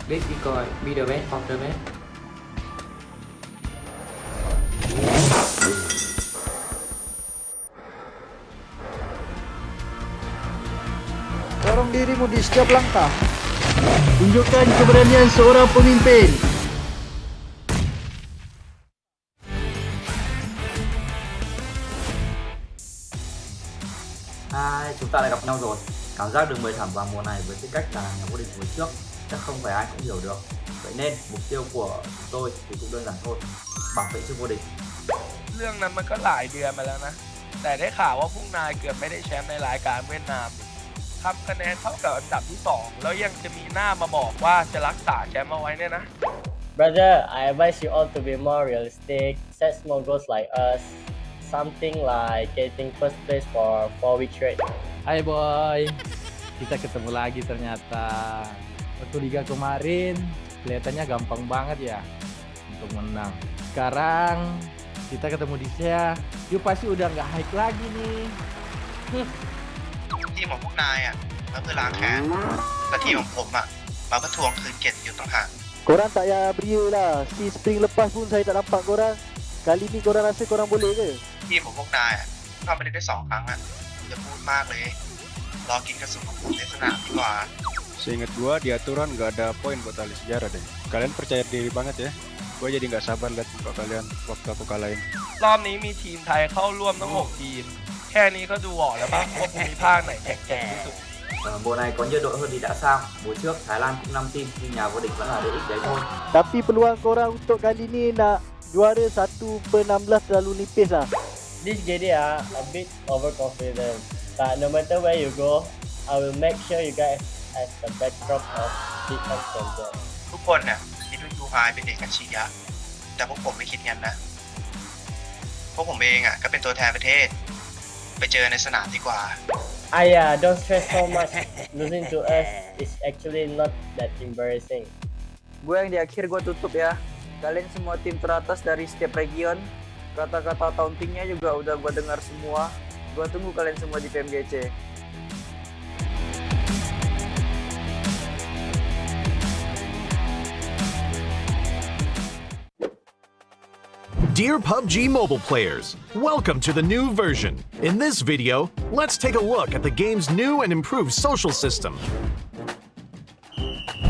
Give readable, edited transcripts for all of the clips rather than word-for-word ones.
Let's go. Be the best of the best. Dorong dirimu di setiap langkah. Tunjukkan keberanian seorang pemimpin. Chúng ta lại gặp nhau rồi. Cảm giác được mời thẳng vào mùa này với tư cách là nhà vô địch mùa trước chắc không phải ai cũng hiểu được. Vậy nên mục tiêu của chúng tôi thì cũng đơn giản thôi, bảo vệ chức vô địch. เรื่องนั้นมันก็หลายเดือนมาแล้วนะแต่ได้ข่าวว่าพวกนายเกือบไม่ได้แชมป์ในรายการเวียดนามทำคะแนนเท่ากับอันดับที่2แล้วยังจะมีหน้ามาบอกว่าจะรักษาแชมป์เอาไว้เนี่ยนะ Brother, I advise you all to be more realistic, set small goals like us, something like getting first place for 4 weeks straight. Hai boy, kita ketemu lagi ternyata. Waktu liga kemarin kelihatannya gampang banget ya untuk menang. Sekarang kita ketemu di SEA, yuk pasti udah nggak hype lagi nih. ทีมของพวกนายมาเพื่อล้างแค้นแต่ทีมของผมมาเพื่อทวงคืนเกียรติอยู่ต่างหาก Korang tak payah beria lah. Si spring lepas pun saya tak nampak korang. Kali ni korang rasa korang boleh ke? ทีมของพวกนายเข้าไปได้2 ครั้งอย่าพูดมากเลยรอกินกระสุนของผมในสนามดีกว่า Seingat gua di aturan nggak ada poin buat tali sejarah deh. Kalian percaya diri banget ya. Gua jadi nggak sabar lihat muka kalian waktu aku kalahin. รอบนี้มีทีมไทยเข้าร่วมทั้ง6 ทีมแค่นี้ก็ดูออกแล้วป่ะว่าภูมิภาคไหนแข็งที่สุด Mùa này có nhiều đội hơn thì đã sao? Mùa trước Thái Lan cũng 5 team nhưng nhà vô địch vẫn là DX đấy thôi. Tapi peluang korang untuk kali ni nak juara 1/16 terlalu nipis lah. This GIDS a bit overconfident, but no matter where you go, I will make sure you guys as the backdrop of Geek Fam. ทุกคนคิดว่ายูไฮเป็นเด็กอัจฉริยะแต่พวกผมไม่คิดงั้นนะพวกผมเองก็เป็นตัวแทนประเทศไปเจอในสนามดีกว่า Don't stress so much. Losing to us is actually not that embarrassing. Gue yang di akhir gue tutup ya. Kalian semua tim teratas dari setiap region. Kata-kata tauntingnya juga udah gue dengar semua. Gue tunggu kalian semua di PMGC. Dear PUBG mobile players, welcome to the new version. In this video, let's take a look at the game's new and improved social system.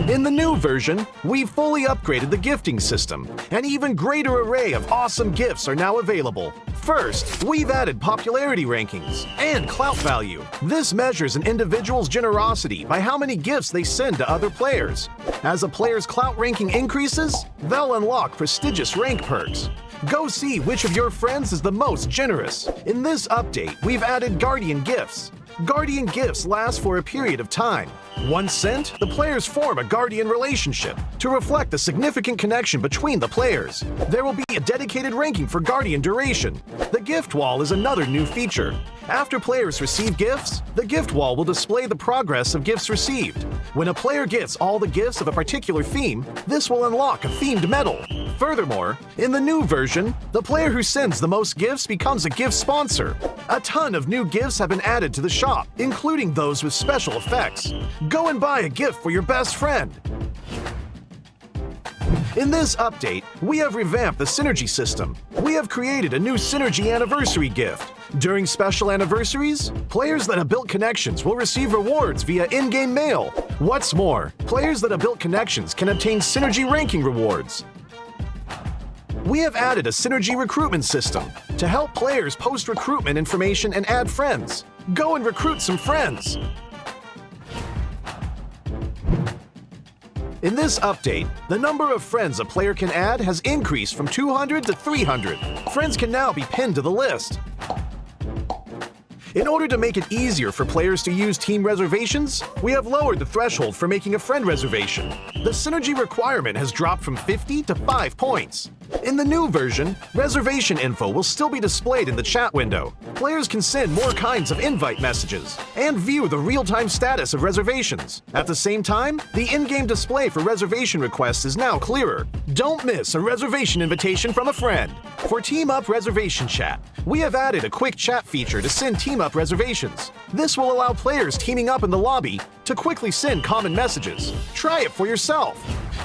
In the new version, we've fully upgraded the gifting system. An even greater array of awesome gifts are now available. First, we've added popularity rankings and clout value. This measures an individual's generosity by how many gifts they send to other players. As a player's clout ranking increases, they'll unlock prestigious rank perks. Go see which of your friends is the most generous. In this update, we've added Guardian Gifts. Guardian Gifts last for a period of time. Once sent, the players form a Guardian relationship to reflect the significant connection between the players. There will be a dedicated ranking for Guardian duration. The gift wall is another new feature. After players receive gifts, the gift wall will display the progress of gifts received. When a player gets all the gifts of a particular theme, this will unlock a themed medal. Furthermore, in the new version, the player who sends the most gifts becomes a gift sponsor. A ton of new gifts have been added to the shop, including those with special effects. Go and buy a gift for your best friend. In this update, we have revamped the Synergy system. We have created a new Synergy Anniversary gift. During special anniversaries, players that have built connections will receive rewards via in-game mail. What's more, players that have built connections can obtain Synergy ranking rewards. We have added a Synergy recruitment system to help players post recruitment information and add friends. Go and recruit some friends. In this update, the number of friends a player can add has increased from 200 to 300. Friends can now be pinned to the list. In order to make it easier for players to use team reservations, we have lowered the threshold for making a friend reservation. The Synergy requirement has dropped from 50 to 5 points. In the new version, reservation info will still be displayed in the chat window. Players can send more kinds of invite messages and view the real-time status of reservations. At the same time, the in-game display for reservation requests is now clearer. Don't miss a reservation invitation from a friend. For Team Up Reservation Chat, we have added a quick chat feature to send Team Up reservations. This will allow players teaming up in the lobby to quickly send common messages. Try it for yourself.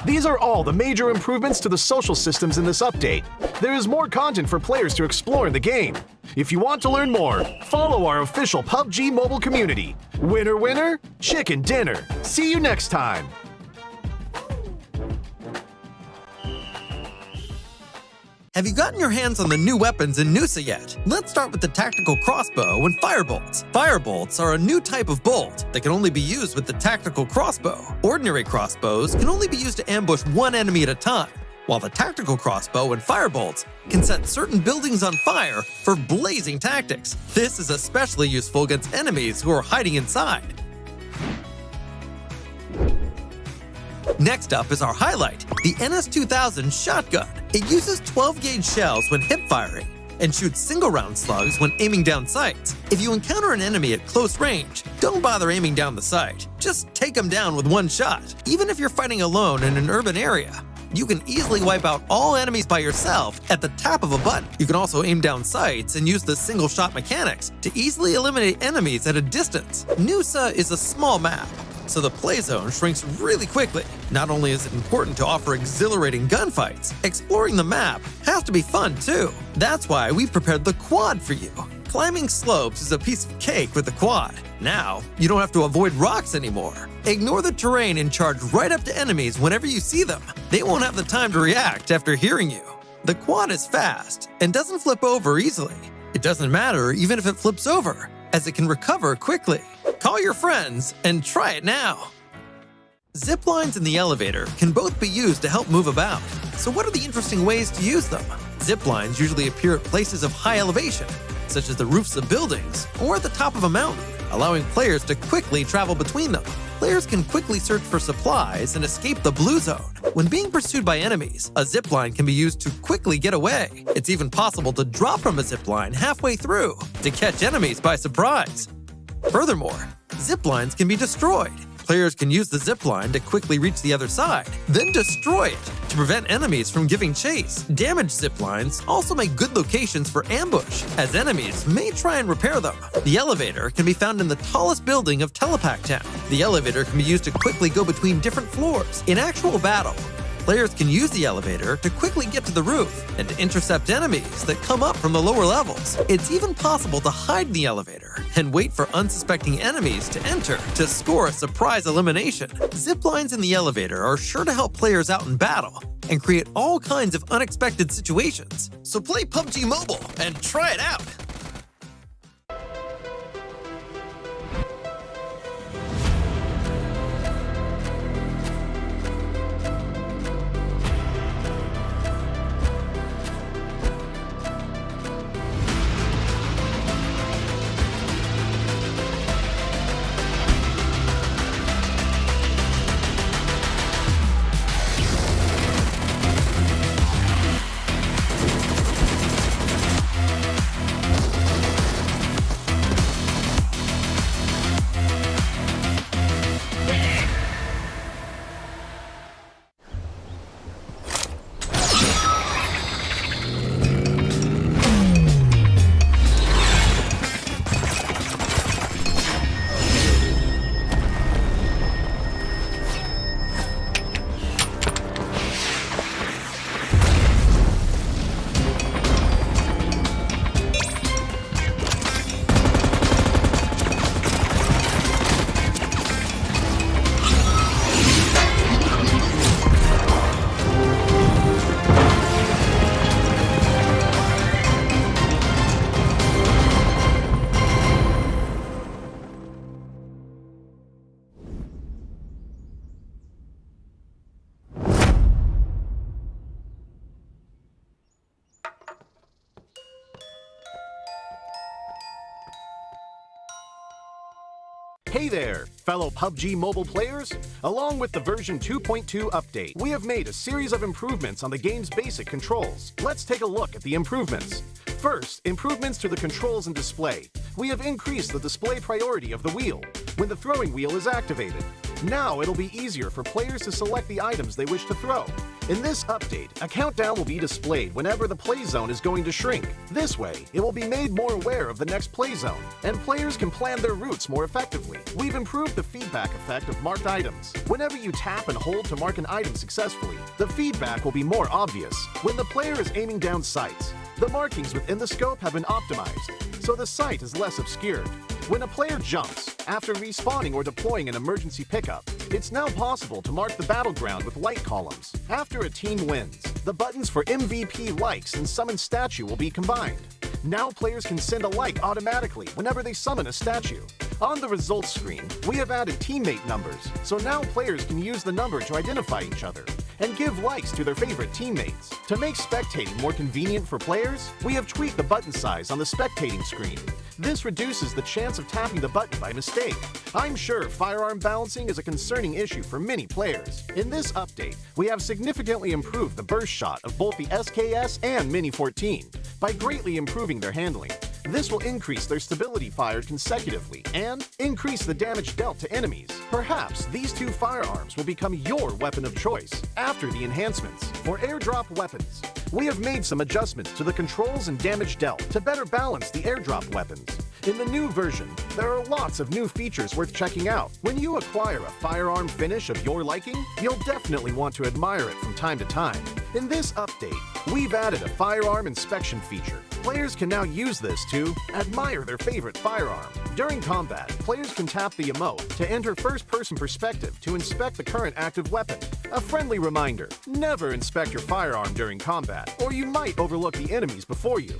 These are all the major improvements to the social systems in this update. There is more content for players to explore in the game. If you want to learn more, follow our official PUBG mobile community. Winner, winner, chicken dinner. See you next time. Have you gotten your hands on the new weapons in Noosa yet? Let's start with the tactical crossbow and firebolts. Firebolts are a new type of bolt that can only be used with the tactical crossbow. Ordinary crossbows can only be used to ambush one enemy at a time, while the tactical crossbow and firebolts can set certain buildings on fire for blazing tactics. This is especially useful against enemies who are hiding inside. Next up is our highlight, the NS2000 shotgun. It uses 12-gauge shells when hip firing and shoots single-round slugs when aiming down sights. If you encounter an enemy at close range, don't bother aiming down the sight. Just take them down with one shot. Even if you're fighting alone in an urban area, you can easily wipe out all enemies by yourself at the tap of a button. You can also aim down sights and use the single-shot mechanics to easily eliminate enemies at a distance. Noosa is a small map, so the play zone shrinks really quickly. Not only is it important to offer exhilarating gunfights, exploring the map has to be fun too. That's why we've prepared the quad for you. Climbing slopes is a piece of cake with the quad. Now, you don't have to avoid rocks anymore. Ignore the terrain and charge right up to enemies whenever you see them. They won't have the time to react after hearing you. The quad is fast and doesn't flip over easily. It doesn't matter even if it flips over, as it can recover quickly. Call your friends and try it now. Zip lines in the elevator can both be used to help move about. So what are the interesting ways to use them? Zip lines usually appear at places of high elevation, such as the roofs of buildings or at the top of a mountain, allowing players to quickly travel between them. Players can quickly search for supplies and escape the blue zone. When being pursued by enemies, a zipline can be used to quickly get away. It's even possible to drop from a zipline halfway through to catch enemies by surprise. Furthermore, ziplines can be destroyed. Players can use the zipline to quickly reach the other side, then destroy it to prevent enemies from giving chase. Damaged ziplines also make good locations for ambush, as enemies may try and repair them. The elevator can be found in the tallest building of Telepack Town. The elevator can be used to quickly go between different floors. In actual battle, players can use the elevator to quickly get to the roof and to intercept enemies that come up from the lower levels. It's even possible to hide in the elevator and wait for unsuspecting enemies to enter to score a surprise elimination. Ziplines in the elevator are sure to help players out in battle and create all kinds of unexpected situations. So play PUBG Mobile and try it out! Hey there, fellow PUBG mobile players! Along with the version 2.2 update, we have made a series of improvements on the game's basic controls. Let's take a look at the improvements. First, improvements to the controls and display. We have increased the display priority of the wheel when the throwing wheel is activated. Now it'll be easier for players to select the items they wish to throw. In this update, a countdown will be displayed whenever the play zone is going to shrink. This way, it will be made more aware of the next play zone, and players can plan their routes more effectively. We've improved the feedback effect of marked items. Whenever you tap and hold to mark an item successfully, the feedback will be more obvious when the player is aiming down sights. The markings within the scope have been optimized, so the sight is less obscured. When a player jumps, after respawning or deploying an emergency pickup, it's now possible to mark the battleground with light columns. After a team wins, the buttons for MVP likes and summon statue will be combined. Now players can send a like automatically whenever they summon a statue. On the results screen, we have added teammate numbers, so now players can use the number to identify each other and give likes to their favorite teammates. To make spectating more convenient for players, we have tweaked the button size on the spectating screen. This reduces the chance of tapping the button by mistake. I'm sure firearm balancing is a concerning issue for many players. In this update, we have significantly improved the burst shot of both the SKS and Mini 14 by greatly improving their handling. This will increase their stability fired consecutively and increase the damage dealt to enemies. Perhaps these two firearms will become your weapon of choice after the enhancements. For airdrop weapons, we have made some adjustments to the controls and damage dealt to better balance the airdrop weapons. In the new version, there are lots of new features worth checking out. When you acquire a firearm finish of your liking, you'll definitely want to admire it from time to time. In this update, we've added a firearm inspection feature. Players can now use this to admire their favorite firearm. During combat, players can tap the emote to enter first-person perspective to inspect the current active weapon. A friendly reminder, never inspect your firearm during combat, or you might overlook the enemies before you.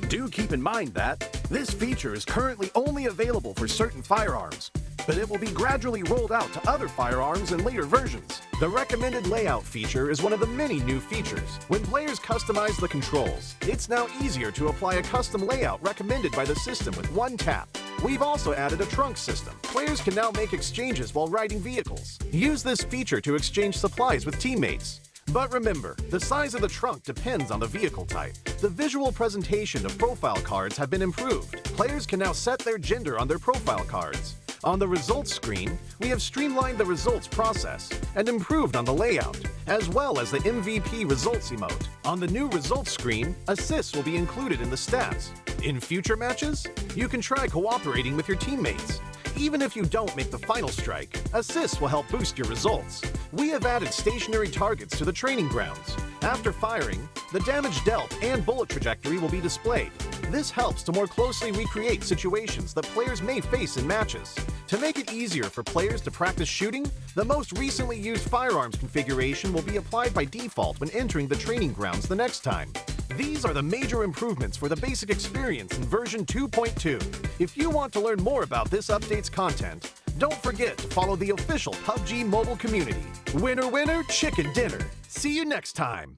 Do keep in mind that this feature is currently only available for certain firearms, but it will be gradually rolled out to other firearms in later versions. The recommended layout feature is one of the many new features. When players customize the controls, it's now easier to apply a custom layout recommended by the system with one tap. We've also added a trunk system. Players can now make exchanges while riding vehicles. Use this feature to exchange supplies with teammates. But remember, the size of the trunk depends on the vehicle type. The visual presentation of profile cards have been improved. Players can now set their gender on their profile cards. On the results screen, we have streamlined the results process and improved on the layout, as well as the MVP results emote. On the new results screen, assists will be included in the stats. In future matches, you can try cooperating with your teammates. Even if you don't make the final strike, assists will help boost your results. We have added stationary targets to the training grounds. After firing, the damage dealt and bullet trajectory will be displayed. This helps to more closely recreate situations that players may face in matches. To make it easier for players to practice shooting, the most recently used firearms configuration will be applied by default when entering the training grounds the next time. These are the major improvements for the basic experience in version 2.2. If you want to learn more about this update's content, don't forget to follow the official PUBG mobile community. Winner, winner, chicken dinner. See you next time.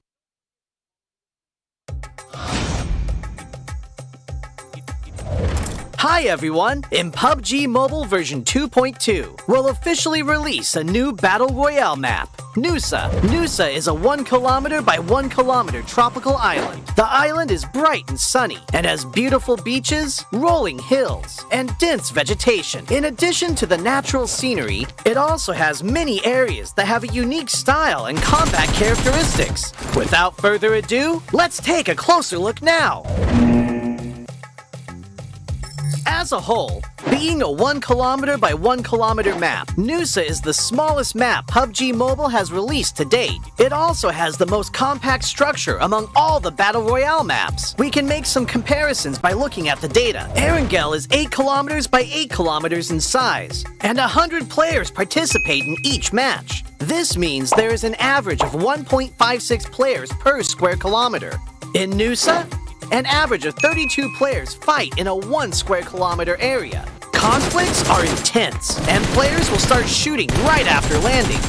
Hi everyone! In PUBG Mobile version 2.2, we'll officially release a new Battle Royale map, Nusa. Nusa is a 1 kilometer by 1 kilometer tropical island. The island is bright and sunny and has beautiful beaches, rolling hills, and dense vegetation. In addition to the natural scenery, it also has many areas that have a unique style and combat characteristics. Without further ado, let's take a closer look now. As a whole, being a 1 kilometer by 1 kilometer map, Nusa is the smallest map PUBG Mobile has released to date. It also has the most compact structure among all the Battle Royale maps. We can make some comparisons by looking at the data. Erangel is 8 kilometers by 8 kilometers in size, and 100 players participate in each match. This means there is an average of 1.56 players per square kilometer. In Nusa, an average of 32 players fight in a 1 square kilometer area. Conflicts are intense, and players will start shooting right after landing.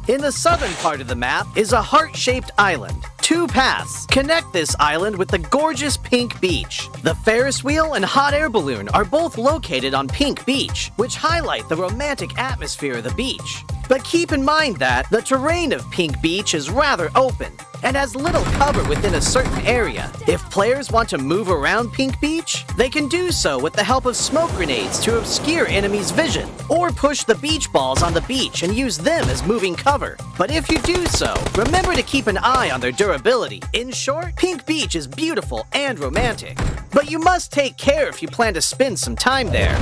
In the southern part of the map is a heart-shaped island. Two paths connect this island with the gorgeous Pink Beach. The Ferris wheel and hot air balloon are both located on Pink Beach, which highlight the romantic atmosphere of the beach. But keep in mind that the terrain of Pink Beach is rather open and has little cover within a certain area. If players want to move around Pink Beach, they can do so with the help of smoke grenades to obscure enemies' vision, or push the beach balls on the beach and use them as moving cover. But if you do so, remember to keep an eye on their durability. In short, Pink Beach is beautiful and romantic, but you must take care if you plan to spend some time there.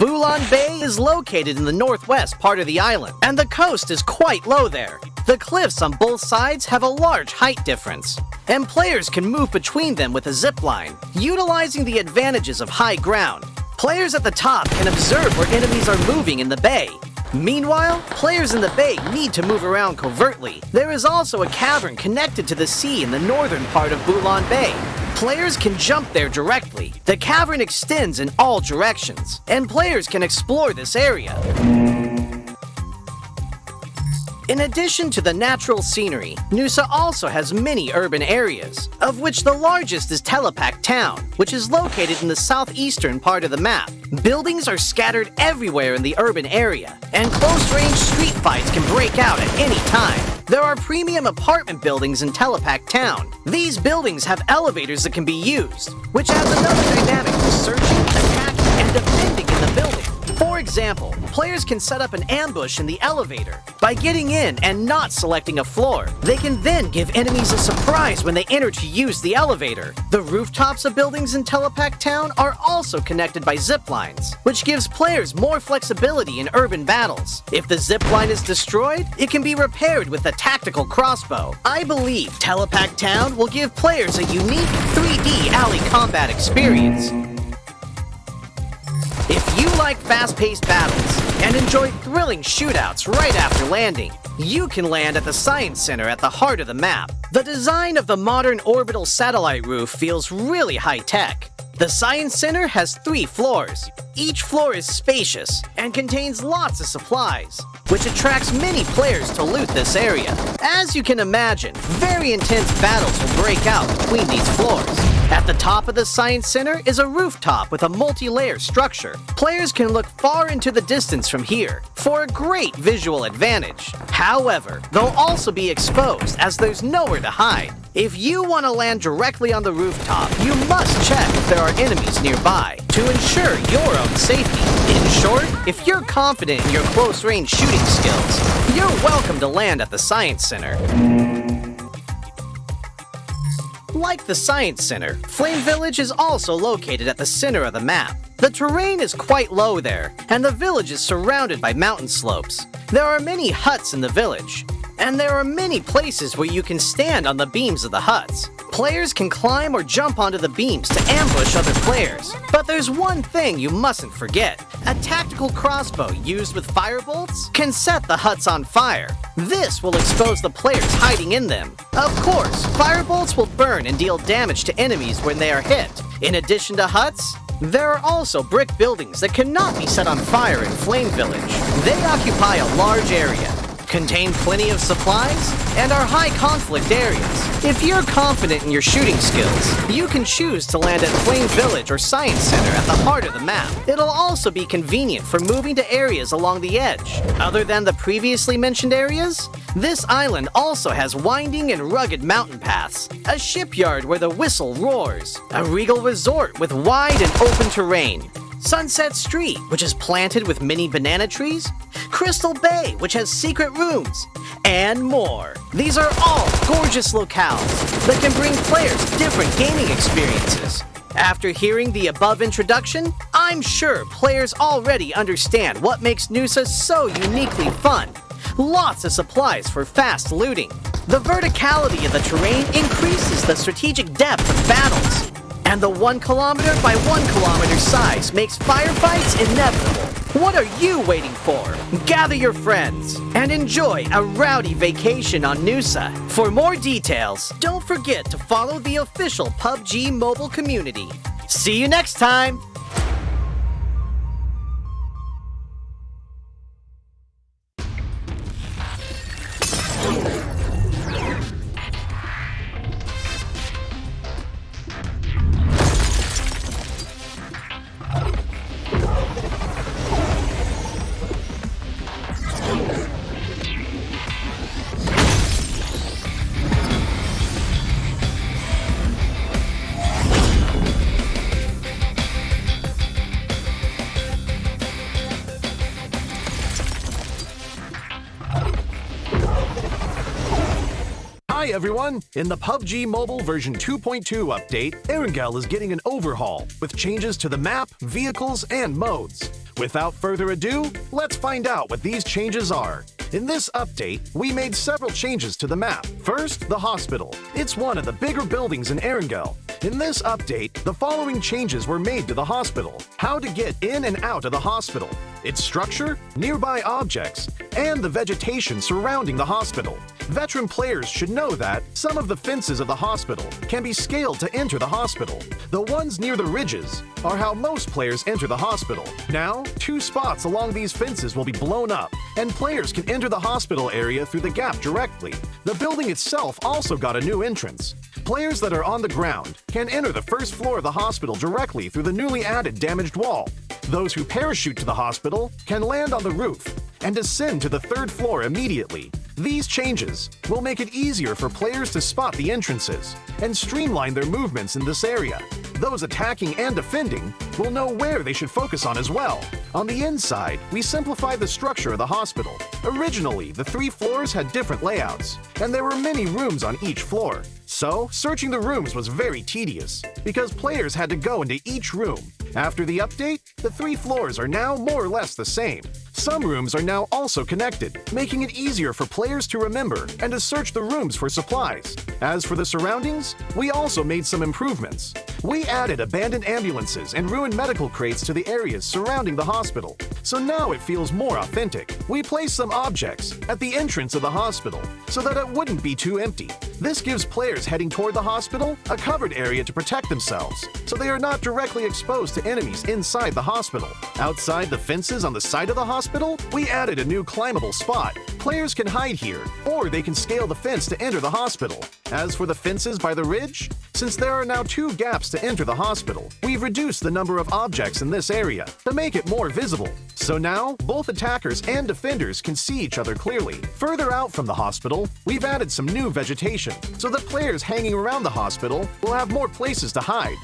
Bulan Bay is located in the northwest part of the island, and the coast is quite low there. The cliffs on both sides have a large height difference, and players can move between them with a zip line, utilizing the advantages of high ground. Players at the top can observe where enemies are moving in the bay. Meanwhile, players in the bay need to move around covertly. There is also a cavern connected to the sea in the northern part of Bulan Bay. Players can jump there directly. The cavern extends in all directions, and players can explore this area. In addition to the natural scenery, Nusa also has many urban areas, of which the largest is Telepak Town, which is located in the southeastern part of the map. Buildings are scattered everywhere in the urban area, and close-range street fights can break out at any time. There are premium apartment buildings in Telepak Town. These buildings have elevators that can be used, which adds another dynamic to searching, attacking, and defending in the building. For example, players can set up an ambush in the elevator by getting in and not selecting a floor. They can then give enemies a surprise when they enter to use the elevator. The rooftops of buildings in Telepak Town are also connected by zip lines, which gives players more flexibility in urban battles. If the zip line is destroyed, it can be repaired with a tactical crossbow. I believe Telepak Town will give players a unique 3D alley combat experience. If you like fast-paced battles and enjoy thrilling shootouts right after landing, you can land at the Science Center at the heart of the map. The design of the modern orbital satellite roof feels really high-tech. The Science Center has 3 floors. Each floor is spacious and contains lots of supplies, which attracts many players to loot this area. As you can imagine, very intense battles will break out between these floors. At the top of the Science Center is a rooftop with a multi-layer structure. Players can look far into the distance from here for a great visual advantage. However, they'll also be exposed as there's nowhere to hide. If you want to land directly on the rooftop, you must check if there are enemies nearby to ensure your own safety. In short, if you're confident in your close-range shooting skills, you're welcome to land at the Science Center. Like the Science Center, Flame Village is also located at the center of the map. The terrain is quite low there, and the village is surrounded by mountain slopes. There are many huts in the village, and there are many places where you can stand on the beams of the huts. Players can climb or jump onto the beams to ambush other players. But there's one thing you mustn't forget. A tactical crossbow used with firebolts can set the huts on fire. This will expose the players hiding in them. Of course, firebolts will burn and deal damage to enemies when they are hit. In addition to huts, there are also brick buildings that cannot be set on fire in Flame Village. They occupy a large area, contain plenty of supplies, and are high conflict areas. If you're confident in your shooting skills, you can choose to land at Flame Village or Science Center at the heart of the map. It'll also be convenient for moving to areas along the edge. Other than the previously mentioned areas, this island also has winding and rugged mountain paths, a shipyard where the whistle roars, a regal resort with wide and open terrain, Sunset Street, which is planted with many banana trees, Crystal Bay, which has secret rooms, and more. These are all gorgeous locales that can bring players different gaming experiences. After hearing the above introduction, I'm sure players already understand what makes Nusa so uniquely fun. Lots of supplies for fast looting. The verticality of the terrain increases the strategic depth of battles. And the 1 kilometer by 1 kilometer size makes firefights inevitable. What are you waiting for? Gather your friends and enjoy a rowdy vacation on Nusa. For more details, don't forget to follow the official PUBG mobile community. See you next time! Hi everyone! In the PUBG Mobile version 2.2 update, Erangel is getting an overhaul with changes to the map, vehicles, and modes. Without further ado, let's find out what these changes are. In this update, we made several changes to the map. First, the hospital. It's one of the bigger buildings in Erangel. In this update, the following changes were made to the hospital. How to get in and out of the hospital, its structure, nearby objects, and the vegetation surrounding the hospital. Veteran players should know that some of the fences of the hospital can be scaled to enter the hospital. The ones near the ridges are how most players enter the hospital. Now, 2 spots along these fences will be blown up, and players can enter the hospital area through the gap directly. The building itself also got a new entrance. Players that are on the ground can enter the first floor of the hospital directly through the newly added damaged wall. Those who parachute to the hospital can land on the roof and descend to the 3rd floor immediately. These changes will make it easier for players to spot the entrances and streamline their movements in this area. Those attacking and defending will know where they should focus on as well. On the inside, we simplified the structure of the hospital. Originally, the 3 floors had different layouts, and there were many rooms on each floor. So, searching the rooms was very tedious, because players had to go into each room. After the update, the 3 floors are now more or less the same. Some rooms are now also connected, making it easier for players to remember and to search the rooms for supplies. As for the surroundings, we also made some improvements. We added abandoned ambulances and ruined medical crates to the areas surrounding the hospital, so now it feels more authentic. We placed some objects at the entrance of the hospital so that it wouldn't be too empty. This gives players heading toward the hospital a covered area to protect themselves, so they are not directly exposed to enemies inside the hospital. Outside the fences on the side of the hospital, we added a new climbable spot. Players can hide here, or they can scale the fence to enter the hospital. As for the fences by the ridge, since there are now 2 gaps to enter the hospital, we've reduced the number of objects in this area to make it more visible. So now, both attackers and defenders can see each other clearly. Further out from the hospital, we've added some new vegetation, so that players hanging around the hospital will have more places to hide.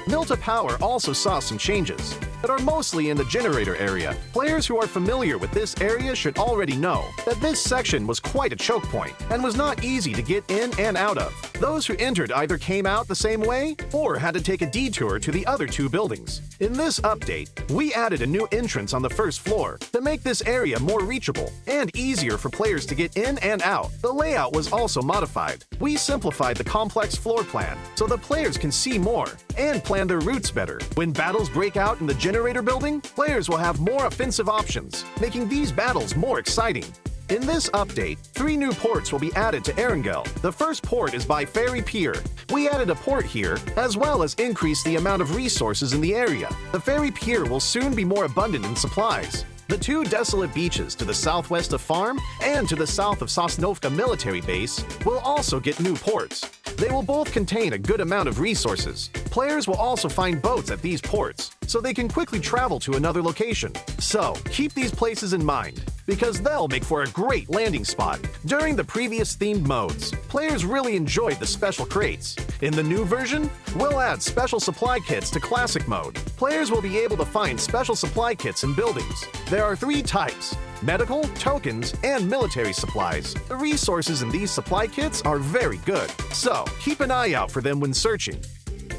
Milta Power also saw some changes that are mostly in the generator area. Players who are familiar with this area should already know that this section was quite a choke point and was not easy to get in and out of. Those who entered either came out the same way or had to take a detour to the other 2 buildings. In this update, we added a new entrance on the 1st floor to make this area more reachable and easier for players to get in and out. The layout was also modified. We simplified the complex floor plan so that players can see more and plan their routes better. When battles break out in the generator building, players will have more offensive options, making these battles more exciting. In this update, 3 new ports will be added to Erangel. The first port is by Ferry Pier. We added a port here, as well as increased the amount of resources in the area. The Ferry Pier will soon be more abundant in supplies. The 2 desolate beaches to the southwest of Farm and to the south of Sosnovka military base will also get new ports. They will both contain a good amount of resources. Players will also find boats at these ports, so they can quickly travel to another location. So, keep these places in mind, because they'll make for a great landing spot. During the previous themed modes, players really enjoyed the special crates. In the new version, we'll add special supply kits to classic mode. Players will be able to find special supply kits in buildings. There are 3 types: medical, tokens, and military supplies. The resources in these supply kits are very good, so keep an eye out for them when searching.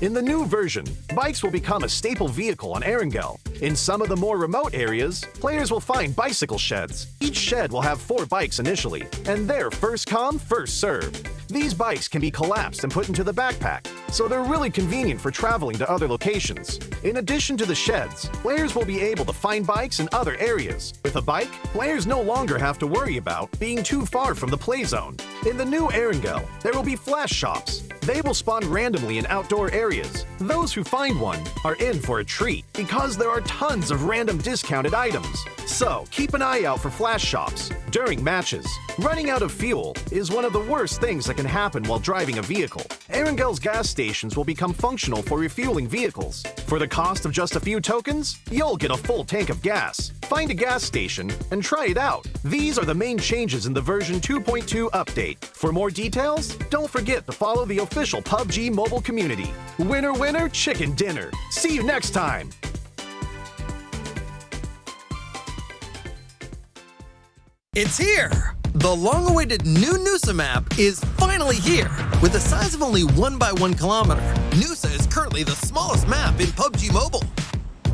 In the new version, bikes will become a staple vehicle on Erangel. In some of the more remote areas, players will find bicycle sheds. Each shed will have 4 bikes initially, and they're first come, first served. These bikes can be collapsed and put into the backpack, so they're really convenient for traveling to other locations. In addition to the sheds, players will be able to find bikes in other areas. With a bike, players no longer have to worry about being too far from the play zone. In the new Erangel, there will be flash shops. They will spawn randomly in outdoor areas. Those who find one are in for a treat, because there are tons of random discounted items. So, keep an eye out for flash shops during matches. Running out of fuel is one of the worst things that can happen while driving a vehicle. Erangel's gas stations will become functional for refueling vehicles. For the cost of just a few tokens, you'll get a full tank of gas. Find a gas station and try it out. These are the main changes in the version 2.2 update. For more details, don't forget to follow the official PUBG mobile community. Winner, winner, chicken dinner. See you next time. It's here! The long-awaited new Noosa map is finally here. With a size of only 1 by 1 kilometer, Noosa is currently the smallest map in PUBG Mobile.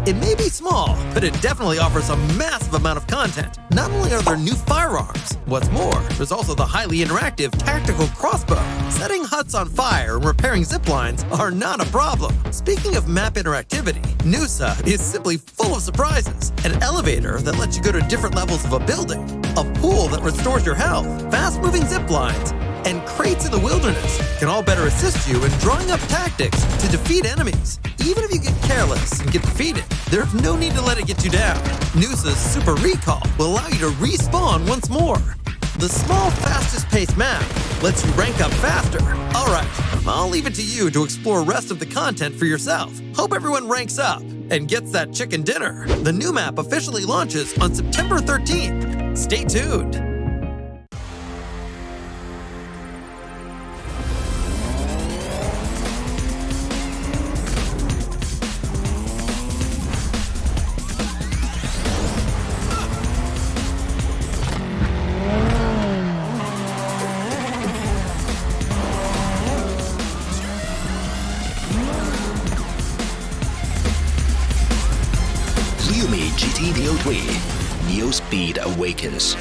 It may be small, but it definitely offers a massive amount of content. Not only are there new firearms, what's more, there's also the highly interactive tactical crossbow. Setting huts on fire and repairing zip lines are not a problem. Speaking of map interactivity, Noosa is simply full of surprises. An elevator that lets you go to different levels of a building, a pool that restores your health, fast-moving zip lines, and crates in the wilderness can all better assist you in drawing up tactics to defeat enemies. Even if you get careless and get defeated, there's no need to let it get you down. Noosa's Super Recall will allow you to respawn once more. The small, fastest-paced map lets you rank up faster. Alright, I'll leave it to you to explore the rest of the content for yourself. Hope everyone ranks up and gets that chicken dinner. The new map officially launches on September 13th. Stay tuned. GT Neo 3, Neo Speed Awakens.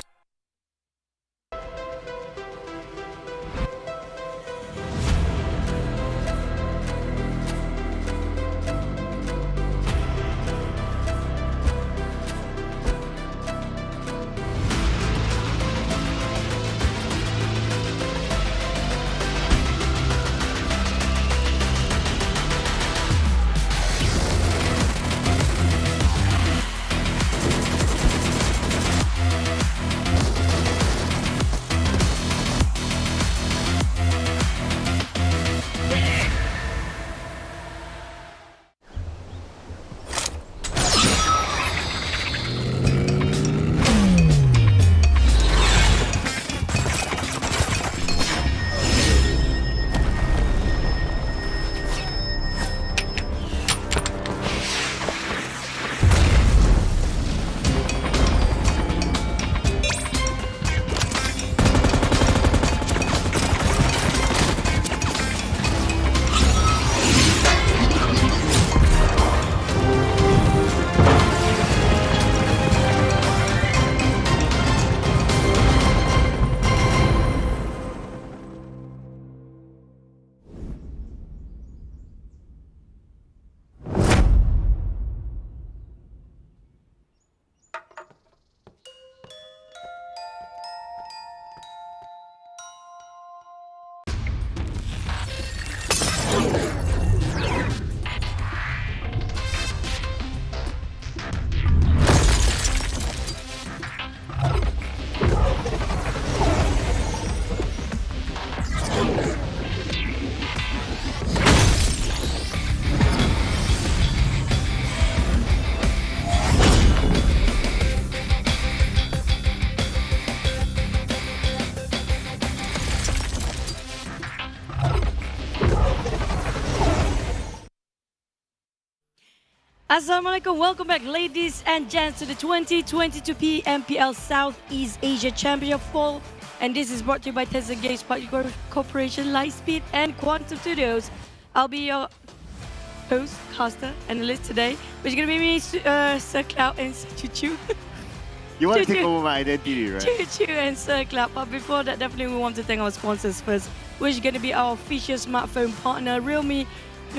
Assalamualaikum, welcome back ladies and gents to the 2022 PMPL Southeast Asia Championship Fall, and this is brought to you by Tencent Games Partner Corporation, Lightspeed and Quantum Studios. I'll be your host, caster, analyst today, which is going to be me, Sir Cloud and Choo Choo. You want to take over my identity, right? Choo Choo and Sir Cloud, but before that, definitely we want to thank our sponsors first, which is going to be our official smartphone partner, Realme.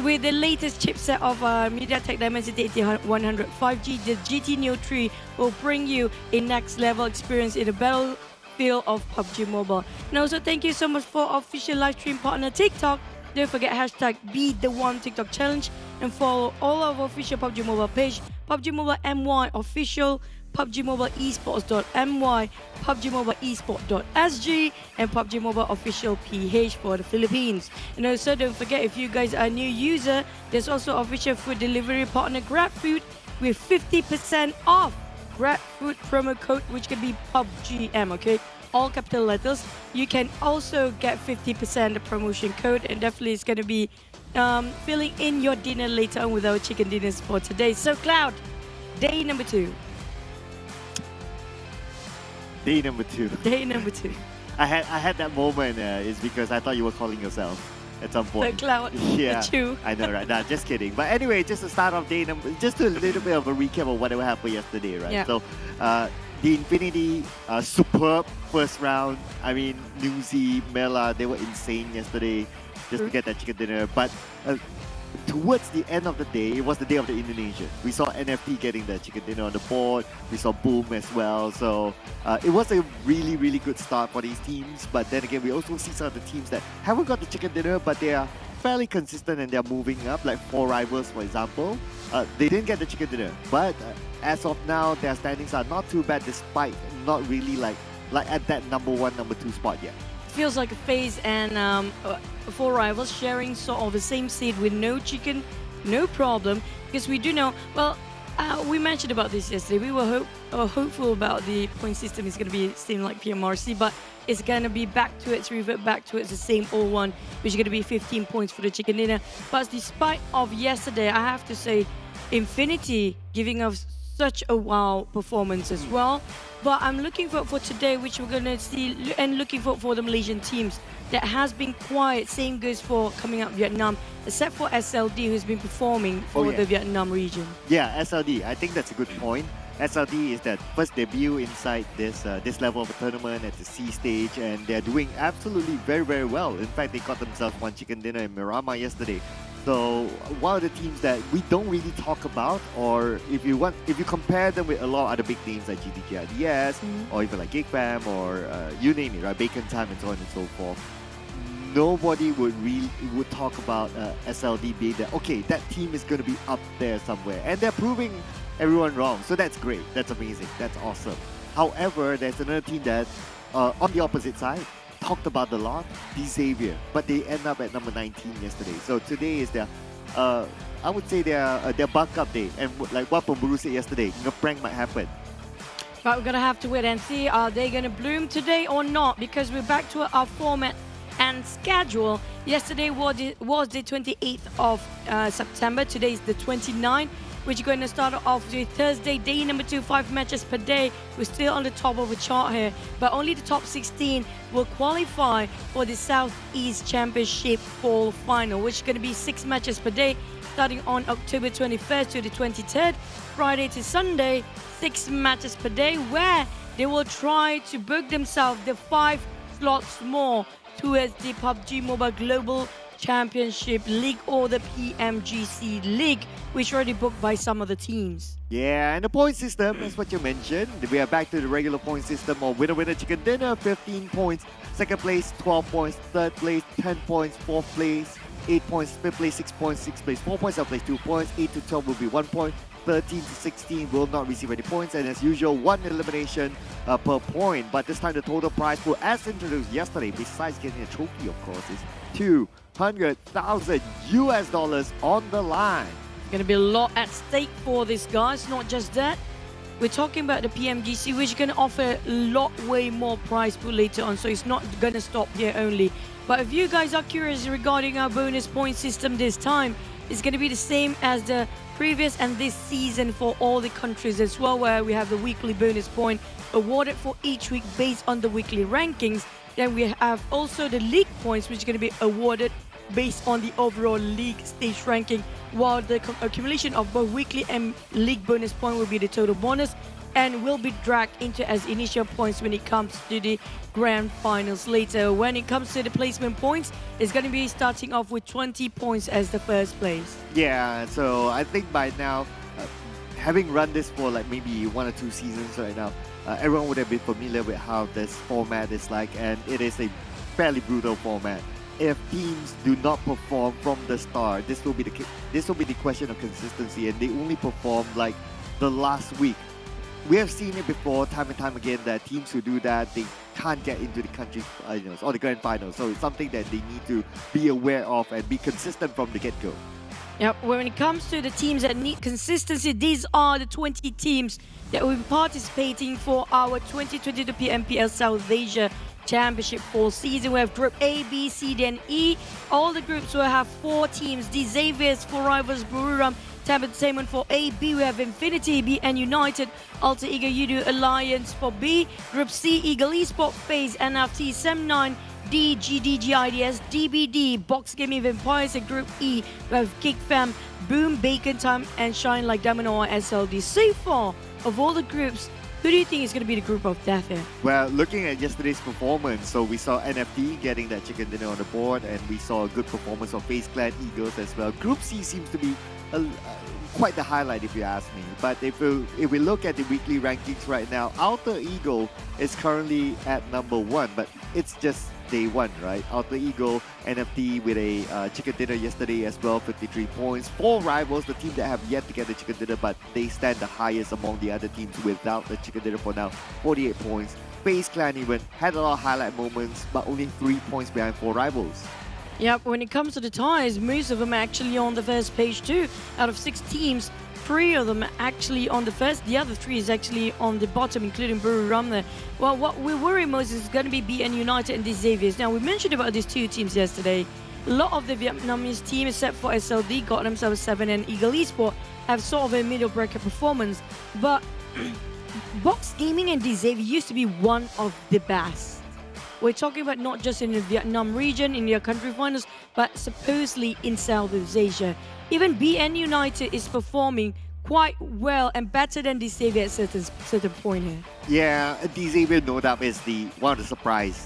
With the latest chipset of MediaTek Dimensity 8100 5G, the GT Neo 3 will bring you a next level experience in the battlefield of PUBG Mobile. And also thank you so much for our official live stream partner TikTok. Don't forget hashtag #BeTheOne TikTok Challenge and follow all of our official PUBG Mobile page, PUBG Mobile MY official, PUBG Mobile Esports.my, PUBG Mobile Esport.sg, and PUBG Mobile Official PH for the Philippines. And also don't forget, if you guys are a new user, there's also official food delivery partner GrabFood with 50% off. GrabFood promo code, which can be PUBGM, okay? All capital letters. You can also get 50% promotion code, and definitely it's going to be filling in your dinner later on with our chicken dinners for today. So Cloud, day number 2. Day number 2. Day number 2. I had that moment. Is because I thought you were calling yourself at some The point. cloud. Yeah, The chew. I know, right? Nah, just kidding. But anyway, just to start off day number, just a little bit of a recap of whatever happened yesterday, right? Yeah. So, the Infinity, superb first round. I mean, Newsy, Mela, they were insane yesterday just to get that chicken dinner. But towards the end of the day, it was the day of the Indonesian. We saw NFT getting the chicken dinner on the board. We saw Boom as well. So it was a really, really good start for these teams. But then again, we also see some of the teams that haven't got the chicken dinner, but they are fairly consistent and they're moving up. Like 4 Rivals, for example. They didn't get the chicken dinner. But as of now, their standings are not too bad despite not really like at that number 1, number 2 spot yet. Feels like a FaZe and 4 Rivals sharing sort of the same seed with no chicken, no problem. Because we do know, well, we mentioned about this yesterday. We were hopeful about the point system is going to be same like PMRC, but it's going to be back to it, to revert back to it, the same all one, which is going to be 15 points for the chicken dinner. But despite of yesterday, I have to say, Infinity giving us such a wow performance as well. But I'm looking for today, which we're going to see, and looking for the Malaysian teams that has been quiet. Same goes for coming out Vietnam, except for SLD, who's been performing for the Vietnam region. Yeah, SLD. I think that's a good point. SLD is that first debut inside this level of a tournament at the C stage, and they're doing absolutely very, very well. In fact, they got themselves 1 chicken dinner in Buriram yesterday. So one of the teams that we don't really talk about, or if you compare them with a lot of other big names like GIDS, or even like Geek Fam, or you name it, right, Bacon Time and so on and so forth, nobody would talk about SLD being that, okay, that team is going to be up there somewhere, and they're proving everyone wrong. So that's great, that's amazing, that's awesome. However, there's another team that on the opposite side talked about a lot, Xavier, but they end up at number 19 yesterday. So today is their, I would say their buck up day, and like what Pemburu said yesterday, a prank might happen. But we're gonna have to wait and see, are they gonna bloom today or not? Because we're back to our format and schedule. Yesterday was the 28th of September. Today is the 29th. Which is going to start off with Thursday, day number 2, 5 matches per day. We're still on the top of the chart here, but only the top 16 will qualify for the Southeast Championship Fall Final, which is going to be 6 matches per day, starting on October 21st to the 23rd, Friday to Sunday, 6 matches per day, where they will try to book themselves the 5 slots more towards the PUBG Mobile Global Championship League or the PMGC League, which already booked by some of the teams. Yeah, and the point system, that's what you mentioned. We are back to the regular point system of winner, chicken dinner, 15 points. Second place, 12 points. Third place, 10 points. Fourth place, 8 points. Fifth place, 6 points. Sixth place, 4 points. Seventh place, 2 points. 8 to 12 will be 1 point. 13 to 16 will not receive any points, and as usual, 1 elimination per point. But this time the total prize pool, as introduced yesterday, besides getting a trophy, of course, is $200,000 on the line. Going to be a lot at stake for these guys. Not just that, we're talking about the PMGC, which is going to offer a lot way more prize pool later on, so it's not going to stop here only. But if you guys are curious regarding our bonus point system this time, it's going to be the same as the previous and this season for all the countries as well, where we have the weekly bonus point awarded for each week based on the weekly rankings. Then we have also the league points, which is going to be awarded based on the overall league stage ranking, while the accumulation of both weekly and league bonus point will be the total bonus and will be dragged into as initial points when it comes to the grand finals later. When it comes to the placement points, it's going to be starting off with 20 points as the first place. Yeah, so I think by now, having run this for like maybe 1 or 2 seasons right now, everyone would have been familiar with how this format is like, and it is a fairly brutal format. If teams do not perform from the start, this will be the question of consistency, and they only perform like the last week. We have seen it before, time and time again, that teams who do that, they can't get into the country finals or the grand finals. So it's something that they need to be aware of and be consistent from the get-go. Yep, when it comes to the teams that need consistency, these are the 20 teams that will be participating for our 2022 PMPL South Asia Championship Fall season. We have Group A, B, C, D, and E. All the groups will have 4 teams: the Xaviers, 4 Rivals, Buriram, TEM Entertainment for A. B, we have Infinity, BN United, Alter Ego Yoodo Alliance for B. Group C, Ego Esports, FaZe, NFT, SEM9, D, GD, GIDS, DBD, Box Gaming Vampires, and Group E, we have Geek Fam, Boom, Bacon Time, and ShineLikeDiamond or SLD. So far, of all the groups, who do you think is going to be the group of death here? Well, looking at yesterday's performance, so we saw NFT getting that chicken dinner on the board, and we saw a good performance of FaZe Clan Eagles as well. Group C seems to be quite the highlight if you ask me. But if we look at the weekly rankings right now, Alter Ego is currently at #1, but it's just day one, right? Alter Ego, NFT with a chicken dinner yesterday as well, 53 points. 4 rivals, the team that have yet to get the chicken dinner, but they stand the highest among the other teams without the chicken dinner for now, 48 points. FaZe Clan even had a lot of highlight moments, but only 3 points behind 4 rivals. Yep, when it comes to the ties, most of them are actually on the first page too. Out of 6 teams, 3 of them are actually on the first, the other 3 is actually on the bottom, including Buriram there. Well, what we worry most is going to be BN United and the Xaviers. Now, we mentioned about these 2 teams yesterday. A lot of the Vietnamese team, except for SLD, got themselves 7, and Ego Esports have sort of a middle bracket performance. But Box Gaming and the Xavier used to be one of the best. We're talking about not just in the Vietnam region, in their country finals, but supposedly in Southeast Asia. Even BN United is performing quite well and better than the Xavier at certain point here. Yeah, the Xavier no doubt is one of the surprise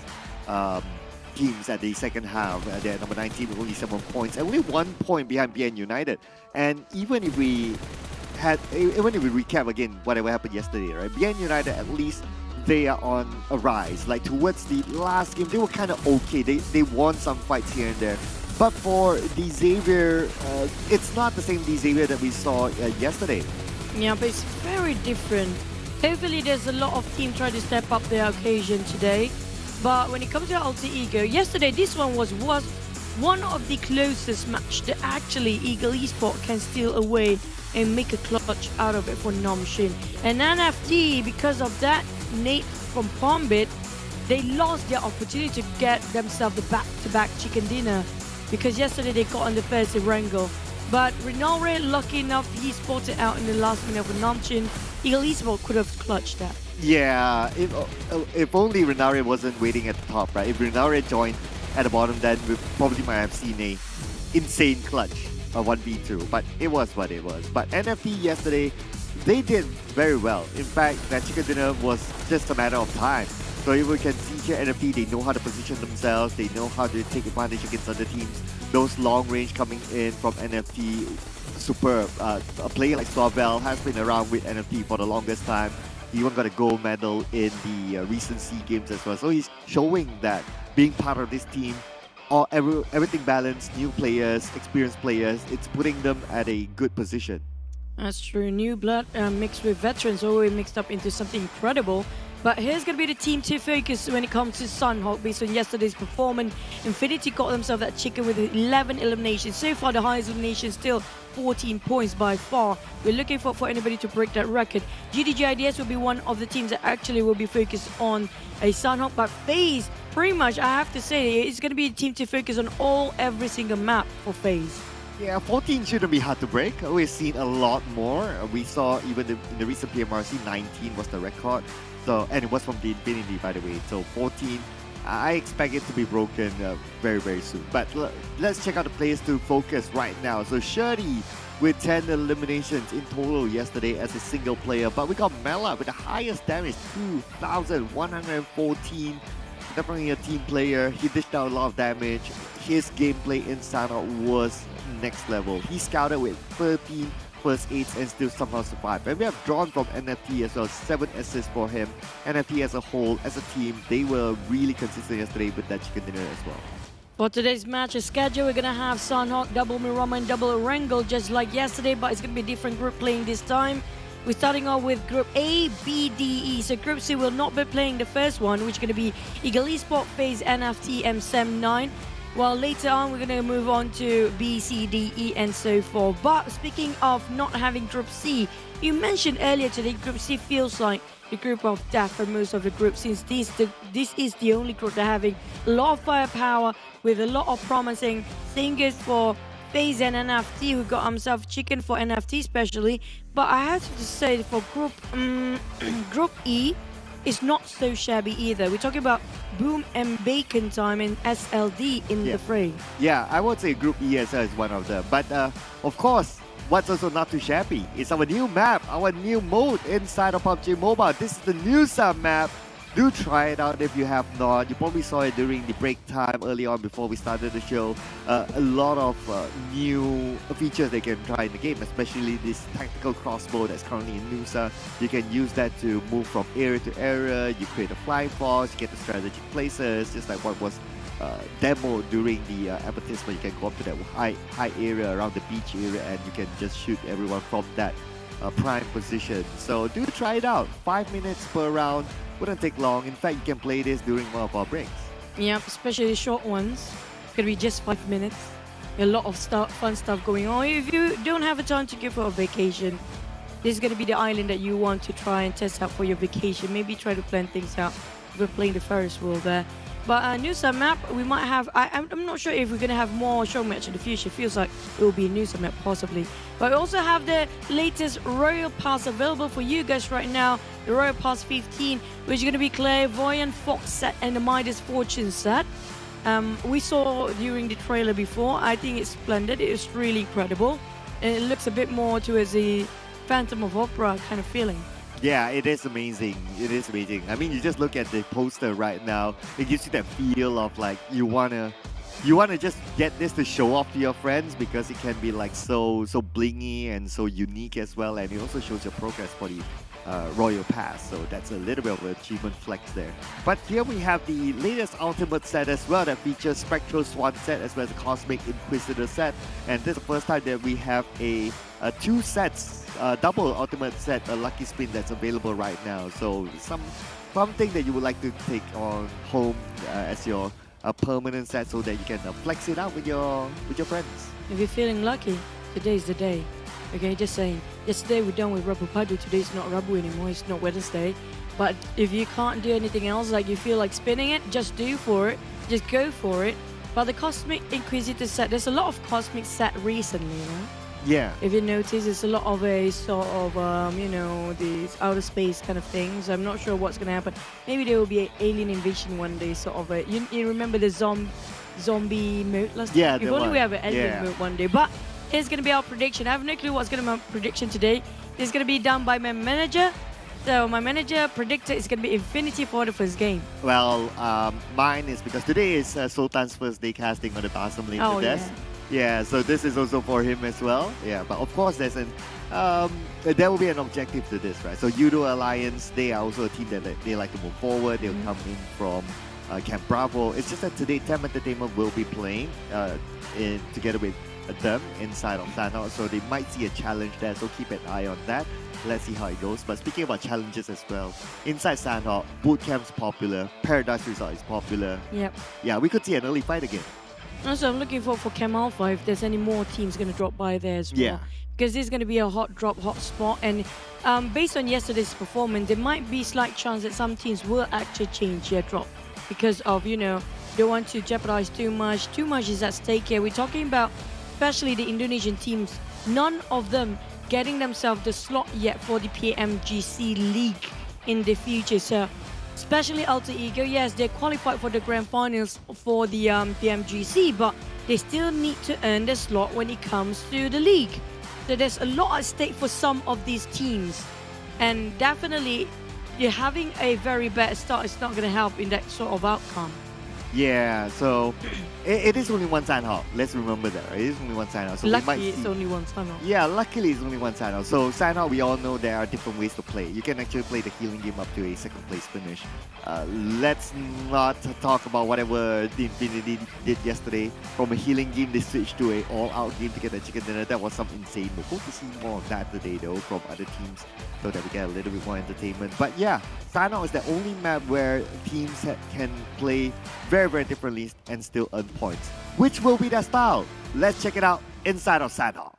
teams at the second half. They're number 19 with only 7 points, and only 1 point behind BN United. And even if we recap again whatever happened yesterday, right? BN United, at least they are on a rise. Like towards the last game, they were kind of okay. They won some fights here and there. But for the Xavier, it's not the same Xavier that we saw yesterday. Yeah, but it's very different. Hopefully there's a lot of teams trying to step up their occasion today. But when it comes to Alter Ego, yesterday this one was one of the closest match that actually Ego Esports can steal away and make a clutch out of it for Namshin. And NFT, because of that Nate from Palmbit, they lost their opportunity to get themselves the back-to-back chicken dinner, because yesterday they got on the first Wrangle. But Renore, lucky enough, he spotted out in the last minute of Namchin. Eagle Esports could have clutched that. Yeah, if only Renare wasn't waiting at the top, right? If Renare joined at the bottom, then we probably might have seen a insane clutch of 1v2. But it was what it was. But NFT yesterday, they did very well. In fact, that chicken dinner was just a matter of time. So you can see here, NFT, they know how to position themselves, they know how to take advantage against other teams. Those long range coming in from NFT, superb. A player like Swavel has been around with NFT for the longest time. He even got a gold medal in the recent SEA Games as well. So he's showing that being part of this team, everything balanced, new players, experienced players, it's putting them at a good position. That's true. New blood mixed with veterans, always mixed up into something incredible. But here's going to be the team to focus when it comes to Sunhawk based on yesterday's performance. Infinity got themselves that chicken with 11 eliminations. So far, the highest elimination still 14 points by far. We're looking for anybody to break that record. GIDS will be one of the teams that actually will be focused on a Sunhawk. But FaZe, pretty much, I have to say, it's going to be a team to focus on every single map for FaZe. Yeah, 14 shouldn't be hard to break. We've seen a lot more. We saw even in the recent PMRC, 19 was the record. So, and it was from the Infinity, by the way. So 14, I expect it to be broken very, very soon. But let's check out the players to focus right now. So Shirley with 10 eliminations in total yesterday as a single player. But we got Mela with the highest damage, 2,114. Definitely a team player. He dished out a lot of damage. His gameplay in Sanhok was next level. He scouted with 13 first aids and still somehow survived. And we have drawn from NFT as well, 7 assists for him. NFT as a whole, as a team, they were really consistent yesterday with that chicken dinner as well. For today's match schedule, we're going to have Sunhawk, double Mirama and double Wrangle just like yesterday, but it's going to be a different group playing this time. We're starting off with Group A, B, D, E. So Group C will not be playing the first one, which is going to be Ego Esports, FaZe, NFT, and SEM9. While later on, we're going to move on to B, C, D, E, and so forth. But speaking of not having Group C, you mentioned earlier today, Group C feels like the group of death for most of the groups, since this is the only group that having a lot of firepower with a lot of promising singers for FaZe and NFT, who got himself chicken for NFT especially. But I have to say for Group E, it's not so shabby either. We're talking about Boom and Bacon Time and SLD in the fray. Yeah, I would say Group ESL is one of them. But of course, what's also not too shabby is our new map, our new mode inside of PUBG Mobile. This is the new sub map. Do try it out if you have not. You probably saw it during the break time early on before we started the show. A lot of new features they can try in the game, especially this tactical crossbow that's currently in Nusa. You can use that to move from area to area. You create a flying fox, you get the strategic places, just like what was demoed during the advertisement. You can go up to that high area around the beach area and you can just shoot everyone from that prime position. So do try it out. 5 minutes per round. Wouldn't take long. In fact, you can play this during one of our breaks. Yep, especially the short ones. Could be just 5 minutes. A lot of fun stuff going on. If you don't have a time to go for a vacation, this is going to be the island that you want to try and test out for your vacation. Maybe try to plan things out. We're playing the Ferris wheel there. But a new sub map, we might have. I'm not sure if we're going to have more show match in the future. It feels like it will be a new sub map possibly. But we also have the latest Royal Pass available for you guys right now. The Royal Pass 15, which is going to be Clairvoyant Fox set and the Midas Fortune set. We saw during the trailer before. I think it's splendid. It's really incredible. And it looks a bit more towards the Phantom of Opera kind of feeling. Yeah, it is amazing. It is amazing. I mean, you just look at the poster right now. It gives you that feel of like you wanna just get this to show off to your friends because it can be like so blingy and so unique as well. And it also shows your progress for the Royal Pass. So that's a little bit of an achievement flex there. But here we have the latest Ultimate set as well that features Spectral Swan set as well as a Cosmic Inquisitor set. And this is the first time that we have a 2 sets. Double Ultimate set, a Lucky Spin that's available right now. So something that you would like to take on home as your permanent set so that you can flex it out with your friends. If you're feeling lucky, today's the day. Okay, just saying. Yesterday we're done with Rabu Padu. Today's not Rabu anymore. It's not Wednesday. But if you can't do anything else, like you feel like spinning it, just do for it. Just go for it. But the Cosmic Inquisitor set, there's a lot of Cosmic set recently, you know? Yeah. If you notice, it's a lot of a sort of, you know, these outer space kind of things. I'm not sure what's going to happen. Maybe there will be an alien invasion one day, sort of. You remember the zombie mode last time? If only we have an alien mode one day. But here's going to be our prediction. I have no clue what's going to be my prediction today. It's going to be done by my manager. So my manager predicted it's going to be Infinity for the first game. Well, mine is because today is Sultan's first day casting on the Basam lane to desk. Yeah, so this is also for him as well. Yeah, but of course there's there will be an objective to this, right? So Yoodo Alliance, they are also a team that they like to move forward. They'll come in from Camp Bravo. It's just that today TEM Entertainment will be playing together with them inside of Sanhok, so they might see a challenge there, so keep an eye on that. Let's see how it goes. But speaking about challenges as well, inside Sanhok, Bootcamp's popular, Paradise Resort is popular. Yep. Yeah, we could see an early fight again. Also, I'm looking for Cam Alpha if there's any more teams going to drop by there as well. Yeah. Because this is going to be a hot spot. And based on yesterday's performance, there might be slight chance that some teams will actually change their drop. Because of, you know, they want to jeopardize too much. Too much is at stake here. We're talking about, especially the Indonesian teams, none of them getting themselves the slot yet for the PMGC League in the future. So, especially Alter Ego, yes, they qualified for the grand finals for the PMGC, but they still need to earn the slot when it comes to the league. So there's a lot at stake for some of these teams. And definitely, you're having a very bad start. It's not going to help in that sort of outcome. Yeah, so it is only one Sanhok. Let's remember that, right? It is only one Sanhok. So luckily, it's only one Sanhok. Yeah, luckily it's only one Sanhok. So Sanhok, we all know there are different ways to play. You can actually play the healing game up to a second place finish. Let's not talk about whatever the Infinity did yesterday. From a healing game, they switched to an all-out game to get the chicken dinner. That was some insane. We'll hope to see more of that today, though, from other teams, so that we get a little bit more entertainment. But yeah, Sanhok is the only map where teams can play very, very differently and still earn points. Which will be their style? Let's check it out inside of Sanhok.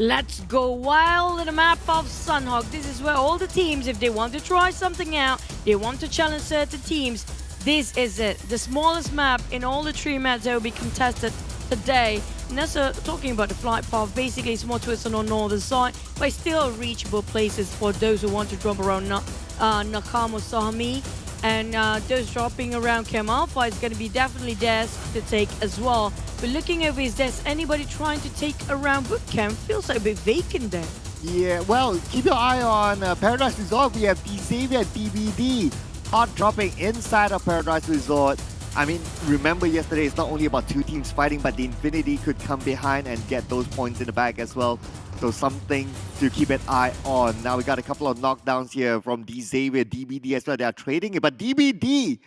Let's go wild in the map of Sunhawk. This is where all the teams, if they want to try something out, they want to challenge certain teams, this is it. The smallest map in all the 3 maps that will be contested today. And that's talking about the flight path. Basically, it's more towards on the northern side, but still reachable places for those who want to drop around Nakam or Sahami. And those dropping around Cam Alpha is going to be definitely theirs to take as well. But looking over, is there anybody trying to take around Bootcamp? Feels like a bit vacant there. Yeah, well, keep your eye on Paradise Resort. We have Xavier DBD hot dropping inside of Paradise Resort. I mean, remember yesterday, it's not only about 2 teams fighting, but the Infinity could come behind and get those points in the back as well. So something to keep an eye on. Now we got a couple of knockdowns here from Xavier, DBD as well. They are trading it, but DBD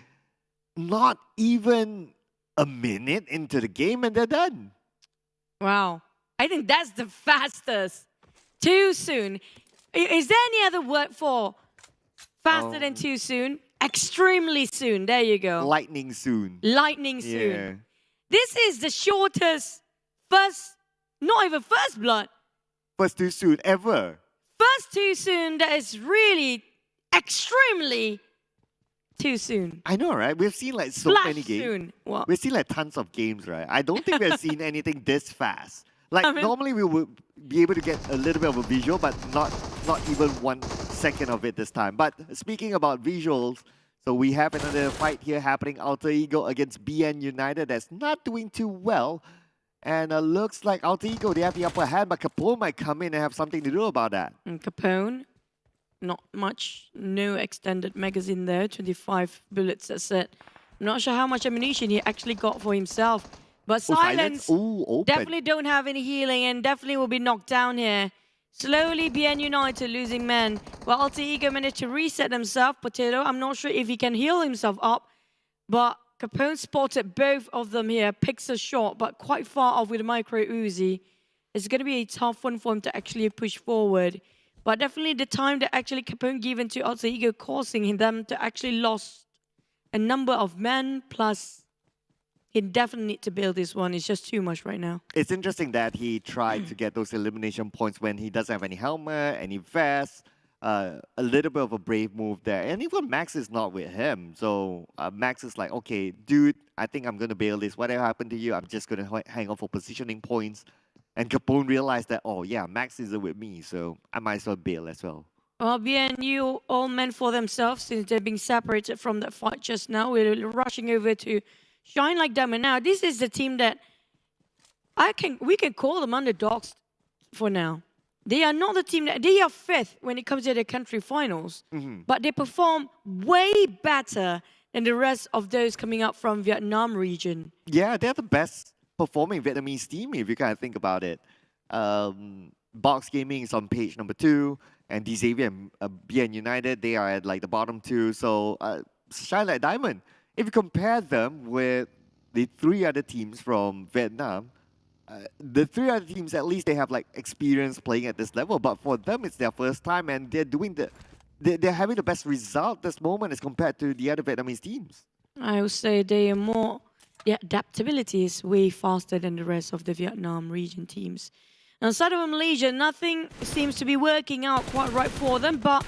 not even a minute into the game and they're done. Wow. I think that's the fastest. Too soon. Is there any other word for faster than too soon? Extremely soon. There you go. Lightning soon. Lightning soon. Yeah. This is the shortest first, not even first blood. First too soon ever. First too soon, that is really extremely too soon. I know, right? We've seen like so Flash many games. soon. What? We've seen like tons of games, right? I don't think we've seen anything this fast. Like normally we would be able to get a little bit of a visual, but not even 1 second of it this time. But speaking about visuals, so we have another fight here happening. Alter Ego against BN United that's not doing too well. And looks like Alter Ego, they have the upper hand, but Capone might come in and have something to do about that. And Capone, not much, no extended magazine there, 25 bullets, that's it. I'm not sure how much ammunition he actually got for himself. But Silence definitely don't have any healing and definitely will be knocked down here. Slowly, BN United losing men. Well, Alter Ego managed to reset himself. Potato, I'm not sure if he can heal himself up, but Capone spotted both of them here, picks a shot, but quite far off with a micro Uzi. It's going to be a tough one for him to actually push forward. But definitely the time that actually Capone given to Alter Ego causing them to actually lost a number of men, plus he definitely need to build this one. It's just too much right now. It's interesting that he tried to get those elimination points when he doesn't have any helmet, any vest. A little bit of a brave move there. And even Max is not with him. So Max is like, okay, dude, I think I'm going to bail this. Whatever happened to you, I'm just going to hang on for positioning points. And Capone realized that, oh yeah, Max isn't with me, so I might as well bail as well. Well, BNU all meant for themselves since they're being separated from that fight just now. We're rushing over to ShineLikeDiamond now. This is the team that we can call them underdogs for now. They are not the team that they are 5th when it comes to the country finals, but they perform way better than the rest of those coming up from Vietnam region. Yeah, they're the best performing Vietnamese team if you kind of think about it. Box Gaming is on page number 2, and Xavier and BN United, they are at like the bottom 2. So ShineLikeDiamond, if you compare them with the 3 other teams from Vietnam, the 3 other teams, at least they have like experience playing at this level, but for them it's their first time and they're doing they're having the best result this moment as compared to the other Vietnamese teams. I would say they are more, their adaptability is way faster than the rest of the Vietnam region teams. Outside of Malaysia, nothing seems to be working out quite right for them, but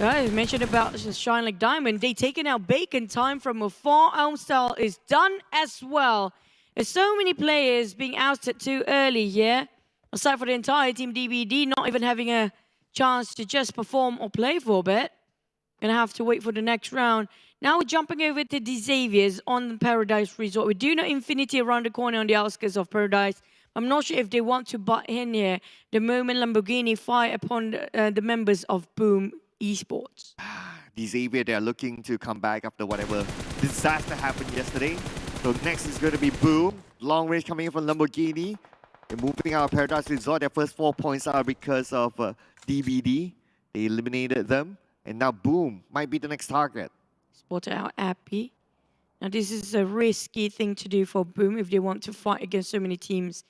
I mentioned about ShineLikeDiamond, they taken out Bacon time from afar. Elmstyle is done as well. There's so many players being ousted too early here. Aside from the entire team DBD not even having a chance to just perform or play for a bit. Gonna have to wait for the next round. Now we're jumping over to the Xaviers on the Paradise Resort. We do know Infinity around the corner on the outskirts of Paradise. I'm not sure if they want to butt in here the moment Lamborghini fire upon the members of Boom Esports. Xavier, they're looking to come back after whatever disaster happened yesterday. So next is going to be Boom. Long range coming in from Lamborghini. They're moving out of Paradise Resort. Their first 4 points are because of DBD. They eliminated them. And now Boom might be the next target. Spotted out Appy. Now this is a risky thing to do for Boom if they want to fight against so many teams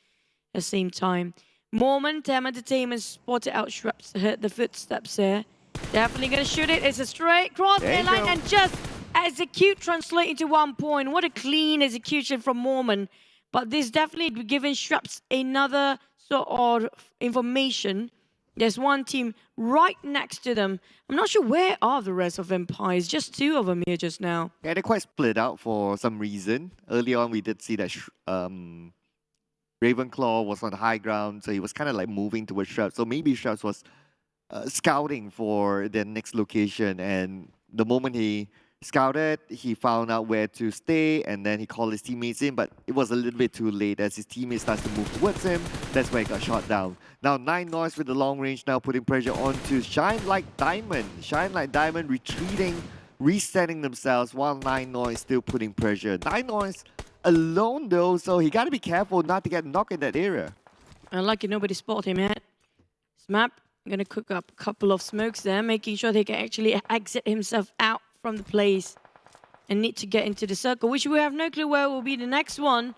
at the same time. Mormon, TEM Entertainment spotted out Shrubs, heard the footsteps there. Definitely going to shoot it. It's a straight cross line and just execute, translate into 1 point. What a clean execution from Mormon. But this definitely given Shrubs another sort of information, there's one team right next to them. I'm not sure where are the rest of Empires. Just two of them here just now. Yeah, they're quite split out for some reason. Early on, we did see that Ravenclaw was on the high ground, so he was kind of like moving towards Shrubs. So maybe Shrubs was scouting for their next location, and the moment he scouted, he found out where to stay, and then he called his teammates in, but it was a little bit too late as his teammates started to move towards him. That's where he got shot down. Now 9 Noise with the long range now putting pressure onto ShineLikeDiamond. ShineLikeDiamond retreating, resetting themselves while 9 Noise still putting pressure. 9 Noise alone though, so he gotta be careful not to get knocked in that area. Lucky nobody spotted him yet. Smap gonna cook up a couple of smokes there, making sure they can actually exit himself out from the place and need to get into the circle, which we have no clue where will be the next one,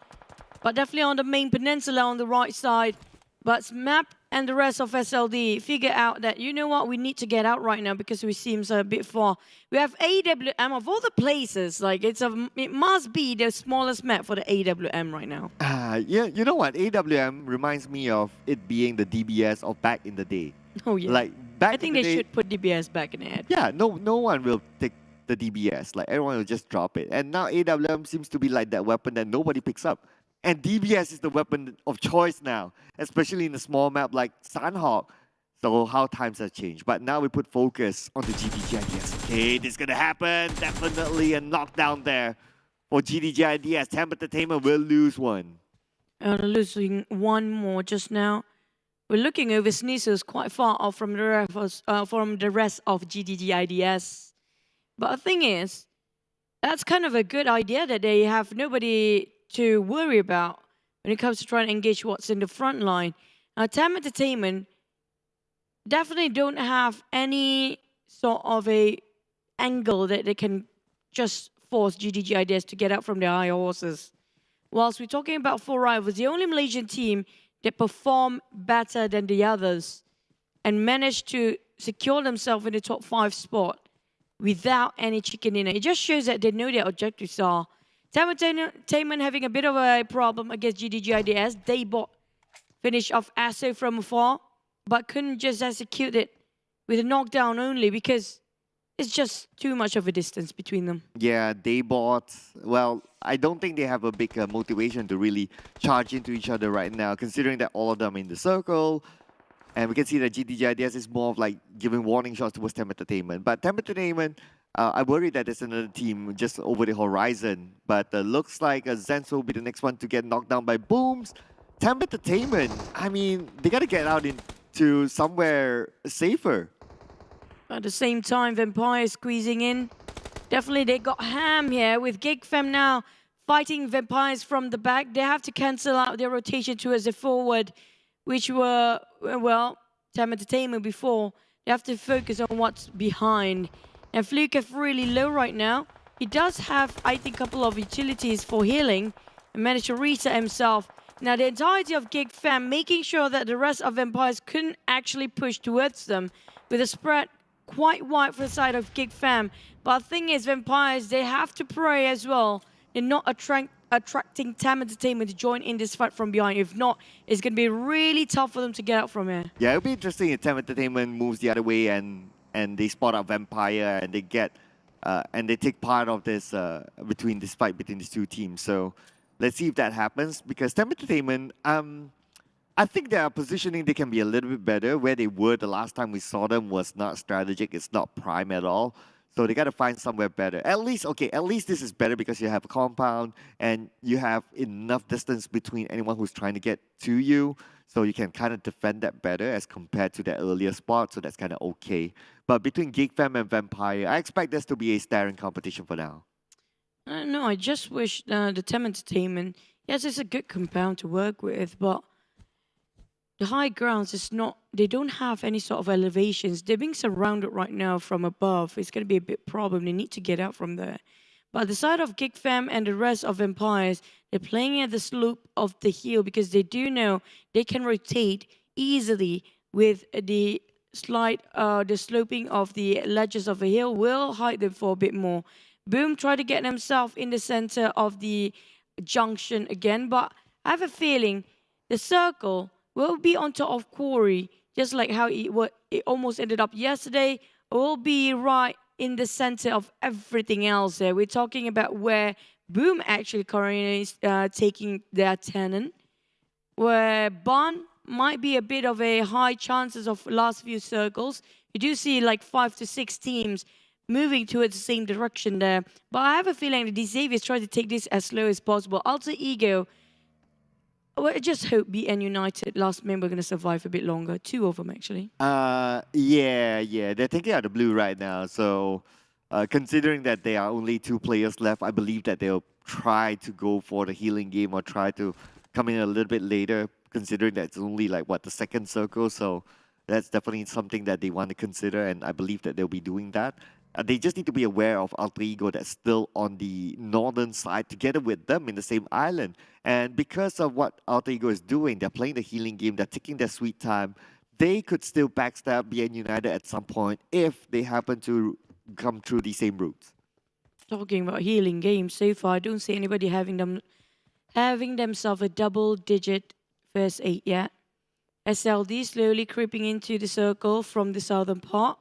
but definitely on the main peninsula on the right side. But Smap and the rest of SLD figure out that, you know what, we need to get out right now because we seem a bit far. We have AWM of all the places, like it must be the smallest map for the AWM right now. Yeah, you know what, AWM reminds me of it being the DBS of back in the day. Oh yeah, like back I think they should put DBS back in the head. Yeah, no one will take the DBS, like everyone will just drop it. And now AWM seems to be like that weapon that nobody picks up. And DBS is the weapon of choice now, especially in a small map like Sanhok. So how times have changed. But now we put focus on the GDGIDS. Okay, this is gonna happen. Definitely a knockdown there for GDGIDS. TEM Entertainment will lose one. Losing one more just now. We're looking over Sneasels quite far off from the rest of GDGIDS. But the thing is, that's kind of a good idea that they have nobody to worry about when it comes to trying to engage what's in the front line. Now, TEM Entertainment definitely don't have any sort of a angle that they can just force GDGIDS to get out from their high horses. Whilst we're talking about 4 Rivals, the only Malaysian team that perform better than the others and managed to secure themselves in the top 5 spot without any chicken dinner. It just shows that they know their objectives are. TEM Entertainment having a bit of a problem against GDGIDS. They finished off ASO from afar, but couldn't just execute it with a knockdown only because it's just too much of a distance between them. Yeah, they bought, well, I don't think they have a big motivation to really charge into each other right now, considering that all of them are in the circle. And we can see that GDGIDS is more of like giving warning shots towards TEM Entertainment. But TEM Entertainment, I worry that there's another team just over the horizon. But looks like Zenso will be the next one to get knocked down by Booms. TEM Entertainment, I mean, they got to get out into somewhere safer. At the same time, Vampire squeezing in. Definitely they got Ham here with Geek Fam now fighting Vampires from the back. They have to cancel out their rotation towards the forward, which were, well, TEM Entertainment before. They have to focus on what's behind. And Fluke is really low right now. He does have, I think, a couple of utilities for healing and managed to reset himself. Now, the entirety of Geek Fam making sure that the rest of Vampires couldn't actually push towards them with a spread quite wide for the side of Geek Fam. But the thing is, Vampires, they have to pray as well. They're not attracting TEM Entertainment to join in this fight from behind. If not, it's going to be really tough for them to get out from here. Yeah, it'll be interesting if TEM Entertainment moves the other way and they spot out Vampire and they get and they take part of this between this fight between these two teams. So let's see if that happens, because TEM Entertainment, I think their positioning, they can be a little bit better. Where they were the last time we saw them was not strategic. It's not prime at all. So they got to find somewhere better. At least, okay, at least this is better because you have a compound and you have enough distance between anyone who's trying to get to you. So you can kind of defend that better as compared to the earlier spot. So that's kind of okay. But between Geek Fam and Vampire, I expect this to be a staring competition for now. No, I just wish the TEM Entertainment, yes, it's a good compound to work with, but the high grounds is not, they don't have any sort of elevations. They're being surrounded right now from above. It's going to be a big problem. They need to get out from there. But the side of Geek Fam and the rest of Empires, they're playing at the slope of the hill because they do know they can rotate easily with the the sloping of the ledges of the hill will hide them for a bit more. Boom tried to get himself in the center of the junction again, but I have a feeling the circle will be on top of Quarry, just like how it almost ended up yesterday. Will be right in the center of everything else there. We're talking about where Boom actually currently is taking their tenant, where Bun might be a bit of a high chances of last few circles. You do see like 5 to 6 teams moving towards the same direction there. But I have a feeling that the Xavier's trying to take this as slow as possible. Alter Ego, well, I just hope BN United, last member, are going to survive a bit longer. 2 of them, actually. Yeah. They're taking out the blue right now. So considering that there are only 2 players left, I believe that they'll try to go for the healing game or try to come in a little bit later, considering that it's only like, what, the 2nd circle. So that's definitely something that they want to consider, and I believe that they'll be doing that. They just need to be aware of Alter Ego that's still on the northern side together with them in the same island. And because of what Alter Ego is doing, they're playing the healing game, they're taking their sweet time. They could still backstab BN United at some point if they happen to come through the same routes. Talking about healing games, so far I don't see anybody having themselves a double-digit first 8 yet. SLD slowly creeping into the circle from the southern part.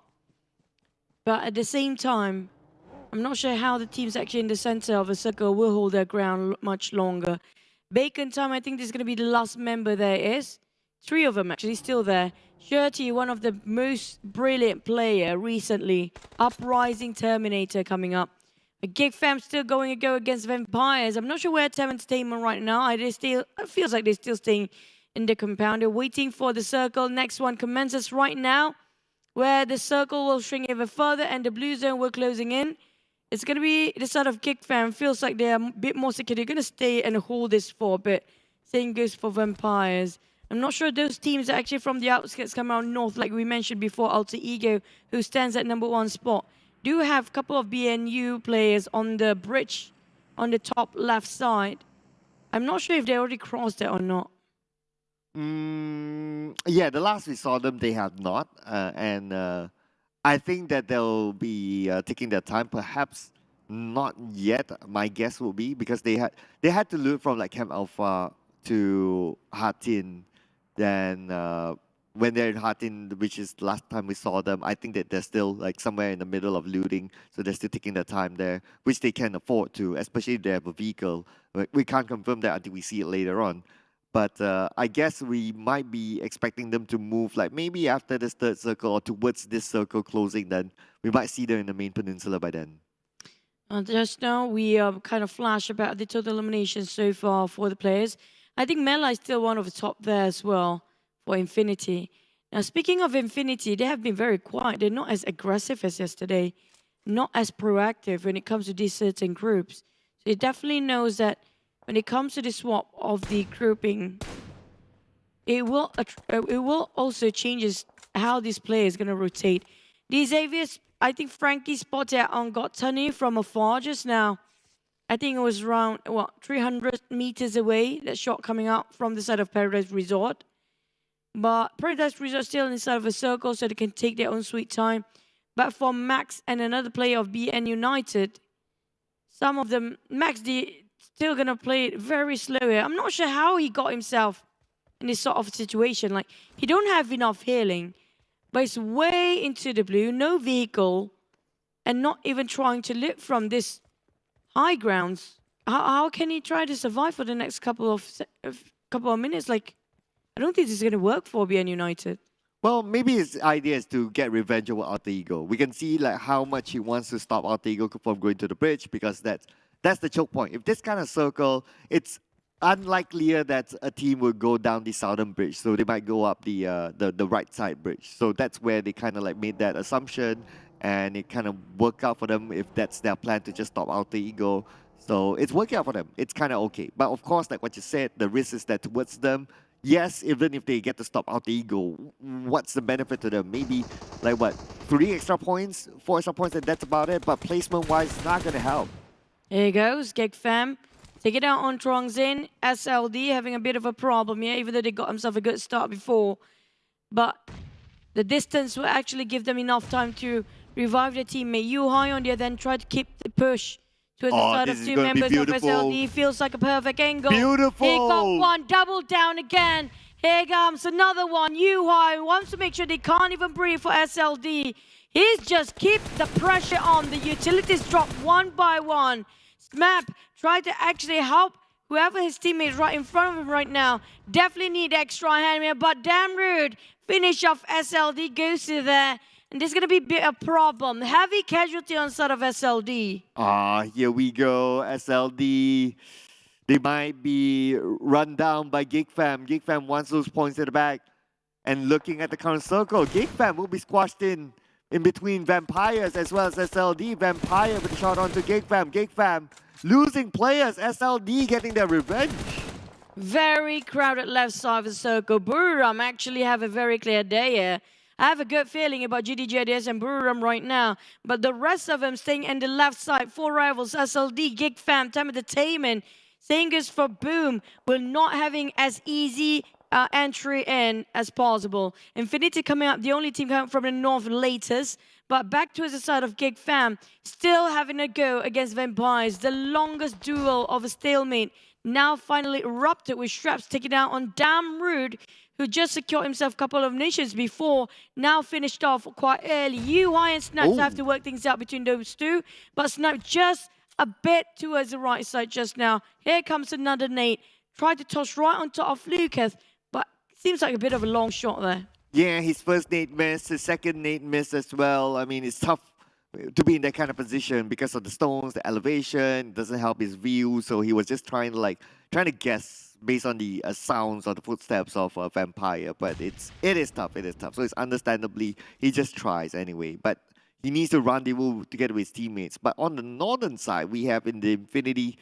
But at the same time, I'm not sure how the teams actually in the center of a circle will hold their ground much longer. Bacon Time, I think this is going to be the last member there is. 3 of them actually still there. Shirty, one of the most brilliant player recently. Uprising Terminator coming up. Geek Fam still going to go against Vampires. I'm not sure where TEM Entertainment right now. It feels like they're still staying in the compound. They're waiting for the circle. Next one commences right now, where the circle will shrink even further and the blue zone will closing in. It's going to be the side of Geek Fam. Feels like they're a bit more secure. They're going to stay and hold this for a bit. Same goes for Vampires. I'm not sure those teams are actually from the outskirts come out north, like we mentioned before. Alter Ego, who stands at #1 spot, do have a couple of BNU players on the bridge on the top left side. I'm not sure if they already crossed it or not. Yeah, the last we saw them, they have not. I think that they'll be taking their time. Perhaps not yet, my guess will be, because they had to loot from like Camp Alpha to Hatin. Then when they're in Hatin, which is the last time we saw them, I think that they're still like somewhere in the middle of looting. So they're still taking their time there, which they can afford to, especially if they have a vehicle. We can't confirm that until we see it later on. But I guess we might be expecting them to move like maybe after this 3rd circle or towards this circle closing, then we might see them in the main peninsula by then. Just now, we kind of flash about the total eliminations so far for the players. I think Mela is still one of the top there as well for Infinity. Now, speaking of Infinity, they have been very quiet. They're not as aggressive as yesterday, not as proactive when it comes to these certain groups. So it definitely knows that when it comes to the swap of the grouping, it will also changes how this player is going to rotate. The Xavier's, I think Frankie spotted on Got Tunny from afar just now. I think it was around, 300 meters away, that shot coming out from the side of Paradise Resort. But Paradise Resort still inside of a circle, so they can take their own sweet time. But for Max and another player of BN United, some of them, Max, still going to play it very slow here. I'm not sure how he got himself in this sort of situation. Like, he don't have enough healing, but it's way into the blue, no vehicle, and not even trying to loot from this high grounds. How can he try to survive for the next couple of minutes? Like, I don't think this is going to work for BN United. Well, maybe his idea is to get revenge over Alter Ego. We can see like how much he wants to stop Alter Ego from going to the bridge, because that's the choke point. If this kind of circle, it's unlikelier that a team will go down the southern bridge, so they might go up the right side bridge. So that's where they kind of like made that assumption, and it kind of worked out for them if that's their plan to just stop Alter Ego. So it's working out for them. It's kind of okay. But of course, like what you said, the risk is that towards them, yes, even if they get to stop Alter Ego, what's the benefit to them? Maybe like what, 3 extra points, 4 extra points, and that's about it. But placement-wise, it's not going to help. Here he goes, Geek Fam. Take it out on Trongzin. SLD having a bit of a problem here, even though they got themselves a good start before. But the distance will actually give them enough time to revive their teammate. Yuhai on the other end tried to keep the push towards the side of 2 members of SLD. Feels like a perfect angle. Beautiful. He got one, double down again. Here comes another one. Yuhai wants to make sure they can't even breathe for SLD. He's just keep the pressure on. The utilities drop one by one. Smap try to actually help whoever his teammates right in front of him right now. Definitely need extra hand here, but damn rude. Finish off SLD goes to there. And this is going to be a bit of a problem. Heavy casualty on side of SLD. Here we go. SLD. They might be run down by Geek Fam. Geek Fam wants those points at the back. And looking at the current circle, Geek Fam will be squashed in between Vampires as well as SLD. Vampire with a shot onto Geek Fam. Geek Fam losing players. SLD getting their revenge. Very crowded left side of the circle. Buriram actually have a very clear day here. I have a good feeling about GIDS and Buriram right now, but the rest of them staying in the left side. 4 rivals, SLD, Geek Fam, TEM Entertainment. Same goes for Boom. We're not having as easy entry in as possible. Infinity coming up, the only team coming from the north latest. But back towards the side of Geek Fam, still having a go against Vampires. The longest duel of a stalemate now finally erupted with Straps taking out on Damn Rude, who just secured himself a couple of nations before, now finished off quite early. UI and Snipes have to work things out between those two, but Snipe just a bit towards the right side just now. Here comes another nade. Tried to toss right on top of Lucas, but seems like a bit of a long shot there. Yeah, his first nade missed, his second nade missed as well. I mean, it's tough to be in that kind of position because of the stones, the elevation, doesn't help his view. So he was just trying to guess based on the sounds or the footsteps of a Vampire. But it is tough. So it's understandably, he just tries anyway. But he needs to rendezvous together with his teammates. But on the northern side, we have in the Infinity.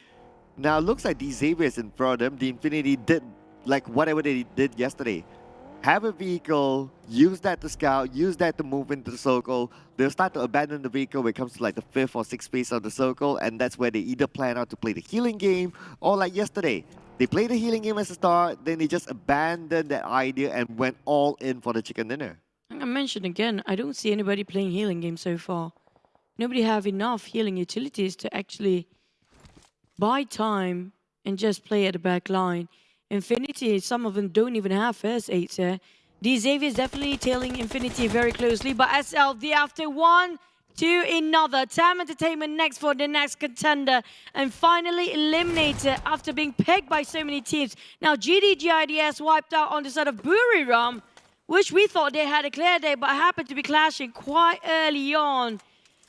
Now, it looks like the Xavier is in front of them. The Infinity did like whatever they did yesterday. Have a vehicle, use that to scout, use that to move into the circle. They'll start to abandon the vehicle when it comes to like the 5th or 6th phase of the circle, and that's where they either plan out to play the healing game, or like yesterday, they played the healing game as a start, then they just abandoned that idea and went all in for the chicken dinner. I mentioned again, I don't see anybody playing healing games so far. Nobody have enough healing utilities to actually buy time and just play at the back line. Infinity, some of them don't even have first aids here. The Xavier is definitely tailing Infinity very closely, but SLD after 1, 2, another. TEM Entertainment next for the next contender, and finally eliminated after being pegged by so many teams. Now GIDS wiped out on the side of Buriram, which we thought they had a clear day, but happened to be clashing quite early on.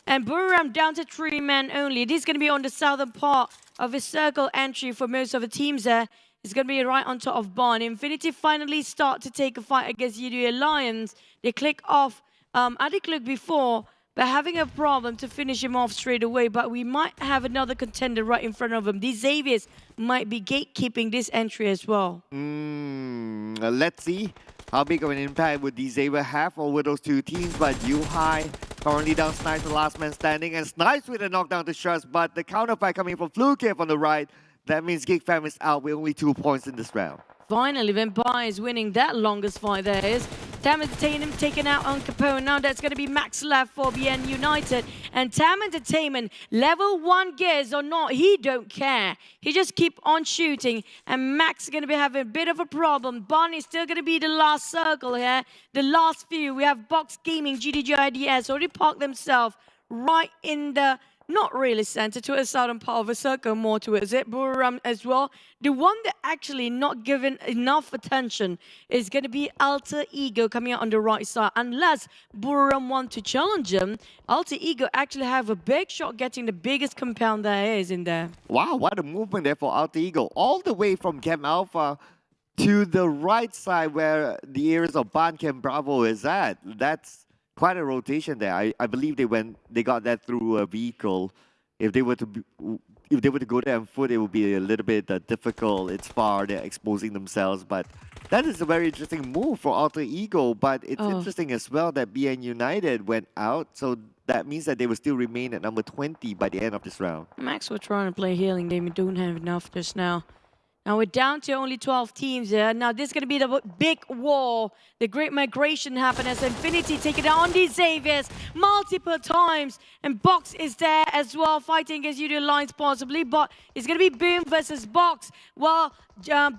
And Buriram down to 3 men only. This is going to be on the southern part of his circle entry for most of the teams there. It's going to be right on top of Barn. Infinity finally start to take a fight against Yoodo Alliance. They click off Adik before, but having a problem to finish him off straight away. But we might have another contender right in front of him. These Xaviers might be gatekeeping this entry as well. Let's see how big of an impact would these Xavier have over those two teams. But Yuhai currently down Snipes, the last man standing, and Snipes with a knockdown to Shush, but the counterfight coming from Flukev on the right. That means Geek Fam is out with only 2 points in this round. Finally, Vampire is winning that longest fight there is. TEM Entertainment taking out on Capone. Now that's going to be Max left for BN United. And TEM Entertainment, level 1 gears or not, he don't care. He just keep on shooting. And Max is going to be having a bit of a problem. Barney's still going to be the last circle here. The last few, we have Box Gaming, GIDS already parked themselves right in the not really center to a southern part of a circle, more towards it. Buriram as well. The one that actually not given enough attention is going to be Alter Ego coming out on the right side. Unless Buriram want to challenge him, Alter Ego actually have a big shot getting the biggest compound there is in there. Wow, what a movement there for Alter Ego. All the way from Camp Alpha to the right side where the areas of Ban Camp Bravo is at. That's quite a rotation there. I believe they got that through a vehicle. If they were to go there on foot, it would be a little bit difficult. It's far. They're exposing themselves. But that is a very interesting move for Alter Ego. But it's interesting as well that BN United went out. So that means that they will still remain at number 20 by the end of this round. Max were trying to play healing game. We don't have enough just now. Now we're down to only 12 teams here. Now this is going to be the big war. The great migration happened as Infinity take it out on these Xaviers multiple times. And Box is there as well, fighting against Yoodo Alliance possibly. But it's going to be Boom versus Box. Well,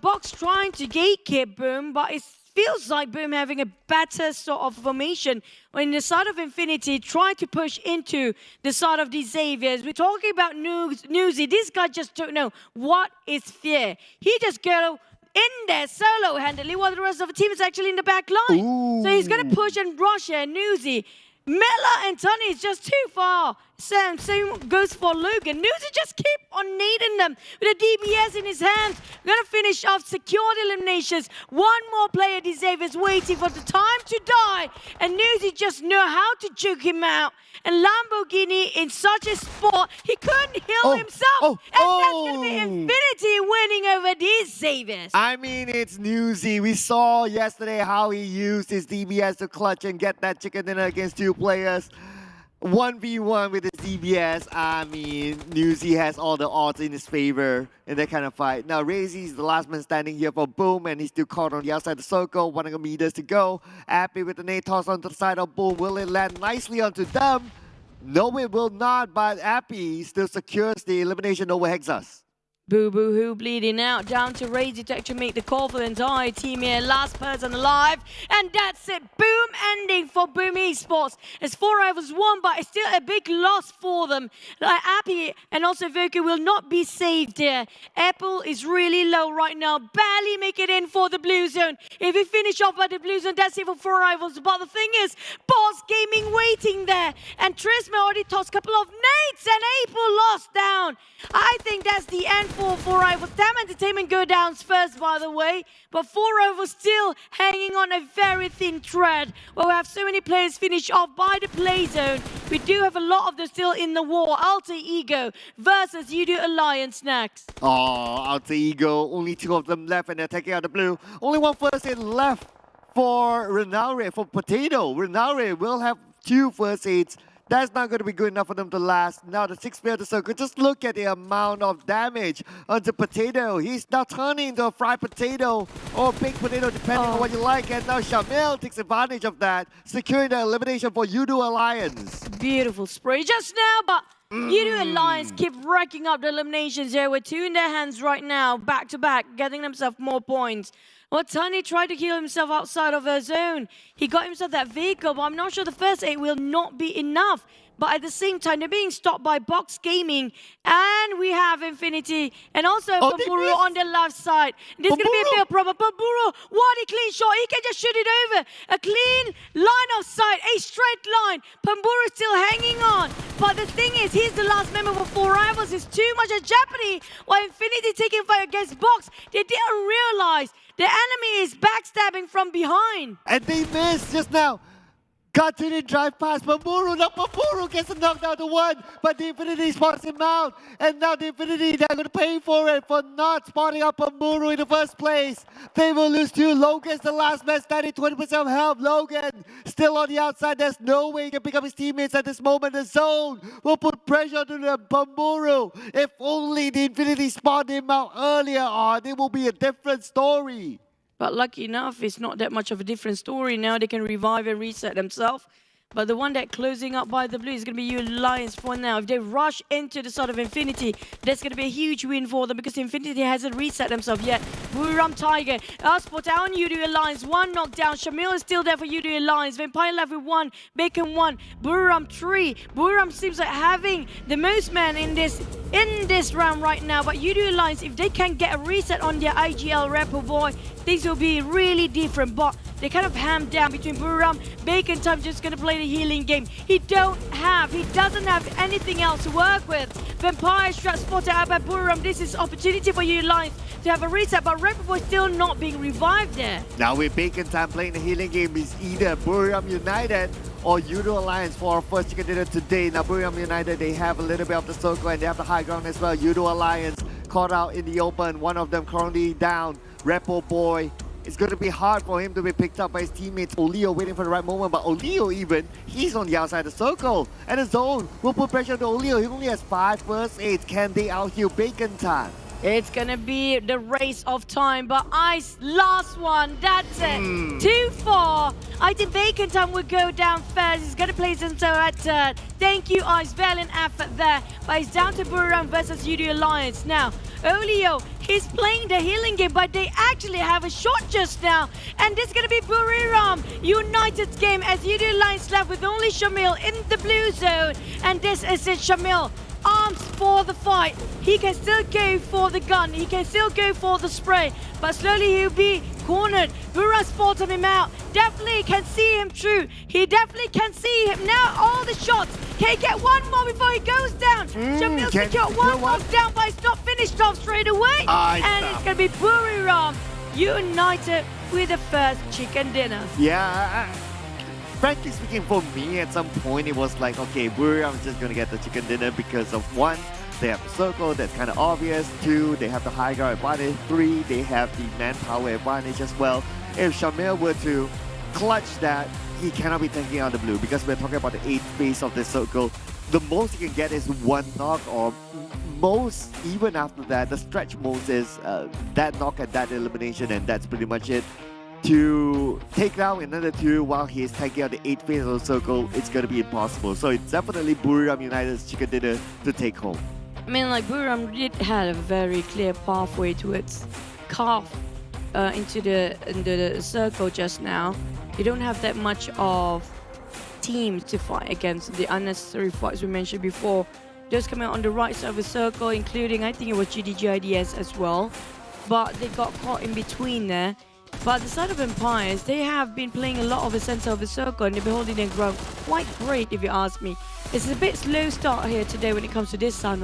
Box trying to gatekeep Boom, but it feels like Boom having a better sort of formation. When the side of Infinity try to push into the side of the Xaviers. We're talking about Newsy. This guy just don't know what is fear. He just go in there solo-handedly while the rest of the team is actually in the back line. Ooh. So he's going to push and rush here. Newsy. Mela and Tony is just too far. Same goes for Logan. Newsy just keep on needing them with a DBS in his hands. We're going to finish off secured eliminations. One more player, Xavier's waiting for the time to die. And Newsy just know how to juke him out. And Lamborghini in such a spot, he couldn't heal himself. And that's going to be Infinity winning over these Xaviers. I mean, it's Newsy. We saw yesterday how he used his DBS to clutch and get that chicken dinner against two players. 1v1 with his DBS. I mean, Newsy has all the odds in his favor in that kind of fight. Now, Razy is the last man standing here for Boom, and he's still caught on the outside of the circle. 100 meters to go. Appy with the nade toss onto the side of Boom. Will it land nicely onto them? No, it will not, but Appy still secures the elimination over Hexas. Boo Boo Hoo bleeding out, down to Razy to actually make the call for the entire team here. Last person alive, and that's it. Boom ending for Boom Esports. It's 4 rivals won, but it's still a big loss for them. Like Appy and also Voku will not be saved here. Apple is really low right now, barely make it in for the blue zone. If we finish off by the blue zone, that's it for 4 rivals. But the thing is, Boss Gaming waiting there, and Trisma already tossed a couple of nades, and Apple lost down. I think that's the end for 4 rivals. TEM Entertainment go down first, by the way, but 4 rivals still hanging on a very thin thread. Well, we have so many players finish off by the play zone. We do have a lot of them still in the war. Alter Ego versus Yoodo Alliance next. Oh, Alter Ego, only 2 of them left, and they're taking out the blue. Only 1 first aid left for Renare, for Potato. Renare will have 2 first aids. That's not going to be good enough for them to last. Now the 6th player of the circle, just look at the amount of damage onto Potato. He's now turning into a fried potato or baked potato, depending on what you like. And now Shamil takes advantage of that, securing the elimination for Yoodo Alliance. Beautiful spray just now, but Yoodo Alliance keep racking up the eliminations here with 2 in their hands right now, back to back, getting themselves more points. Well, Tony tried to heal himself outside of her zone. He got himself that vehicle, but I'm not sure the first aid will not be enough. But at the same time, they're being stopped by Box Gaming. And we have Infinity. And also Bamburu on the left side. This is going to be a bit of problem. Bamburu, what a clean shot. He can just shoot it over. A clean line of sight, a straight line. Bamburu is still hanging on. But the thing is, he's the last member for 4 rivals. It's too much of jeopardy. While Infinity taking fire against Box, they didn't realize the enemy is backstabbing from behind. And they missed just now. Continue drive past Bamburu. Now Bamburu gets a knockdown to 1, but the Infinity spots him out. And now the Infinity, they're going to pay for it for not spotting up Bamburu in the first place. They will lose 2. Logan's the last man standing, 20% of health. Logan still on the outside. There's no way he can pick up his teammates at this moment. The zone will put pressure to the Bamburu. If only the Infinity spotted him out earlier on, it will be a different story. But lucky enough, it's not that much of a different story. Now they can revive and reset themselves. But the one that closing up by the blue is going to be Yoodo Alliance for now. If they rush into the side of Infinity, that's going to be a huge win for them because Infinity hasn't reset themselves yet. Buriram Tiger, Esport on Yoodo Alliance, 1 knockdown. Shamil is still there for Yoodo Alliance. Vampire level 1, Bacon 1, Buriram 3. Buriram seems like having the most man in this round right now. But Yoodo Alliance, if they can get a reset on their IGL Rapper boy, things will be really different. But they kind of hammed down between Buriram. Bacon time just going to play the healing game. He doesn't have anything else to work with. Vampire Strat spotted out by Buriram. This is opportunity for Yoodo Alliance to have a reset, but Rapper Boy still not being revived there. Now with Bacon time playing the healing game is either Buriram United or Yoodo Alliance for our first chicken dinner today. Now Buriram United, they have a little bit of the circle and they have the high ground as well. Yoodo Alliance caught out in the open. One of them currently down. Rapper Boy. It's going to be hard for him to be picked up by his teammates. Olio waiting for the right moment, but Olio he's on the outside of the circle. And the zone will put pressure on Olio. He only has 5 first aids. Can they out-heal Bacon time? It's gonna be the race of time, but Ice, last one, that's it. 2-4. I think Bacon Time will go down first. He's gonna place himself at third. Thank you, Ice, valiant effort there. But it's down to Buriram versus Yoodo Alliance. Now, Olio, he's playing the healing game, but they actually have a shot just now. And this is gonna be Buriram United's game as Yoodo Alliance left with only Shamil in the blue zone. And this is it, Shamil. Arms for the fight. He can still go for the gun. He can still go for the spray. But slowly he'll be cornered. Buriram spotted him out. Definitely can see him through. He definitely can see him. Now all the shots. Can he get one more before he goes down? Shamil secured one more down, but it's not finished off straight away. And it's going to be Buriram United with the first chicken dinner. Yeah, frankly speaking, for me, at some point, it was like, okay, Buriram is just going to get the chicken dinner because of one, they have the circle, that's kind of obvious. Two, they have the high ground advantage. Three, they have the manpower advantage as well. If Shamil were to clutch that, he cannot be taking out the blue because we're talking about the 8th phase of the circle. The most he can get is one knock, or most, even after that, the stretch most is that knock and that elimination, and that's pretty much it. To take down another 2 while he is taking out the 8th phase of the circle, it's going to be impossible. So it's definitely Buriram United's chicken dinner to take home. I mean, like, Buriram did have a very clear pathway towards carve into the circle just now. You don't have that much of teams to fight against, the unnecessary fights we mentioned before. Just coming out on the right side of the circle, including, I think it was GIDS as well. But they got caught in between there. But the side of Empires, they have been playing a lot of the center of the circle and they've been holding their ground quite great, if you ask me. It's a bit slow start here today when it comes to this side.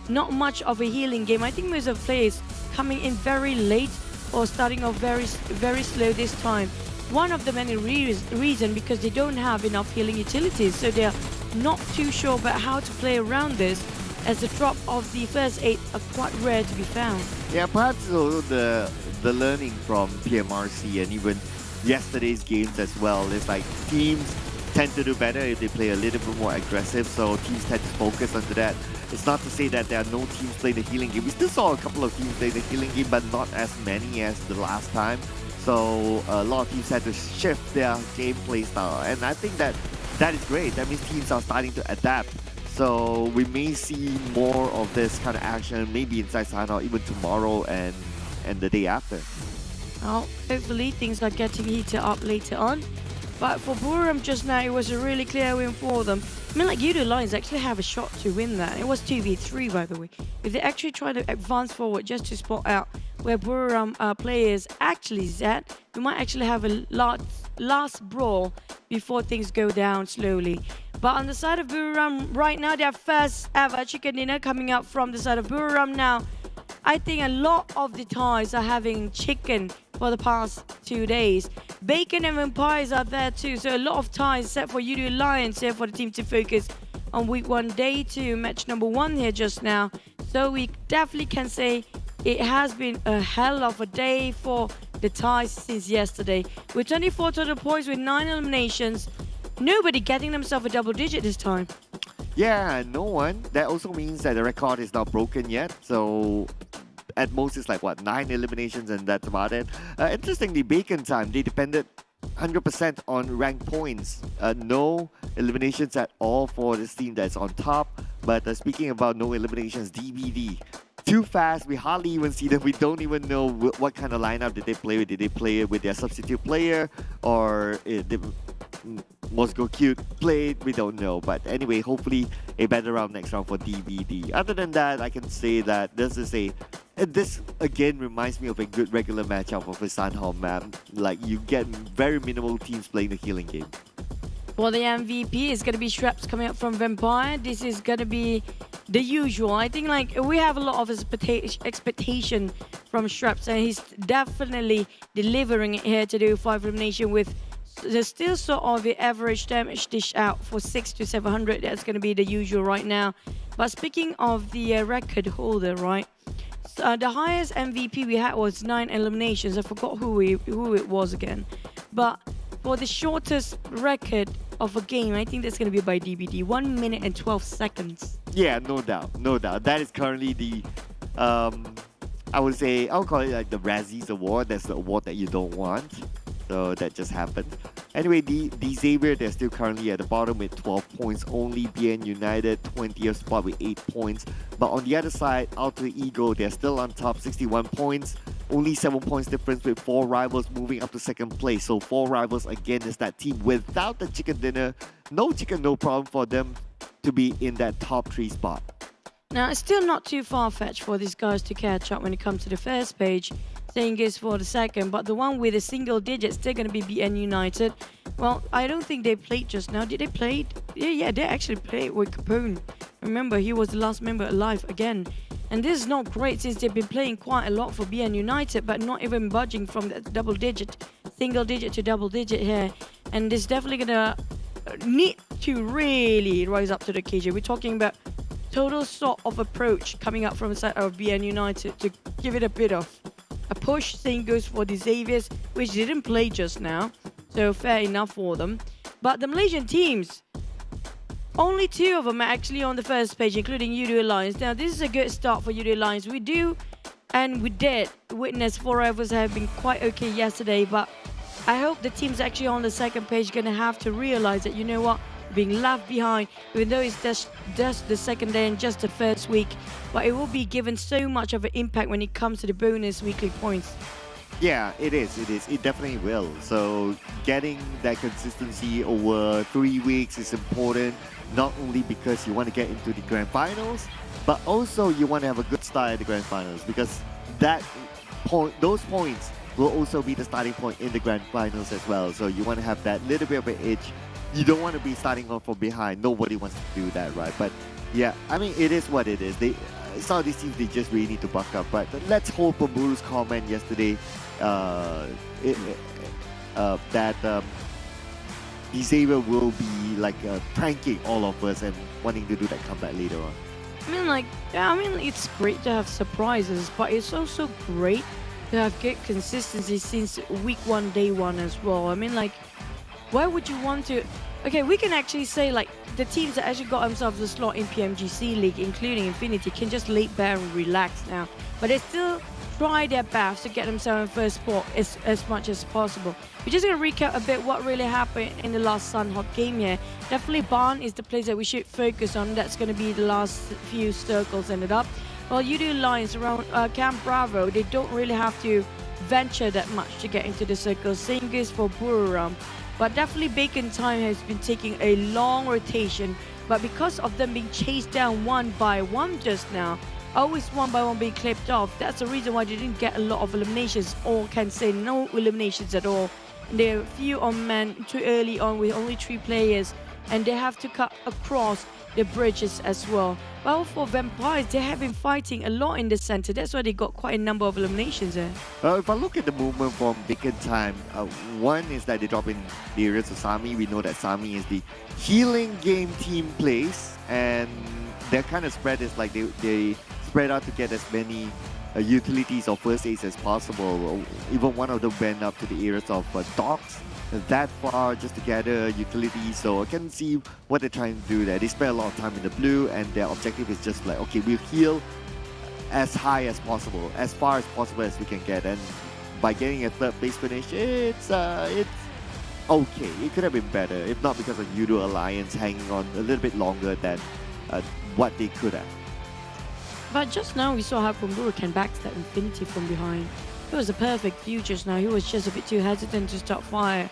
Not much of a healing game. I think most of the players coming in very late or starting off very slow this time. One of the many reasons because they don't have enough healing utilities, so they're not too sure about how to play around this, as the drop of the first 8 are quite rare to be found. Yeah, perhaps also the learning from PMRC and even yesterday's games as well is like teams tend to do better if they play a little bit more aggressive, so teams tend to focus onto that. It's not to say that there are no teams playing the healing game. We still saw a couple of teams playing the healing game, but not as many as the last time. So a lot of teams had to shift their gameplay style, and I think that is great. That means teams are starting to adapt. So we may see more of this kind of action, maybe inside Sana, even tomorrow and the day after. Well, hopefully things are getting heated up later on. But for Buriram just now, it was a really clear win for them. I mean, like, Yoodo Alliance actually have a shot to win that. It was 2v3, by the way. If they actually try to advance forward just to spot out where Buriram players actually is at, we might actually have a last brawl before things go down slowly. But on the side of Buriram, right now, their first ever chicken dinner coming up from the side of Buriram now. I think a lot of the Thais are having chicken for the past 2 days. Bacon and Empires are there too, so a lot of Thais except for Yoodo Alliance here for the team to focus on week 1, day 2, match number 1 here just now. So we definitely can say it has been a hell of a day for the Thais since yesterday. With 24 total points with 9 eliminations, nobody getting themselves a double digit this time. Yeah, no one. That also means that the record is not broken yet. So at most it's like, what, 9 eliminations and that's about it. Interestingly, Bacon Time, they depended 100% on ranked points. No eliminations at all for this team that's on top. But speaking about no eliminations, DBD. Too fast, we hardly even see them. We don't even know what kind of lineup did they play with. Did they play with their substitute player? Or did Moscow Cute played? We don't know. But anyway, hopefully a better round next round for DBD. Other than that, I can say that this again reminds me of a good regular matchup of a Sanhao map. Like, you get very minimal teams playing the healing game. Well, the MVP is going to be Shreps coming up from Vampire. This is going to be the usual. I think, like, we have a lot of expectation from Shreps, and he's definitely delivering it here to do 5 elimination with the still sort of the average damage dish out for 600 to 700. That's going to be the usual right now. But speaking of the record holder, right? The highest MVP we had was 9 eliminations. I forgot who it was again. But for the shortest record of a game, I think that's going to be by DBD. 1 minute and 12 seconds. Yeah, no doubt. No doubt. That is currently the I would say, I'll call it like the Razzies Award. That's the award that you don't want. So that just happened. Anyway, the Xavier, they're still currently at the bottom with 12 points only. BN United, 20th spot with 8 points. But on the other side, Alter Ego, they're still on top, 61 points. Only 7 points difference with 4 rivals moving up to second place. So 4 rivals again is that team without the chicken dinner. No chicken, no problem for them to be in that top 3 spot. Now, it's still not too far-fetched for these guys to catch up when it comes to the first page. Same goes for the second, but the one with a single digit still going to be BN United. Well, I don't think they played just now. Did they play? Yeah, they actually played with Capone. Remember, he was the last member alive again. And this is not great since they've been playing quite a lot for BN United, but not even budging from that double digit, single digit to double digit here. And this definitely going to need to really rise up to the occasion. We're talking about total sort of approach coming up from the side of BN United to give it a bit of a push. Same goes for the Xaviers, which didn't play just now, so fair enough for them. But the Malaysian teams, only 2 of them are actually on the first page, including Yoodo Alliance. Now, this is a good start for Yoodo Alliance. We do, and we did witness 4 rivals have been quite okay yesterday, but I hope the teams actually on the second page are going to have to realize that, you know what, being left behind, even though it's just the second day and just the first week, but it will be given so much of an impact when it comes to the bonus weekly points. Yeah, it is. It definitely will. So getting that consistency over 3 weeks is important, not only because you want to get into the grand finals, but also you want to have a good start at the grand finals, because those points will also be the starting point in the grand finals as well. So you want to have that little bit of an edge. You don't want to be starting off from behind. Nobody wants to do that, right? But yeah, I mean, it is what it is. Some of these teams, they just really need to buck up. But let's hope for Buru's comment yesterday that Xavier will be like pranking all of us and wanting to do that comeback later on. I mean, it's great to have surprises, but it's also great to have good consistency since week 1, day 1 as well. I mean, like, why would you want to... Okay, we can actually say, like, the teams that actually got themselves a slot in PMGC League, including Infinity, can just lay bare and relax now. But they still try their best to get themselves in first spot as much as possible. We're just going to recap a bit what really happened in the last Sunhawk game here. Definitely Barn is the place that we should focus on. That's going to be the last few circles ended up. Well, Yoodo Alliance around Camp Bravo, they don't really have to venture that much to get into the circles. Same goes for Buriram. But definitely Bacon Time has been taking a long rotation. But because of them being chased down 1 by 1 just now, always 1 by 1 being clipped off, that's the reason why they didn't get a lot of eliminations, or can say no eliminations at all. And they're few on man too early on with only 3 players, and they have to cut across the bridges as well. Well, for Vampires, they have been fighting a lot in the center. That's why they got quite a number of eliminations there. If I look at the movement from Bacon Time, one is that they drop in the areas of Sami. We know that Sami is the healing game team plays, and their kind of spread is like they spread out to get as many utilities or first aids as possible. Even one of them went up to the areas of docks that far just to gather utilities. So I can see what they're trying to do there. They spend a lot of time in the blue, and their objective is just like, okay, we'll heal as high as possible, as far as possible as we can get. And by getting a 3rd place finish, it's okay. It could have been better, if not because of Yoodo Alliance hanging on a little bit longer than what they could have. But just now we saw how Kumbura can backstab Infinity from behind. It was a perfect view just now. He was just a bit too hesitant to start fire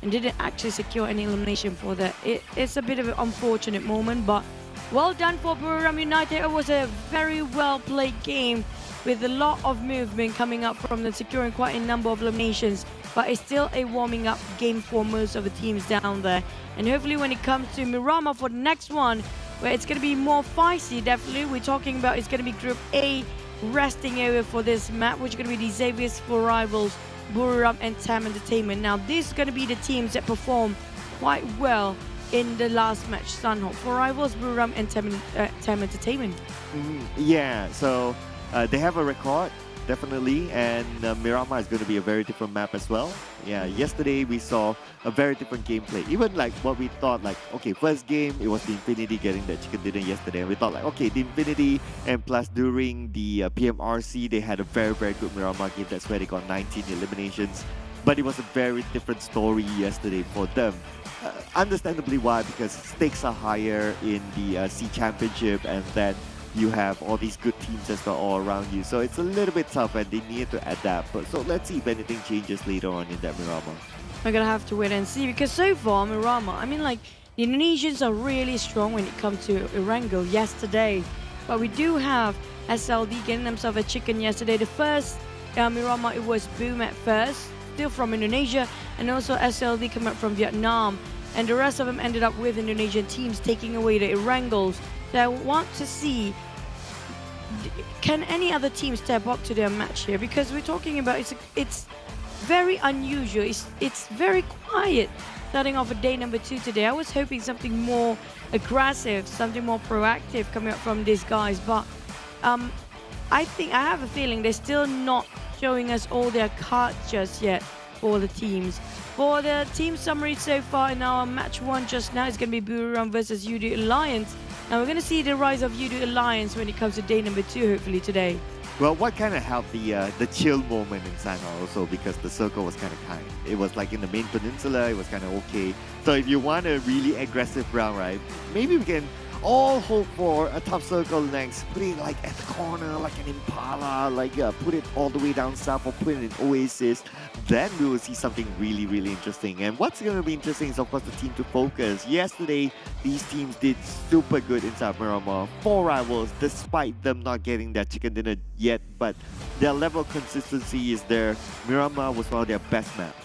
and didn't actually secure any elimination for that. It's a bit of an unfortunate moment, but well done for Buriram United. It was a very well played game with a lot of movement coming up from them, securing quite a number of eliminations. But it's still a warming up game for most of the teams down there. And hopefully when it comes to Mirama for the next one, where it's going to be more feisty, definitely. We're talking about it's going to be Group A resting area for this map, which is going to be the Xavier's 4 rivals, Buriram and TEM Entertainment. Now, these are going to be the teams that perform quite well in the last match, Sunhawk. 4 rivals, Buriram and TEM Entertainment. Yeah, so they have a record. definitely, and Miramar is going to be a very different map as well. Yeah, yesterday we saw a very different gameplay. Even like what we thought, like, okay, first game, it was the Infinity getting that chicken dinner yesterday, and we thought like, okay, the Infinity, and plus during the PMRC, they had a very, very good Miramar game. That's where they got 19 eliminations. But it was a very different story yesterday for them. Understandably why, because stakes are higher in the SEA Championship, and then you have all these good teams as well all around you. So it's a little bit tough and they need to adapt. But so let's see if anything changes later on in that Miramar. We're gonna have to wait and see, because so far Miramar, I mean, like, the Indonesians are really strong when it comes to Erangel yesterday. But we do have SLD getting themselves a chicken yesterday. The first Miramar, it was Boom at first, still from Indonesia, and also SLD come up from Vietnam. And the rest of them ended up with Indonesian teams taking away the Erangels. So I want to see, can any other team step up to their match here? Because we're talking about, it's very unusual. It's very quiet starting off a day number 2 today. I was hoping something more aggressive, something more proactive coming up from these guys. But I have a feeling they're still not showing us all their cards just yet for the teams. For the team summary so far in our match 1 just now, it's going to be Buriram versus Yoodo Alliance. And we're going to see the rise of Yoodo Alliance when it comes to day number 2, hopefully today. Well, what kind of helped the chill moment in Shanghai also, because the circle was kind of kind. It was like in the main peninsula, it was kind of okay. So if you want a really aggressive round, right, maybe we can all hope for a top circle next. Put it like at the corner, like an Impala, like put it all the way down south, or put it in Oasis. Then we will see something really, really interesting. And what's going to be interesting is, of course, the team to focus. Yesterday, these teams did super good inside Miramar. 4 rivals, despite them not getting their chicken dinner yet, but their level of consistency is there. Miramar was one of their best maps.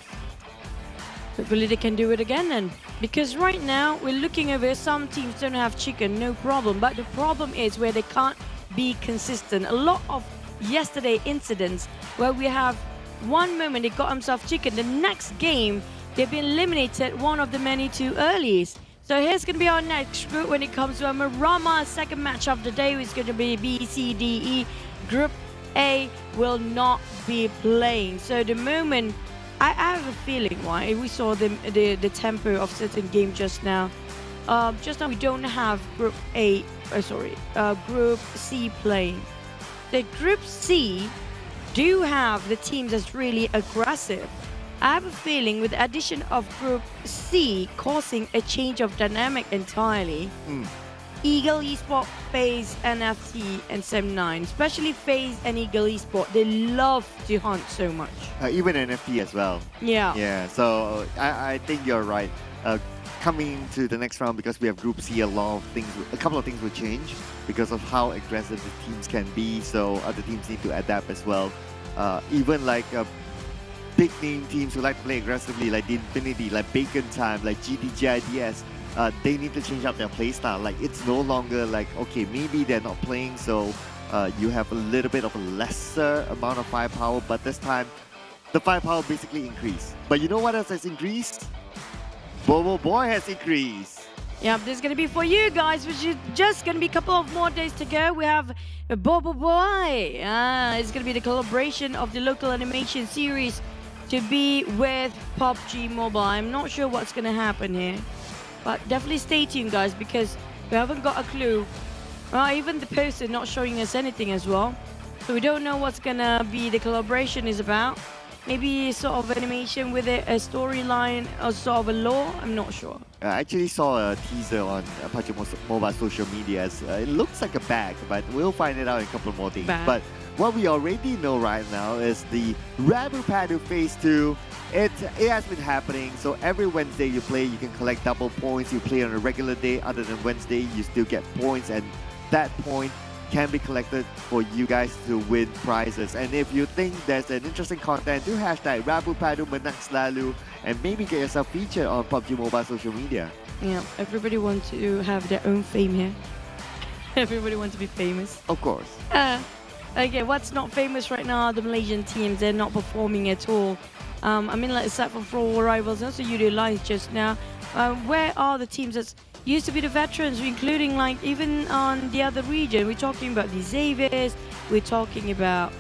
Hopefully they can do it again then. Because right now, we're looking over, some teams don't have chicken, no problem. But the problem is where they can't be consistent. A lot of yesterday incidents where we have one moment they got themselves chicken, the next game they've been eliminated one of the many too early. So here's going to be our next group when it comes to Miramar. Second match of the day is going to be B, C, D, E. Group A will not be playing. So the moment, I have a feeling why we saw the tempo of certain game just now. Just now we don't have Group A, Group C playing. The Group C do have the teams that's really aggressive. I have a feeling with the addition of Group C causing a change of dynamic entirely. Eagle Esports, FaZe, NFT, and SEM9, especially FaZe and Eagle Esports, they love to hunt so much. Even NFT as well. Yeah. Yeah, so I think you're right. Coming to the next round, because we have Group C, a couple of things will change because of how aggressive the teams can be, so other teams need to adapt as well. Even like big name teams who like to play aggressively, like the Infinity, like Bacon Time, like GIDS, they need to change up their playstyle. Like, it's no longer like, okay, maybe they're not playing, so you have a little bit of a lesser amount of firepower, but this time the firepower basically increased. But you know what else has increased? Bobo Boy has increased. Yeah, this is going to be for you guys, which is just going to be a couple of more days to go. We have Bobo Boy. It's going to be the collaboration of the local animation series to be with PUBG Mobile. I'm not sure what's going to happen here, but definitely stay tuned, guys, because we haven't got a clue. Even the poster not showing us anything as well. So we don't know what's going to be the collaboration is about. Maybe sort of animation with a storyline or sort of a lore. I'm not sure. I actually saw a teaser on PUBG Mobile social media. It looks like a bag, but we'll find it out in a couple more days. But what we already know right now is the Rabu Padu Phase 2. It has been happening. So every Wednesday you play, you can collect double points. You play on a regular day, other than Wednesday, you still get points, and that point can be collected for you guys to win prizes. And if you think there's an interesting content, do hashtag Rabu Padu Menang Selalu and maybe get yourself featured on PUBG Mobile social media. Yeah, everybody wants to have their own fame here. Everybody wants to be famous. Of course. Okay, what's not famous right now are the Malaysian teams. They're not performing at all. I mean, like, aside from 4 rivals, also Yoodo Alliance just now. Where are the teams that used to be the veterans, including like even on the other region? We're talking about the Xaviers, we're talking about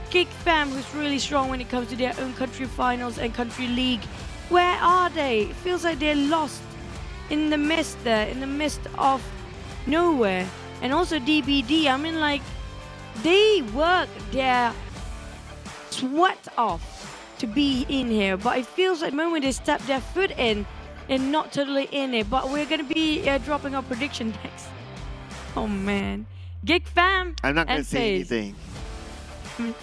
Geek Fam, who's really strong when it comes to their own country finals and country league. Where are they? It feels like they're lost in the mist there, in the midst of nowhere. And also DBD, I mean, like, they work their sweat off to be in here, but it feels like the moment they step their foot in, they're not totally in it. But we're gonna be dropping our prediction next. Oh man, Geek Fam. I'm not gonna and say FaZe. anything.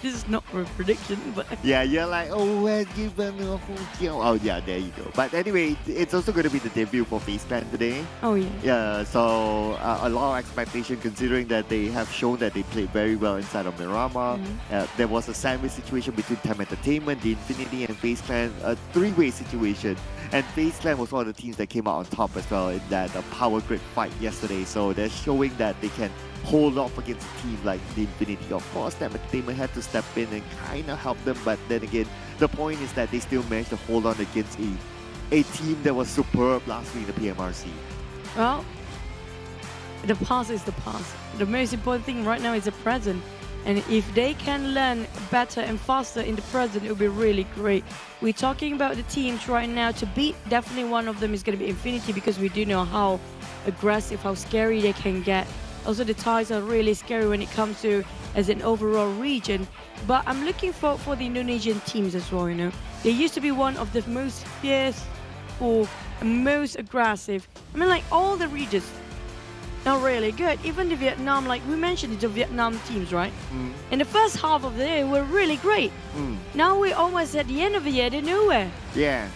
This is not a prediction, but Yeah, you're like, oh, where's Geek Fam? Oh yeah, there you go. But anyway, it's also going to be the debut for FaZe Clan today. Oh yeah. Yeah, so a lot of expectation considering that they have shown that they played very well inside of Buriram. There was a sandwich situation between TEM Entertainment, the Infinity, and FaZe Clan, a three-way situation. And FaZe Clan was one of the teams that came out on top as well in that power grid fight yesterday. So they're showing that they can hold off against a team like the Infinity. Of course, TEM Entertainment had to step in and kind of help them, but then again, the point is that they still managed to hold on against a team that was superb last week in the PMRC. well, the past is the past. The most important thing right now is the present. And if they can learn better and faster in the present, it will be really great. We're talking about the teams right now to beat. Definitely one of them is going to be Infinity, because we do know how aggressive, how scary they can get. Also, the ties are really scary when it comes to as an overall region. But I'm looking for the Indonesian teams as well, you know. They used to be one of the most fierce or most aggressive. I mean, like, all the regions are really good. Even the Vietnam, like we mentioned, the Vietnam teams, right? In the first half of the year, were really great. Now we're almost at the end of the year, they're nowhere. Yeah,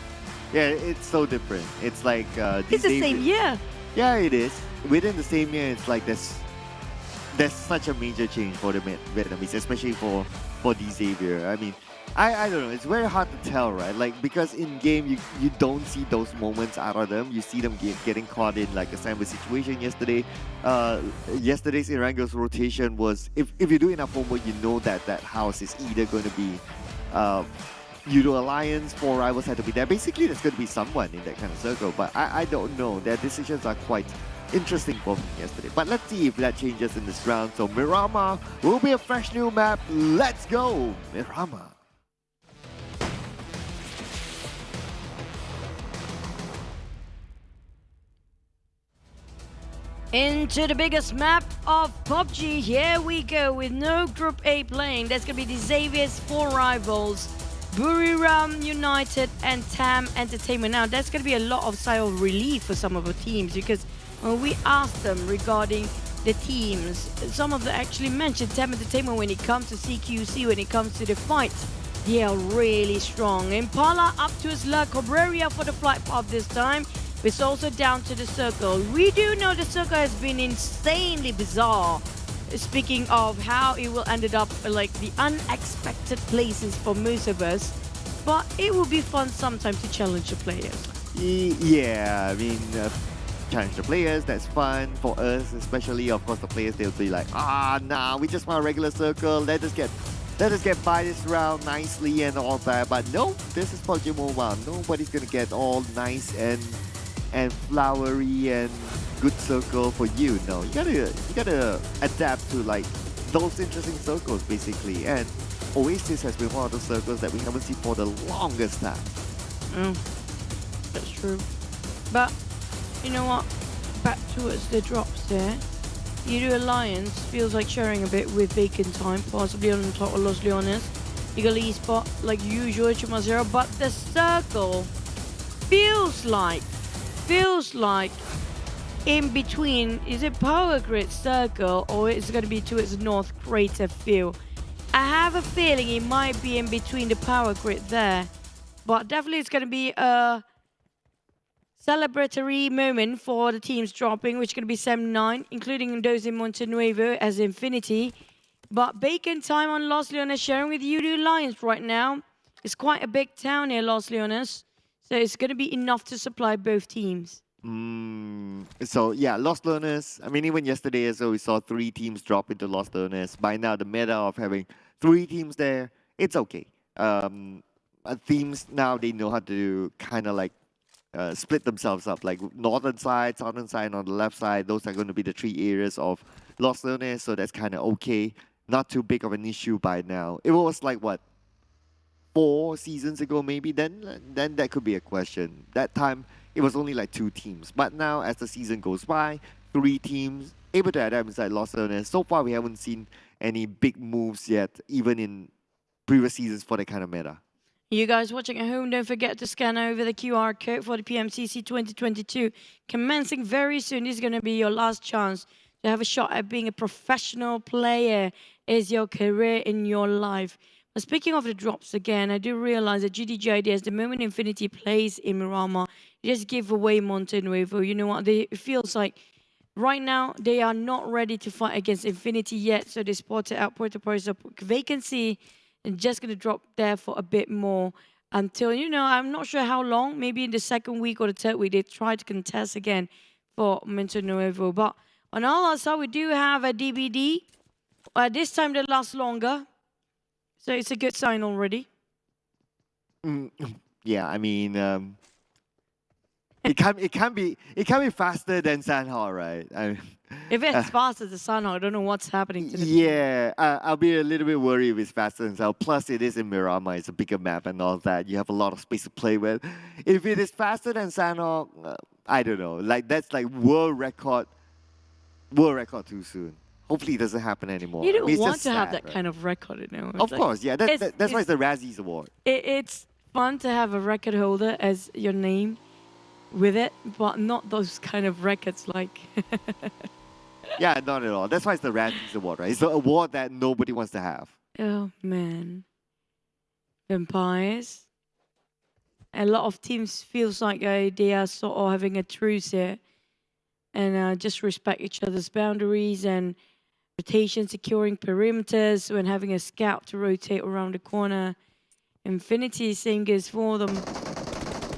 it's so different. It's like It's the same year. Yeah, it is. Within the same year, it's like there's such a major change for the Vietnamese, especially for D Xavier. I mean, I don't know. It's very hard to tell, right? Like, because in game you don't see those moments out of them. You see them getting caught in like a sandwich situation yesterday. Yesterday's Irango's rotation was, if you do enough homework, you know that house is either going to be Yoodo Alliance, 4 rivals had to be there. Basically, there's going to be someone in that kind of circle. But I don't know. Their decisions are quite interesting for me yesterday. But let's see if that changes in this round. So Buriram will be a fresh new map. Let's go, Buriram. Into the biggest map of PUBG. Here we go with no Group A playing. That's going to be the Xavier's 4 rivals, Buriram United and TEM Entertainment. Now, that's going to be a lot of sigh of relief for some of the teams, because when we asked them regarding the teams, some of them actually mentioned TEM Entertainment when it comes to CQC, when it comes to the fights. They are really strong. Impala up to his luck. Cobreria for the flight path this time. It's also down to the circle. We do know the circle has been insanely bizarre. Speaking of how it will ended up like the unexpected places for most of us. But it will be fun sometimes to challenge the players. Yeah, I mean, challenge the players, that's fun for us, especially of course the players, they'll be like, nah, we just want a regular circle, let us get by this round nicely and all that. But no, this is PUBG Mobile. Nobody's gonna get all nice and flowery and good circle for you. No, you gotta adapt to like those interesting circles basically. And Oasis has been one of those circles that we haven't seen for the longest time. That's true. But you know what? Back towards the drops there. Yoodo Alliance feels like sharing a bit with Bacon Time, possibly on top of Los Leones. Ego Esport, like usual, 2-0, but the circle feels like in between. Is it Power Grid Circle or is it going to be towards North Crater Field? I have a feeling it might be in between the Power Grid there, but definitely it's going to be a celebratory moment for the teams dropping, which is going to be SEM9, including those in Montenuevo as Infinity. But Bacon Time on Los Leones sharing with Yoodo Alliance right now. It's quite a big town here, Los Leones. So it's going to be enough to supply both teams. So yeah, Los Leones, I mean, even yesterday as well, we saw 3 teams drop into Los Leones. By now, the meta of having 3 teams there, it's okay. Teams now, they know how to kind of like split themselves up, like northern side, southern side, and on the left side. Those are going to be the 3 areas of Los Leones, so that's kind of okay. not too big of an issue by now. It was like what, 4 seasons ago maybe, then that could be a question. That time it was only like 2 teams, but now as the season goes by, 3 teams able to adapt inside Los Angeles. So far we haven't seen any big moves yet, even in previous seasons for that kind of meta. You guys watching at home, don't forget to scan over the QR code for the PMCC 2022 commencing very soon. This is going to be your last chance to have a shot at being a professional player as your career in your life. But speaking of the drops again, I do realize that GIDS, the moment Infinity plays in Buriram, just give away Monte Nuevo. You know what? It feels like right now they are not ready to fight against Infinity yet, so they spotted out Puerto Price vacancy and just going to drop there for a bit more until, you know, I'm not sure how long, maybe in the 2nd week or the 3rd week, they try to contest again for Monte Nuevo. But on our side, we do have a DBD. This time they last longer, so it's a good sign already. Yeah, I mean, it can't be faster than Sanhao, right? If it's faster than Sanhao, I don't know what's happening to the Yeah, I'll be a little bit worried if it's faster than Sanhao. Plus, it is in Buriram, it's a bigger map and all that. You have a lot of space to play with. If it is faster than Sanhao, I don't know. Like that's like world record too soon. Hopefully, it doesn't happen anymore. You don't I mean, want to have sad, that right? kind of record, you know. Of course, yeah. That's why it's the Razzies Award. It's fun to have a record holder as your name with it, but not those kind of records like... Yeah, not at all. That's why it's the Razzies Award, right? It's the award that nobody wants to have. Oh, man. Vampires. A lot of teams feels like they are sort of having a truce here and just respect each other's boundaries and rotation, securing perimeters when having a scout to rotate around the corner. Infinity, same goes for them.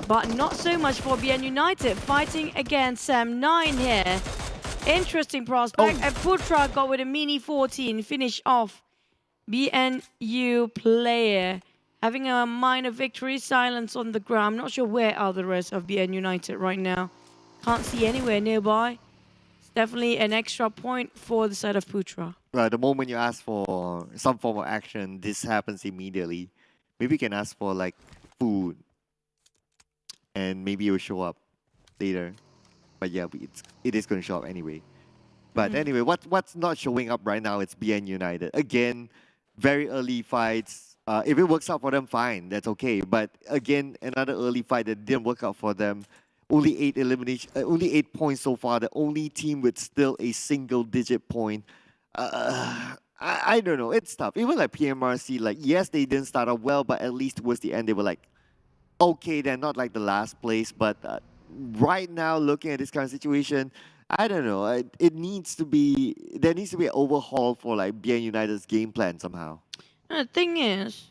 But not so much for BN United, fighting against Sam9 here. Interesting prospect. And Putra got with a mini 14, finish off BNU player. Having a minor victory, silence on the ground. Not sure where are the rest of BN United right now. Can't see anywhere nearby. It's definitely an extra point for the side of Putra. Right, the moment you ask for some form of action, this happens immediately. Maybe you can ask for like food, and maybe it will show up later. But yeah, it is going to show up anyway. But anyway, what's not showing up right now? It's BN United again. Very early fights. If it works out for them, fine, that's okay. But again, another early fight that didn't work out for them. Only 8 elimination, only 8 points so far. The only team with still a single-digit point. I don't know. It's tough. Even like PMRC, like yes, they didn't start off well, but at least towards the end they were like, okay, they're not like the last place. But right now, looking at this kind of situation, I don't know. There needs to be an overhaul for like BN United's game plan somehow. The thing is,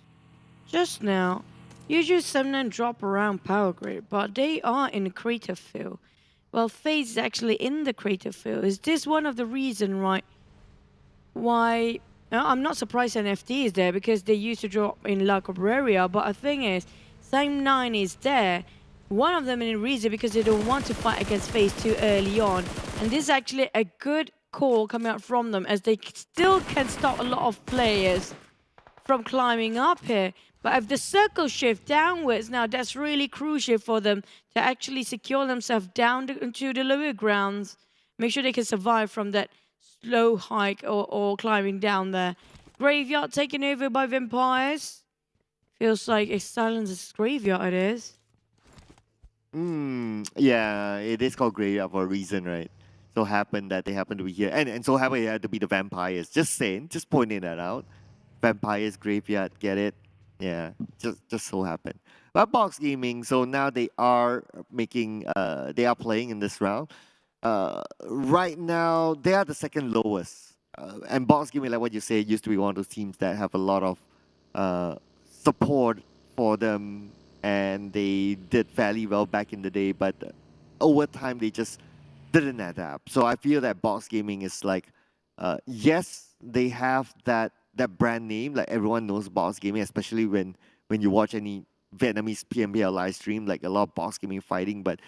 just now, usually Semnan drop around power grid, but they are in the creative field. Well, FaZe is actually in the creative field. Is this one of the reasons, right, why... I'm not surprised NFT is there because they used to drop in La Cabrera, but the thing is, Sam9 is there. One of them in the reason because they don't want to fight against FaZe too early on. And this is actually a good call coming out from them as they still can stop a lot of players from climbing up here. But if the circle shift downwards now, that's really crucial for them to actually secure themselves down into the lower grounds. Make sure they can survive from that slow hike or climbing down there. Graveyard taken over by Vampires. Feels like a silence's graveyard it is. Yeah, it is called Graveyard for a reason, right? So happened that they happen to be here. And so happened it had to be the Vampires. Just saying, just pointing that out. Vampires, Graveyard, get it? Yeah, just so happened. But Box Gaming, so now they are making, they are playing in this round. Right now, they are the second lowest. And Box Gaming, like what you say, used to be one of those teams that have a lot of support for them. And they did fairly well back in the day, but over time, they just didn't adapt. So I feel that Box Gaming is like, yes, they have that brand name, like everyone knows Box Gaming, especially when you watch any Vietnamese PMPL live stream, like a lot of Box Gaming fighting, but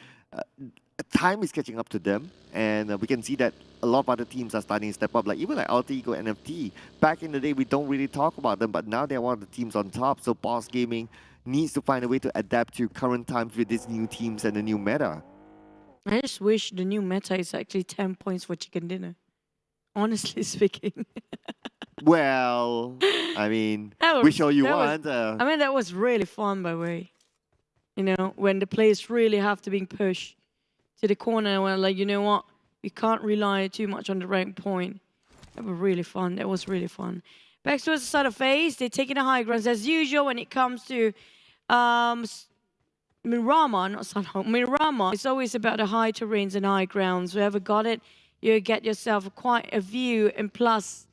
time is catching up to them, and we can see that a lot of other teams are starting to step up. Like even like Alter Ego NFT. Back in the day, we don't really talk about them, but now they're one of the teams on top. So Boss Gaming needs to find a way to adapt to current times with these new teams and the new meta. I just wish the new meta is actually 10 points for chicken dinner. Honestly speaking. Well, I mean, That which all you that want. I mean, that was really fun, by the way. You know, when the players really have to be pushed to the corner, when like, you know what, we can't rely too much on the rank point. That was really fun. That was really fun. Back towards the side of FaZe, they're taking the high grounds as usual when it comes to Buriram, not Sunhawk. Buriram, it's always about the high terrains and high grounds. Whoever got it, you get yourself quite a view and plus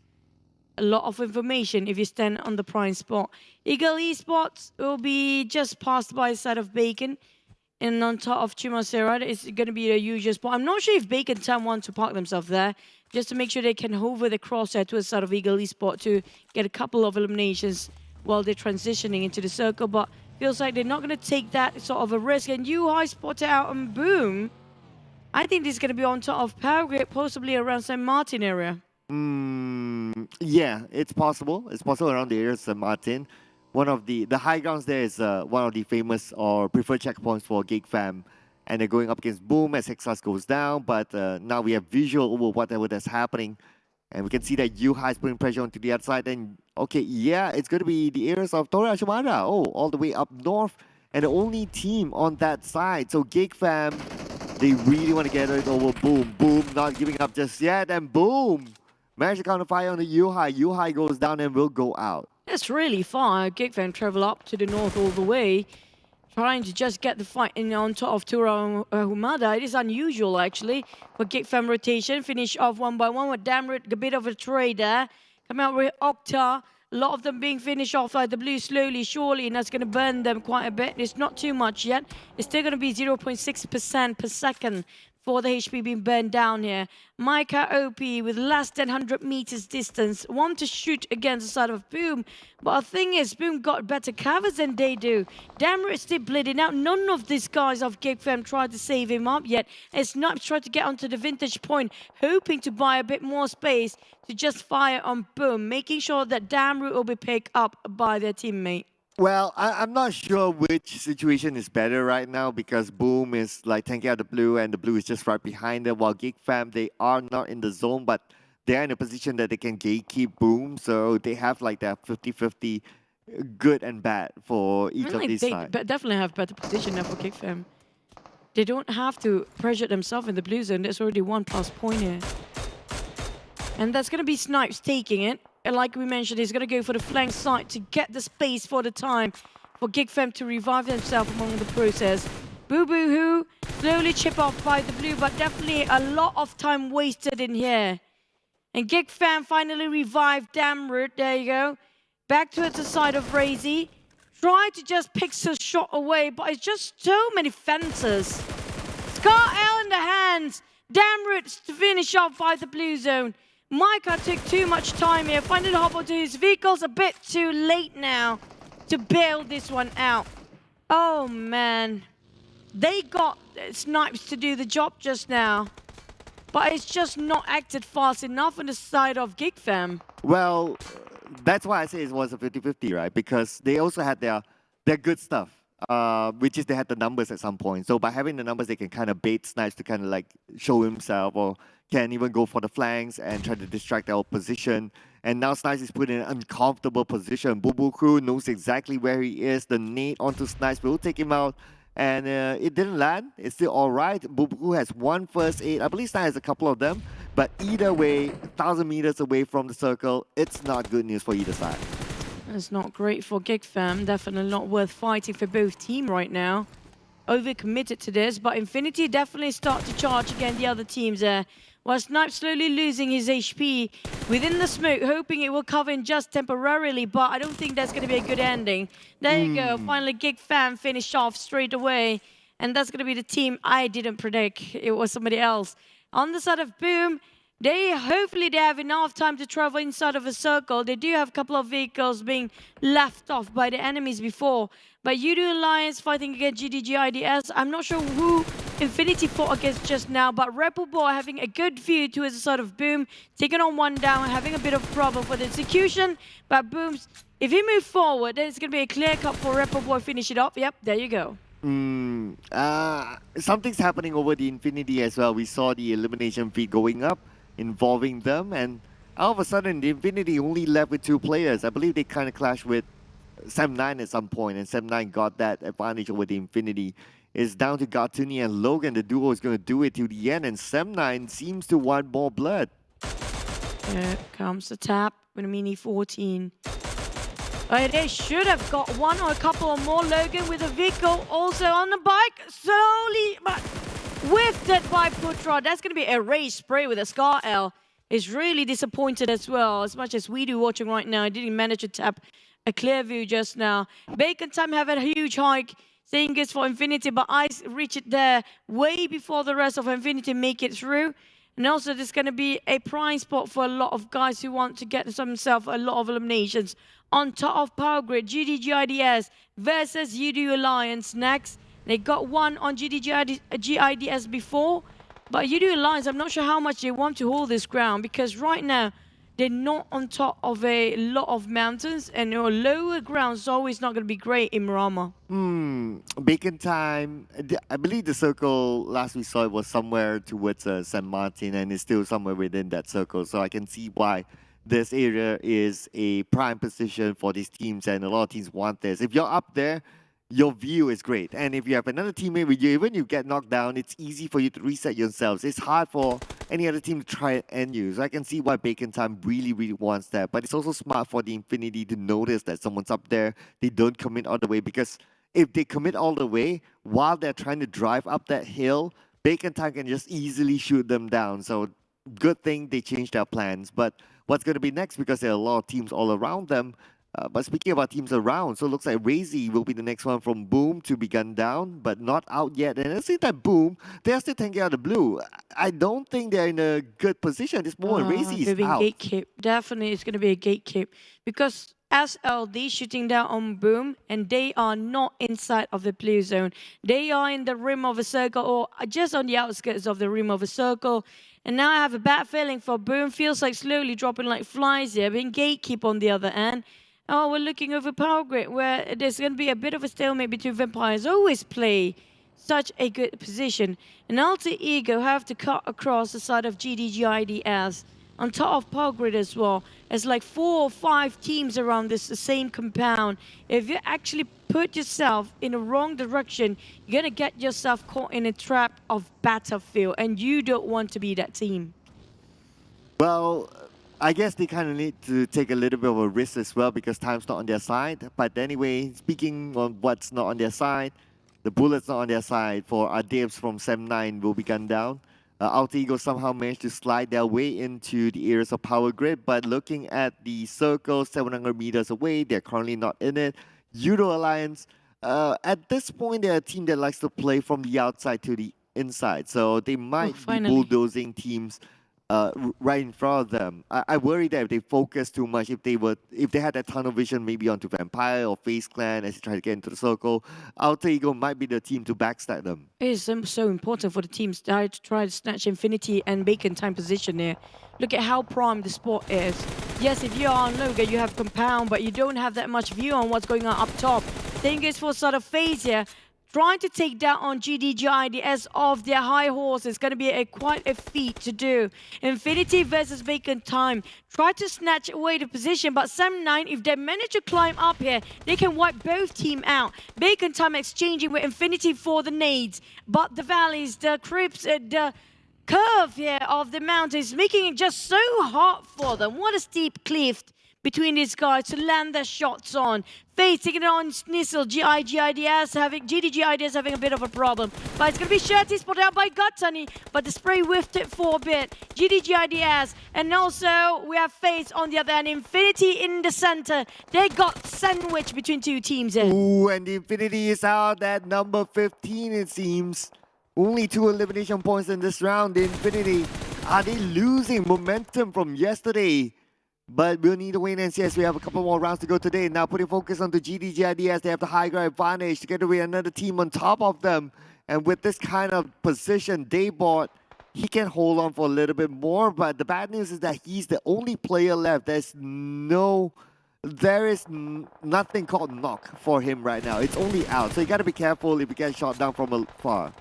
a lot of information if you stand on the prime spot. Ego Esports will be just passed by the side of Bacon and on top of Chumacera. It's going to be a usual spot. I'm not sure if Bacon Town want to park themselves there just to make sure they can hover the crosshair to the side of Ego Esports to get a couple of eliminations while they're transitioning into the circle, but feels like they're not going to take that sort of a risk. And Yuhai spotted out and boom. I think this is going to be on top of Power Grid, possibly around St. Martin area. Yeah, it's possible. It's possible around the area of St. Martin. One of the high grounds there is one of the famous or preferred checkpoints for Geek Fam. And they're going up against Boom as Hexas goes down. But now we have visual over whatever that's happening. And we can see that Yuhai is putting pressure onto the outside. And okay, yeah, it's going to be the areas of Tora Shimada. Oh, all the way up north. And the only team on that side. So Geek Fam, they really want to get it over Boom. Boom, not giving up just yet. And Boom, managed to counter fire on the Yuhai. Yuhai goes down and will go out. That's really far. Geek Fam travel up to the north all the way, trying to just get the fight in on top of Tura Humada. It is unusual, actually, for Geek Fam rotation. Finish off one by one with Damrit, a bit of a trade there. Come out with Octa. A lot of them being finished off by the blue slowly, surely, and that's going to burn them quite a bit. It's not too much yet. It's still going to be 0.6% per second for the HP being burned down here. Micah OP with less than 100 meters distance. Want to shoot against the side of Boom. But the thing is, Boom got better covers than they do. Damrit still bleeding out. None of these guys of Geek Fam tried to save him up yet. And Snipes tried to get onto the vintage point, hoping to buy a bit more space to just fire on Boom, making sure that Damrit will be picked up by their teammate. Well, I'm not sure which situation is better right now because Boom is like tanking out the blue and the blue is just right behind them, while Geek Fam, they are not in the zone, but they're in a position that they can gatekeep Boom, so they have like that 50-50 good and bad for each of these sides. They definitely have better position now for Geek Fam. They don't have to pressure themselves in the blue zone. There's already 1+ point here. And that's going to be Snipes taking it. And like we mentioned, he's going to go for the flank side to get the space for the time for Geek Fam to revive themselves among the process. Boo Boo Hoo slowly chip off by the blue, but definitely a lot of time wasted in here. And Geek Fam finally revived Damrit. There you go. Back to the side of Razy. Try to just pick a shot away, but it's just so many fences. Scar L in the hands. Damrit to finish off by the blue zone. Micah took too much time here, finally hop onto his vehicles a bit too late now to bail this one out. Oh man, they got Snipes to do the job just now, but it's just not acted fast enough on the side of Geek Fam. Well, that's why I say it was a 50-50, right? Because they also had their good stuff, which is they had the numbers at some point. So by having the numbers, they can kind of bait Snipes to kind of like show himself, or can even go for the flanks and try to distract our position. And now Snipes is put in an uncomfortable position. Boo Crew knows exactly where he is. The nade onto Snipes will take him out. And it didn't land. It's still all right. Boo Crew has one first aid. I believe Snipes has a couple of them. But either way, 1,000 meters away from the circle, it's not good news for either side. It's not great for Geek Fam. Definitely not worth fighting for both teams right now. Overcommitted to this, but Infinity definitely start to charge against the other teams there. While Snipes slowly losing his HP within the smoke, hoping it will cover him just temporarily, but I don't think that's going to be a good ending. There you go. Finally, Geek Fam finished off straight away. And that's going to be the team I didn't predict. It was somebody else. On the side of Boom, hopefully they have enough time to travel inside of a circle. They do have a couple of vehicles being left off by the enemies before. But Yoodo Alliance fighting against GIDS. I'm not sure who Infinity fought against just now, but Rebel Boy having a good view towards the side of Boom, taking on one down, having a bit of problem for the execution, but Boom's, if he moves forward, then it's going to be a clear cut for Rebel Boy, finish it up. Yep, there you go. Something's happening over the Infinity as well. We saw the elimination feed going up, involving them, and all of a sudden the Infinity only left with 2 players. I believe they kind of clashed with Sam9 at some point, and Sam9 got that advantage over the Infinity. It's down to Gartuni and Logan. The duo is going to do it to the end, and Sam9 seems to want more blood. Here comes the tap with a Mini 14. They should have got one or a couple or more. Logan with a vehicle also on the bike. Slowly, but whiffed by Putra. That's going to be a race spray with a Scar L. Is really disappointed as well. As much as we do watching right now, I didn't manage to tap a clear view just now. Bacon Time have a huge hike. Saying it's for Infinity, but I reach it there way before the rest of Infinity make it through. And also, there's going to be a prime spot for a lot of guys who want to get themselves a lot of eliminations. On top of Power Grid, GIDS versus Yoodo Alliance next. They got one on GIDS before, but Yoodo Alliance, I'm not sure how much they want to hold this ground, because right now, they're not on top of a lot of mountains, and lower ground is always not going to be great in Buriram. Bacon Time, I believe the circle, last we saw it was somewhere towards San Martin, and it's still somewhere within that circle. So I can see why this area is a prime position for these teams, and a lot of teams want this. If you're up there, your view is great. And if you have another teammate with you, even you get knocked down, it's easy for you to reset yourselves. It's hard for any other team to try and end you. So I can see why Bacon Time really, really wants that. But it's also smart for the Infinity to notice that someone's up there. They don't commit all the way, because if they commit all the way while they're trying to drive up that hill, Bacon Time can just easily shoot them down. So good thing they changed their plans. But what's going to be next, because there are a lot of teams all around them. But speaking about teams around, so it looks like Razy will be the next one from Boom to be gunned down, but not out yet. And at the same time, Boom, they are still tanking out the blue. I don't think they're in a good position. This moment, Razy is out. Gatekeep. Definitely, it's going to be a gatekeep, because SLD shooting down on Boom, and they are not inside of the blue zone. They are in the rim of a circle, or just on the outskirts of the rim of a circle. And now I have a bad feeling for Boom. Feels like slowly dropping like flies here, being gatekeep on the other end. Oh, we're looking over Power Grid, where there's going to be a bit of a stalemate between Vampires. Always play such a good position. And Alter Ego have to cut across the side of GIDS. On top of Power Grid as well. There's like 4 or 5 teams around this the same compound. If you actually put yourself in the wrong direction, you're going to get yourself caught in a trap of Battlefield. And you don't want to be that team. Well, I guess they kind of need to take a little bit of a risk as well, because time's not on their side. But anyway, speaking on what's not on their side, the bullets not on their side for our devs from Sam9 will be gunned down. Alter Ego somehow managed to slide their way into the areas of Power Grid, but looking at the circle 700 meters away, they're currently not in it. Yoodo Alliance, at this point, they're a team that likes to play from the outside to the inside, so they might be bulldozing teams right in front of them. I worry that if they focus too much, if they had that tunnel vision maybe onto Vampire or FaZe Clan as they try to get into the circle, Alter Ego might be the team to backstab them. It is so important for the teams to try to snatch Infinity and Bacon Time position here. Look at how prime the spot is. Yes, if you are on Logan, you have compound, but you don't have that much view on what's going on up top. Thing is, for sort of FaZe here, trying to take down on GIDS off their high horse is going to be quite a feat to do. Infinity versus Bacon Time. Try to snatch away the position, but Sam9, if they manage to climb up here, they can wipe both team out. Bacon Time exchanging with Infinity for the nades, but the valleys, the crypts, the curve here of the mountains, making it just so hard for them. What a steep cliff between these guys to land their shots on. FaZe taking it on Snizzle, GIDS having a bit of a problem. But it's going to be Shirty spotted out by Guttani, but the spray whiffed it for a bit. GIDS, and also we have FaZe on the other end. Infinity in the center. They got sandwiched between 2 teams there. Ooh, and the Infinity is out at number 15, it seems. Only 2 elimination points in this round. The Infinity, are they losing momentum from yesterday? But we'll need to wait and see as we have a couple more rounds to go today. Now putting focus onto GIDS. They have the high ground advantage together with another team on top of them. And with this kind of position, Daybot, he can hold on for a little bit more, but the bad news is that he's the only player left. There is nothing called knock for him right now. It's only out, so you gotta be careful if you get shot down from afar.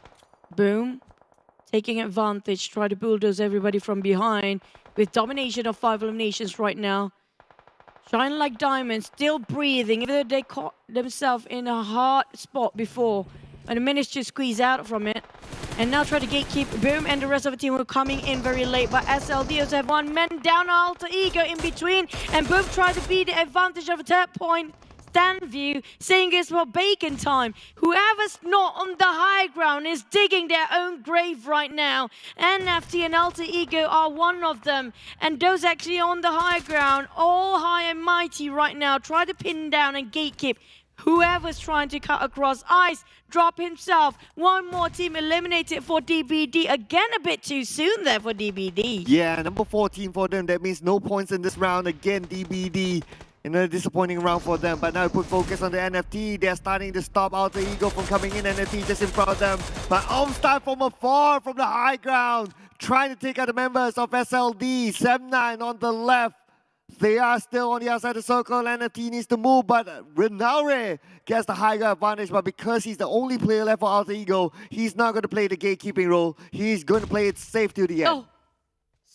Boom. Taking advantage, try to bulldoze everybody from behind with domination of 5 eliminations right now. ShineLikeDiamond still breathing, even though they caught themselves in a hard spot before and managed to squeeze out from it. And now try to gatekeep Boom and the rest of the team who are coming in very late. But SLD also have one man down, Alter Ego in between. And Boom tried to be the advantage of a third point. Stand view, saying it's for bacon time. Whoever's not on the high ground is digging their own grave right now. NFT and Alter Ego are one of them. And those actually on the high ground, all high and mighty right now, try to pin down and gatekeep whoever's trying to cut across ice. Drop himself. One more team eliminated for DBD. Again, a bit too soon there for DBD. Yeah, number 14 for them. That means no points in this round. Again, DBD. Another disappointing round for them, but now we put focus on the NFT. They're starting to stop Alter Ego from coming in. NFT just in front of them. But start from afar, from the high ground, trying to take out the members of SLD. 7-9 on the left. They are still on the outside of the circle. NFT needs to move, but Renaure gets the higher advantage. But because he's the only player left for Alter Ego, he's not going to play the gatekeeping role. He's going to play it safe to the end. Oh.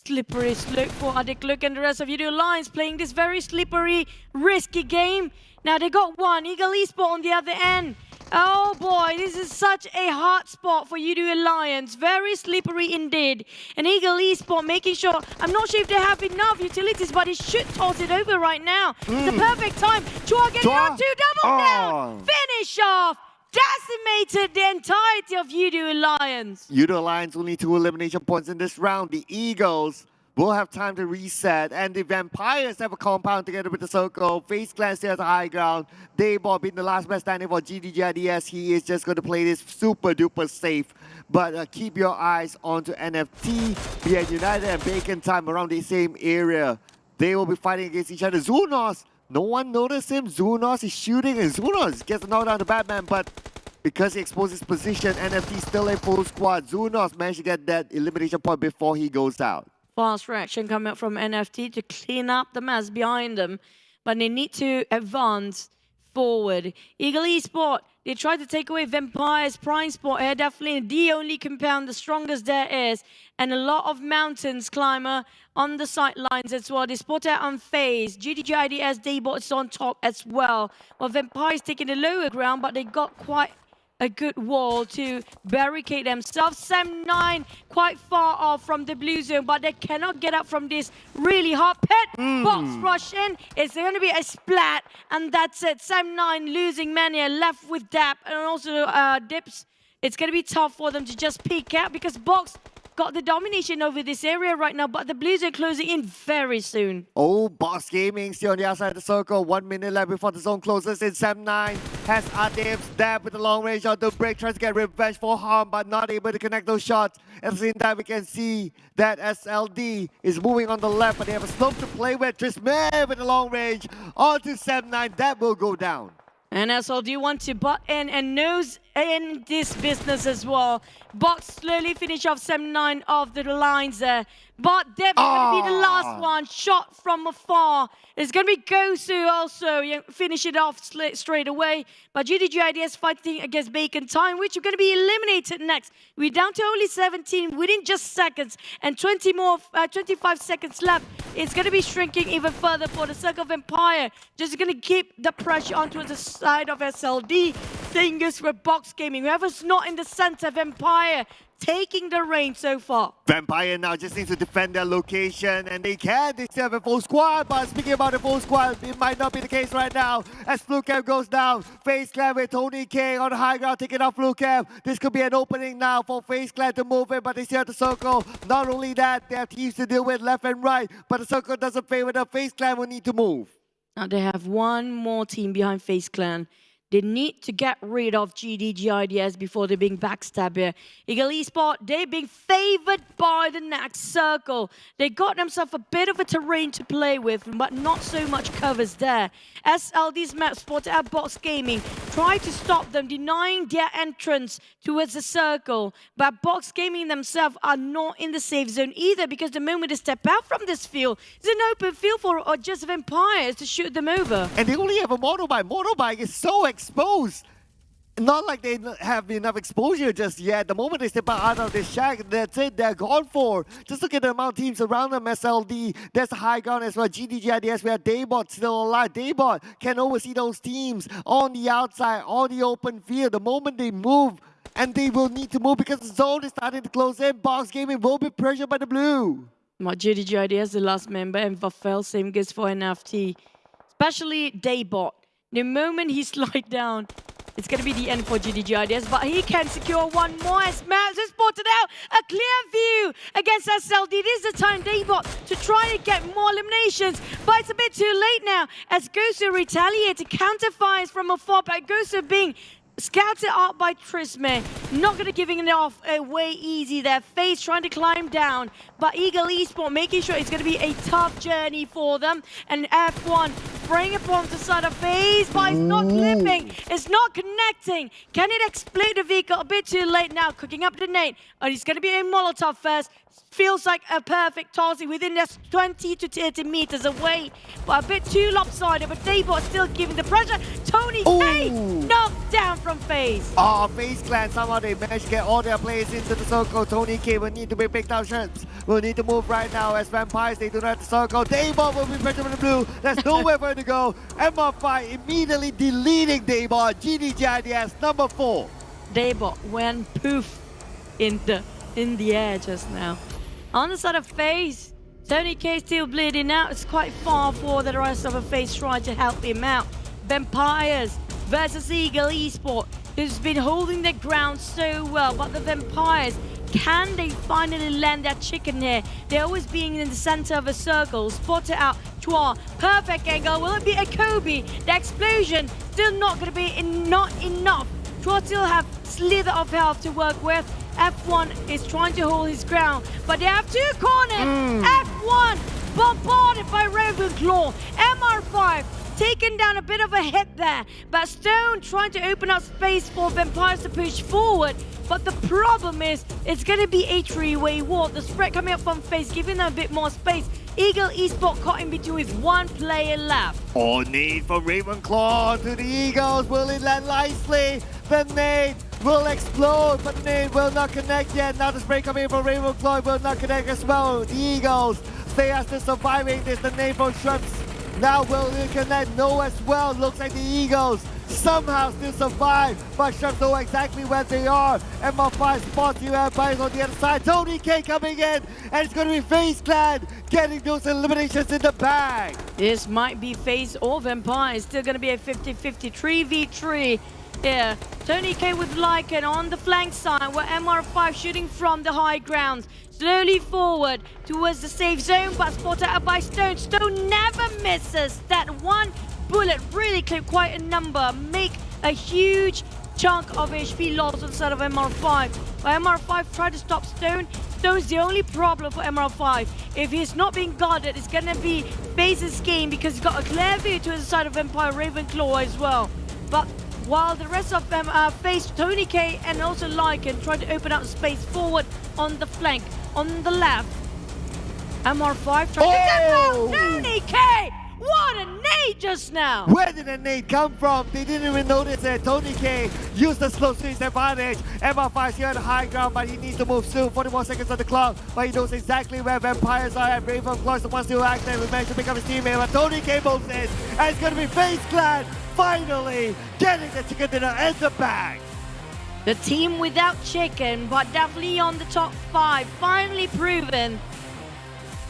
Slippery slope for Adik Look and the rest of Yoodo Alliance playing this very slippery, risky game. Now they got one, Ego Esport on the other end. Oh boy, this is such a hard spot for Yoodo Alliance. Very slippery indeed. And Ego Esport making sure, I'm not sure if they have enough utilities, but he should toss it over right now. It's the perfect time. Chua getting out to double down. Finish off. Decimated the entirety of Yoodo Alliance. Yoodo Alliance only 2 elimination points in this round. The Eagles will have time to reset, and the Vampires have a compound together with the Circle. FaZe Clan still has a high ground. Daybot being the last man standing for GIDS. He is just going to play this super duper safe. But keep your eyes onto NFT, BN United, and Bacon Time around the same area. They will be fighting against each other. Zunos, no one noticed him. Zunos is shooting, and Zunos gets a knockdown to Batman, but because he exposed his position, NFT still a full squad. Zunos managed to get that elimination point before he goes out. Fast reaction coming up from NFT to clean up the mess behind them, but they need to advance forward. Ego Esport, they tried to take away Vampire's prime spot here, definitely the only compound, the strongest there is, and a lot of mountains climber on the sidelines as well. They spot out on FaZe, GIDS, Daybot is on top as well. Well, Vampire's taking the lower ground, but they got quite a good wall to barricade themselves. 7-9 quite far off from the blue zone, but they cannot get up from this really hot pit. Box rush in. It's going to be a splat, and that's it. 7-9 losing Mania, left with Dap and also Dips. It's going to be tough for them to just peek out because Box got the domination over this area right now, but the Blues are closing in very soon. Oh, Box Gaming still on the outside of the circle. 1 minute left before the zone closes in. 7-9 has Adib's Dab with the long range on the break, tries to get revenge for harm, but not able to connect those shots. At the same time, we can see that SLD is moving on the left, but they have a slope to play with. Trisman with the long range onto 7-9. That will go down. And SLD want to butt in and nose in this business as well. Box slowly finish off 7-9 of the lines there. But Deb going to be the last one. Shot from afar. It's going to be Gosu also. Finish it off straight away. But GIDS fighting against Bacon Time, which are going to be eliminated next. We're down to only 17 within just seconds. And 25 seconds left. It's going to be shrinking even further for the Circle of Empire. Just going to keep the pressure onto the side of SLD. Saying this for Box Gaming. Whoever's not in the center of Empire taking the reign so far. Vampire now just needs to defend their location, and they can. They still have a full squad, but speaking about the full squad, it might not be the case right now. As Flucam goes down, FaZe Clan with Tony K on the high ground taking off Flucam. This could be an opening now for FaZe Clan to move in, but they still have the circle. Not only that, they have teams to deal with left and right, but the circle doesn't favor them. FaZe Clan will need to move. Now they have one more team behind FaZe Clan. They need to get rid of GIDS before they're being backstabbed here. Ego Esport, they're being favored by the next circle. They got themselves a bit of a terrain to play with, but not so much covers there. SLD's map spotted at Box Gaming try to stop them, denying their entrance towards the circle. But Box Gaming themselves are not in the safe zone either, because the moment they step out from this field, it's an open field for just vampires to shoot them over. And they only have a motorbike. Motorbike is so exposed. Not like they have enough exposure just yet. The moment they step out of this shack, that's it, they're gone for. Just look at the amount of teams around them. SLD, there's a high ground as well. GIDS, we have Daybot still alive. Daybot can oversee those teams on the outside, on the open field. The moment they move, and they will need to move because the zone is starting to close in. Box Gaming will be pressured by the blue. GIDS, the last member, and Vafel, same goes for NFT. Especially Daybot. The moment he slides down, it's going to be the end for GIDS, but he can secure one more as Maps has spotted out a clear view against SLD. This is the time Daybot to try to get more eliminations, but it's a bit too late now as Gosu retaliates, counterfires from afar, but Gosu being scouted out by Trisme, not going to giving it off way easy there. FaZe trying to climb down, but Ego Esport making sure it's going to be a tough journey for them. And F1 spraying upon the side of FaZe, but it's not clipping, it's not connecting. Can it explode the vehicle? A bit too late now, cooking up the nade. And it's going to be a Molotov first. Feels like a perfect tossing within just 20 to 30 meters away, but a bit too lopsided, but Daybot still giving the pressure. Tony K knocked down from FaZe. Oh, FaZe Clan, somehow they managed to get all their players into the circle. Tony K will need to be picked out shots. Will need to move right now as Vampires, they do not have the circle. Daybot will be pressured with the blue. There's nowhere for him to go. MR5 immediately deleting Daybot. GIDS number 4. Daybot went poof in the air just now. On the side of FaZe, Tony K still bleeding out. It's quite far for the rest of the FaZe trying to help him out. Vampires versus Ego Esport, who's been holding their ground so well, but the Vampires, can they finally land that chicken here? They're always being in the center of a circle. Spotted out Chua, perfect angle. Will it be a Kobe? The explosion still not going to be not enough. Chua still have slither of health to work with. F1 is trying to hold his ground, but they have two corners. F1 bombarded by Ravenclaw. MR5 taking down a bit of a hit there, but Stone trying to open up space for Vampires to push forward. But the problem is, it's going to be a three-way war. The spread coming up from FaZe, giving them a bit more space. Eagle Esport caught in between with one player left. Oh, nade from Ravenclaw to the Eagles. Will it land nicely? The nade will explode, but the nade will not connect yet. Now the spray coming in from Ravenclaw will not connect as well. The Eagles, they are still surviving this. The nade from Shrimps now will it connect? No as well. Looks like the Eagles somehow still survive, but Shrimps know exactly where they are. MR5 spots you Vampires on the other side. Tony K coming in, and it's going to be FaZe Clan getting those eliminations in the bag. This might be FaZe or Vampires. Still going to be a 50-50 3v3 here. Tony K with Lycan on the flank side, where MR5 shooting from the high ground. Slowly forward towards the safe zone, but spotted out by Stone. Stone never misses. That one bullet really clipped quite a number. Make a huge chunk of HP loss on the side of MR5. But MR5 tried to stop Stone. Stone's the only problem for MR5. If he's not being guarded, it's going to be FaZe's game, because he's got a clear view to the side of Empire Ravenclaw as well. But while the rest of them face Tony K and also Lycan try to open up space forward on the flank, on the left. MR5 trying to get down Tony K! What a nade just now! Where did the nade come from? They didn't even notice it. Tony K used the slow switch advantage. MR5's here on the high ground, but he needs to move soon. 40 more seconds on the clock, but he knows exactly where Vampires are. And Ravenclaw's the one still active. We managed to pick up his teammate, but Tony K moves in. And it's going to be FaZe Clan finally getting the chicken dinner in the bag. The team without chicken, but definitely on the top 5. Finally proven.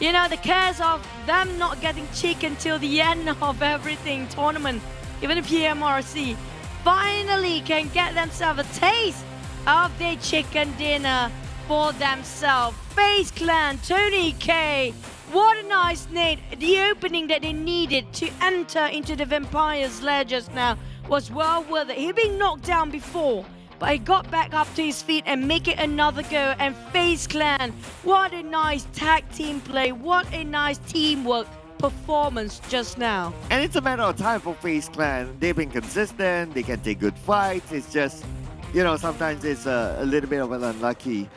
You know, the cares of them not getting chicken till the end of everything tournament, even the PMRC, finally can get themselves a taste of their chicken dinner for themselves. FaZe Clan, Tony K, what a nice nade. The opening that they needed to enter into the Vampire's lair just now was well worth it. He'd been knocked down before, but he got back up to his feet and make it another go. And FaZe Clan, what a nice tag team play. What a nice teamwork performance just now. And it's a matter of time for FaZe Clan. They've been consistent, they can take good fights. It's just, you know, sometimes it's a little bit of an unlucky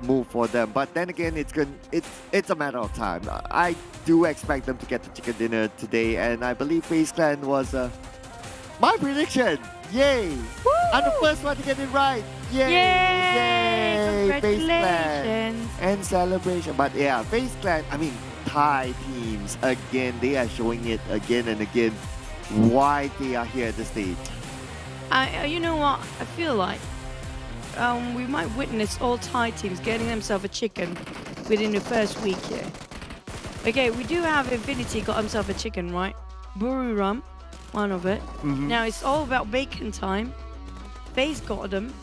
move for them. But then again, it's a matter of time. I do expect them to get the chicken dinner today, and I believe FaZe Clan was my prediction. Yay! Woo! I'm the first one to get it right. Yay! Yay! FaZe Clan Congratulations! and celebration. But yeah, FaZe Clan, I mean, Thai teams, again, they are showing it again and again why they are here at the stage. You know what? I feel like we might witness all Thai teams getting themselves a chicken within the first week here. Okay, we do have Infinity got himself a chicken, right? Buriram, one of it. Now it's all about bacon time. FaZe got them.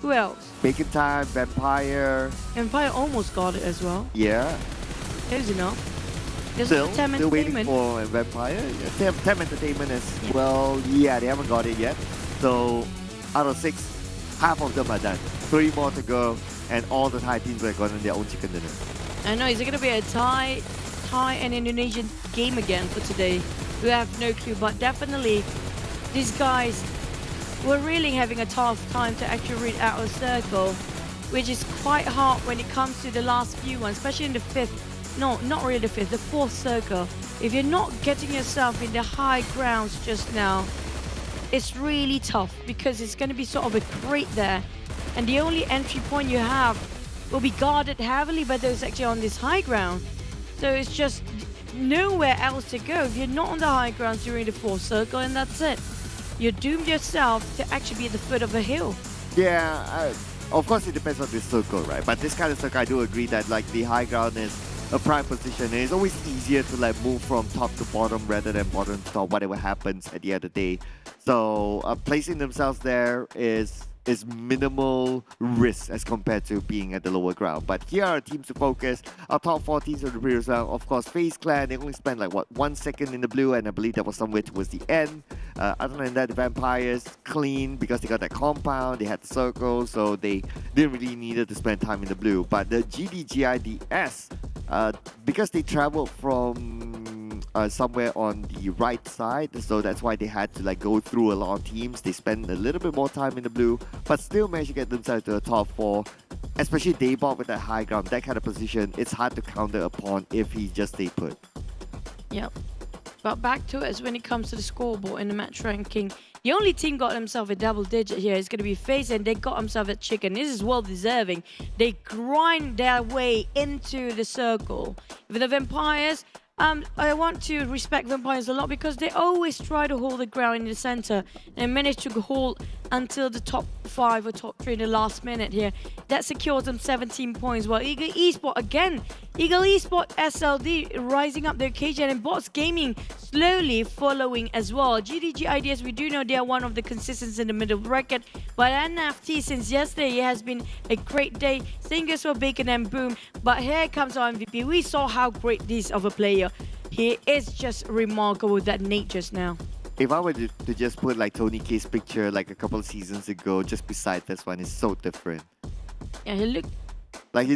Who else? Bacon Time, Vampire. Empire almost got it as well. Yeah. Close enough. There's Still TEM waiting Entertainment. for Vampire. Yeah, TEM Entertainment as well. Yeah, they haven't got it yet. So out of 6, half of them are done. 3 more to go, and all the Thai teams have gotten their own chicken dinner. I know, is it going to be a Thai and Indonesian game again for today? We have no clue, but definitely these guys were really having a tough time to actually read out a circle, which is quite hard when it comes to the last few ones, especially in the 5th. No, not really the 5th, the 4th circle. If you're not getting yourself in the high grounds just now, it's really tough because it's going to be sort of a crate there. And the only entry point you have will be guarded heavily by those actually on this high ground. So it's just nowhere else to go if you're not on the high ground during the 4th circle, and that's it. You're doomed yourself to actually be at the foot of a hill. Yeah, of course it depends on this circle, right? But this kind of circle, I do agree that like the high ground is a prime position, and it's always easier to like move from top to bottom rather than bottom to top, whatever happens at the end of the day. So placing themselves there is minimal risk as compared to being at the lower ground. But here are teams to focus. Our top 4 teams of the previous round, of course, FaZe Clan, they only spent like what, 1 second in the blue, and I believe that was somewhere towards the end. Other than that, the Vampires clean because they got that compound, they had the circle, so they didn't really needed to spend time in the blue. But the GIDS, because they traveled from somewhere on the right side, so that's why they had to like go through a lot of teams. They spend a little bit more time in the blue, but still managed to get themselves to the top 4. Especially Daybot with that high ground, that kind of position, it's hard to counter upon if he just stay put. Yep. But back to it, when it comes to the scoreboard in the match ranking, the only team got themselves a double digit here is going to be FaZe, and they got themselves a chicken. This is well deserving. They grind their way into the circle. With the Vampires, I want to respect Vampires a lot because they always try to hold the ground in the center and manage to hold until the top 5 or top 3 in the last minute here. That secures them 17 points. While Ego Esport again, Ego Esport SLD rising up the occasion, and Bots Gaming slowly following as well. GIDS, we do know they are one of the consistents in the middle bracket, but NFT since yesterday it has been a great day. Same goes for Bacon and Boom, but here comes our MVP. We saw how great this of a player. He is just remarkable, that Nate just now. If I were to just put like Tony K's picture like a couple of seasons ago, just beside this one, is so different. Yeah, he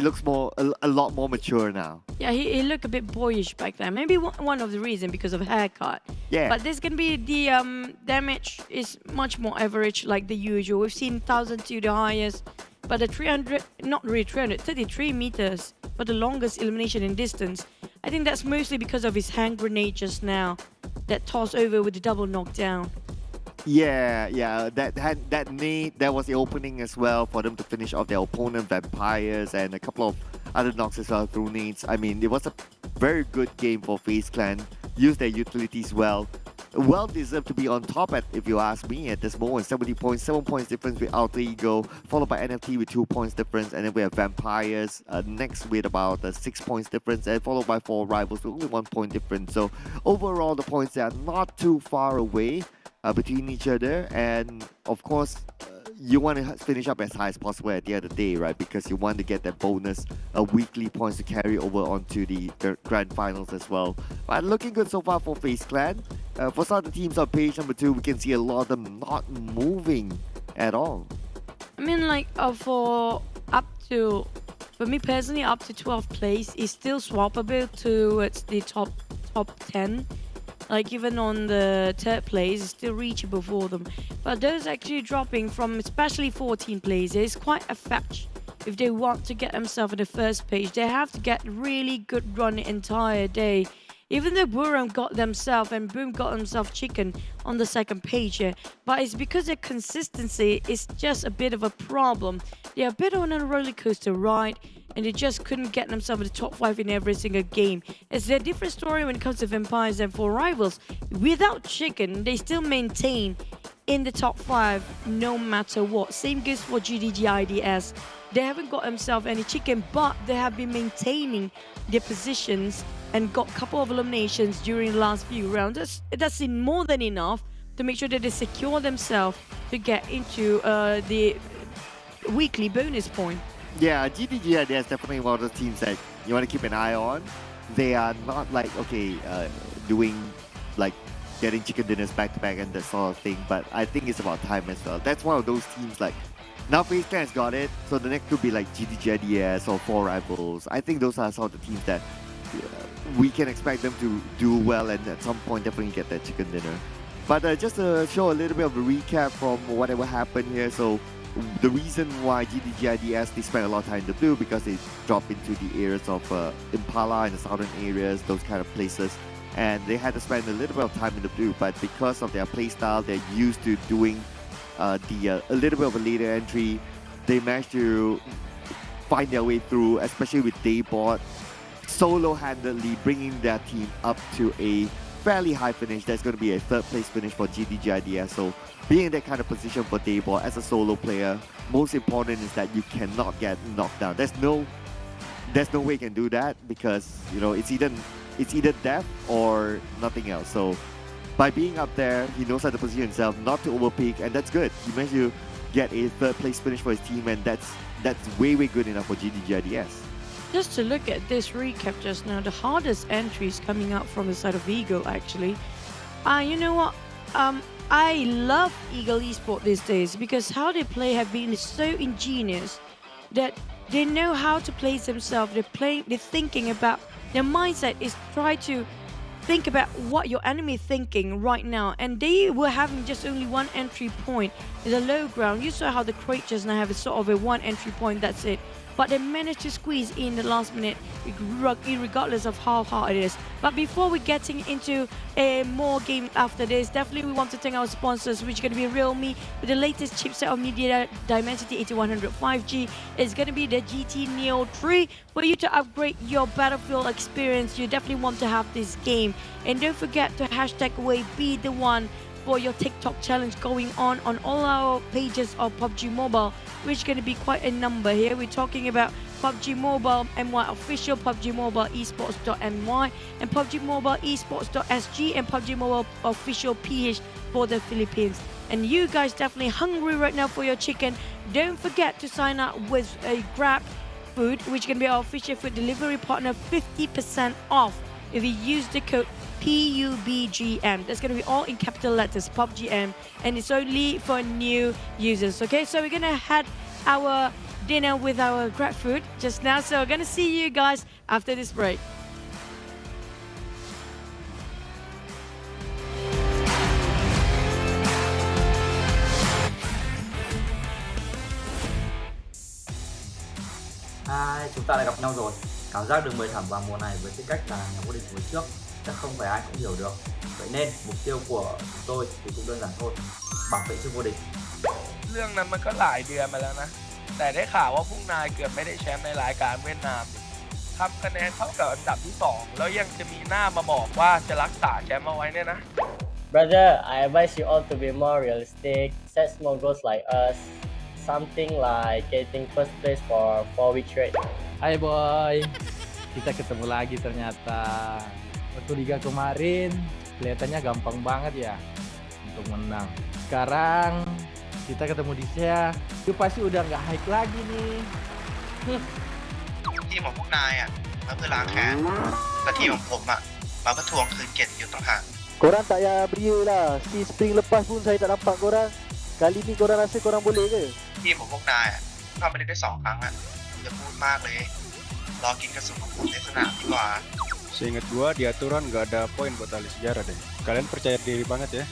looks a lot more mature now. Yeah, he looked a bit boyish back then. Maybe one of the reasons because of haircut. Yeah. But this can be the damage is much more average like the usual. We've seen 1,002 the highest, but the 300, not really 300, 33 meters for the longest elimination in distance. I think that's mostly because of his hand grenade just now that tossed over with the double knockdown. Yeah, that nade, that was the opening as well for them to finish off their opponent Vampires, and a couple of other knocks as well through nades. I mean, it was a very good game for FaZe Clan. Used their utilities well. Well deserved to be on top at, if you ask me, at this moment. 70 points, 7 points difference with Alter Ego, followed by NFT with 2 points difference, and then we have Vampires next with about 6 points difference, and followed by 4 rivals with only 1 point difference. So overall, the points are not too far away between each other, and of course, you want to finish up as high as possible at the end of the day, right? Because you want to get that bonus weekly points to carry over onto the grand finals as well. But looking good so far for FaZe Clan. For some of the teams on page number 2, we can see a lot of them not moving at all. I mean, like, for me personally, up to 12th place is still swappable towards the top 10. Like, even on the 3rd place, it's still reachable for them. But those actually dropping from especially 14 places is quite a fetch. If they want to get themselves in the first page, they have to get really good run the entire day. Even though Buriram got themselves and Boom got themselves chicken on the 2nd page here, but it's because their consistency is just a bit of a problem. They're a bit on a roller coaster ride, and they just couldn't get themselves in the top 5 in every single game. It's a different story when it comes to Vampires and for Rivals. Without chicken, they still maintain in the top 5 no matter what. Same goes for GIDS. They haven't got themselves any chicken, but they have been maintaining their positions and got a couple of eliminations during the last few rounds. That's more than enough to make sure that they secure themselves to get into the weekly bonus point. Yeah, GIDS is definitely one of those teams that you want to keep an eye on. They are not like, doing like getting chicken dinners back to back and that sort of thing, but I think it's about time as well. That's one of those teams like, now FaZe Clan has got it, so the next could be like GIDS or 4 Rivals. I think those are some of the teams that we can expect them to do well and at some point definitely get that chicken dinner. But just to show a little bit of a recap from whatever happened here, so the reason why GIDS, they spent a lot of time in the blue because they dropped into the areas of Impala and the southern areas, those kind of places. And they had to spend a little bit of time in the blue, but because of their playstyle, they're used to doing a little bit of a later entry. They managed to find their way through, especially with Daybot, solo-handedly bringing their team up to a fairly high finish. That's going to be a 3rd place finish for GIDS. So being in that kind of position for Daybot as a solo player, most important is that you cannot get knocked down. There's no way you can do that because it's either death or nothing else. So by being up there, he knows how to position himself, not to overpeak, and that's good. He managed to get a 3rd place finish for his team, and that's way good enough for GIDS. Just to look at this recap just now, the hardest entries coming out from the side of Ego actually. You know what? I love Ego Esports these days because how they play have been so ingenious that they know how to place themselves. They're thinking about, their mindset is try to think about what your enemy is thinking right now, and they were having just only one entry point in the low ground. You saw how the creatures now have a sort of a one entry point, that's it. But they managed to squeeze in the last minute regardless of how hard it is. But before we're getting into more game after this, definitely we want to thank our sponsors, which is going to be Realme with the latest chipset of Media Dimensity 8100 5G. It's going to be the GT Neo 3. For you to upgrade your Battlefield experience, you definitely want to have this game. And don't forget to hashtag away be the one for your TikTok challenge going on all our pages of PUBG Mobile, which is going to be quite a number here. We're talking about PUBG Mobile MY official, PUBG Mobile Esports.my, and PUBG Mobile Esports.sg, and PUBG Mobile official PH for the Philippines. And you guys definitely hungry right now for your chicken. Don't forget to sign up with a Grab Food, which is going to be our official food delivery partner, 50% off if you use the code PUBGM. That's going to be all in capital letters, PUBGM, and it's only for new users. Okay, so we're going to have our dinner with our Grab Food just now, so we're going to see you guys after this break. Chúng ta lại gặp nhau rồi. Cảm giác được mời thẳng vào mùa này với tư cách là nhà vô địch mùa trước chắc không phải ai cũng hiểu được. Vậy nên mục tiêu của chúng tôi thì cũng đơn giản thôi, bảo vệ chức vô địch. เรื่องนั้นมันก็หลายเดือนมาแล้วนะแต่ได้ข่าวว่าพวกนายเกือบไม่ได้แชมป์ในรายการเวียดนามทำคะแนนเท่ากับอันดับที่2แล้วยังจะมีหน้ามาบอกว่าจะรักษาแชมป์เอาไว้เนี่ยนะ Brother, I advise you all to be more realistic, set small goals like us, something like getting first place for 4 weeks straight. Hai boy, kita ketemu lagi ternyata. Waktu liga kemarin kelihatannya gampang banget ya untuk menang. Sekarang kita ketemu di SEA, itu pasti udah nggak high lagi nih. ทีมของพวกนายอ่ะมาเพื่อล้างแค้นแต่ทีมของผมอ่ะมาเพื่อทวงคืนเกียรติยศต่างหาก Korang tak payah beria lah. Si spring lepas pun saya tak nampak korang. Kali ni korang rasa korang boleh ke? ทีมของพวกนายอะเข้ามาเล่นได้2 ครั้งอะอย่าพูดมากเลย รอกินกระสุนของผมในสนามดีกว่า Seingat gua di aturan nggak ada poin buat tali sejarah deh. Kalian percaya diri banget ya.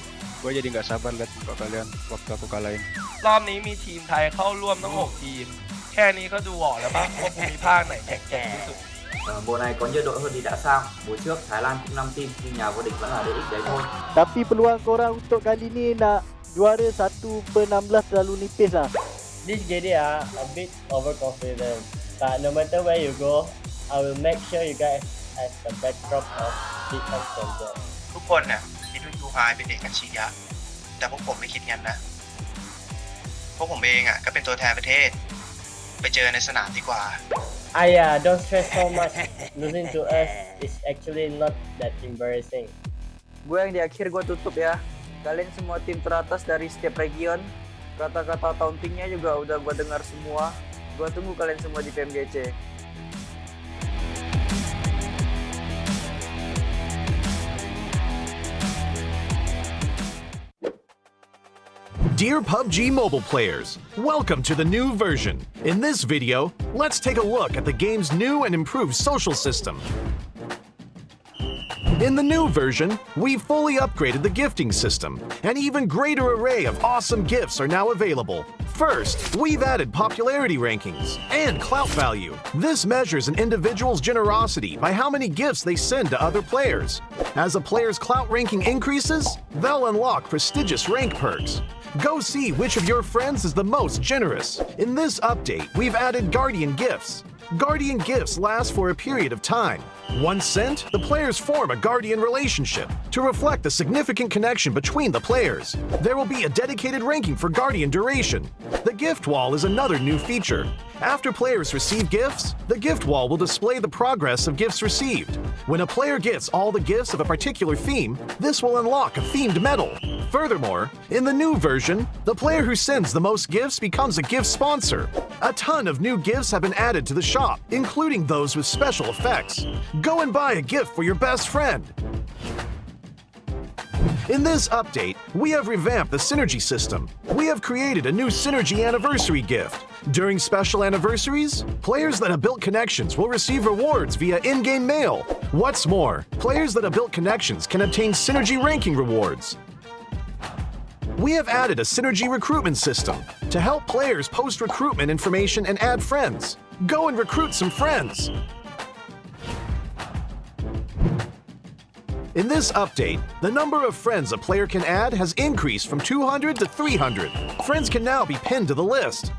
Gua jadi nggak sabar lihat muka kalian waktu aku kalahin. รอบนี้มีทีมไทยเข้าร่วมทั้ง6 ทีม แค่นี้ก็ดูออกแล้วป่ะว่าภูมิภาคไหนแข็งแกร่งที่สุด Mùa này có nhiều đội hơn thì đã sao? Mùa trước Thái Lan cũng 5 team nhưng nhà vô địch vẫn là DX đấy thôi. Tapi peluang korang untuk kali ni nak juara 1/16 terlalu nipis lah. This GIDS are a bit overconfident, but no matter where you go, I will make sure you guys as the backdrop of Geek Fam. ทุกคนน่ะคิดว่ายูไฮเป็นเด็กอัจฉริยะแต่พวกผมไม่คิดงั้นนะพวกผมเองอ่ะก็เป็นตัวแทนประเทศไปเจอในสนามดีกว่า Don't stress so much. Losing to us is actually not that embarrassing. Gue yang di akhir gue tutup ya. Kalian semua tim teratas dari setiap region. Kata-kata tauntingnya juga udah gue dengar semua. Gue tunggu kalian semua di PMGC. Dear PUBG mobile players, welcome to the new version. In this video, let's take a look at the game's new and improved social system. In the new version, we've fully upgraded the gifting system. An even greater array of awesome gifts are now available. First, we've added popularity rankings and clout value. This measures an individual's generosity by how many gifts they send to other players. As a player's clout ranking increases, they'll unlock prestigious rank perks. Go see which of your friends is the most generous. In this update, we've added Guardian Gifts. Guardian Gifts last for a period of time. Once sent, the players form a Guardian relationship to reflect the significant connection between the players. There will be a dedicated ranking for Guardian duration. The gift wall is another new feature. After players receive gifts, the gift wall will display the progress of gifts received. When a player gets all the gifts of a particular theme, this will unlock a themed medal. Furthermore, in the new version, the player who sends the most gifts becomes a gift sponsor. A ton of new gifts have been added to the shop, including those with special effects. Go and buy a gift for your best friend. In this update, we have revamped the Synergy system. We have created a new Synergy Anniversary gift. During special anniversaries, players that have built connections will receive rewards via in-game mail. What's more, players that have built connections can obtain Synergy ranking rewards. We have added a Synergy recruitment system to help players post recruitment information and add friends. Go and recruit some friends. In this update, the number of friends a player can add has increased from 200 to 300. Friends can now be pinned to the list.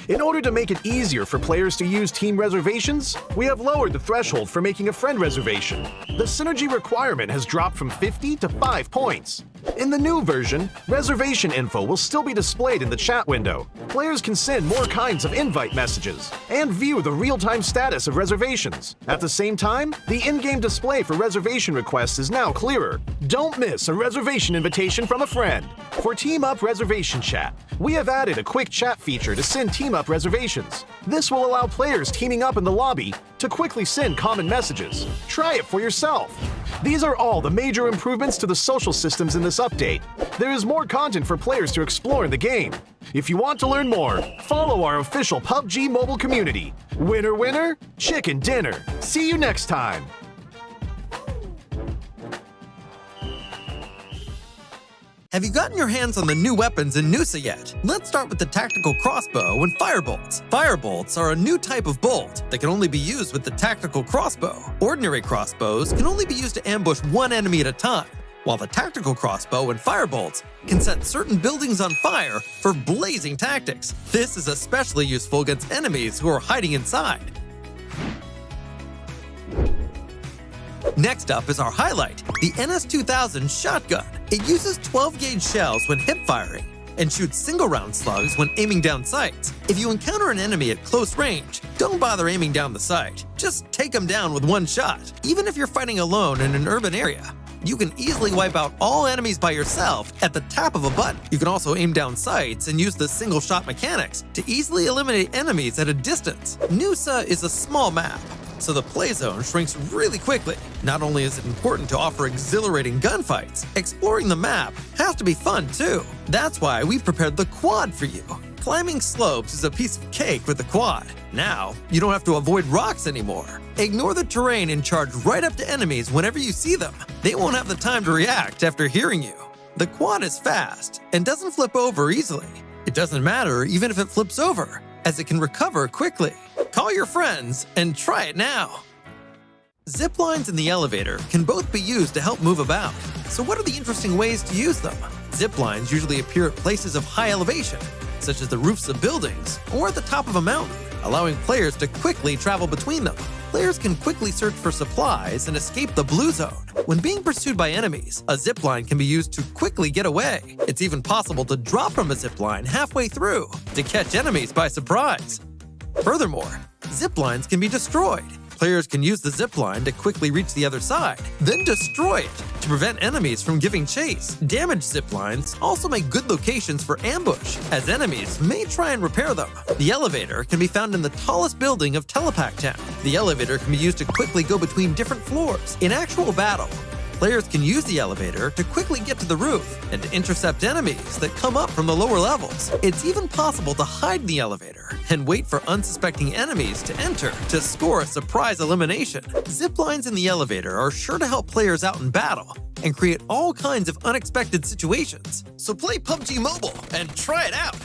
In order to make it easier for players to use team reservations, we have lowered the threshold for making a friend reservation. The Synergy requirement has dropped from 50 to 5 points. In the new version, reservation info will still be displayed in the chat window. Players can send more kinds of invite messages and view the real-time status of reservations. At the same time, the in-game display for reservation requests is now clearer. Don't miss a reservation invitation from a friend. For Team Up Reservation Chat, we have added a quick chat feature to send Team Up reservations. This will allow players teaming up in the lobby to quickly send common messages. Try it for yourself. These are all the major improvements to the social systems in this update. There is more content for players to explore in the game. If you want to learn more, follow our official PUBG mobile community. Winner, winner, chicken dinner. See you next time. Have you gotten your hands on the new weapons in Nusa yet? Let's start with the tactical crossbow and firebolts. Firebolts are a new type of bolt that can only be used with the tactical crossbow. Ordinary crossbows can only be used to ambush one enemy at a time, while the tactical crossbow and firebolts can set certain buildings on fire for blazing tactics. This is especially useful against enemies who are hiding inside. Next up is our highlight, the NS2000 shotgun. It uses 12-gauge shells when hip firing and shoots single-round slugs when aiming down sights. If you encounter an enemy at close range, don't bother aiming down the sight. Just take them down with one shot. Even if you're fighting alone in an urban area, you can easily wipe out all enemies by yourself at the tap of a button. You can also aim down sights and use the single-shot mechanics to easily eliminate enemies at a distance. Nusa is a small map, so the play zone shrinks really quickly. Not only is it important to offer exhilarating gunfights, exploring the map has to be fun too. That's why we prepared the quad for you. Climbing slopes is a piece of cake with the quad. Now, you don't have to avoid rocks anymore. Ignore the terrain and charge right up to enemies whenever you see them. They won't have the time to react after hearing you. The quad is fast and doesn't flip over easily. It doesn't matter even if it flips over, as it can recover quickly. Call your friends and try it now. Zip lines in the elevator can both be used to help move about. So what are the interesting ways to use them? Zip lines usually appear at places of high elevation, such as the roofs of buildings or at the top of a mountain, allowing players to quickly travel between them. Players can quickly search for supplies and escape the blue zone. When being pursued by enemies, a zipline can be used to quickly get away. It's even possible to drop from a zipline halfway through to catch enemies by surprise. Furthermore, ziplines can be destroyed. Players can use the zipline to quickly reach the other side, then destroy it to prevent enemies from giving chase. Damaged ziplines also make good locations for ambush, as enemies may try and repair them. The elevator can be found in the tallest building of Telepack Town. The elevator can be used to quickly go between different floors. In actual battle, players can use the elevator to quickly get to the roof and to intercept enemies that come up from the lower levels. It's even possible to hide in the elevator and wait for unsuspecting enemies to enter to score a surprise elimination. Ziplines in the elevator are sure to help players out in battle and create all kinds of unexpected situations. So play PUBG Mobile and try it out.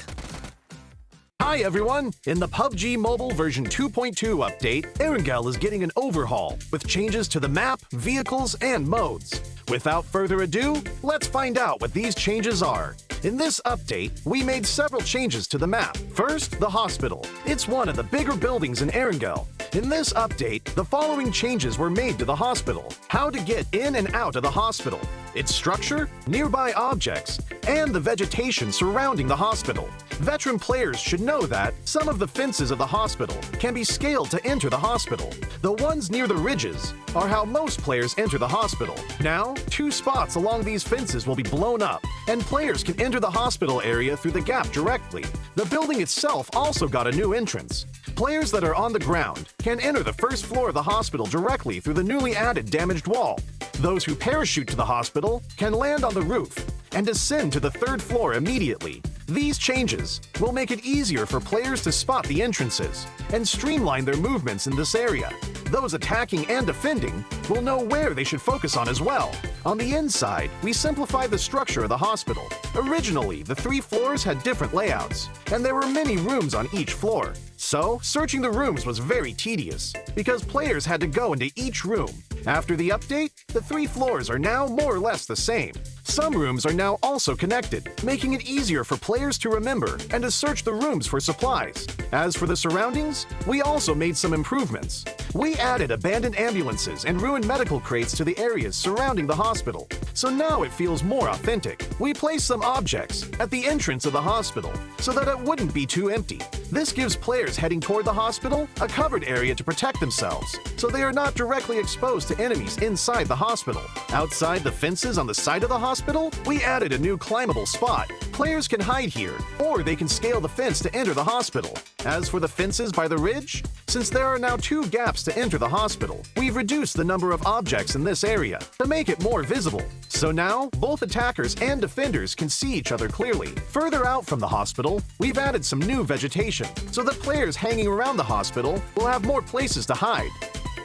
Hi everyone! In the PUBG Mobile version 2.2 update, Erangel is getting an overhaul with changes to the map, vehicles, and modes. Without further ado, let's find out what these changes are. In this update, we made several changes to the map. First, the hospital. It's one of the bigger buildings in Erangel. In this update, the following changes were made to the hospital. How to get in and out of the hospital, its structure, nearby objects, and the vegetation surrounding the hospital. Veteran players should know that some of the fences of the hospital can be scaled to enter the hospital. The ones near the ridges are how most players enter the hospital. Now, 2 spots along these fences will be blown up, and players can enter the hospital area through the gap directly. The building itself also got a new entrance. Players that are on the ground can enter the first floor of the hospital directly through the newly added damaged wall. Those who parachute to the hospital can land on the roof and descend to the 3rd floor immediately. These changes will make it easier for players to spot the entrances and streamline their movements in this area. Those attacking and defending will know where they should focus on as well. On the inside, we simplified the structure of the hospital. Originally, the 3 floors had different layouts, and there were many rooms on each floor. So, searching the rooms was very tedious, because players had to go into each room. After the update, the 3 floors are now more or less the same. Some rooms are now also connected, making it easier for players to remember and to search the rooms for supplies. As for the surroundings, we also made some improvements. We added abandoned ambulances and ruined medical crates to the areas surrounding the hospital, so now it feels more authentic. We placed some objects at the entrance of the hospital so that it wouldn't be too empty. This gives players heading toward the hospital a covered area to protect themselves, so they are not directly exposed to enemies inside the hospital. Outside the fences on the side of the hospital, we added a new climbable spot. Players can hide here, or they can scale the fence to enter the hospital. As for the fences by the ridge, since there are now 2 gaps to enter the hospital, we've reduced the number of objects in this area to make it more visible. So now, both attackers and defenders can see each other clearly. Further out from the hospital, we've added some new vegetation, so that players hanging around the hospital will have more places to hide.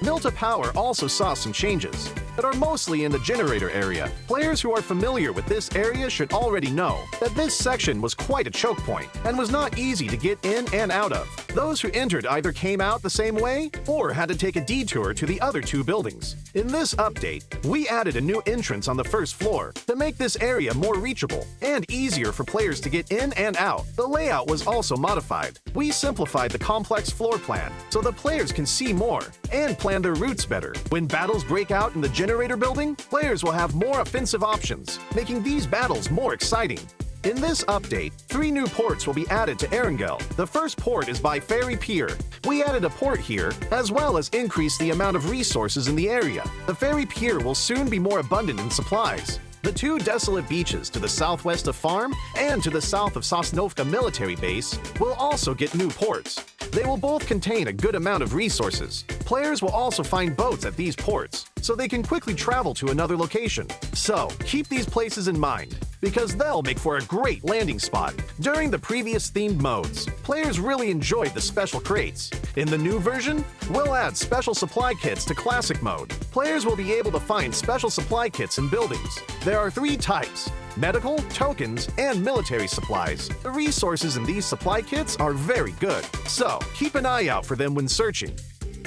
Milta Power also saw some changes that are mostly in the generator area. Players who are familiar with this area should already know that this section was quite a choke point and was not easy to get in and out of. Those who entered either came out the same way or had to take a detour to the other 2 buildings. In this update, we added a new entrance on the 1st floor to make this area more reachable and easier for players to get in and out. The layout was also modified. We simplified the complex floor plan so that players can see more and plan their routes better. When battles break out in the generator building, players will have more offensive options, making these battles more exciting. In this update, 3 new ports will be added to Erangel. The first port is by Ferry Pier. We added a port here, as well as increased the amount of resources in the area. The Ferry Pier will soon be more abundant in supplies. The 2 desolate beaches to the southwest of Farm and to the south of Sosnovka Military Base will also get new ports. They will both contain a good amount of resources. Players will also find boats at these ports, so they can quickly travel to another location. So, keep these places in mind, because they'll make for a great landing spot. During the previous themed modes, players really enjoyed the special crates. In the new version, we'll add special supply kits to classic mode. Players will be able to find special supply kits in buildings. There are 3 types: medical, tokens, and military supplies. The resources in these supply kits are very good, so keep an eye out for them when searching.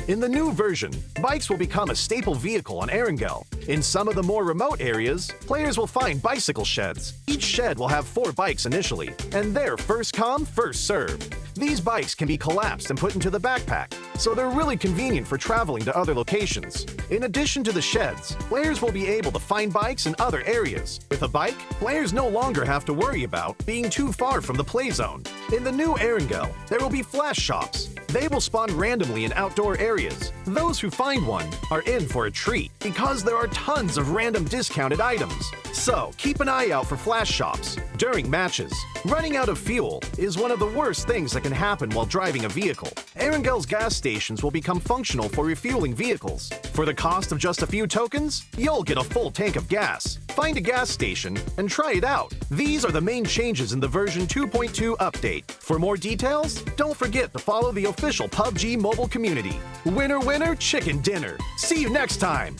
In the new version, bikes will become a staple vehicle on Erangel. In some of the more remote areas, players will find bicycle sheds. Each shed will have 4 bikes initially, and they're first come, first served. These bikes can be collapsed and put into the backpack, so they're really convenient for traveling to other locations. In addition to the sheds, players will be able to find bikes in other areas. With a bike, players no longer have to worry about being too far from the play zone. In the new Erangel, there will be flash shops. They will spawn randomly in outdoor areas. Those who find one are in for a treat, because there are tons of random discounted items. So, keep an eye out for flash shops during matches. Running out of fuel is one of the worst things that can happen while driving a vehicle. Erangel's gas stations will become functional for refueling vehicles. For the cost of just a few tokens, you'll get a full tank of gas. Find a gas station and try it out. These are the main changes in the version 2.2 update. For more details, don't forget to follow the official PUBG mobile community. Winner, winner, chicken dinner. See you next time.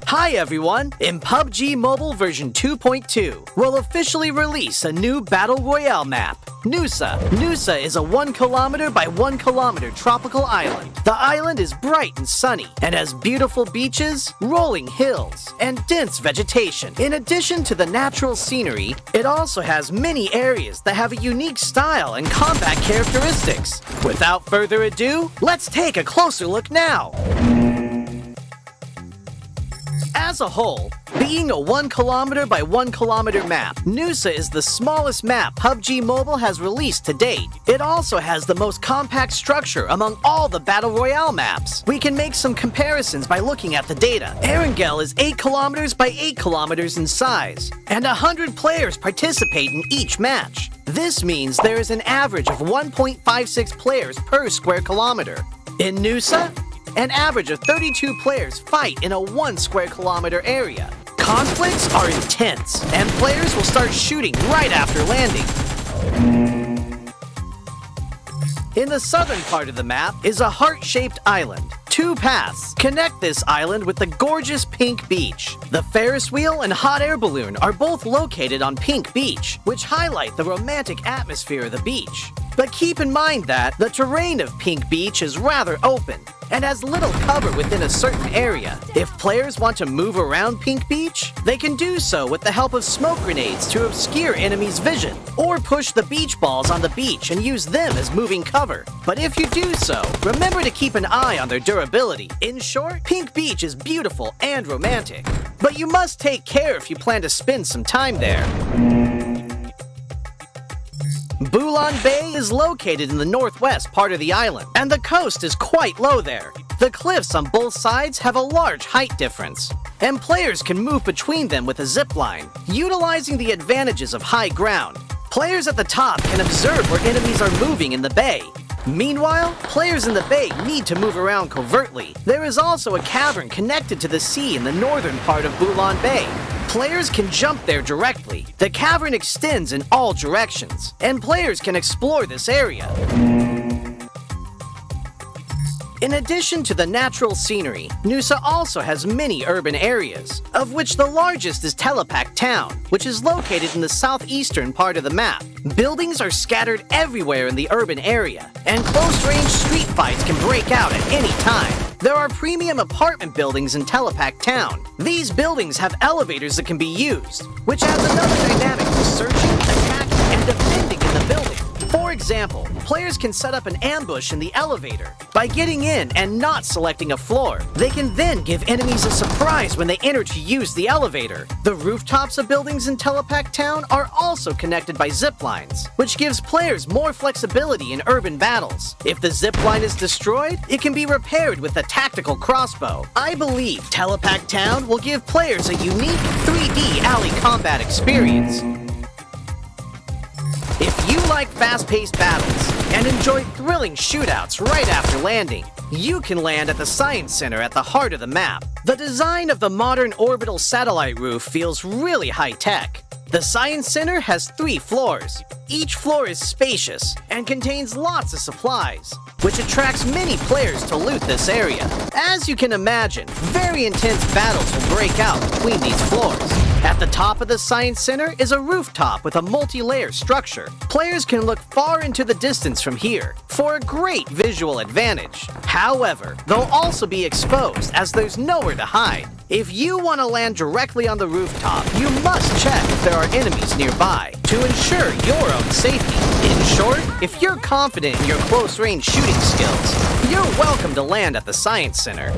Hi everyone! In PUBG Mobile version 2.2, we'll officially release a new Battle Royale map, Nusa. Nusa is a 1 kilometer by 1 kilometer tropical island. The island is bright and sunny and has beautiful beaches, rolling hills, and dense vegetation. In addition to the natural scenery, it also has many areas that have a unique style and combat characteristics. Without further ado, let's take a closer look now. As a whole, being a 1 kilometer by 1 kilometer map, Nusa is the smallest map PUBG Mobile has released to date. It also has the most compact structure among all the Battle Royale maps. We can make some comparisons by looking at the data. Erangel is 8 kilometers by 8 kilometers in size, and 100 players participate in each match. This means there is an average of 1.56 players per square kilometer. In Nusa, an average of 32 players fight in a 1 square kilometer area. Conflicts are intense, and players will start shooting right after landing. In the southern part of the map is a heart-shaped island. 2 paths connect this island with the gorgeous Pink Beach. The Ferris wheel and hot air balloon are both located on Pink Beach, which highlight the romantic atmosphere of the beach. But keep in mind that the terrain of Pink Beach is rather open and has little cover within a certain area. If players want to move around Pink Beach, they can do so with the help of smoke grenades to obscure enemies' vision, or push the beach balls on the beach and use them as moving cover. But if you do so, remember to keep an eye on their durability. In short, Pink Beach is beautiful and romantic, but you must take care if you plan to spend some time there. Bulan Bay is located in the northwest part of the island, and the coast is quite low there. The cliffs on both sides have a large height difference, and players can move between them with a zip line, utilizing the advantages of high ground. Players at the top can observe where enemies are moving in the bay. Meanwhile, players in the bay need to move around covertly. There is also a cavern connected to the sea in the northern part of Bulan Bay. Players can jump there directly. The cavern extends in all directions, and players can explore this area. In addition to the natural scenery, Nusa also has many urban areas, of which the largest is Telepak Town, which is located in the southeastern part of the map. Buildings are scattered everywhere in the urban area, and close-range street fights can break out at any time. There are premium apartment buildings in Telepak Town. These buildings have elevators that can be used, which adds another dynamic to searching, attacking, and defending in the building. For example, example, players can set up an ambush in the elevator. By getting in and not selecting a floor, they can then give enemies a surprise when they enter to use the elevator. The rooftops of buildings in Telepack Town are also connected by zip lines, which gives players more flexibility in urban battles. If the zip line is destroyed, it can be repaired with a tactical crossbow. I believe Telepack Town will give players a unique 3D alley combat experience. If you like fast-paced battles and enjoy thrilling shootouts right after landing, you can land at the Science Center at the heart of the map. The design of the modern orbital satellite roof feels really high-tech. The Science Center has 3 floors. Each floor is spacious and contains lots of supplies, which attracts many players to loot this area. As you can imagine, very intense battles will break out between these floors. At the top of the Science Center is a rooftop with a multi-layer structure. Players can look far into the distance from here for a great visual advantage. However, they'll also be exposed as there's nowhere to hide. If you want to land directly on the rooftop, you must check if there are enemies nearby to ensure your own safety. In short, if you're confident in your close-range shooting skills, you're welcome to land at the Science Center.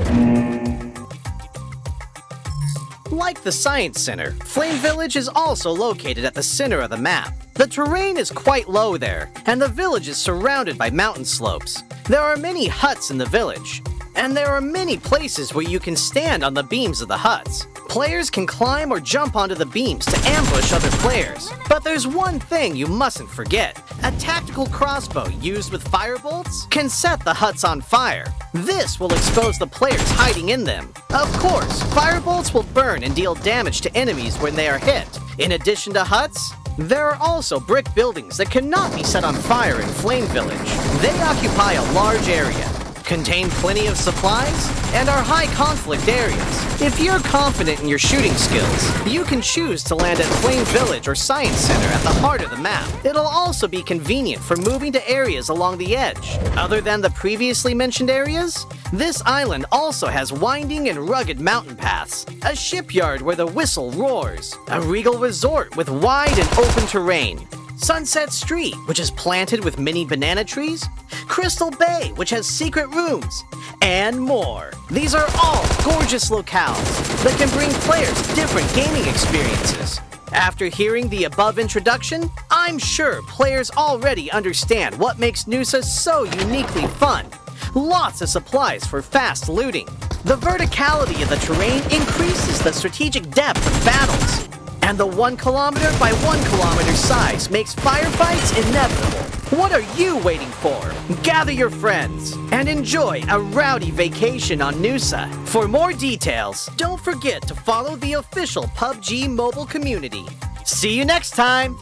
Like the Science Center, Flame Village is also located at the center of the map. The terrain is quite low there, and the village is surrounded by mountain slopes. There are many huts in the village, and there are many places where you can stand on the beams of the huts. Players can climb or jump onto the beams to ambush other players. But there's one thing you mustn't forget. A tactical crossbow used with firebolts can set the huts on fire. This will expose the players hiding in them. Of course, firebolts will burn and deal damage to enemies when they are hit. In addition to huts, there are also brick buildings that cannot be set on fire in Flame Village. They occupy a large area, contain plenty of supplies, and are high conflict areas. If you're confident in your shooting skills, you can choose to land at Flame Village or Science Center at the heart of the map. It'll also be convenient for moving to areas along the edge. Other than the previously mentioned areas, this island also has winding and rugged mountain paths, a shipyard where the whistle roars, a regal resort with wide and open terrain, Sunset Street, which is planted with many banana trees, Crystal Bay, which has secret rooms, and more. These are all gorgeous locales that can bring players different gaming experiences. After hearing the above introduction, I'm sure players already understand what makes Noosa so uniquely fun. Lots of supplies for fast looting. The verticality of the terrain increases the strategic depth of battles. And the 1 kilometer by 1 kilometer size makes firefights inevitable. What are you waiting for? Gather your friends and enjoy a rowdy vacation on Noosa. For more details, don't forget to follow the official PUBG mobile community. See you next time!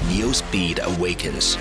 New speed awakens.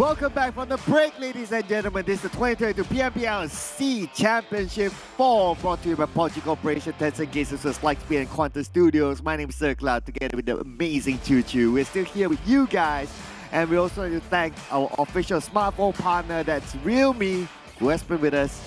Welcome back from the break, ladies and gentlemen. This is the 2022 PMPL SEA Championship Fall, brought to you by PUBG Corporation, Tencent Games, Livestream, and Quantum Studios. My name is Sir Cloud, together with the amazing Choo Choo. We're still here with you guys, and we also need to thank our official smartphone partner, that's Realme, who has been with us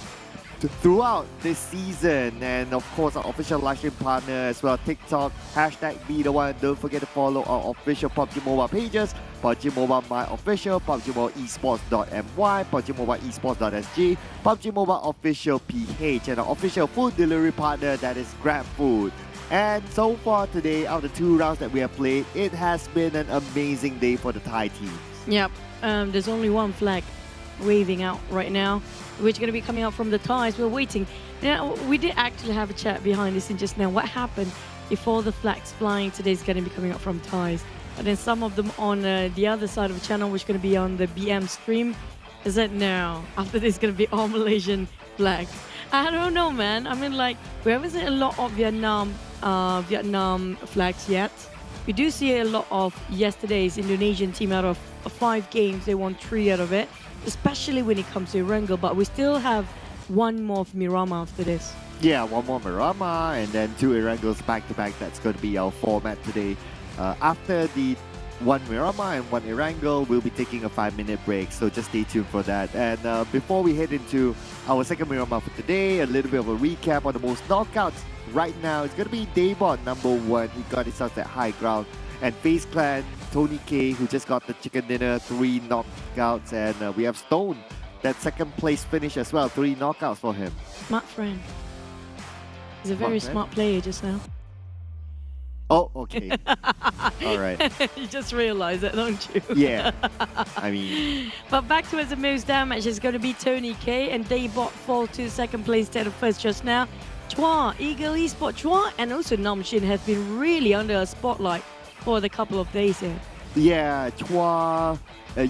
throughout this season, and of course our official livestream partner as well, TikTok, #BeTheOne. Don't forget to follow our official PUBG Mobile pages, PUBG Mobile My Official, PUBG Mobile Esports.my, PUBG Mobile Esports.sg, PUBG Mobile Official PH, and our official food delivery partner, that is GrabFood. And so far today, out of the 2 rounds that we have played, it has been an amazing day for the Thai teams. Yep, there's only one flag waving out right now, which is going to be coming out from the Thais. We're waiting. Now, we did actually have a chat behind the scene just now. What happened if all the flags flying today is going to be coming out from Thais? And then some of them on the other side of the channel, which is going to be on the BM stream, is that no, after this is going to be all Malaysian flags. I don't know, man. I mean, like, we haven't seen a lot of Vietnam flags yet. We do see a lot of yesterday's Indonesian team. Out of 5 games, they won 3 out of it, especially when it comes to Erangel, but we still have one more of Miramar after this. Yeah, one more Miramar and then 2 Erangels back-to-back. That's going to be our format today. After the 1 Miramar and 1 Erangel, we'll be taking a 5-minute break, so just stay tuned for that. And before we head into our second Miramar for today, a little bit of a recap on the most knockouts right now. It's going to be Daybot #1. He got himself that high ground. And FaZe Clan, Tony K, who just got the chicken dinner, 3 knockouts. And we have Stone, that second place finish as well, 3 knockouts for him. Smart friend. He's a very smart player just now. Oh, okay. All right. You just realize it, don't you? Yeah. I mean... But back towards the most damage is going to be Tony K, and Daybot fall to second place instead of first just now. Chua, Ego Esports, Chua, and also Namshin has been really under a spotlight for the couple of days here. Yeah, Chua,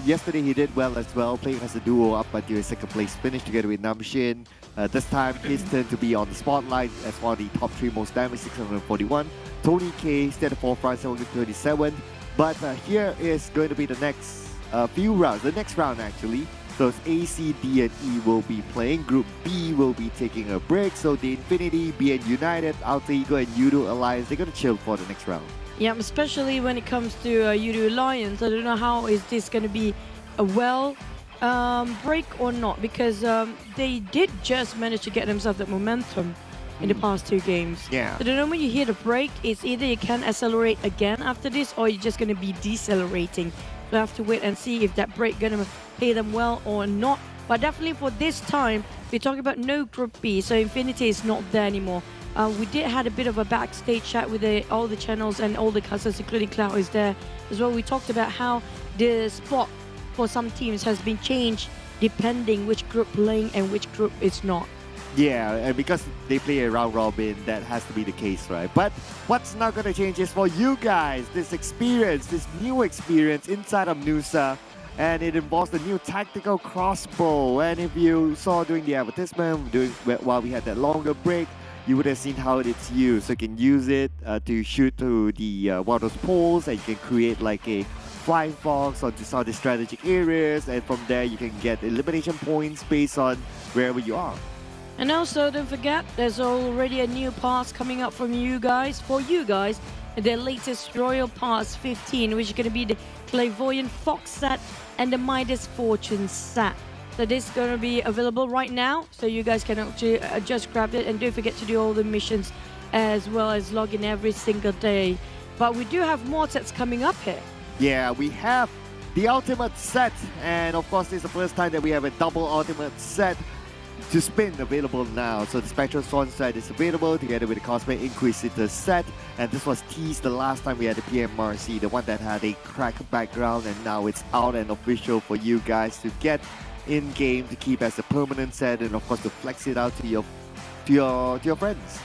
yesterday he did well as well, playing as a duo up until his second place finish together with Namshin. This time, his turn to be on the spotlight as one of the top 3 most damage, 641. Tony K, stayed at 4th round, 737. But here is going to be the next few rounds, the next round actually. So it's A, C, D, and E will be playing. Group B will be taking a break. So the Infinity, BN United, Alter Ego, and Yoodo Alliance, they're going to chill for the next round. Yeah, especially when it comes to Yoodo Alliance. I don't know how is this going to be a break or not, because they did just manage to get themselves that momentum in the past 2 games. Yeah. I don't know, when you hear the break, it's either you can accelerate again after this, or you're just going to be decelerating. So I have to wait and see if that break going to pay them well or not. But definitely for this time, we're talking about no Group B, so Infinity is not there anymore. We did had a bit of a backstage chat with all the channels and all the customers, including Cloud is there as well. We talked about how the spot for some teams has been changed depending which group playing and which group is not. Yeah, and because they play a round robin, that has to be the case, right? But what's not going to change is for you guys, this experience, this new experience inside of Nusa, and it involves the new tactical crossbow. And if you saw during the advertisement, while we had that longer break, you would have seen how it's used. So you can use it to shoot to the one of those poles, and you can create like a flying fox onto some of the strategic areas, and from there you can get elimination points based on wherever you are. And also, don't forget, there's already a new pass coming up from you guys, the latest Royal Pass 15, which is going to be the Clairvoyant Fox set and the Midas Fortune set. So this is going to be available right now, so you guys can actually just grab it, and don't forget to do all the missions as well as log in every single day. But we do have more sets coming up here. Yeah, we have the Ultimate set, and of course this is the first time that we have a double Ultimate set to spin available now. So the Spectral Swan set is available together with the Cosmic Inquisitor set, and this was teased the last time we had the PMRC, the one that had a crack background, and now it's out and official for you guys to get in game to keep as a permanent set, and of course to flex it out to your friends.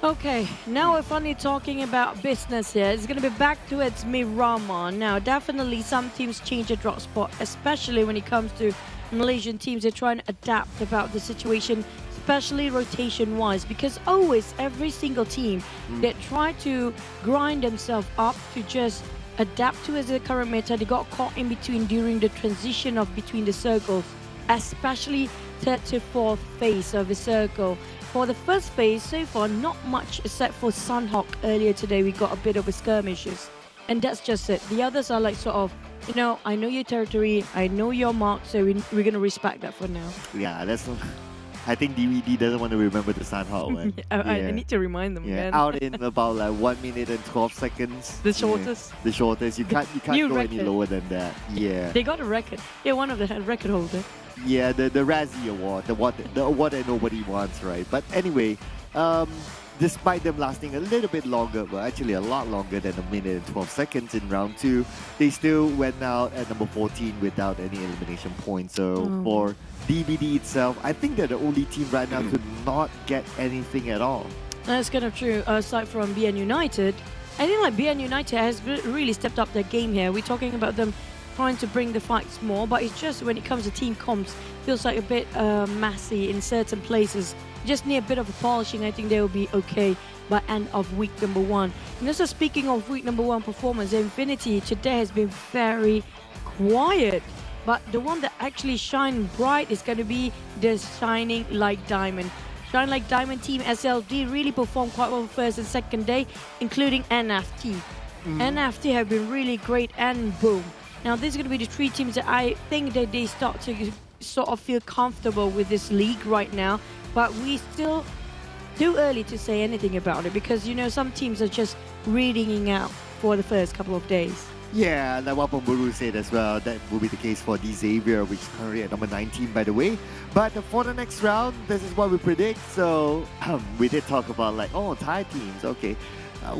Okay, now we're finally talking about business here. It's going to be back to its Miramar. Now, definitely some teams change their drop spot, especially when it comes to Malaysian teams. They're trying to adapt about the situation, especially rotation-wise, because always every single team that try to grind themselves up to just adapt to as the current meta. They got caught in between during the transition of between the circles, especially third to fourth phase of the circle. For the first phase, so far, not much except for Sunhawk earlier today. We got a bit of a skirmishes, and that's just it. The others are like sort of, you know, I know your territory, I know your mark, so we're gonna respect that for now. Yeah, that's. I think DBD doesn't want to remember the Sunhawk one. I need to remind them again. Out in about like 1 minute and 12 seconds. The shortest. The shortest. You can't New go record. any lower than that. Yeah. They got a record. Yeah, one of the record holder. Yeah, the Razzie Award, the award that nobody wants, right? But anyway, despite them lasting a little bit longer, well, actually a lot longer than 1 minute and 12 seconds in round 2, they still went out at number 14 without any elimination points. So for DBD itself, I think they're the only team right now to not get anything at all. That's kind of true. Aside from BN United, I think like BN United has really stepped up their game here. We're talking about them trying to bring the fights more, but it's just when it comes to team comps, feels like a bit messy in certain places. Just need a bit of a polishing. I think they will be okay by end of week number 1. And also speaking of week number 1 performance, Infinity today has been very quiet. But the one that actually shine bright is going to be the ShineLikeDiamond. ShineLikeDiamond team SLD really performed quite well first and second day, including NFT. NFT have been really great, and boom. Now, this is going to be the 3 teams that I think that they start to sort of feel comfortable with this league right now. But we still too early to say anything about it because, you know, some teams are just reading out for the first couple of days. Yeah, like what Buru said as well, that will be the case for the Xavier, which is currently at number 19, by the way. But for the next round, this is what we predict. So we did talk about like, oh, Thai teams, okay.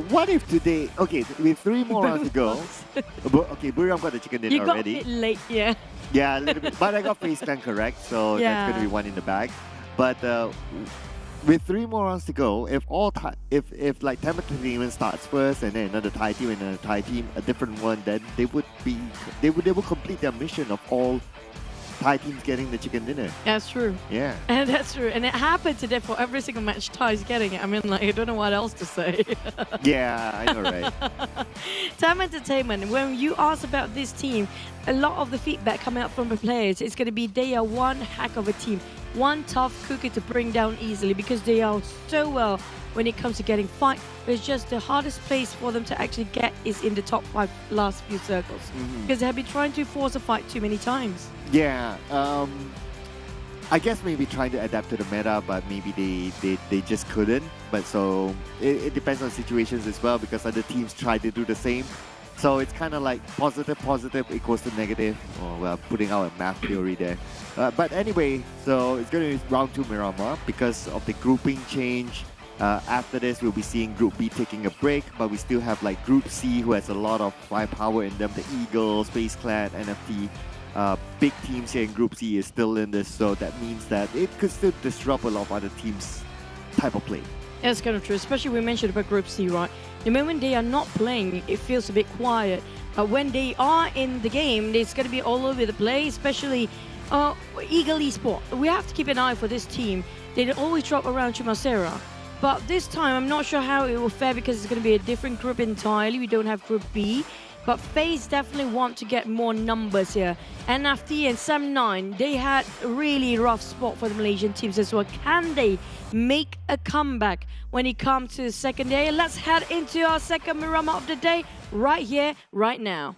What if today, okay, with 3 more rounds to go, okay, Buriram got the chicken dinner already. You got it late, yeah. Yeah, a little bit, but I got FaZe Clan correct, so that's going to be 1 in the bag. But with 3 more rounds to go, if like TEM Entertainment starts first and then another Thai team and another Thai team, a different one, then they will complete their mission of all Thai teams getting the chicken dinner. That's true. Yeah. And that's true. And it happened today for every single match Thai's getting it. I mean, like, I don't know what else to say. Yeah, I know, right? TEM Entertainment, when you ask about this team, a lot of the feedback coming out from the players, it's going to be they are one heck of a team. One tough cookie to bring down easily because they are so well when it comes to getting fight. It's just the hardest place for them to actually get is in the top 5 last few circles because they have been trying to force a fight too many times. Yeah, I guess maybe trying to adapt to the meta, but maybe they just couldn't. But so it depends on situations as well because other teams try to do the same. So it's kind of like positive equals to negative. Oh, well, putting out a math theory there. But anyway, so it's going to be round 2 Miramar because of the grouping change. After this, we'll be seeing Group B taking a break, but we still have like Group C who has a lot of firepower in them. The Eagles, FaZe Clan, NFT. Big teams here in Group C is still in this, so that means that it could still disrupt a lot of other teams' type of play. That's kind of true, especially we mentioned about Group C, right? The moment they are not playing, it feels a bit quiet. But when they are in the game, it's going to be all over the place, especially Ego Esport. We have to keep an eye for this team. They always drop around Chumasera. But this time, I'm not sure how it will fare because it's going to be a different group entirely. We don't have Group B. But FaZe definitely want to get more numbers here. NFT and Sam9, they had a really rough spot for the Malaysian teams as well. Can they make a comeback when it comes to the second day? Let's head into our second Miramar of the day right here, right now.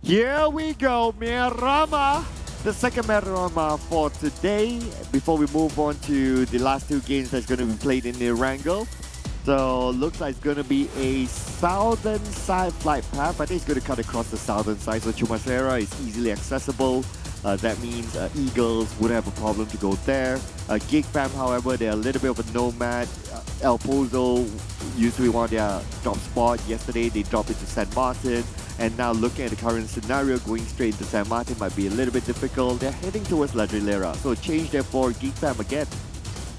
Here we go, Miramar. The second Miramar for today. Before we move on to the last 2 games that's going to be played in the Wrangle. So looks like it's going to be a southern side flight path. I think it's going to cut across the southern side. So Chumasera is easily accessible. That means Eagles would have a problem to go there. Geek Fam, however, they're a little bit of a nomad. El Pozo used to be one of their drop spot. Yesterday they dropped into San Martin. And now looking at the current scenario, going straight into San Martin might be a little bit difficult. They're heading towards La Drillera. So change there for Geek Fam again.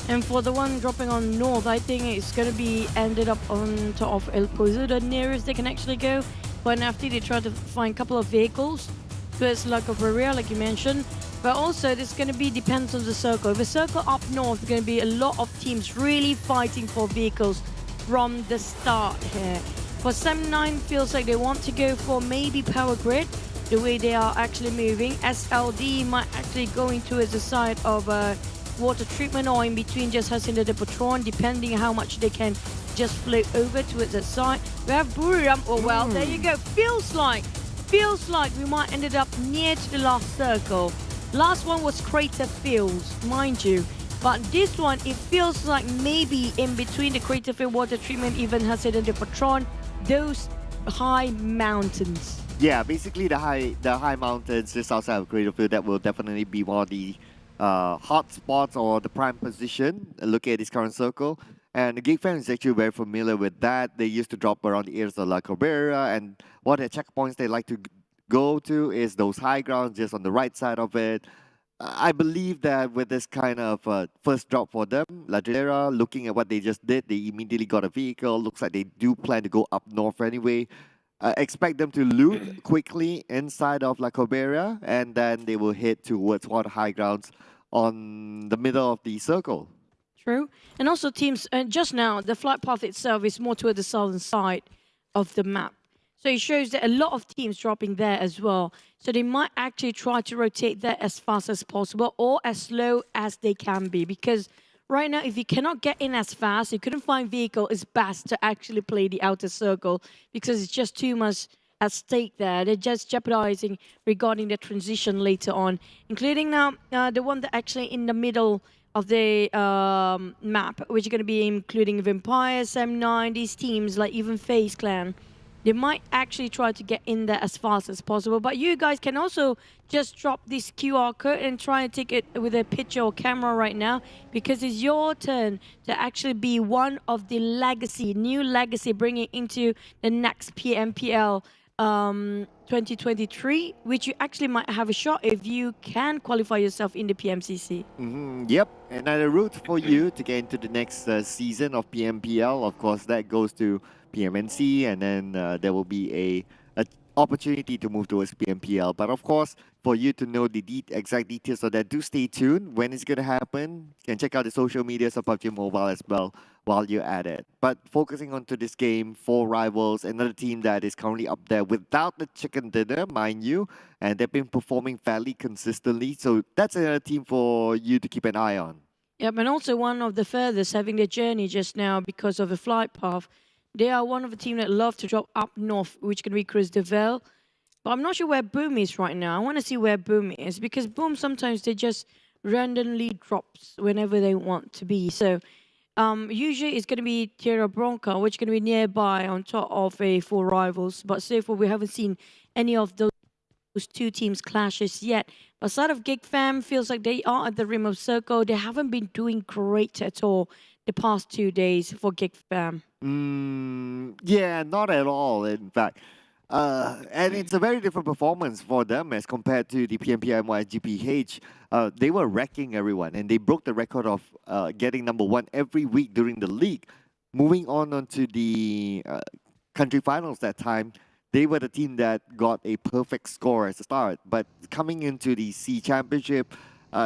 And for the one dropping on North, I think it's going to be ended up on top of El Pozo, the nearest they can actually go. But after they try to find a couple of vehicles, so it's like a Buriram, like you mentioned. But also, this is going to be depends on the circle. If the circle up north, there's going to be a lot of teams really fighting for vehicles from the start here. For SEM9, feels like they want to go for maybe power grid, the way they are actually moving. SLD might actually go into the side of water treatment, or in between just Hacienda de Patron, depending how much they can just float over towards that side. We have Buriram. Oh well, there you go. Feels like we might ended up near to the last circle. Last one was Crater Fields, mind you. But this one, it feels like maybe in between the Crater Field water treatment, even Hacienda de Patron, those high mountains. Yeah, basically the high mountains just outside of Crater Field, that will definitely be one of the hot spots or the prime position. Look at this current circle. And the Geek Fam is actually very familiar with that. They used to drop around the areas of La Cabrera, and one of the checkpoints they like to go to is those high grounds just on the right side of it. I believe that with this kind of first drop for them, La Cabrera, looking at what they just did, they immediately got a vehicle. Looks like they do plan to go up north anyway. Expect them to loot quickly inside of La Cabrera, and then they will head towards one of the high grounds on the middle of the circle. True. And also teams, just now, the flight path itself is more toward the southern side of the map. So it shows that a lot of teams dropping there as well. So they might actually try to rotate there as fast as possible or as slow as they can be. Because right now, if you cannot get in as fast, you couldn't find vehicle, it's best to actually play the outer circle because it's just too much at stake there. They're just jeopardizing regarding the transition later on, including now the one that actually in the middle of the map, which is going to be including Vampires, M9, these teams like even FaZe Clan. They might actually try to get in there as fast as possible, but you guys can also just drop this QR code and try and take it with a picture or camera right now, because it's your turn to actually be one of the new legacy bringing into the next PMPL 2023, which you actually might have a shot if you can qualify yourself in the PMCC. Yep, another route for you to get into the next season of PMPL. Of course, that goes to PMNC, and then there will be a opportunity to move towards PMPL. But of course, for you to know the exact details of that, do stay tuned. When it's going to happen, you can check out the social medias of PUBG Mobile as well while you're at it. But focusing onto this game, 4 rivals, another team that is currently up there without the chicken dinner, mind you, and they've been performing fairly consistently. So that's another team for you to keep an eye on. Yep, and also one of the furthest having their journey just now because of the flight path. They are one of the team that love to drop up north, which can be Chris DeVille. But I'm not sure where Boom is right now. I want to see where Boom is, because Boom sometimes they just randomly drops whenever they want to be. So usually it's going to be Tierra Bronca, which is going to be nearby on top of a 4 rivals. But so far we haven't seen any of those 2 teams clashes yet. But aside of Geek Fam, feels like they are at the rim of circle. They haven't been doing great at all the past 2 days for Geek Fam. Yeah, not at all, in fact. And it's a very different performance for them as compared to the PMPL GPH. They were wrecking everyone, and they broke the record of getting #1 every week during the league. Moving on to the country finals that time, they were the team that got a perfect score as a start. But coming into the SEA Championship,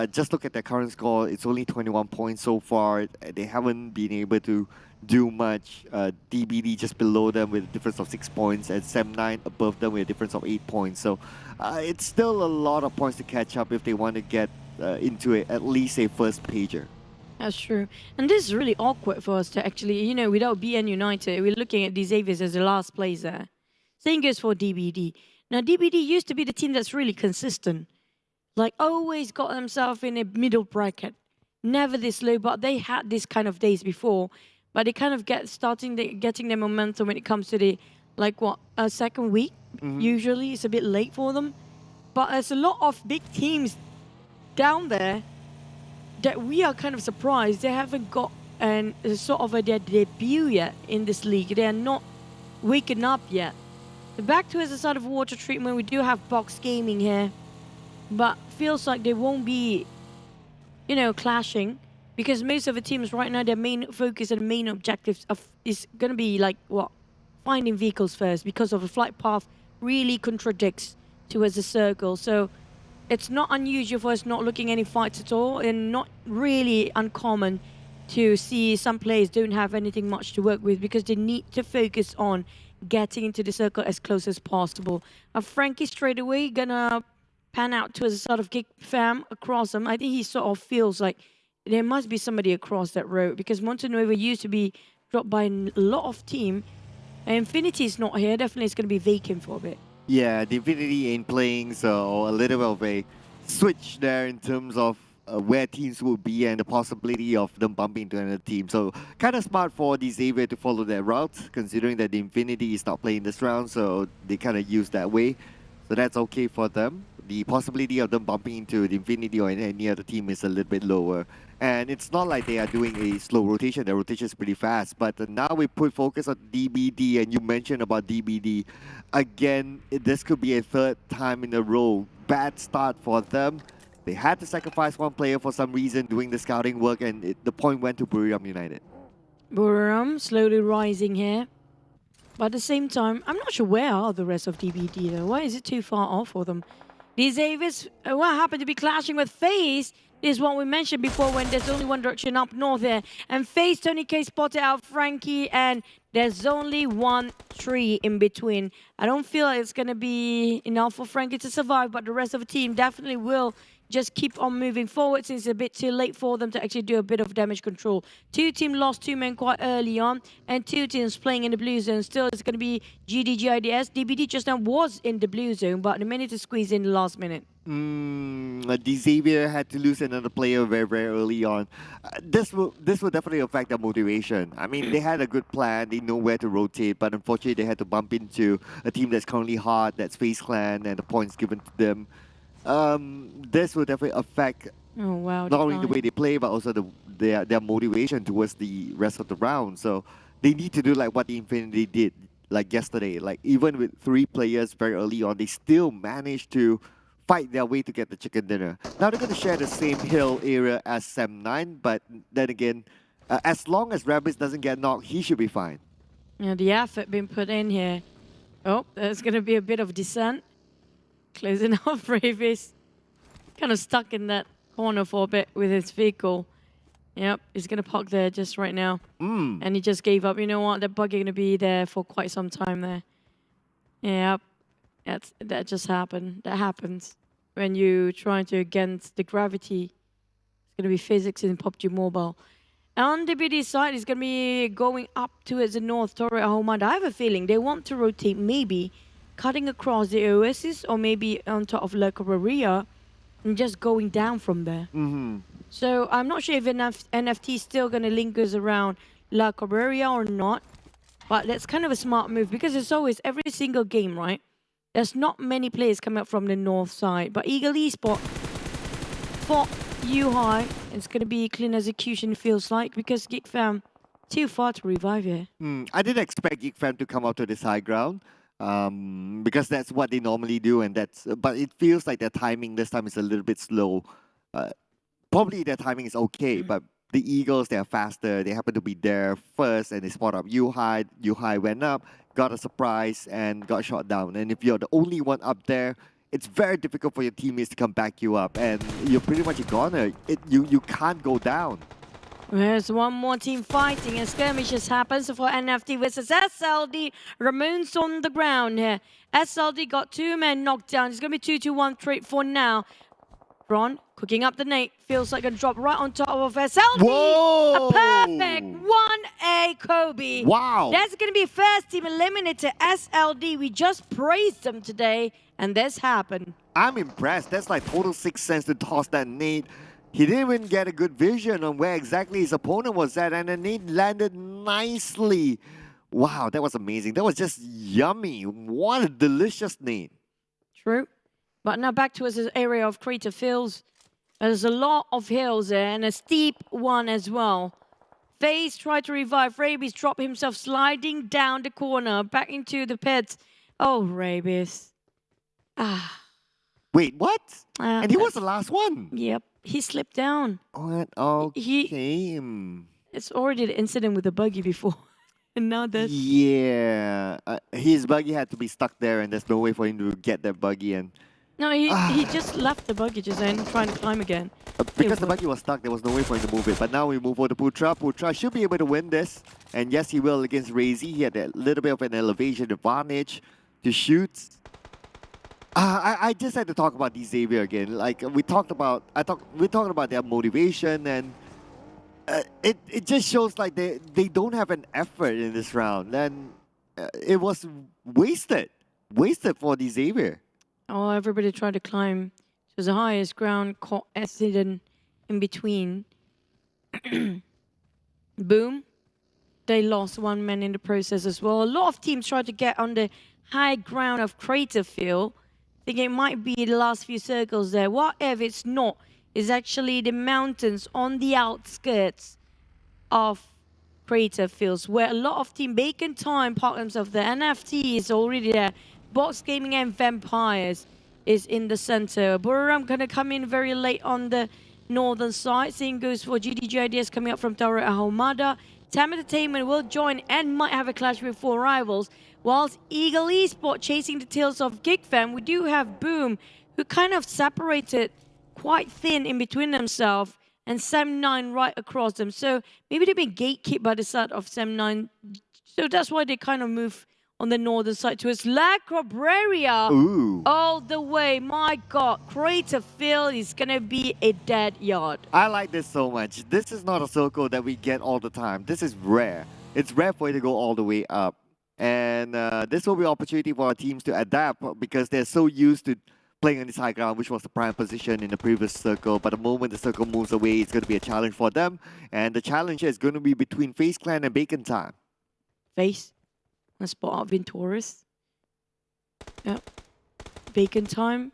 just look at their current score. It's only 21 points so far. They haven't been able to do much. DBD just below them with a difference of 6 points, and SEM9 above them with a difference of 8 points. So it's still a lot of points to catch up if they want to get into at least a first pager. That's true. And this is really awkward for us to actually, without BN United, we're looking at these Avies as the last place there. Same goes for DBD. Now, DBD used to be the team that's really consistent. Like, always got themselves in a middle bracket. Never this low, but they had this kind of days before. But they kind of getting their momentum when it comes to the, second week. Usually, it's a bit late for them. But there's a lot of big teams down there that we are kind of surprised they haven't got their debut yet in this league. They are not waking up yet. So back to the side of water treatment, we do have Box Gaming here. But feels like they won't be, clashing, because most of the teams right now, their main focus and main objectives is going to be finding vehicles first, because of the flight path really contradicts towards the circle. So it's not unusual for us not looking any fights at all, and not really uncommon to see some players don't have anything much to work with because they need to focus on getting into the circle as close as possible. Frankie straight away gonna pan out to a sort of Geek Fam across him. I think he sort of feels like there must be somebody across that road because Montenova used to be dropped by a lot of team. Infinity is not here. Definitely it's going to be vacant for a bit. Yeah, the Infinity ain't playing, so a little bit of a switch there in terms of where teams will be and the possibility of them bumping into another team. So kind of smart for the Xavier to follow that route, considering that the Infinity is not playing this round, so they kind of use that way. So that's okay for them. The possibility of them bumping into the Infinity or any other team is a little bit lower. And it's not like they are doing a slow rotation. The rotation is pretty fast. But now we put focus on DBD, and you mentioned about DBD. Again, this could be a third time in a row. Bad start for them. They had to sacrifice one player for some reason doing the scouting work, and the point went to Buriram United. Buriram slowly rising here. But at the same time, I'm not sure where are the rest of DBD though. Why is it too far off for them? These Avis, what happened to be clashing with FaZe is what we mentioned before when there's only one direction up north there. And FaZe, Tony K spotted out Frankie, and there's only one tree in between. I don't feel like it's going to be enough for Frankie to survive, but the rest of the team definitely will just keep on moving forward since it's a bit too late for them to actually do a bit of damage control. Two teams lost 2 men quite early on, and 2 teams playing in the blue zone. Still, it's going to be GIDS. DBD just now was in the blue zone, but they managed to squeeze in the last minute. The Xavier had to lose another player very, very early on. This will definitely affect their motivation. I mean, they had a good plan. They know where to rotate, but unfortunately, they had to bump into a team that's currently hard, that's FaZe Clan, and the points given to them. This will definitely affect not only the way they play, but also their motivation towards the rest of the round. So they need to do like what the Infinity did like yesterday. Like even with 3 players very early on, they still managed to fight their way to get the chicken dinner. Now they're going to share the same hill area as Sam9, but then again, as long as Rabbids doesn't get knocked, he should be fine. Yeah, the effort being put in here. Oh, there's going to be a bit of descent. Closing off Ravis. Kind of stuck in that corner for a bit with his vehicle. Yep, he's going to park there just right now. And he just gave up. You know what? That buggy going to be there for quite some time there. Yep. That just happened. That happens when you trying to against the gravity. It's going to be physics in PUBG Mobile. On the BD side, it's going to be going up towards the north, Torre Ahomad. I have a feeling they want to rotate, maybe cutting across the Oasis or maybe on top of La Cabrera and just going down from there. So I'm not sure if NFT is still going to lingers around La Cabrera or not. But that's kind of a smart move because it's always every single game, right? There's not many players coming up from the north side. But Ego Esport for U-High, it's going to be clean execution, feels like, because Geek Fam too far to revive here. I didn't expect Geek Fam to come out to this high ground because that's what they normally do. But it feels like their timing this time is a little bit slow. Probably their timing is okay, but the Eagles, they're faster. They happen to be there first and they spot up U-High. U-High went up, got a surprise, and got shot down. And if you're the only one up there, it's very difficult for your teammates to come back you up. And you're pretty much a goner. You can't go down. There's one more team fighting and skirmishes happens for NFT versus SLD. Ramon's on the ground here. SLD got 2 men knocked down. It's going to be 2-2-1 trade for now. Ron cooking up the nade. Feels like a drop right on top of SLD. Whoa! A perfect 1A Kobe. Wow. That's going to be first team eliminated. SLD, we just praised them today, and this happened. I'm impressed. That's like total 6 sense to toss that nade. He didn't even get a good vision on where exactly his opponent was at, and the nade landed nicely. Wow, that was amazing. That was just yummy. What a delicious nade. True. But now back to this area of crater fields. There's a lot of hills there and a steep one as well. FaZe tried to revive. Rabies dropped himself sliding down the corner back into the pit. Oh, Rabies. Wait, what? And he was the last one. Yep. He slipped down. What? Okay. It's already the incident with the buggy before. And now this. Yeah. His buggy had to be stuck there and there's no way for him to get that buggy. And No, he just left the buggy just and trying to climb again. Because the buggy was stuck, there was no way for him to move it. But now we move over to Putra. Putra should be able to win this. And yes, he will against Razy. He had a little bit of an elevation advantage to shoot. I just had to talk about Xavier again. Like we talked about, we're talking about their motivation, and it just shows like they don't have an effort in this round, and it was wasted for Xavier. Oh, everybody tried to climb to the highest ground, caught accident in between. Boom. They lost one man in the process as well. A lot of teams tried to get on the high ground of Crater Field, thinking it might be the last few circles there. Whatever it's not, it's actually the mountains on the outskirts of Crater Fields, where a lot of Team Bacon Time park themselves there. NFT is already there. Box Gaming and Vampires is in the center. Buriram gonna come in very late on the northern side. Same goes for GIDS coming up from Tower Ahomada. TEM Entertainment will join and might have a clash with 4 rivals. Whilst Ego Esports chasing the tails of Geek Fam, we do have Boom, who kind of separated quite thin in between themselves, and Sem9 right across them. So maybe they've been gatekept by the side of Sem9. So that's why they kind of move on the northern side to its La Cabrera all the way. My God, Crater Field is going to be a dead yard. I like this so much. This is not a circle that we get all the time. This is rare. It's rare for it to go all the way up. And this will be an opportunity for our teams to adapt because they're so used to playing on this high ground, which was the prime position in the previous circle. But the moment the circle moves away, it's going to be a challenge for them. And the challenge is going to be between FaZe Clan and Bacon Time. FaZe. Let's spot out Venturus. Yep. Bacon Time.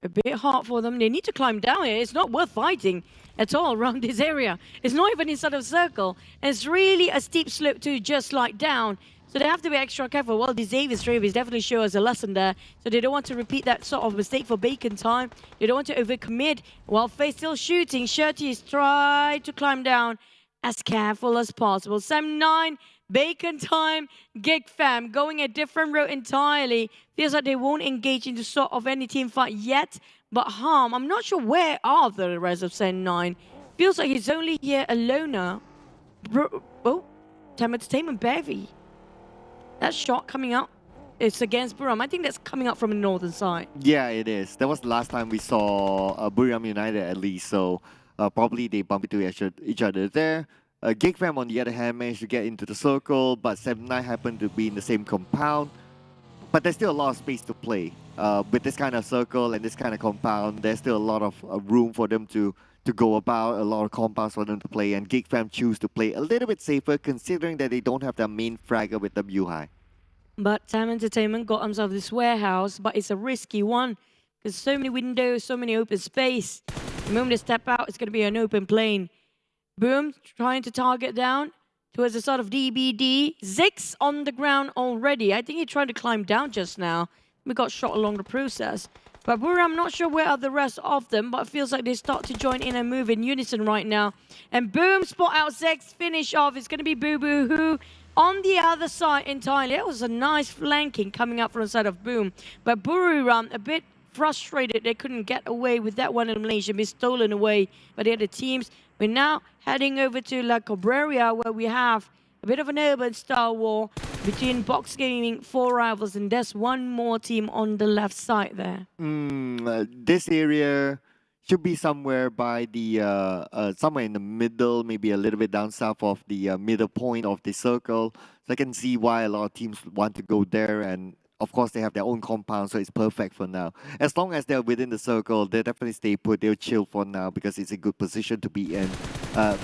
A bit hard for them. They need to climb down here. It's not worth fighting at all around this area. It's not even inside of a circle. And it's really a steep slope to just slide down. So they have to be extra careful. Well, the Xavier stream is definitely show us a lesson there. So they don't want to repeat that sort of mistake for Bacon Time. They don't want to overcommit. While FaZe still shooting, Shirty is trying to climb down as careful as possible. Sem9, Bacon Time, Geek Fam going a different route entirely. Feels like they won't engage into sort of any team fight yet. But Harm, I'm not sure where are the rest of Sem9. Feels like he's only here alone now. Oh, TEM Entertainment Bevy. That shot coming out, it's against Buriram. I think that's coming out from the northern side. Yeah, it is. That was the last time we saw Buriram United at least. So probably they bump into each other there. Geek Fam, on the other hand, managed to get into the circle, but Sem9 happened to be in the same compound. But there's still a lot of space to play. With this kind of circle and this kind of compound, there's still a lot of room for them to go about, a lot of compounds for them to play, and Geek Fam choose to play a little bit safer considering that they don't have their main fragger with W High. But TEM Entertainment got themselves this warehouse, but it's a risky one because so many windows, so many open space. The moment they step out, it's going to be an open plane. Boom, trying to target down towards the sort of DBD. Zix on the ground already. I think he tried to climb down just now. We got shot along the process. But Buriram, I'm not sure where are the rest of them, but it feels like they start to join in and move in unison right now. And boom, spot out Zix, finish off. It's going to be Boo Boo Hoo on the other side entirely. That was a nice flanking coming up from the side of Boom. But Buriram, a bit frustrated they couldn't get away with that one elimination, be stolen away by the other teams. We're now heading over to La Cabrera, where we have a bit of an urban style war between Box Gaming, 4 rivals, and there's one more team on the left side there. This area should be somewhere by the somewhere in the middle, maybe a little bit down south of the middle point of the circle. So I can see why a lot of teams want to go there, and of course they have their own compound, so it's perfect for now. As long as they're within the circle, they'll definitely stay put. They'll chill for now because it's a good position to be in.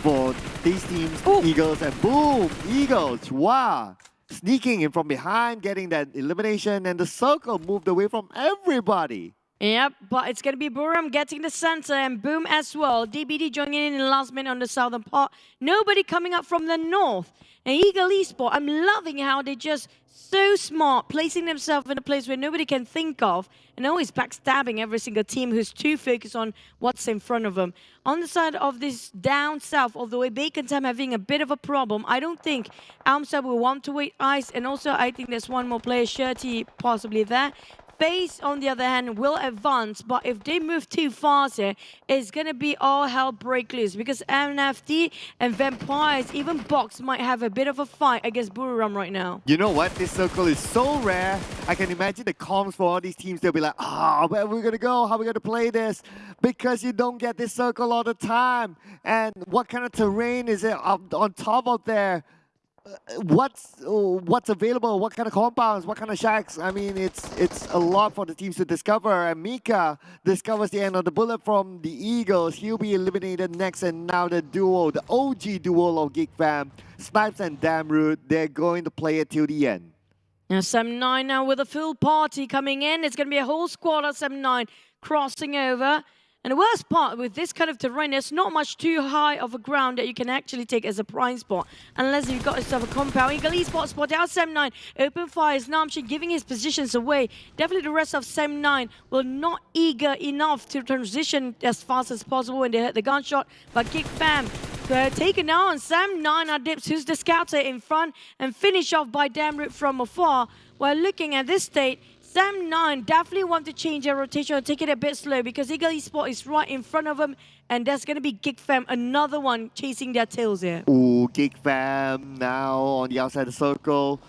For these teams, Eagles, and boom, Eagles, wow! Sneaking in from behind, getting that elimination, and the circle moved away from everybody. Yep, but it's going to be Buriram getting the center and Boom as well. DBD joining in the last minute on the southern part. Nobody coming up from the north. And Ego Esports, I'm loving how they just so smart, placing themselves in a place where nobody can think of, and always backstabbing every single team who's too focused on what's in front of them. On the side of this down south, of the way Bacon Time having a bit of a problem, I don't think Almside will want to wait ice, and also I think there's one more player, Shirty, possibly there. FaZe, on the other hand, will advance, but if they move too fast here, it's going to be all hell break loose because NFT and Vampires, even Box, might have a bit of a fight against Buriram right now. You know what? This circle is so rare. I can imagine the comms for all these teams. They'll be like, where are we going to go? How are we going to play this? Because you don't get this circle all the time. And what kind of terrain is it on top of there? What's available? What kind of compounds? What kind of shacks? I mean, it's a lot for the teams to discover. And Mika discovers the end of the bullet from the Eagles. He'll be eliminated next. And now the duo, the OG duo of Geek Fam, Snipes and Damroot, they're going to play it till the end. Now Sem9 now with a full party coming in. It's going to be a whole squad of Sem9 crossing over. And the worst part with this kind of terrain, there's not much too high of a ground that you can actually take as a prime spot. Unless you've got yourself a compound. Ego Esports spot out Sem9. Open fires. Namshi giving his positions away. Definitely the rest of Sem9 will not eager enough to transition as fast as possible when they hit the gunshot. But Geek Fam taken now on Sem9 Dips, who's the scouter in front, and finish off by Damroot from afar. While looking at this state, Sem9 definitely want to change their rotation or take it a bit slow because Ego Esports is right in front of them, and there's going to be Geek Fam, another one chasing their tails here. Ooh, Geek Fam now on the outside of the circle.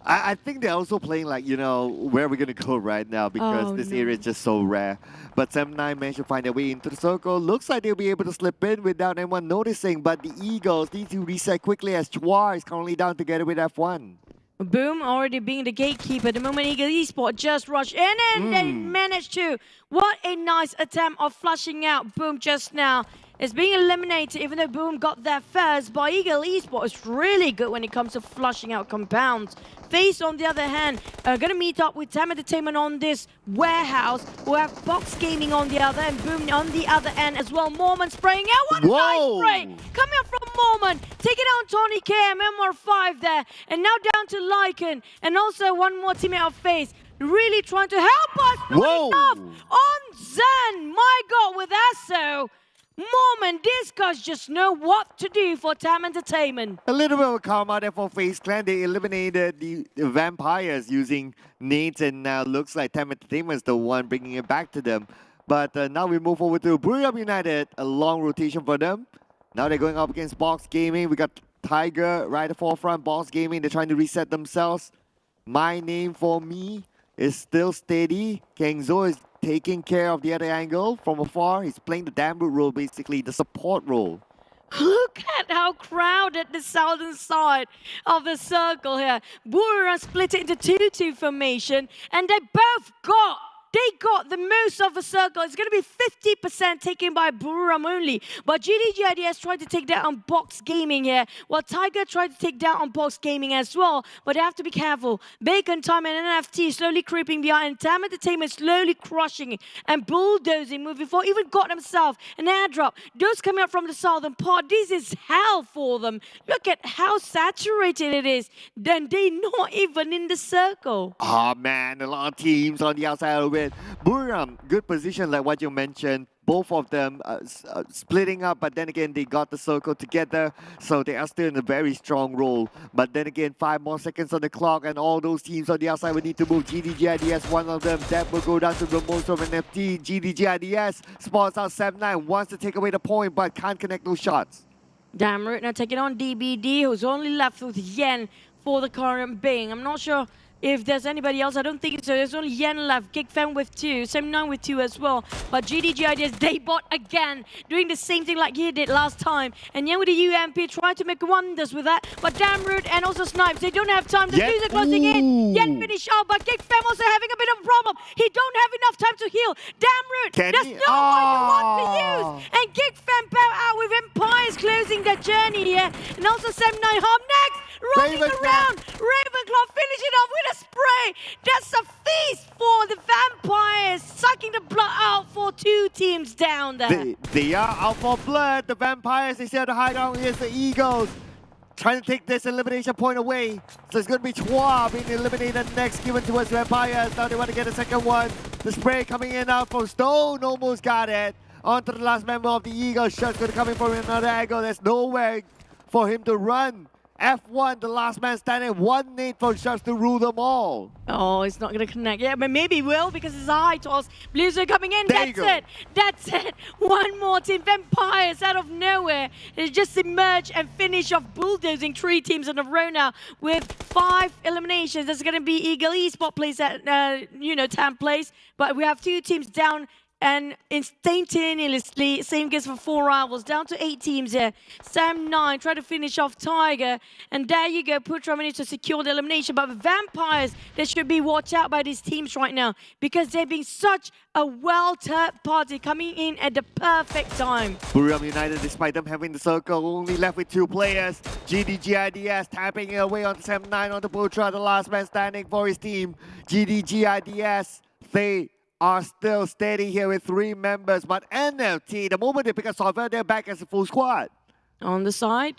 I think they're also playing like, you know, where are we going to go right now because this area is just so rare. But Sem9 managed to find their way into the circle. Looks like they'll be able to slip in without anyone noticing, but the Eagles need to reset quickly as Chua is currently down together with F1. Boom, already being the gatekeeper. The moment Ego Esports just rushed in and they managed to. What a nice attempt of flushing out Boom just now. It's being eliminated even though Boom got there first. But Ego Esports is really good when it comes to flushing out compounds. FaZe, on the other hand, are going to meet up with TEM Entertainment on this warehouse. We'll have Box Gaming on the other and Boom on the other end as well. Mormon spraying out. What a nice spray coming up from Mormon. Taking out Tony K, MR5 there. And now down to Lycan. And also one more teammate of FaZe. Really trying to help us. Not enough on Zen. My God, with Asso. Mormon, these guys just know what to do for TEM Entertainment. A little bit of karma there for FaZe Clan. They eliminated the Vampires using nades, and now looks like TEM Entertainment is the one bringing it back to them. But now we move over to Buriram United. A long rotation for them. Now they're going up against Box Gaming. We got Tiger right at the forefront. Box Gaming, they're trying to reset themselves. My name for me is still steady. Kengzo is taking care of the other angle from afar. He's playing the Damroot role, basically, the support role. Look at how crowded the southern side of the circle here. Buriram split it into 2-2 formation, and they both got the most of the circle. It's going to be 50% taken by Buriram only. But GIDS tried to take down on Box Gaming here, while Tiger tried to take down on Box Gaming as well. But they have to be careful. Bacon Time and NFT slowly creeping behind. TEM Entertainment slowly crushing and bulldozing, moving forward. Even got themselves an airdrop. Those coming up from the southern part. This is hell for them. Look at how saturated it is. Then they're not even in the circle. Oh man, a lot of teams on the outside of it. Buriram, good position like what you mentioned. Both of them splitting up, but then again, they got the circle together, so they are still in a very strong role. But then again, 5 more seconds on the clock, and all those teams on the outside will need to move. GIDS, one of them. That will go down to the most of NFT. GIDS spots out Sem9, wants to take away the point, but can't connect those shots. Damroot now taking on DBD, who's only left with Yen for the current being. I'm not sure if there's anybody else. I don't think so. There's only Yen left. Geek Fam with 2. Sem9 with 2 as well. But GIDS, they bought again. Doing the same thing like he did last time. And Yen with the UMP tried to make wonders with that. But Damroot and also Snipes, they don't have time. The dudes are closing in. Yen finish out. But Geek Fam also having a bit of a problem. He don't have enough time to heal. Damroot, that's not what you want to use. And Geek Fam bow out with Empires closing their journey here. And also Sem9 home next. Rolling around. Ravenclaw finishing off with a spray. That's a feast for the Vampires. Sucking the blood out for 2 teams down there. They are out for blood. The Vampires, they still have to hide out against the Eagles. Trying to take this elimination point away. So it's going to be Chua being eliminated next, given towards Vampires. Now they want to get a second one. The spray coming in out from Stone. Almost got it. On to the last member of the Eagles. Shot's going to come in from another angle. There's nowhere for him to run. F1, the last man standing, 1 nade for shots to rule them all. Oh, it's not going to connect. Yeah, but maybe it will because it's a high toss. Blues are coming in. There you That's go. it. That's it. One more team. Vampires out of nowhere. They just emerge and finish off bulldozing 3 teams in a row now with 5 eliminations. There's going to be Ego Esports plays at, TEM place. But we have 2 teams down. And instantaneously, same goes for 4 rivals, down to 8 teams here. Sam 9 try to finish off Tiger. And there you go, Putra managed to secure the elimination. But the Vampires, they should be watched out by these teams right now because they're being such a well-turned party coming in at the perfect time. Buriram United, despite them having the circle, only left with 2 players. GIDS tapping it away on Sam 9 on the Putra, the last man standing for his team. GIDS, they are still steady here with 3 members, but NFT, the moment they pick a solver, they're back as a full squad. On the side,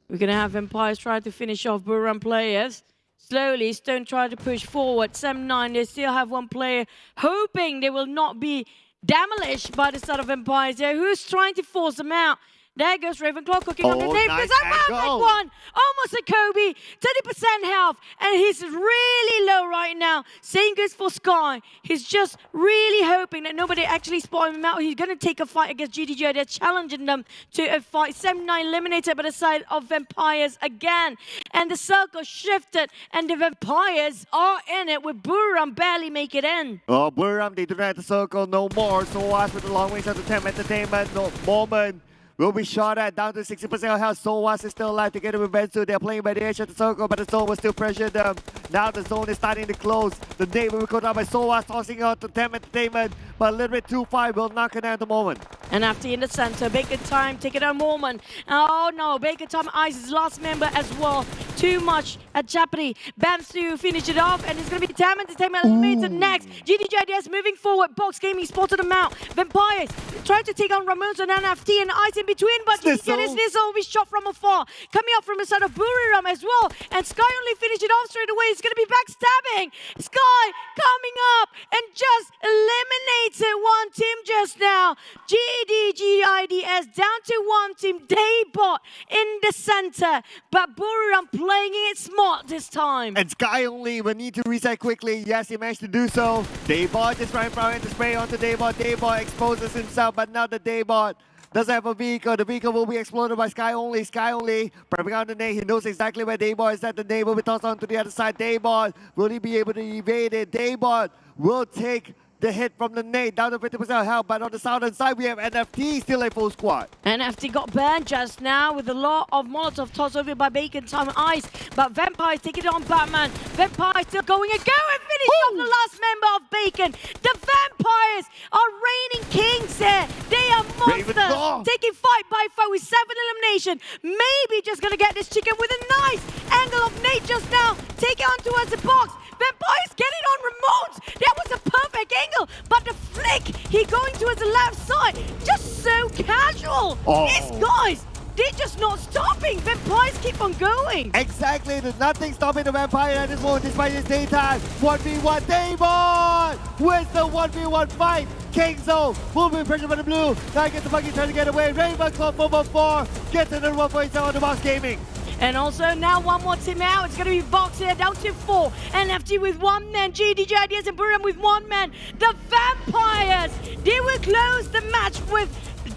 we're going to have Vampires try to finish off Buriram players. Slowly, Stone try to push forward. Sam 9, they still have 1 player, hoping they will not be demolished by the side of Vampires here. Who's trying to force them out? There goes Ravenclaw cooking on the name. Nice Wow, one. Almost a Kobe. 30% health. And he's really low right now. Same goes for Sky. He's just really hoping that nobody actually spot him out. He's going to take a fight against GDG. They're challenging them to a fight. 7-9 eliminated by the side of Vampires again. And the circle shifted. And the Vampires are in it with Buriram barely make it in. Oh, Buriram, they do not have the circle no more. So as with the long range of the TEM Entertainment, no moment will be shot at, down to 60% health. Sowas is still alive together with Bensu. They're playing by the edge of the circle, but the zone will still pressure them. Now the zone is starting to close. The nade will be caught out by Sowas, tossing out to TEM Entertainment, but a little bit too far, will not connect at the moment. And after in the center, Baker Time taking on Mormon. Oh no, Baker Time Ice is last member as well. Too much at jeopardy. Bamsu finish it off, and it's going to be TEM Entertainment eliminated next. GIDS moving forward. Box Gaming spotted them out. Vampires trying to take on Ramones and NFT and Ice in between, but Snizzle will be shot from afar. Coming up from the side of Buriram as well. And Sky only finished it off straight away. It's going to be backstabbing. Sky coming up and just eliminated 1 team just now. GIDS down to 1 team. Daybot in the center, but Buriram playing it smart this time. And Sky only will need to reset quickly. Yes, he managed to do so. Daybot just trying to spray onto Daybot. Daybot exposes himself, but now the Daybot doesn't have a vehicle. The vehicle will be exploded by Sky only. Sky only prepping out the nade. He knows exactly where Daybot is at. The nade will be tossed onto the other side. Daybot, will he be able to evade it? Daybot will take the hit from the nade, down to 50% health, but on the southern side we have NFT still a full squad. NFT got burned just now with a lot of Molotov toss over by Bacon Time Ice, but Vampires taking it on Batman. Vampires still going and finish off the last member of Bacon. The Vampires are reigning kings here. They are monsters, taking fight by fight with 7 elimination. Maybe just gonna get this chicken with a nice angle of nade just now. Take it on towards the box. Vampires get it on Ramones. That was a perfect angle, but the flick, he going towards the left side, just so casual. These guys, they're just not stopping. Vampires keep on going. Exactly, there's nothing stopping the Vampire at this moment despite his daytime. 1v1 Daybot wins the 1v1 fight. Kingzo will be pressured by the blue. Now he gets the buggy trying to get away. Ravenclaw 4x4 gets another one for himself on the Box Gaming. And also now 1 more team out. It's going to be Box here down to 4. NFT with 1 man. GIDS and Buriram with 1 man. The Vampires, they will close the match with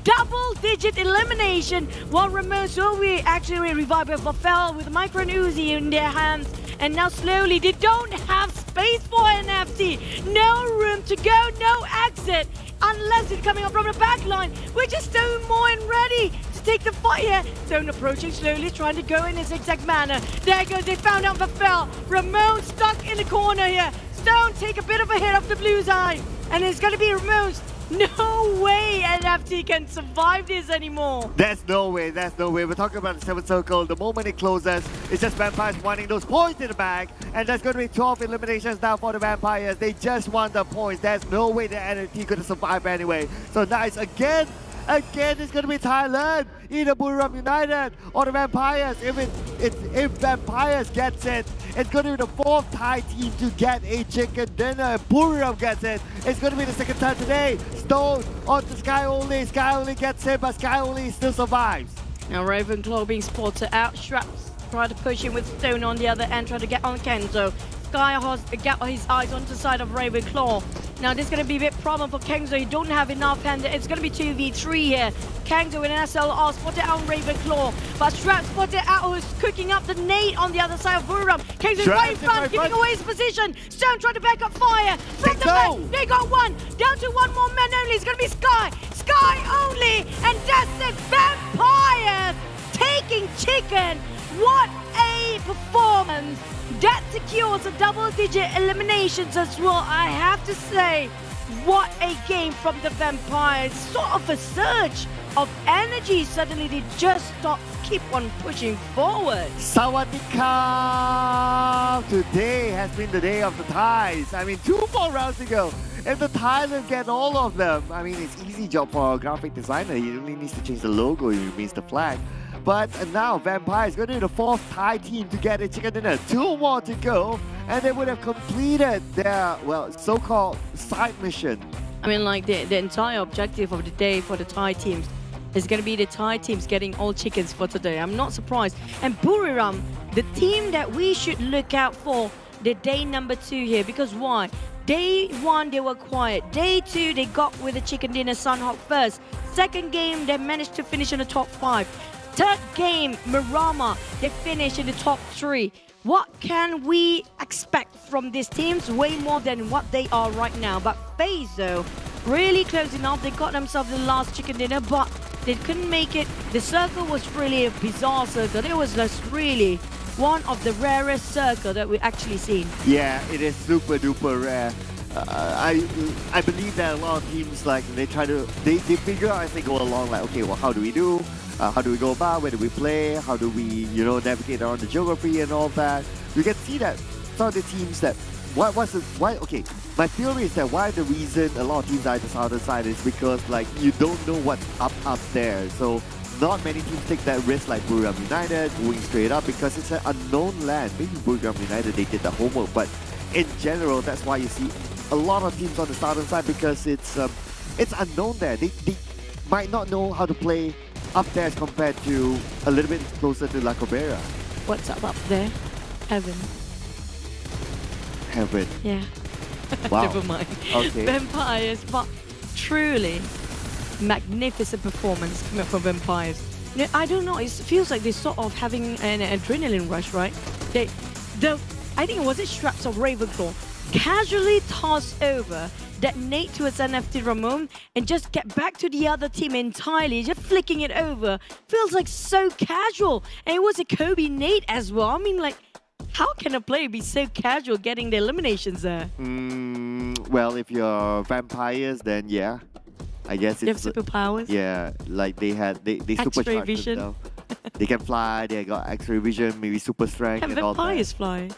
double-digit elimination. While Ramones will be actually revived by Buffel with Micro and Uzi in their hands. And now slowly, they don't have space for NFT. No room to go, no exit. Unless it's coming up from the back line, which is Stone more and ready to take the fight here. Stone approaching slowly, trying to go in a zigzag manner. There goes, they found out Buffel. Ramon stuck in the corner here. Stone take a bit of a hit off the blue side. And it's going to be Ramones. No way NFT can survive this anymore. There's no way. We're talking about the 7th circle. The moment it closes, it's just Vampires wanting those points in the bag. And there's going to be 12 eliminations now for the Vampires. They just want the points. There's no way the NFT could survive anyway. So nice again. Again, it's going to be Thailand. Either Buriram United or the Vampires. If Vampires gets it, it's going to be the 4th Thai team to get a chicken dinner. If Buriram gets it, it's going to be the 2nd time today. Stone onto Sky only. Sky only gets it, but Sky only still survives. Now Ravenclaw being spotted out. Straps try to push him with Stone on the other end, try to get on Kenzo. Sky has got his eyes onto the side of Ravenclaw. Now this is going to be a bit problem for Kenzo. He don't have enough, and it's going to be 2v3 here. Kenzo and SLR spotted out on Ravenclaw, but Strap spotted out who's cooking up the nade on the other side of Buriram. Kenzo's right in front, giving away his position. Stone trying to back up fire from the back. They got one, down to one more man only. It's going to be Sky. Sky only, and that's it. Vampires taking chicken. What a performance. That secures a double-digit eliminations as well. I have to say, what a game from the Vampires. Sort of a surge of energy. Suddenly they just keep on pushing forward. Sawadika! Today has been the day of the ties. I mean, 2 more rounds to go. If the Thailand get all of them, I mean, it's easy job for a graphic designer. He only needs to change the logo, it remains the flag. But now Vampires going to be the 4th Thai team to get a chicken dinner. 2 more to go, and they would have completed their, well, so-called side mission. I mean, like the entire objective of the day for the Thai teams is going to be the Thai teams getting all chickens for today. I'm not surprised. And Buriram, the team that we should look out for the day number 2 here. Because why? Day 1, they were quiet. Day 2, they got with the chicken dinner Sunhawk first. Second game, they managed to finish in the top 5. Third game, Mirama, they finished in the top 3. What can we expect from these teams? Way more than what they are right now. But FaZe, though, really close enough. They got themselves the last chicken dinner, but they couldn't make it. The circle was really a bizarre circle. It was just really one of the rarest circle that we actually seen. Yeah, it is super duper rare. I believe that a lot of teams, like, they figure out as they go along, like, okay, well, how do we do? How do we go about? Where do we play? How do we, you know, navigate around the geography and all that? You can see that some of the teams that, okay, my theory is that why the reason a lot of teams are at the southern side is because, like, you don't know what's up there. So not many teams take that risk like Buriram United, going straight up, because it's an unknown land. Maybe Buriram United, they did the homework, but in general, that's why you see a lot of teams on the southern side, because it's unknown there. They might not know how to play up there as compared to a little bit closer to La Cobera. What's up there? Heaven. Heaven. Yeah. Wow. Never mind. Okay. Vampires, but truly magnificent performance coming from Vampires. You know, I don't know, it feels like they're sort of having an adrenaline rush, right? I think it was Straps of Ravenclaw casually toss over that nade towards NFT Ramon and just get back to the other team entirely, just flicking it over. Feels like so casual. And it was a Kobe nade as well. I mean, like, how can a player be so casual getting the eliminations there? Well, if you're Vampires, then yeah. I guess it's... They have superpowers? Yeah, like they supercharged vision. themselves. They can fly, they got X-ray vision, maybe super strength and all that. Vampires fly?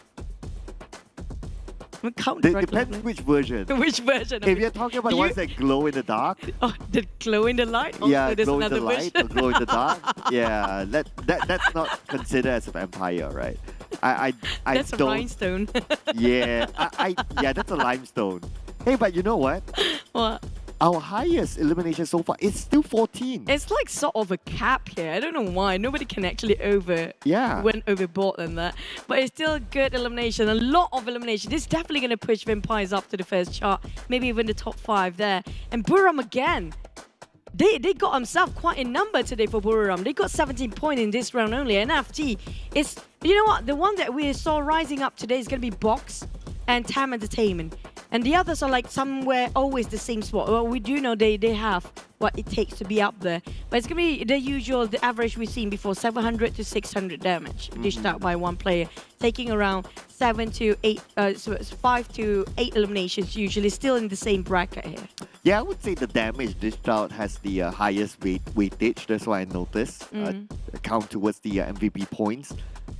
Depends which version. Which version? If you're talking about the ones that glow in the dark. Oh, the glow in the light? Also, yeah, there's glow in the another light or glow in the dark. Yeah, that's not considered as a vampire, right? I that's don't, a rhinestone. Yeah, yeah, that's a limestone. Hey, but you know what? What? Our highest elimination so far is still 14. It's like sort of a cap here. I don't know why. Nobody can actually went overboard than that. But it's still a good elimination. A lot of elimination. This is definitely going to push Vampires up to the first chart. Maybe even the top 5 there. And Buriram again. They got themselves quite a number today for Buriram. They got 17 points in this round only. And FT is, you know what? The one that we saw rising up today is going to be Box and TEM Entertainment. And the others are like somewhere always the same spot. Well, we do know they have what it takes to be up there. But it's going to be the usual, the average we've seen before, 700 to 600 damage dished out by one player, taking around 5 to 8 eliminations usually, still in the same bracket here. Yeah, I would say the damage dished out has the highest weightage. That's why I noticed. Count towards the MVP points.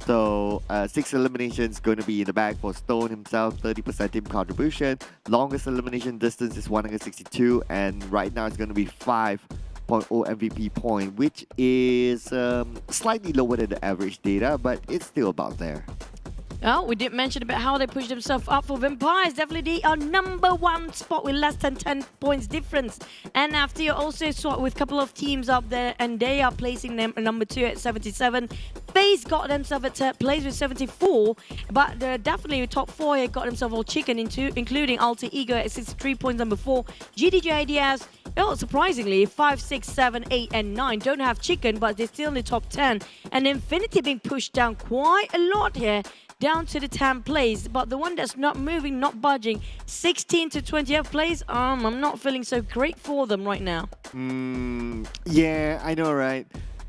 So 6 eliminations going to be in the bag for Stone himself, 30% team contribution. Longest elimination distance is 162, and right now it's going to be 5.0 MVP point, which is slightly lower than the average data, but it's still about there. Well, we did mention about how they pushed themselves up for Vampires. Definitely they are #1 spot with less than 10 points difference. NFT are also swapped with a couple of teams up there, and they are placing them #2 at 77. FaZe got themselves at third place with 74, but they're definitely top 4 here got themselves all chicken into, including Alter Ego at 63 points, #4. GIDS, well, surprisingly, 5, 6, 7, 8, and 9 don't have chicken, but they're still in the top 10. And Infinity being pushed down quite a lot here, down to the 10th place, but the one that's not moving, not budging, 16 to 20th place, I'm not feeling so great for them right now. Yeah, I know, right?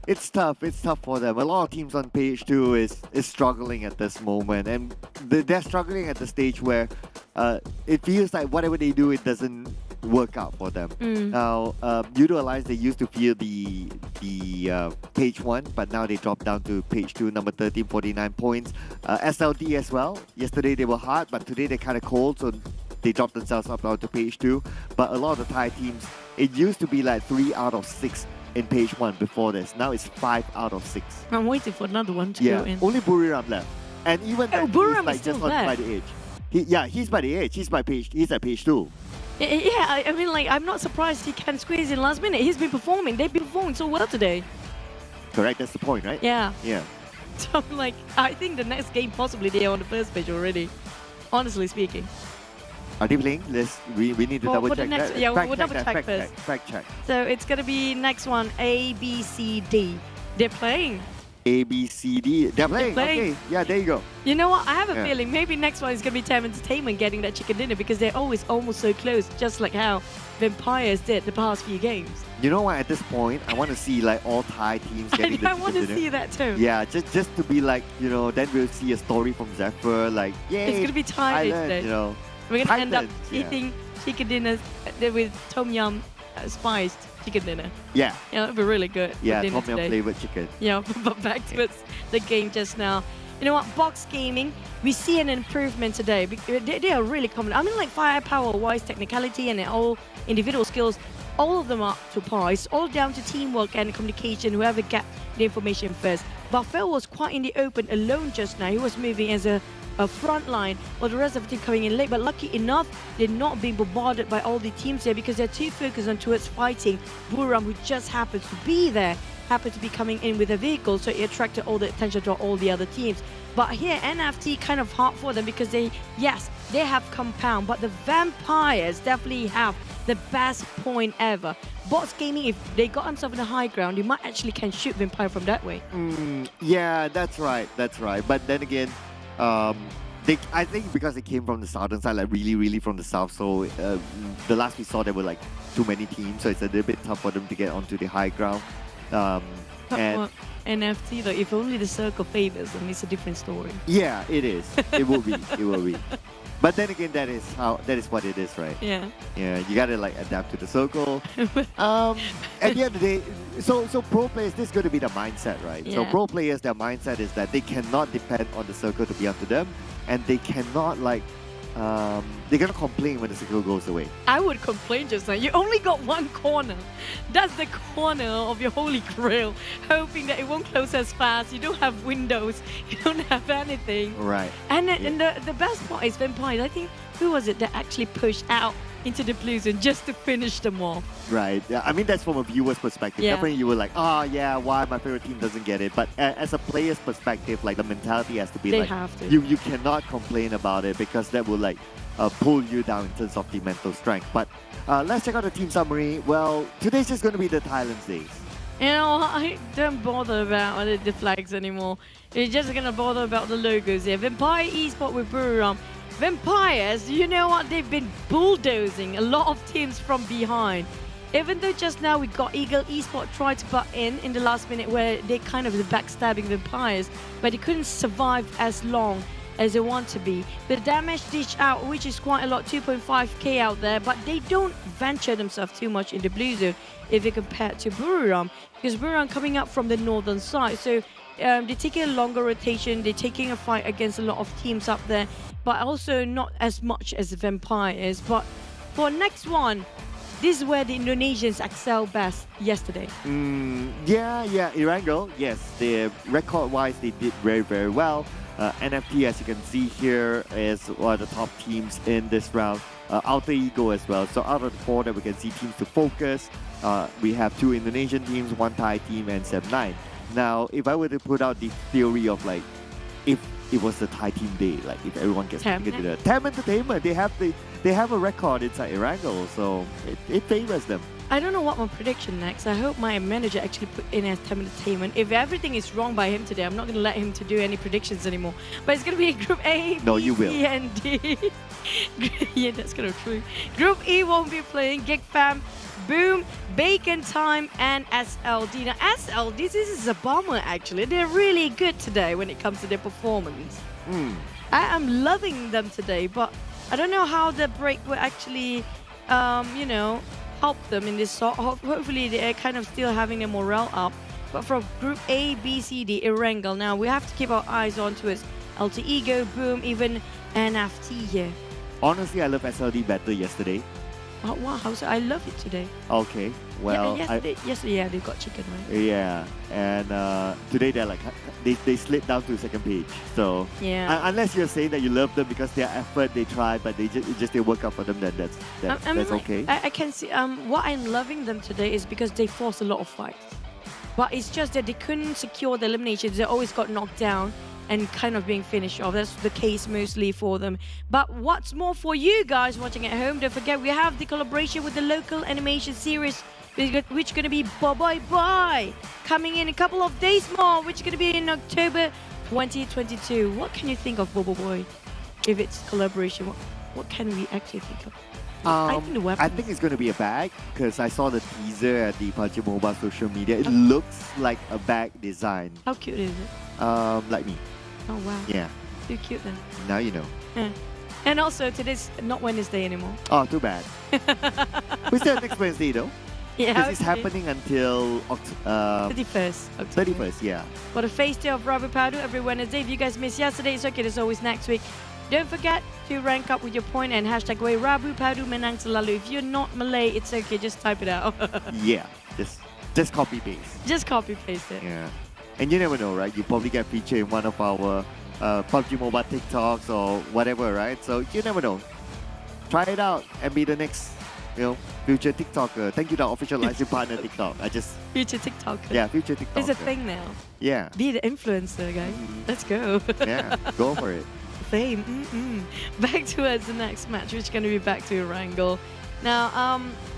It's tough for them. A lot of teams on page 2 is struggling at this moment, and they're struggling at the stage where it feels like whatever they do, it doesn't work out for them. Now, Yoodo Alliance, they used to feel the page 1, but now they dropped down to page 2, number 13, 49 points. SLD as well. Yesterday they were hot, but today they're kind of cold, so they dropped themselves up down to page 2. But a lot of the Thai teams, it used to be like 3 out of 6 in page 1 before this. Now it's 5 out of 6. I'm waiting for another one to go in. Only Buriram left. And even then, Buriram he's like is still just on there. by the edge. He's by the edge. He's at page 2. Yeah, I mean, like, I'm not surprised he can squeeze in last minute. He's been performing. They've been performing so well today. Correct, that's the point, right? Yeah. Yeah. So, like, I think the next game possibly they are on the first page already. Honestly speaking. Are they playing? We need to double check that. Yeah, we'll double check first. Fact check. So it's gonna be next one, A, B, C, D. They're playing. A, B, C, D. They're playing. Okay, yeah, there you go. You know what? I have a feeling maybe next one is going to be TEM Entertainment getting that chicken dinner because they're always almost so close, just like how Vampires did the past few games. You know what? At this point, I want to see like all Thai teams getting the I want to see that too. Yeah, just to be like, you know, then we'll see a story from Zephyr, like, yay, it's going to be Thai today. You know. We're going to end up yeah. eating chicken dinner with tom yum spiced chicken dinner. Yeah. Yeah, it'll be really good. Yeah, for dinner tom yum today. flavored chicken. Yeah, but back to the game just now. You know what, Box Gaming, we see an improvement today. They are really coming. I mean, like firepower-wise, technicality, and all individual skills, all of them are to par. It's all down to teamwork and communication, whoever got the information first. Buffett was quite in the open alone just now. He was moving as a front line, while the rest of the team coming in late. But lucky enough, they're not being bombarded by all the teams here because they're too focused on towards fighting Buriram, who just happens to be there. Happened to be coming in with a vehicle, so it attracted all the attention to all the other teams. But here, NFT kind of hard for them because they have compound, but the Vampires definitely have the best point ever. Box Gaming, if they got themselves in the high ground, they might actually can shoot Vampire from that way. Yeah, that's right. But then again, I think because they came from the southern side, like really from the south, so the last we saw there were like too many teams, so it's a little bit tough for them to get onto the high ground. And NFT though, if only the circle favors them, it's a different story. Yeah, it is. It will be. It will be. But then again, that is what it is, right? Yeah. Yeah, you gotta like adapt to the circle. At the end of the day, so pro players, this is gonna be the mindset, right? Yeah. So pro players, their mindset is that they cannot depend on the circle to be up to them, and they cannot like they're gonna complain when the circle goes away. I would complain just now. You only got one corner. That's the corner of your holy grail. Hoping that it won't close as fast. You don't have windows. You don't have anything. Right. And the best part is Vampires. I think, who was it that actually pushed out into the blue zone just to finish them off? Right. Yeah. I mean, that's from a viewer's perspective. Yeah. Definitely you were like, oh yeah, why my favorite team doesn't get it? But as a player's perspective, like the mentality has to be They like, have to. you cannot complain about it because that will like pull you down in terms of the mental strength. But let's check out the team summary. Well, today's just going to be the Thailand's days. You know, I don't bother about the flags anymore. You're just gonna bother about the logos here. Vampire Esports with Buriram. Vampires, you know what? They've been bulldozing a lot of teams from behind. Even though just now we got Ego Esports tried to butt in the last minute where they kind of backstabbing Vampires, but they couldn't survive as long as they want to be. The damage dish out, which is quite a lot, 2.5k out there, but they don't venture themselves too much in the blue zone if you compare it to Buriram, because Buriram coming up from the northern side, so they're taking a longer rotation, they're taking a fight against a lot of teams up there, but also not as much as the Vampires. But for next one, this is where the Indonesians excel best yesterday. Yeah, Erangel, yes, record-wise they did very well. NFT, as you can see here, is one of the top teams in this round. Alter Ego as well. So out of the 4 that we can see teams to focus, we have 2 Indonesian teams, 1 Thai team, and Seb9. Now, if I were to put out the theory of like, if it was the Thai team day, like if everyone gets to the TEM Entertainment, they have a record inside Erangel, so it favors them. I don't know what my prediction next. I hope my manager actually put in as TEM Entertainment. If everything is wrong by him today, I'm not going to let him to do any predictions anymore. But it's going to be Group A, no, you will. C, and D. Yeah, that's kind of true. Group E won't be playing Geek Fam, Boom, Bacon Time, and SLD. Now, SLD, this is a bummer actually. They're really good today when it comes to their performance. I am loving them today, but I don't know how the break will actually, you know, help them in this sort. Hopefully they're kind of still having their morale up. But from Group A, B, C, D, Erangel, now we have to keep our eyes on to it. Alter Ego, Boom, even NFT here. Honestly, I love SLD better yesterday. Oh, wow, so I love it today. Okay, well, yeah, yesterday, yeah, they got chicken, right? Yeah, and today they're like they slid down to the second page. So yeah, unless you're saying that you love them because their effort, they try, but it just didn't work out for them, then that's okay. I can see what I'm loving them today is because they forced a lot of fights, but it's just that they couldn't secure the eliminations. They always got knocked down and kind of being finished off. That's the case mostly for them. But what's more for you guys watching at home, don't forget we have the collaboration with the local animation series, which is going to be Bye Bye Bye, coming in a couple of days more, which is going to be in October 2022. What can you think of Bobo Boy? If it's collaboration, what can we actually think of? I think it's going to be a bag, because I saw the teaser at the PUBG Mobile social media. It looks like a bag design. How cute is it? Like me. Oh wow. Yeah. Too cute then. Now you know. Yeah. And also today's not Wednesday anymore. Oh, too bad. We still have next Wednesday though. Yeah. Because it's happening until 31st. October. 31st, yeah. For the face day of Rabu Padu every Wednesday. If you guys missed yesterday, it's okay. There's always next week. Don't forget to rank up with your point and hashtag way Rabu Padu Menang Selalu. If you're not Malay, it's okay. Just type it out. Yeah. Just copy paste. Just copy paste it. Yeah. And you never know, right? You probably get featured in one of our PUBG Mobile TikToks or whatever, right? So you never know. Try it out and be the next, future TikToker. Thank you to our official licensing partner TikTok. Future TikToker. Yeah, future TikToker. It's a thing now. Yeah. Be the influencer, guys. Let's go. Yeah, go for it. Fame. Back towards the next match, which is going to be back to Erangel. Now,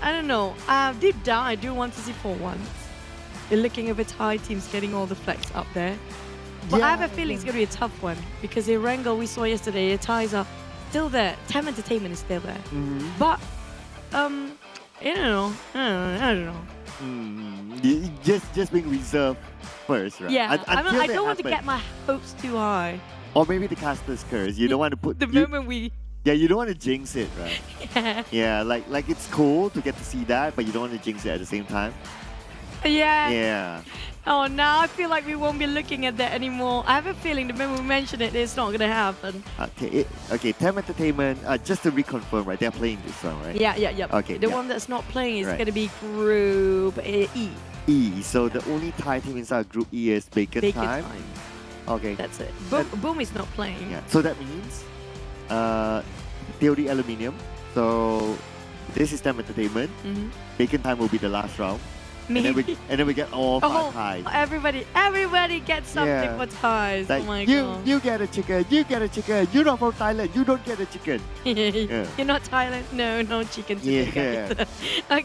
I don't know. Deep down, I do want to see for once. They're looking over Thai teams getting all the flex up there. But I have a feeling it's going to be a tough one because Erangel we saw yesterday, the Thais are still there. TEM Entertainment is still there. But, I don't know. Just being reserved first, right? Yeah, I don't want to get my hopes too high. Or maybe the caster's curse. You don't want to put... moment we... Yeah, you don't want to jinx it, right? Yeah, like it's cool to get to see that, but you don't want to jinx it at the same time. Yeah. Oh, now I feel like we won't be looking at that anymore. I have a feeling the moment we mention it, it's not going to happen. Okay, TEM Entertainment, just to reconfirm, right? They're playing this one, right? Yeah. Okay. The one that's not playing is going to be Group E. So the only Thai team inside Group E is Bacon Time. Okay. That's it. Boom is not playing. Yeah. So that means Theory Aluminium. So this is TEM Entertainment. Bacon Time will be the last round. Maybe. And then we get all 5 Thais. Everybody gets something for Thais. Like, oh my god. You get a chicken. You're not from Thailand. You don't get a chicken. You're not Thailand. No chicken today, Yeah. guys.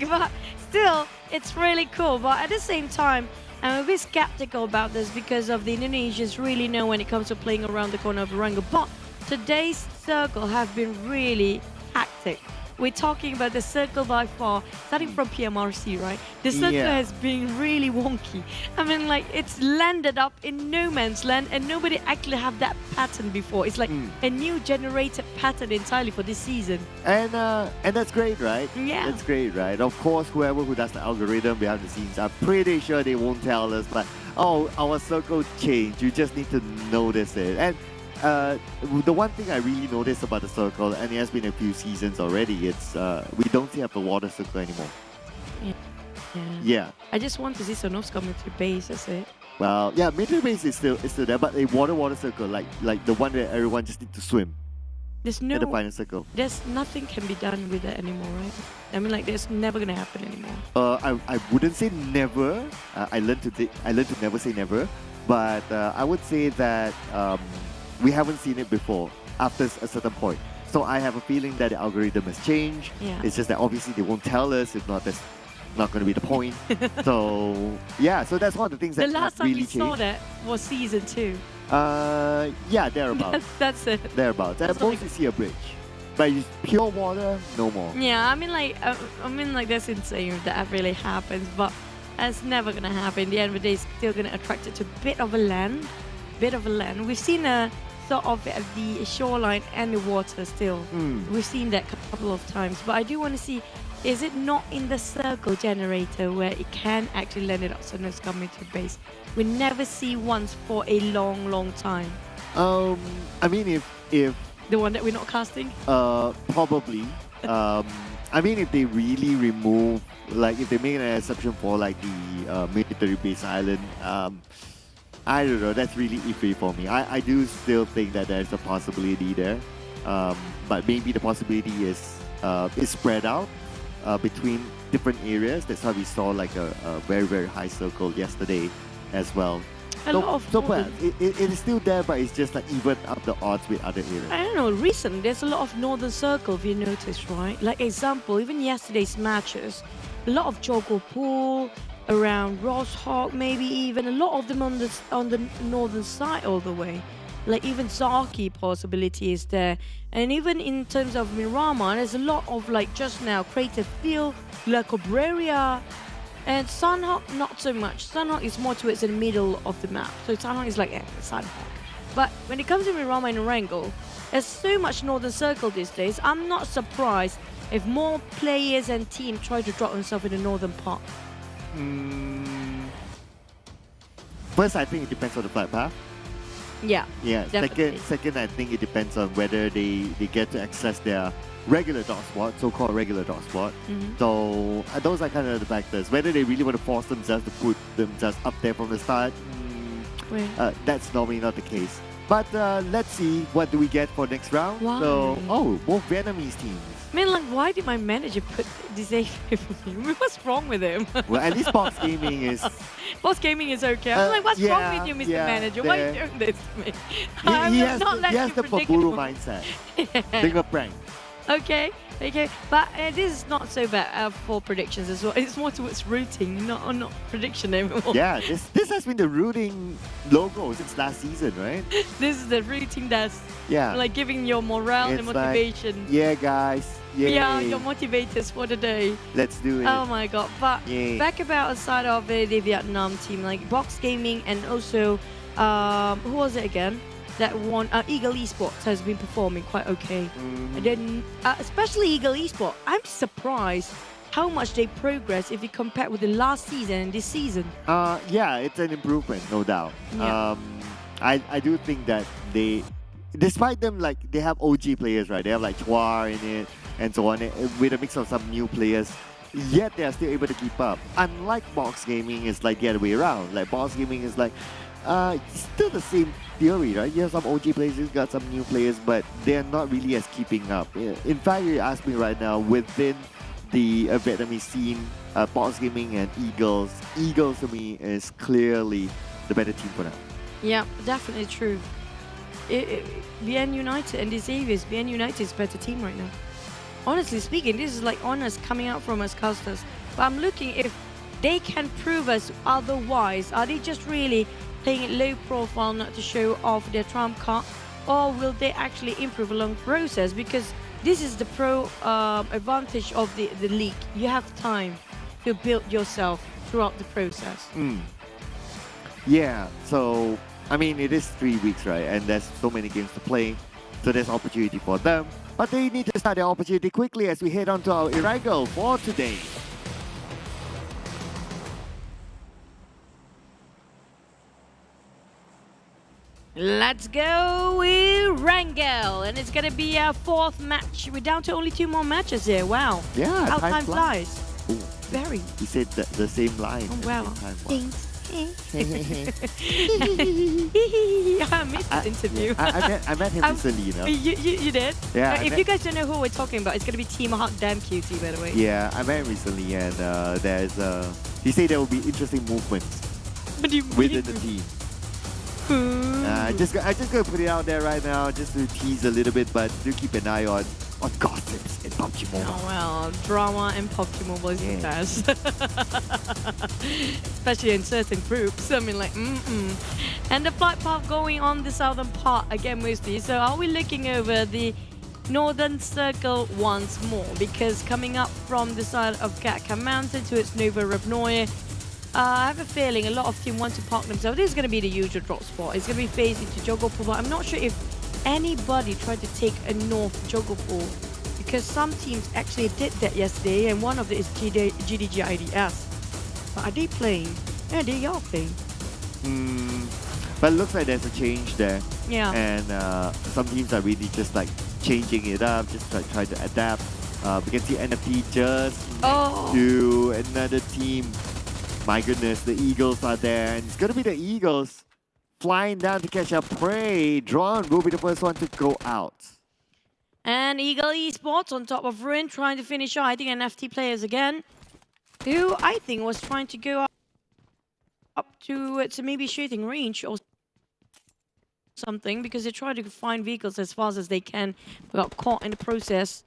But still, it's really cool. But at the same time, I'm a bit skeptical about this because of the Indonesians really know when it comes to playing around the corner of Erangel. But today's circle have been really hectic. We're talking about the circle by far, starting from PMRC, right? The circle has been really wonky. I mean, like, it's landed up in no man's land and nobody actually have that pattern before. It's like a new generated pattern entirely for this season. And that's great, right? Yeah. That's great, right? Of course, whoever who does the algorithm behind the scenes, I'm pretty sure they won't tell us, but, oh, our circle changed. You just need to notice it. And the one thing I really noticed about the circle, and it has been a few seasons already, it's we don't have the water circle anymore. Yeah. I just want to see Sonos coming to base, that's it. Well, yeah, military base is still there, but a water circle like the one where everyone just need to swim. There's In the no, final circle. there's nothing can be done with that anymore, right? I mean, like, there's never gonna happen anymore. I wouldn't say never. I learned to never say never, but I would say that we haven't seen it before after a certain point. So I have a feeling that the algorithm has changed. Yeah. It's just that obviously they won't tell us. If not, that's not going to be the point. So yeah, so that's one of the things The that last time really we saw changed. that was season 2. Yeah, thereabouts. That's it. Thereabouts. At That's most like- you see a bridge, but it's pure water, no more. Yeah, I mean, like, that's insane if that really happens, but that's never gonna happen. In the end of the day, it's still gonna attract it to a bit of a land. We've seen a sort of the shoreline and the water still. We've seen that a couple of times, but I do want to see, is it not in the circle generator where it can actually land it up so it's coming to base? We never see once for a long time. I mean, if The one that we're not casting? probably. I mean, if they really remove, like, if they make an exception for like the military base island, I don't know. That's really iffy for me. I do still think that there's a possibility there, but maybe the possibility is spread out between different areas. That's why we saw like a very high circle yesterday as well. So perhaps it is still there, but it's just like even up the odds with other areas. I don't know, recently there's a lot of northern circle, if you noticed, right? Like example, even yesterday's matches, a lot of Jogo Pool, around Rosshawk, maybe even a lot of them on the northern side all the way. Like even Zaki possibility is there. And even in terms of Miramar, there's a lot of like just now Creative Field, La Cabrera, and Sunhawk not so much. Sunhawk is more towards the middle of the map. So Sunhawk is like Sunhawk. But when it comes to Miramar and Erangel, there's so much northern circle these days. I'm not surprised if more players and teams try to drop themselves in the northern part. First, I think it depends on the flight path. Yeah. Yeah. Definitely. Second, I think it depends on whether they get to access their regular dot spot, so-called regular dot spot. So those are kind of the factors. Whether they really want to force themselves to put themselves up there from the start, that's normally not the case. But let's see what do we get for next round. Why? So, both Vietnamese teams. I mean, like, why did my manager put this A for me? What's wrong with him? Well, at least Box Gaming is... Boss Gaming is okay. I'm like, what's wrong yeah, with you, Mr. yeah, Manager? Why are you doing this to me? He has the predictable. Paburu mindset. Think of prank. Okay, but this is not so bad for predictions as well. It's more towards routing, not prediction anymore. Yeah, this has been the routing logo since last season, right? This is the routing that's like giving your morale and It's motivation. Like, yeah, guys. Yay. Yeah, your motivators for the day. Let's do it. Oh my god. But Yay. back about aside of the Vietnam team, like Box Gaming and also who was it again? That one, Ego Esports has been performing quite okay. And then, especially Ego Esports, I'm surprised how much they progress if you compare with the last season and this season. Yeah, it's an improvement, no doubt. Yeah. I do think that they, despite them, like, they have OG players, right? They have like Chua in it and so on, with a mix of some new players. Yet they are still able to keep up. Unlike Box Gaming, is like the other way around. Like Box Gaming is like, still the same theory, right? You have some OG players, you've got some new players, but they're not really as keeping up. In fact, you ask me right now, within the Vietnamese scene, Box Gaming and Eagles to me is clearly the better team for now. Yeah, definitely true. BN United and this Avis, BN United is a better team right now. Honestly speaking, this is like honest coming out from us casters. But I'm looking if they can prove us otherwise. Are they just really playing it low profile not to show off their trump card? Or will they actually improve along the process? Because this is the pro advantage of the league. You have time to build yourself throughout the process. Yeah, so, I mean, it is 3 weeks, right? And there's so many games to play. So there's opportunity for them. But they need to start their opportunity quickly as we head on to our Erangel for today. Let's go with Rangel, and it's gonna be our 4th match. We're down to only 2 more matches here. Wow. Yeah, how time flies. Ooh, Very. he said the same line. Oh wow. Time flies. Thanks. I missed this interview. I met him recently, you know. You did? Yeah, If you guys don't know who we're talking about, it's going to be Team Hot Damn Cutie, by the way. Yeah, I met him recently, and he said there will be interesting movements What do you within the team. I just gonna put it out there right now, just to tease a little bit, but do keep an eye on gossips in PUBG Mobile. Oh well, drama in PUBG Mobile is the best. Especially in certain groups. I mean, like, And the flight path going on the southern part again, mostly. So are we looking over the northern circle once more? Because coming up from the side of Gatka Mountain to its Nova Ravnoye, I have a feeling a lot of teams want to park themselves. This is going to be the usual drop spot. It's going to be FaZe into Jogopur, but I'm not sure if anybody tried to take a north Jogopur, because some teams actually did that yesterday, and one of it is GDG IDS. But are they playing? Yeah, they are playing. But it looks like there's a change there. Yeah. And some teams are really just like changing it up, just trying to adapt. We can see NFT just to another team. My goodness, the Eagles are there, and it's going to be the Eagles flying down to catch a prey. Drawn will be the first one to go out. And Ego Esports on top of Ruin, trying to finish out, I think, NFT players again, who I think was trying to go up to maybe shooting range or something, because they tried to find vehicles as fast as they can, but got caught in the process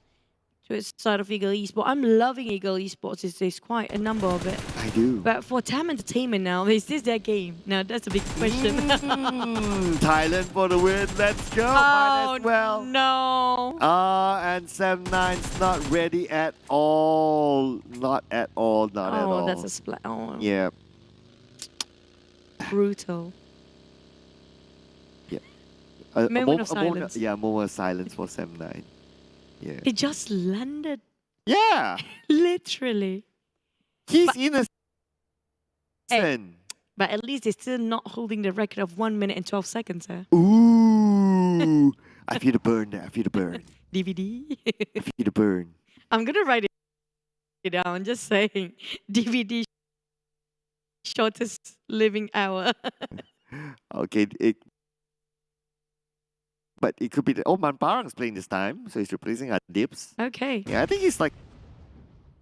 to its side of Ego Esports. I'm loving Ego Esports. There's quite a number of it. I do. But for TEM Entertainment now, is this their game? Now, that's a big question. Thailand for the win. Let's go. Might as well. No. And Sam9's not ready at all. Not at all. Not at all. Oh, that's a split. Oh. Yeah. Brutal. Yeah. Moment of silence. Moment of silence for Sam9. Yeah. He just landed. Yeah. Literally. He's innocent. But at least they're still not holding the record of 1 minute and 12 seconds. Ooh. I feel the burn there. I feel the burn. DBD. I feel the burn. I'm going to write it down. Just saying. DBD shortest living hour. Okay. But it could be the Man Parang's playing this time, so he's replacing Dips. Okay. Yeah, I think he's like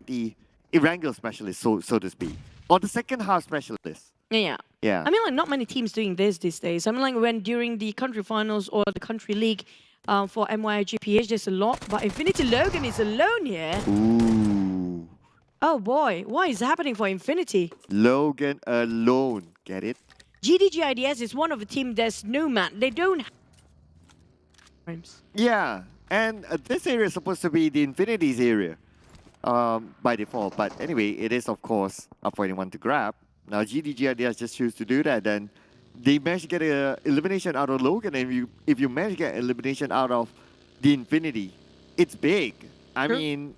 the Erangel specialist, so to speak. Or the second half specialist. Yeah. Yeah. I mean, like, not many teams doing this these days. I mean, like, when during the country finals or the country league for MYGPH, there's a lot. But Infinity Logan is alone here. Ooh. Oh, boy. What is happening for Infinity? Logan alone. Get it? GDG IDS is one of the team that's nomad. They don't have... Yeah. And this area is supposed to be the Infinity's area by default. But anyway, it is, of course, up for anyone to grab. Now, GDG IDS just choose to do that. Then they manage to get an elimination out of Logan. And if you manage to get elimination out of the Infinity, it's big. I mean,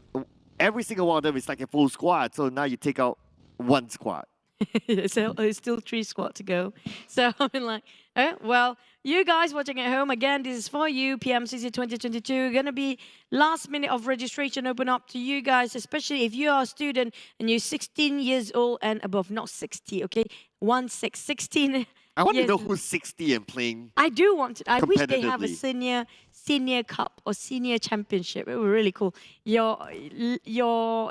every single one of them is like a full squad. So now you take out one squad. So it's still 3 squad to go. So I mean, like, well, you guys watching at home, again, this is for you, PMCC 2022. Gonna be last minute of registration open up to you guys, especially if you are a student and you're 16 years old and above, not 60, okay? 16. I want to know who's 60 and playing. I do want to. I wish they have a senior cup or senior championship. It would be really cool. Your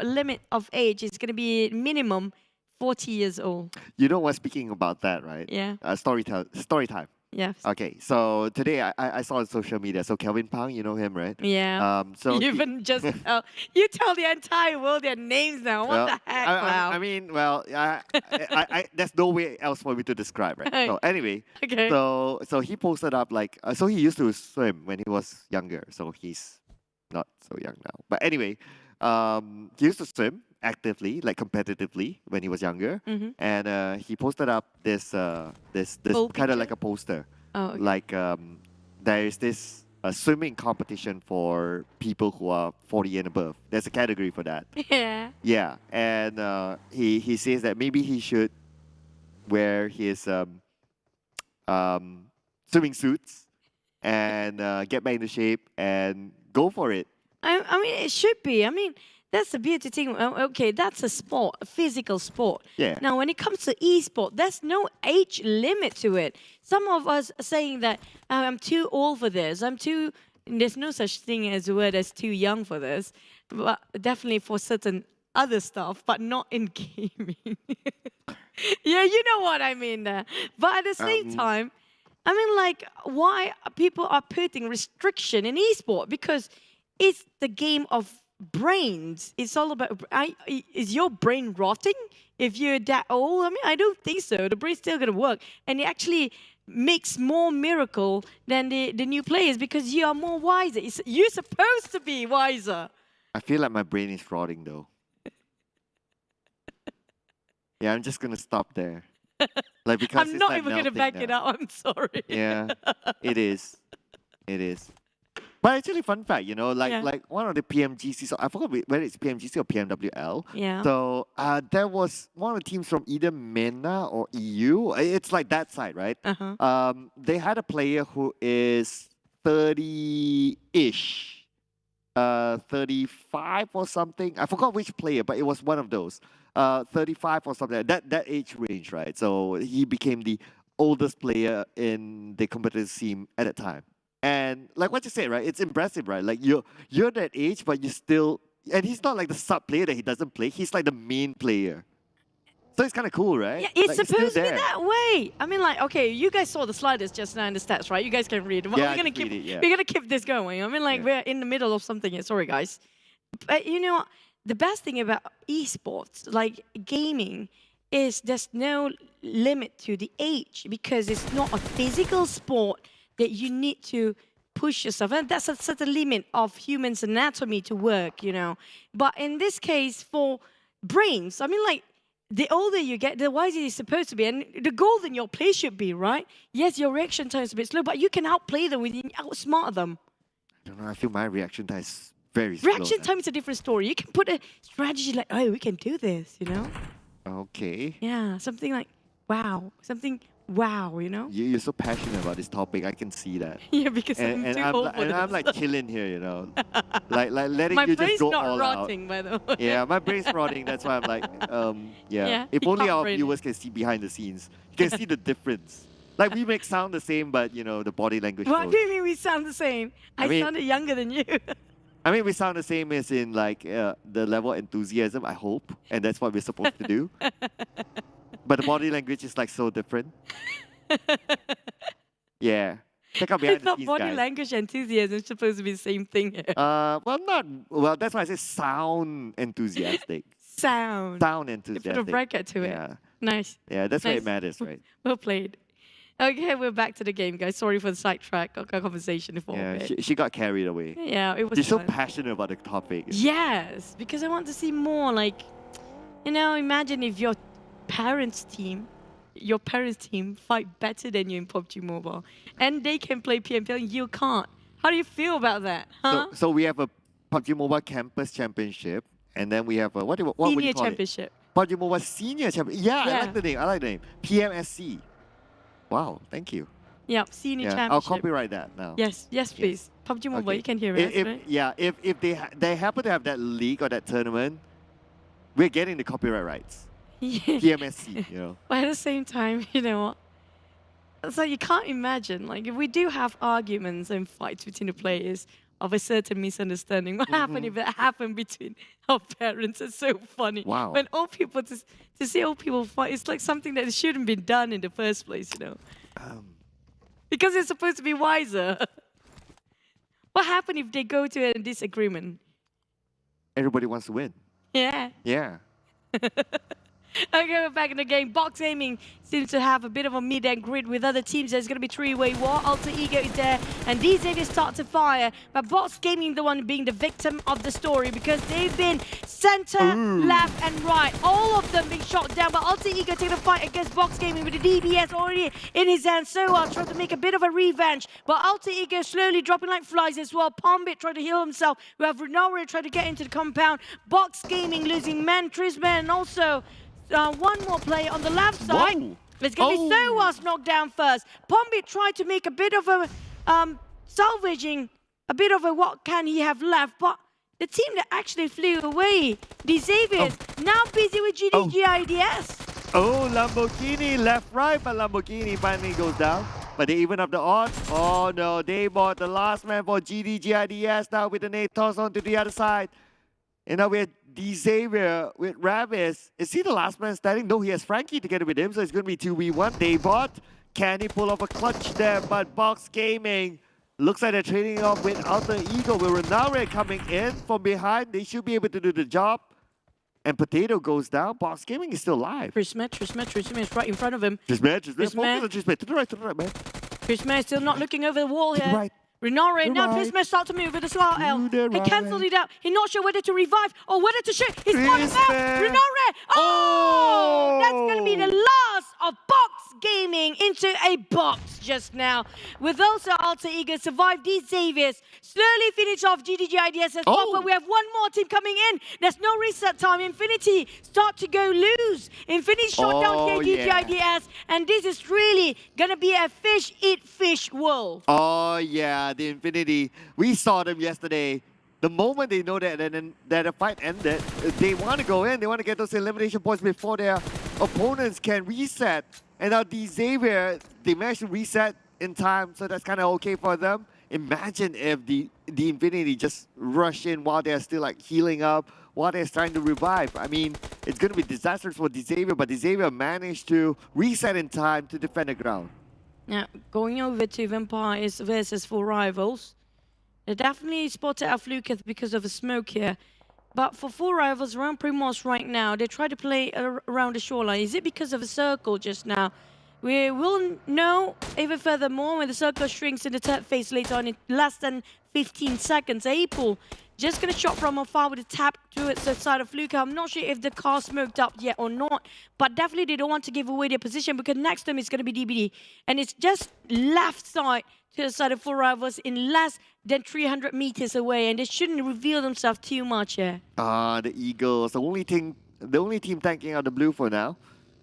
limit of age is gonna be minimum 40 years old. You know what, speaking about that, right? Yeah. Story time. Yes. Okay, so today I saw on social media, so Kelvin Pang, you know him, right? Yeah. So you even just, you tell the entire world their names now. What the heck, wow. I mean, well, there's no way else for me to describe, right? So anyway, okay. So he posted up like, so he used to swim when he was younger, so he's not so young now. But anyway, he used to swim actively, like competitively, when he was younger, and he posted up this kind of like a poster, like there is this swimming competition for people who are 40 and above. There's a category for that. Yeah. Yeah, and he says that maybe he should wear his swimming suits and get back into shape and go for it. I mean, it should be. I mean, that's the beauty thing. Okay, that's a sport, a physical sport. Yeah. Now, when it comes to esport, there's no age limit to it. Some of us are saying that I'm too old for this. There's no such thing as a word as too young for this, but definitely for certain other stuff, but not in gaming. Yeah, you know what I mean there. But at the same time, I mean, like, why people are putting restriction in esport? Because it's the game of brains. It's all about, is your brain rotting if you're that old? I mean, I don't think so. The brain's still going to work. And it actually makes more miracle than the new players because you are more wiser. You're supposed to be wiser. I feel like my brain is rotting though. Yeah, I'm just going to stop there. Like, because I'm not even going to back it up. I'm sorry. Yeah, it is. It is. But actually, fun fact, you know, like one of the PMGCs, I forgot whether it's PMGC or PMWL. Yeah. So there was one of the teams from either MENA or EU. It's like that side, right? They had a player who is 30-ish, 35 or something. I forgot which player, but it was one of those. 35 or something, that age range, right? So he became the oldest player in the competitive scene at that time. And like what you said, right? It's impressive, right? Like you're that age, but you still, and he's not like the sub player that he doesn't play. He's like the main player. So it's kind of cool, right? Yeah, it's like, supposed to be that way. I mean, like, okay, you guys saw the sliders just now in the stats, right? You guys can read. Well, Yeah, we're gonna just read it, yeah. we're gonna keep this going. I mean, like, we're in the middle of something here. Sorry, guys. But you know, the best thing about esports, like gaming, is there's no limit to the age because it's not a physical sport that you need to push yourself. And that's a certain limit of humans' anatomy to work, you know. But in this case, for brains, I mean, like, the older you get, the wiser you're supposed to be. And the goal in your play should be, right? Yes, your reaction time is a bit slow, but you can outplay them, you can outsmart them. I don't know, I feel my reaction time is very slow. Reaction time is a different story. You can put a strategy like, oh, we can do this, you know? Okay. Yeah, something like, wow. Something, wow, you know? You're so passionate about this topic, I can see that. Yeah, because I'm too old for this. I'm like chilling here, you know? like letting my you just go brain's not all rotting, out. by the way. Yeah, my brain's rotting, that's why I'm like, yeah. Yeah, If you only can't our brain it. viewers can see behind the scenes. You can see the difference. Like, we make sound the same, but, you know, the body language What shows. do you mean we sound the same? I mean- sounded younger than you. I mean, we sound the same as in, like, the level of enthusiasm, I hope. And that's what we're supposed to do. But the body language is, like, so different. Yeah. Check out I behind the thought scenes, body guys. language and enthusiasm is supposed to be the same thing here. Well, that's why I say sound enthusiastic. Sound. Sound You enthusiastic. put a bracket to it. Yeah. Nice. Yeah, that's why Nice. it matters, right? Well played. Okay, we're back to the game, guys. Sorry for the sidetrack of our conversation before. a Yeah, bit. she got carried away. Yeah, it was She's so fun. passionate about the topic. Yes, because I want to see more. Like, you know, imagine if your parents' team fight better than you in PUBG Mobile, and they can play PMPL and you can't. How do you feel about that, huh? So we have a PUBG Mobile Campus Championship, and then we have a, what would you Senior call championship. it? PUBG Mobile Senior Championship. Yeah, I like the name. I like the name. PMSC. Wow, thank you. Yep, senior Yeah, championship. I'll copyright that now. Yes, please. PUBG Mobile, Okay. you can hear us, If, right? yeah, if they happen to have that league or that tournament, we're getting the copyright rights. Yeah. PMSC, you know. But at the same time, you know what? It's like you can't imagine, like, if we do have arguments and fights between the players of a certain misunderstanding, what happened if that happened between our parents? It's so funny. Wow. When old people, to see old people fight, it's like something that shouldn't be done in the first place, you know? Because it's supposed to be wiser. What happened if they go to a disagreement? Everybody wants to win. Yeah. Yeah. Okay, we're back in the game. Box Aiming seems to have a bit of a meet and greet with other teams. There's going to be three-way war. Alter Ego is there, and these areas start to fire. But Box Gaming the one being the victim of the story because they've been center, left, and right. All of them being shot down. But Alter Ego taking the fight against Box Gaming with the DBS already in his hand. So trying to make a bit of a revenge. But Alter Ego slowly dropping like flies as well. Pombit trying to heal himself. We have Renora trying to get into the compound. Box Gaming losing Man, Trisman, and also one more player on the left side. Whoa. It's going to be Soas knocked down first. Pombit tried to make a bit of a salvaging, a bit of a what can he have left, but the team that actually flew away. The Xaviers now busy with GIDS. Oh, Lamborghini left, right, but Lamborghini finally goes down. But they even up the odds. Oh no, they bought the last man for GIDS now with the nade toss onto the other side. And now we have Xavier with Ravis. Is he the last man standing? No, he has Frankie together with him, so it's going to be 2v1. They bought. Can he pull off a clutch there? But Box Gaming looks like they're trading off with Alter Ego with Renare coming in from behind. They should be able to do the job. And Potato goes down. Box Gaming is still alive. Trismet is right in front of him. Trismet. Focus on Trismet. To the right, man. Trismet still not looking over the wall here. Right. Renare, now Trismet start to move with the slot L. He cancelled it out. He's not sure whether to revive or whether to shoot. He's got him out. Renare! Oh! That's going to be the last of Box Gaming into a box just now. With also Alter Ego survive these Xaviers. Slowly finish off GIDS as well, but we have one more team coming in. There's no reset time. Infinity start to go loose. Infinity shot down here GIDS, and this is really going to be a fish eat fish world. Oh yeah, the Infinity. We saw them yesterday. The moment they know that the fight ended, they want to go in. They want to get those elimination points before their opponents can reset. And now the Xavier, they managed to reset in time, so that's kind of okay for them. Imagine if the Infinity just rush in while they're still like healing up, while they're trying to revive. I mean, it's going to be disastrous for the Xavier, but the Xavier managed to reset in time to defend the ground. Now, going over to Vampires versus 4 Rivals. They definitely spotted a fluke because of the smoke here. But for 4 Rivals around Primos right now, they try to play around the shoreline. Is it because of a circle just now? We will know even furthermore when the circle shrinks in the third phase later on in less than 15 seconds. April just going to shot from afar with a tap towards the side of Fluke. I'm not sure if the car smoked up yet or not, but definitely they don't want to give away their position because next to them is going to be DBD. And it's just left side to the side of 4 Rivals in less than 300 meters away, and they shouldn't reveal themselves too much here. The Eagles, the only team tanking out the blue for now.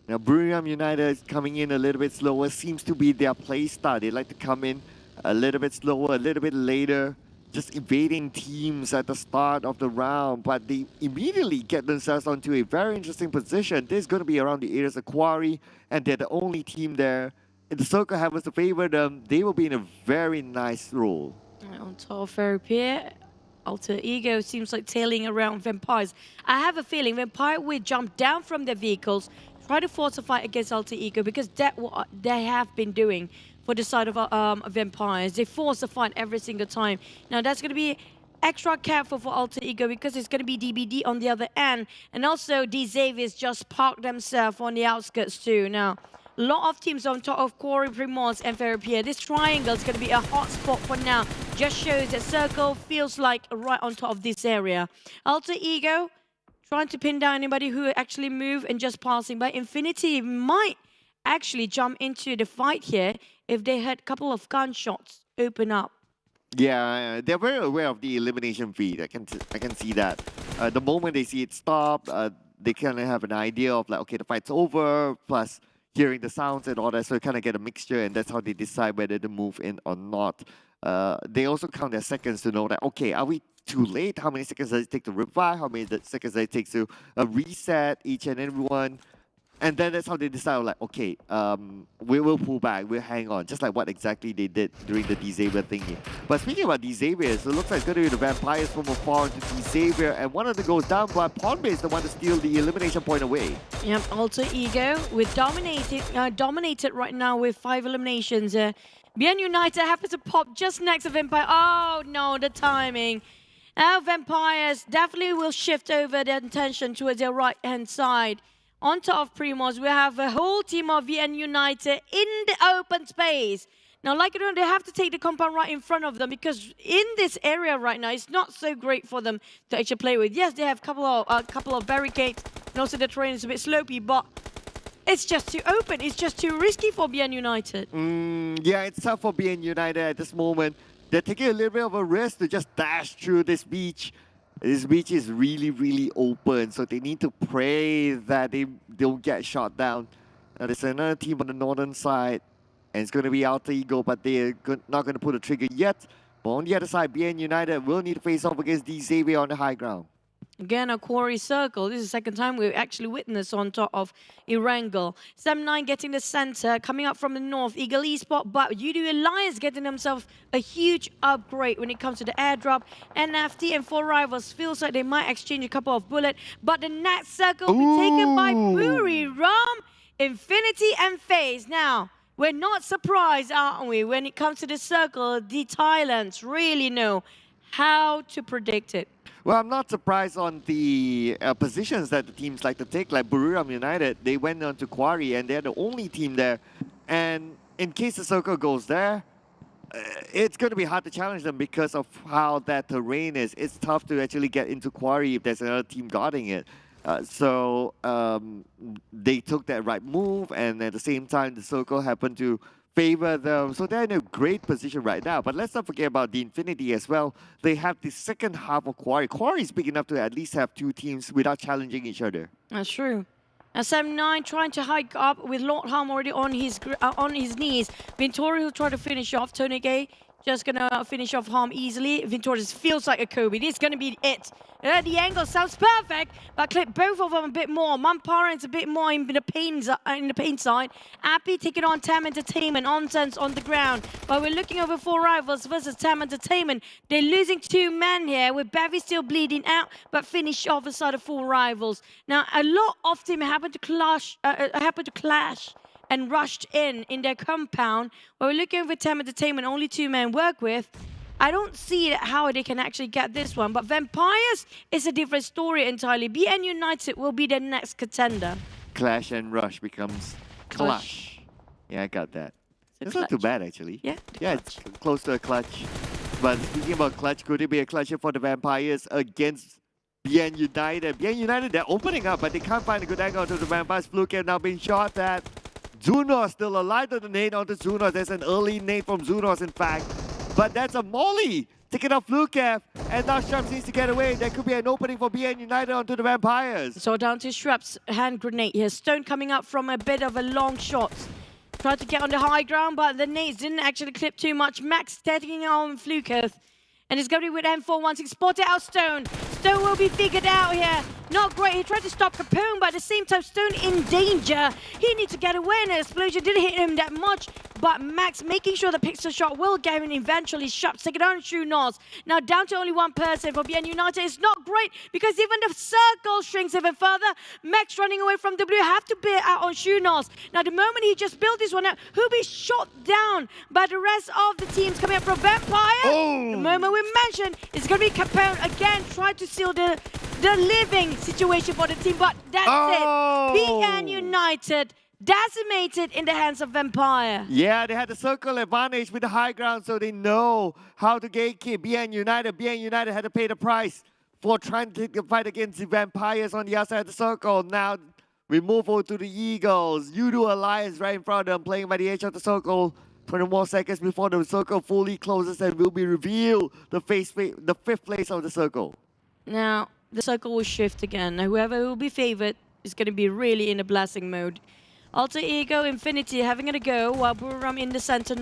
Now, Buriram United is coming in a little bit slower. Seems to be their play style. They like to come in a little bit slower, a little bit later, just evading teams at the start of the round. But they immediately get themselves onto a very interesting position. This is going to be around the areas of Quarry, and they're the only team there. If the circle happens to favor them, they will be in a very nice role. On top of Fairpier, Alter Ego seems like tailing around Vampires. I have a feeling Vampire will jump down from their vehicles, try to force a fight against Alter Ego because that's what they have been doing for the side of Vampires. They force a fight every single time. Now that's going to be extra careful for Alter Ego because it's going to be DBD on the other end. And also the Xaviers just parked themselves on the outskirts too. Now, a lot of teams on top of Quarry, Primos, and Fairpier. This triangle is going to be a hot spot for now. Just shows that Circle feels like right on top of this area. Alter Ego trying to pin down anybody who actually move and just passing by. Infinity might actually jump into the fight here if they had a couple of gunshots open up. Yeah, they're very aware of the elimination feed. I can see that. The moment they see it stop, they kind of have an idea of like, okay, the fight's over, plus hearing the sounds and all that, so kind of get a mixture, and that's how they decide whether to move in or not. They also count their seconds to know that, okay, are we too late? How many seconds does it take to revive? How many seconds does it take to reset each and every one? And then that's how they decide, like, okay, we will pull back, we'll hang on, just like what exactly they did during the Xavier thingy. But speaking about Xaviers, it looks like it's going to be the Vampires from afar into Xavier, and one of them goes down, but Ponbe is the one to steal the elimination point away. Yep, Alter Ego with dominated right now with 5 eliminations. BN United happens to pop just next to Vampire. Oh no, the timing. Now Vampires definitely will shift over their attention towards their right-hand side. On top of Primos, we have a whole team of VN United in the open space. Now, like they have to take the compound right in front of them because in this area right now, it's not so great for them to actually play with. Yes, they have a couple of barricades, and also the terrain is a bit slopey, but it's just too open. It's just too risky for BN United. Yeah, it's tough for BN United at this moment. They're taking a little bit of a risk to just dash through this beach. This beach is really, really open, so they need to pray that they don't get shot down. Now, there's another team on the northern side, and it's going to be Alter Ego, but they're not going to pull the trigger yet. But on the other side, BN United will need to face off against D Xavier on the high ground. Again, a quarry circle. This is the second time we've actually witnessed on top of Erangel. 7-9 getting the center, coming up from the north. Ego Esports, but Yoodo Alliance getting themselves a huge upgrade when it comes to the airdrop. NFT and 4 rivals feels like they might exchange a couple of bullets, but the next circle will be taken by Buriram, Infinity and FaZe. Now, we're not surprised, aren't we? When it comes to the circle, the Thailands really know how to predict it. Well, I'm not surprised on the positions that the teams like to take, like Buriram United. They went on to Quarry and they're the only team there. And in case the circle goes there, it's going to be hard to challenge them because of how that terrain is. It's tough to actually get into Quarry if there's another team guarding it. So they took that right move, and at the same time, the circle happened to favor them. So they're in a great position right now. But let's not forget about the Infinity as well. They have the second half of Quarry. Quarry is big enough to at least have 2 teams without challenging each other. That's true. SM9 trying to hike up with Lord Harm already on his knees. Vintori will try to finish off. Tony Gay just gonna finish off Harm easily. Vintori just feels like a Kobe. This is gonna be it. The angle sounds perfect, but clip both of them a bit more. Mumparent's a bit more in the pain side. Appy taking on TEM Entertainment. Nonsense on the ground. But we're looking over 4 rivals versus TEM Entertainment. They're losing 2 men here, with Bevy still bleeding out, but finish off the side of 4 rivals. Now, a lot of them happened to clash and rushed in their compound. But we're looking over TEM Entertainment, only 2 men work with. I don't see how they can actually get this one, but Vampires is a different story entirely. BN United will be the next contender. Clash and Rush becomes Clutch. Yeah, I got that. It's not too bad, actually. Yeah, it's close to a clutch. But speaking about clutch, could it be a clutch for the Vampires against BN United? BN United, they're opening up, but they can't find a good angle to the Vampires. Fluke have now been shot at. Zunos still alive to the nade onto Zunos. There's an early nade from Zunos, in fact. But that's a molly taking off Lukev, and now Shrubs needs to get away. There could be an opening for BN United onto the Vampires. So down to Shrubs, hand grenade here. Stone coming up from a bit of a long shot. Tried to get on the high ground, but the nades didn't actually clip too much. Max taking on Flukev. And it's going to be with M416. Spotted out Stone. Stone will be figured out here. Not great. He tried to stop Capone, but at the same time, Stone in danger. He needs to get away, and the explosion didn't hit him that much. But Max making sure the pixel shot will get him eventually. Sharp take it on Shunos. Now down to only 1 person for BN United. It's not great because even the circle shrinks even further. Max running away from W have to bear out on Shunos. Now the moment he just built this one out, he'll be shot down by the rest of the teams coming up from Vampire. The moment we mentioned, it's going to be Capone again trying to seal the living situation for the team, but that's it. BN United decimated in the hands of Vampire. Yeah, they had the circle advantage with the high ground, so they know how to gatekeep BN United. BN United had to pay the price for trying to take the fight against the Vampires on the outside of the circle. Now we move over to the Eagles. Yoodo Alliance right in front of them, playing by the edge of the circle. 20 more seconds before the circle fully closes and will be revealed the 5th place of the circle. Now, the circle will shift again. Now, whoever will be favored is going to be really in a blasting mode. Alter Ego, Infinity having it a go, while Buriram in the center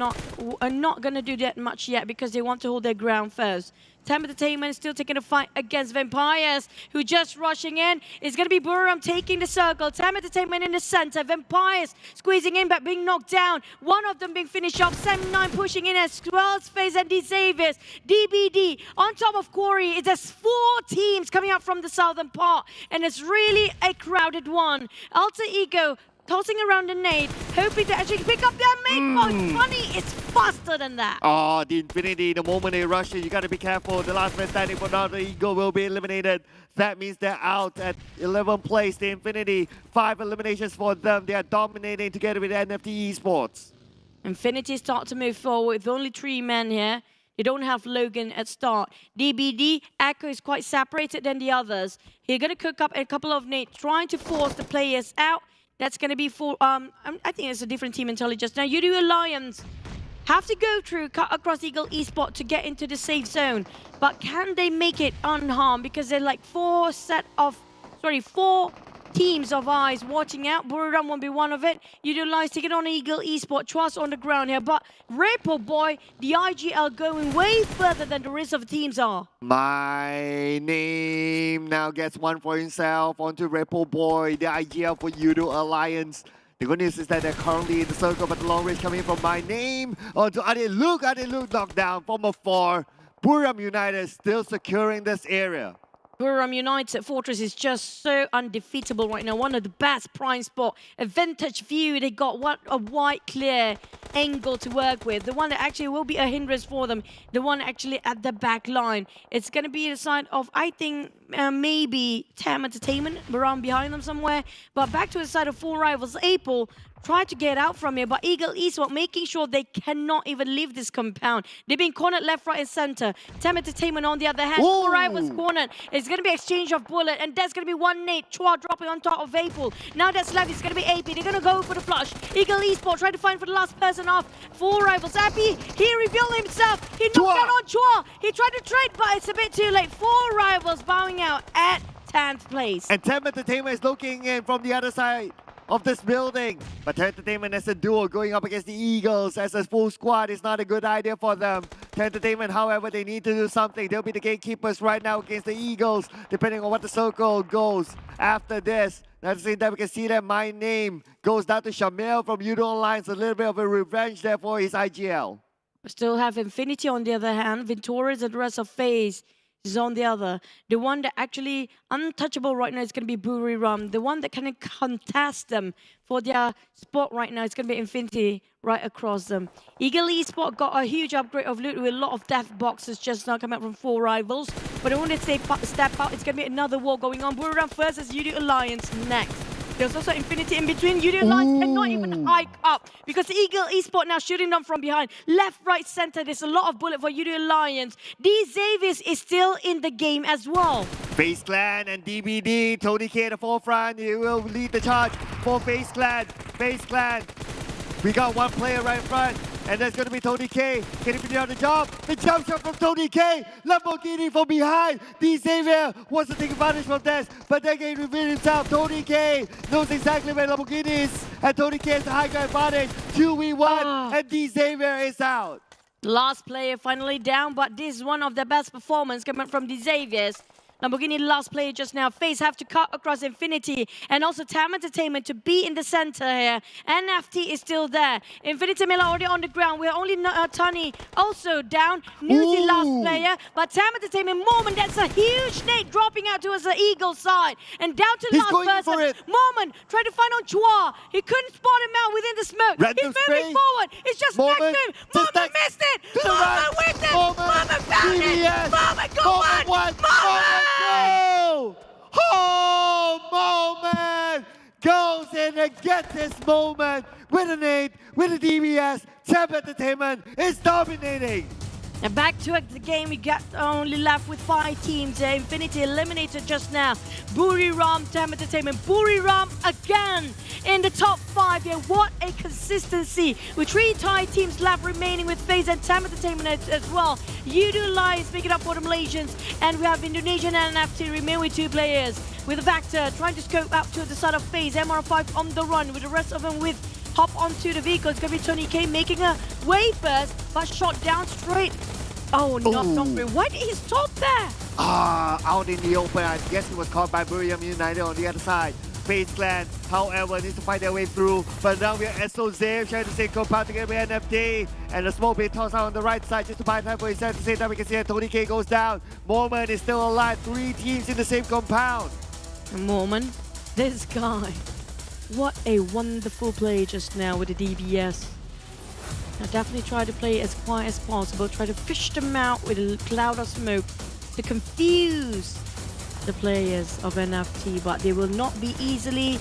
are not going to do that much yet because they want to hold their ground first. TEM Entertainment still taking a fight against Vampires, who just rushing in. It's going to be Buriram taking the circle. TEM Entertainment in the center. Vampires squeezing in but being knocked down. One of them being finished off. 7-9 pushing in as well as FaZe and Xavier. DBD on top of Quarry. There's 4 teams coming up from the southern part, and it's really a crowded one. Alter Ego tossing around the nade, hoping to actually pick up their mate. Oh, it's funny, it's faster than that. Oh, the Infinity, the moment they rush it, you gotta be careful. The last man standing for now, the Ego will be eliminated. That means they're out at 11th place. The Infinity, 5 eliminations for them. They are dominating together with NFT Esports. Infinity start to move forward with only 3 men here. They don't have Logan at start. DBD, Echo is quite separated than the others. He's gonna cook up a couple of nades, trying to force the players out. That's going to be for, I think it's a different team intelligence. Now, Yoodo Alliance have to go through, cut across Ego Esports to get into the safe zone. But can they make it unharmed? Because they're like 4 teams of eyes watching out. Buriram won't be one of it. Yoodo Alliance taking on Ego Esports. Trust on the ground here. But Ripple Boy, the IGL going way further than the rest of the teams are. My name now gets one for himself onto Ripple Boy, the IGL for Yoodo Alliance. The good news is that they're currently in the circle, but the long range coming from my name onto Adeluk knocked down from afar. Buriram United still securing this area. Buriram United Fortress is just so undefeatable right now. One of the best prime spot. A vintage view. They got a wide, clear angle to work with. The one that actually will be a hindrance for them. The one actually at the back line. It's going to be the side of, I think, maybe TEM Entertainment around behind them somewhere. But back to the side of Four Rivals. April try to get out from here, but Eagle Esports making sure they cannot even leave this compound. They're being cornered left, right, and center. TEM Entertainment on the other hand, Four Rivals cornered. It's going to be exchange of bullet, and there's going to be one nade. Chua dropping on top of April. Now that's left, it's going to be AP. They're going to go for the flush. Eagle Esports trying to find for the last person off. Four Rivals. Happy, he revealed himself. He knocked out on Chua. He tried to trade, but it's a bit too late. Four Rivals bowing out at 10th place. And TEM Entertainment is looking in from the other side of this building. But TEM Entertainment as a duo going up against the Eagles as a full squad is not a good idea for them. TEM Entertainment, however, they need to do something. They'll be the gatekeepers right now against the Eagles, depending on what the circle goes after this. At the same time, we can see that my name goes down to Shamil from Yoodo Alliance. A little bit of a revenge there for his IGL. We still have Infinity on the other hand. Venturas and the rest of FaZe is on the other. The one that actually untouchable right now is going to be Buriram. The one that can contest them for their spot right now is going to be Infinity right across them. Eagle Esports got a huge upgrade of loot with a lot of death boxes just now coming out from Four Rivals. But the one that step out, it's going to be another war going on. Buriram versus Yoodo Alliance next. There's also Infinity in between. Yoodo Alliance cannot even hike up because Eagle Esports now shooting them from behind. Left, right, center. There's a lot of bullet for Yoodo Alliance. D Xavier is still in the game as well. FaZe Clan and DBD. Tony K at the forefront. He will lead the charge for FaZe Clan. FaZe Clan. We got one player right in front. And that's going to be Tony K. Can he finish out the job? The jump shot from Tony K. Lamborghini from behind. D Xavier wants to take advantage from this, but then can reveal himself. Tony K knows exactly where Lamborghini is. And Tony K has the high ground advantage. 2v1 and D Xavier is out. Last player finally down, but this is one of the best performances coming from D Xavier's. Lamborghini last player just now. FaZe have to cut across Infinity and also TEM Entertainment to be in the center here. NFT is still there. Infinity Miller already on the ground. We're only Tani also down. Newsy last player, but TEM Entertainment Moment, that's a huge nade dropping out towards the Eagle side. And down to last person. Moment trying to find on Chua. He couldn't spot him out within the smoke. He's moving forward. It's just next to him. Moment missed it. Moment whipped it. Moment found it. Moment got one. Moment! No! Oh, Moment goes in and gets this Moment with an 8, with a DBS. TEM Entertainment is dominating. And back to the game, we got only left with 5 teams. Infinity eliminated just now. Buriram, TEM Entertainment. Buriram again in the top 5 here. What a consistency. With 3 Thai teams left remaining with FaZe and TEM Entertainment as well. Yoodo Alliance making up for the Malaysians. And we have Indonesian and NFT remain with 2 players. With Vector trying to scope up to the side of FaZe. MR5 on the run with the rest of them with hop onto the vehicle. It's going to be Tony K making a way first, but shot down straight. Oh, not through. Why did he stop there? Out in the open. I guess he was caught by Buriram United on the other side. FaZe Clan, however, needs to find their way through. But now we are SO Zave trying to stay compound together with NFT. And the smoke being tossed out on the right side just to buy time for his at the same time. We can see that Tony K goes down. Moment is still alive. 3 teams in the same compound. Moment, this guy. What a wonderful play just now with the DBS. Now definitely try to play as quiet as possible. Try to fish them out with a cloud of smoke to confuse the players of NFT, but they will not be easily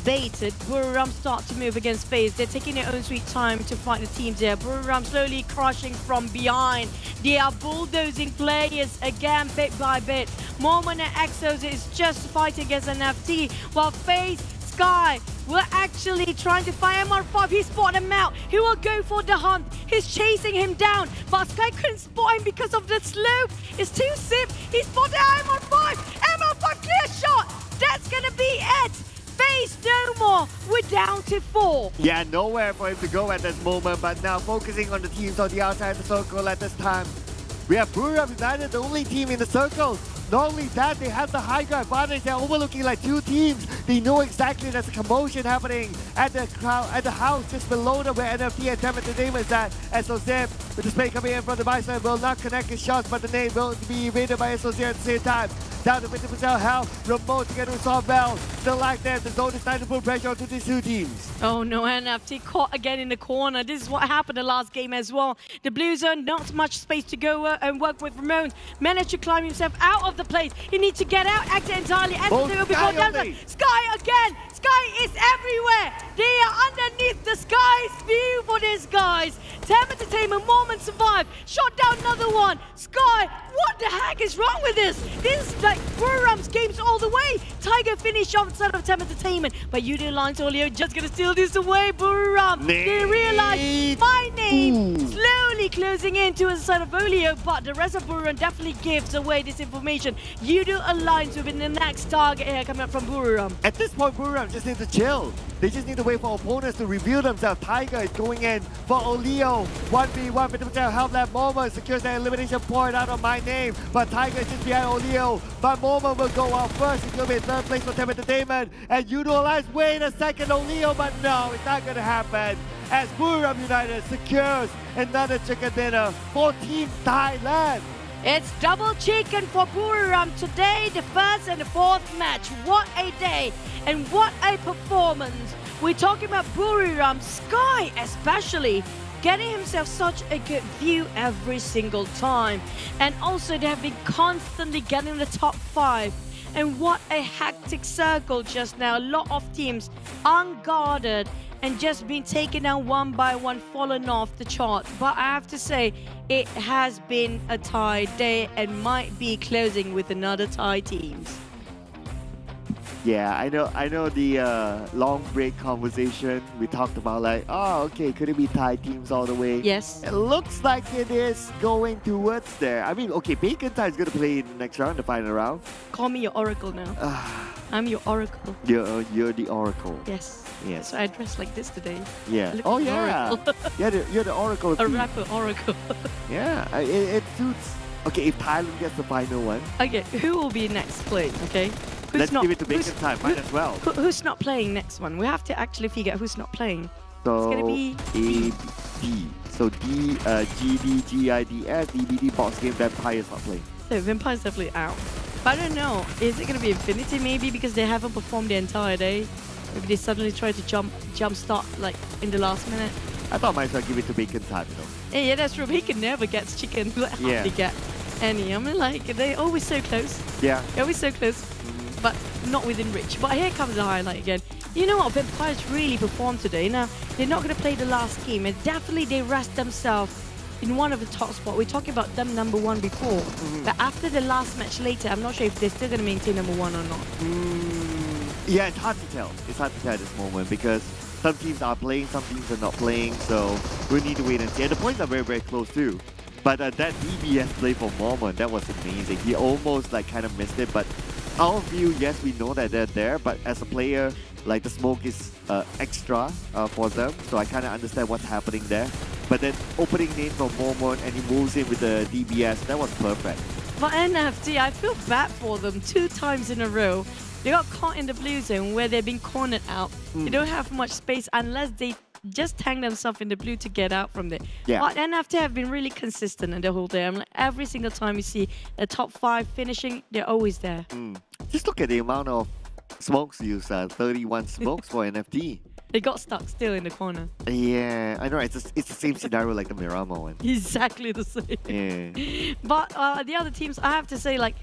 baited. Buriram start to move against FaZe. They're taking their own sweet time to fight the teams here. Buriram slowly crushing from behind. They are bulldozing players again bit by bit. Moment and Exos is just fighting against NFT, while FaZe Sky were actually trying to find MR5. He spotted him out. He will go for the hunt. He's chasing him down, but Sky couldn't spot him because of the slope. It's too steep. He spotted MR5. MR5 clear shot. That's gonna be accounted for. Yeah, nowhere for him to go at this moment, but now focusing on the teams on the outside of the circle at this time. We have Buriram United, the only team in the circle. Not only that, they have the high ground advantage. They're overlooking like two teams. They know exactly there's a commotion happening at the crowd, at the house just below them where NFT and TEM Entertainment is at. SOZip with the spray coming in from the bicep will not connect his shots, but the nade will be evaded by SOZip at the same time. Down to 50% health. Remote together with Softbell. Still like that. The zone is starting to put pressure onto these two teams. Oh no, NFT caught again in the corner. This is what happened the last game as well. The blue zone, not much space to go and work with. Ramon managed to climb himself out of the place. He needs to get out, act entirely. Entertainment before Delta. Sky again. Sky is everywhere. They are underneath the Sky's view for these guys. TEM Entertainment, Mormon survive. Shot down another one. Sky, what the heck is wrong with this? This is like Buriram's games all the way. Tiger finished off instead of TEM Entertainment. But Yoodo Alliance Olio just gonna steal this away. Buriram, they realize my name slowly closing in to the side of Olio, but the rest of Buriram definitely gives away this information. Yoodo Alliance will be the next target here coming up from Buriram. At this point, Buriram just need to chill. They just need to wait for opponents to reveal themselves. Tiger is going in for Olio. 1v1 50% health left. Momo secures the elimination point out of my name. But Tiger is just behind Olio. But Momo will go out first. He's going to be in third place for TEM Entertainment. And Yoodo Alliance, wait a second, Olio. But no, it's not going to happen. As Buriram United secures another chicken dinner for Team Thailand. It's double chicken for Buriram today, the first and the fourth match. What a day and what a performance. We're talking about Buriram, Sky especially, getting himself such a good view every single time. And also they have been constantly getting the top 5. And what a hectic circle just now. A lot of teams unguarded and just been taken down one by one, fallen off the chart. But I have to say, it has been a tie day and might be closing with another tie teams. Yeah, I know the long break conversation we talked about, like, oh, okay, could it be Thai teams all the way? Yes. It looks like it is going towards there. I mean, okay, Bacon Thai is going to play in the next round, the final round. Call me your oracle now. I'm your oracle. You're the oracle. Yes. Yes. So I dressed like this today. Yeah. Look Oh, like yeah. oracle. You're the oracle. A rapper oracle. Yeah, it suits. Okay, if Thailand gets the final one. Okay, who will be next playing, okay? Let's give it to Bacon Time, might as well. Who's not playing next one? We have to actually figure out who's not playing. So, it's gonna be A, D. So D, GD, GIDS, DBD, box game, Vampire's not playing. So Vampire's definitely out. But I don't know, is it gonna be Infinity maybe because they haven't performed the entire day? Maybe they suddenly try to jump start like in the last minute. I thought I might as well give it to Bacon Time, you know. Yeah, that's true. Bacon never gets chicken. Like, Yeah. hardly get any. I mean, like, they're always so close. Yeah. They're always so close, but not within reach. But here comes the highlight again. You know what? Vampires really performed today. Now, they're not going to play the last game, and definitely they rest themselves in one of the top spots. We're talking about them number 1 before. But after the last match later, I'm not sure if they're still going to maintain number 1 or not. Yeah, it's hard to tell. It's hard to tell at this moment because some teams are playing, some teams are not playing. So we need to wait and see. And the points are very, very close too. But that DBS play for Mormon, that was amazing. He almost like kind of missed it. But our view, yes, we know that they're there. But as a player, like the smoke is extra for them. So I kind of understand what's happening there. But then opening name from Mormon and he moves in with the DBS, that was perfect. But NFT, I feel bad for them 2 times in a row. They got caught in the blue zone where they've been cornered out. They don't have much space unless they just hang themselves in the blue to get out from there. Yeah. But NFT have been really consistent in the whole day. I'm like, every single time you see a top 5 finishing, they're always there. Just look at the amount of smokes used, 31 smokes for NFT. They got stuck still in the corner. Yeah, I know, it's the same scenario like the Miramar one. Exactly the same. Yeah. But the other teams, I have to say, like,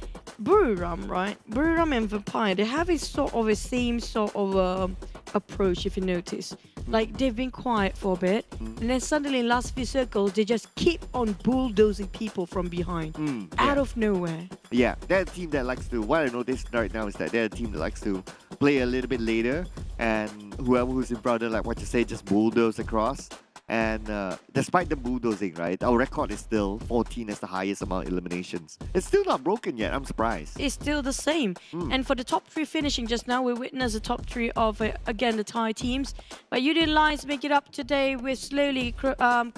Buriram, right? Buriram and Vampire, they have a sort of a same sort of approach, if you notice. Like, they've been quiet for a bit, and then suddenly in last few circles, they just keep on bulldozing people from behind, out of nowhere. Yeah, they're a team that likes to, what I noticed right now is that they're a team that likes to play a little bit later, and whoever who's in front of them, like what you say, just bulldoze across. And despite the bulldozing, right, our record is still 14 as the highest amount of eliminations. It's still not broken yet. I'm surprised. It's still the same. And for the top 3 finishing just now, we witnessed the top 3 of, again, the Thai teams. But Yoodo Alliance make it up today. We're slowly, trying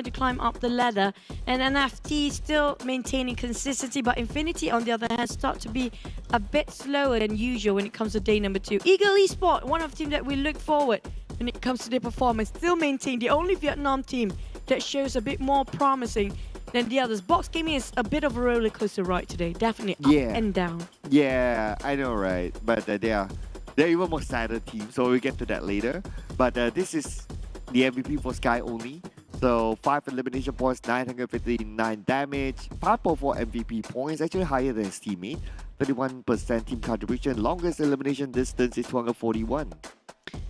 to climb up the ladder. And NFT still maintaining consistency. But Infinity, on the other hand, start to be a bit slower than usual when it comes to day number 2. Ego Esport, one of the teams that we look forward when it comes to their performance, still maintain the only Vietnam team that shows a bit more promising than the others. Box Gaming is a bit of a roller coaster ride today, definitely up and down. Yeah, I know, right? But they're even more sadder team, so we'll get to that later. But this is the MVP for Sky only. So 5 elimination points, 959 damage, 5.4 MVP points, actually higher than his teammate. 31% team contribution, longest elimination distance is 241.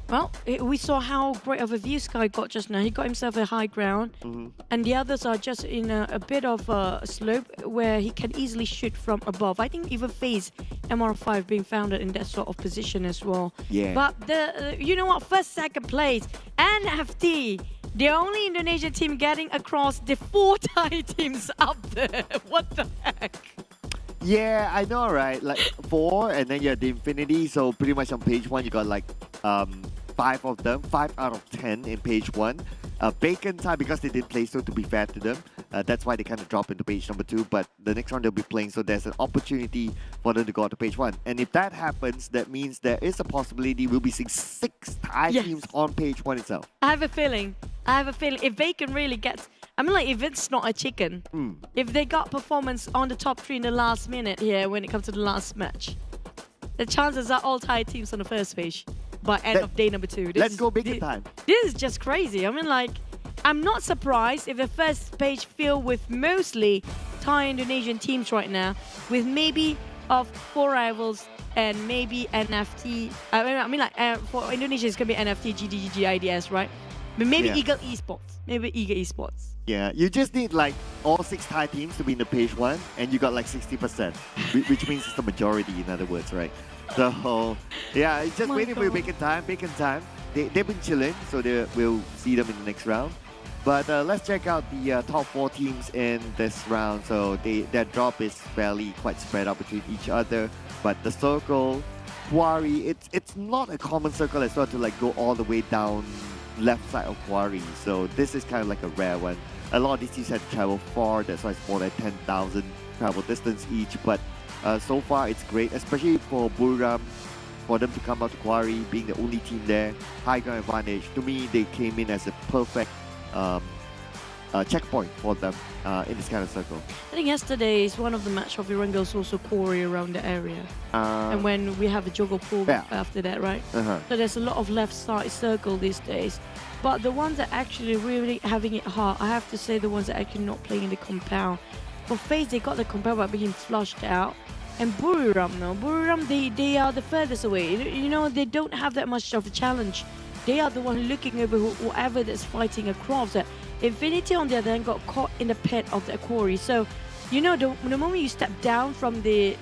Well, we saw how great of a view Sky got just now. He got himself a high ground, and the others are just in a bit of a slope where he can easily shoot from above. I think even FaZe MR5 being founded in that sort of position as well. Yeah. But you know what? First, second place, NFT, the only Indonesian team getting across the 4 Thai teams up there. What the heck? Yeah, I know, right? Like 4, and then you have the Infinity. So pretty much on page 1, you got like 5 of them, 5 out of 10 in page 1. Bacon time, because they didn't play, so to be fair to them, that's why they kind of drop into page number 2. But the next round they'll be playing, so there's an opportunity for them to go out to page 1. And if that happens, that means there is a possibility we'll be seeing 6 Thai teams on page 1 itself. I have a feeling if Bacon really gets, I mean, like, if it's not a chicken, if they got performance on the top 3 in the last minute here when it comes to the last match, the chances are all Thai teams on the first page by end of day number 2. Let's go Bacon time. This is just crazy. I mean, like, I'm not surprised if the first page filled with mostly Thai Indonesian teams right now, with maybe of 4 rivals and maybe NFT. I mean, like, for Indonesia, it's going to be NFT, GDG, GIDS, right? But maybe Ego Esports. Maybe Ego Esports. Yeah, you just need like all 6 Thai teams to be in the page 1, and you got like 60%, which means it's the majority, in other words, right? So, yeah, it's just waiting for Bacon time. Bacon time. They've been chilling, so we'll see them in the next round. But let's check out the top 4 teams in this round. So their drop is fairly quite spread out between each other. But the circle, Quarry, it's not a common circle as well to like go all the way down left side of Quarry. So this is kind of like a rare one. A lot of these teams had to travel far, that's why it's more than 10,000 travel distance each. But so far it's great, especially for Buriram, for them to come out to Quarry, being the only team there, high ground advantage. To me, they came in as a perfect checkpoint for them in this kind of circle. I think yesterday is one of the match of Irangos also Quarry around the area. And when we have a juggle pool after that, right? So there's a lot of left side circle these days. But the ones that actually really having it hard, I have to say the ones that actually not playing in the compound. For FaZe, they got the compound by being flushed out. And Buriram, no. Buriram, they are the furthest away. You know, they don't have that much of a challenge. They are the one looking over whoever that's fighting across it. Infinity, on the other hand, got caught in the pit of the quarry. So, you know, the moment you step down from the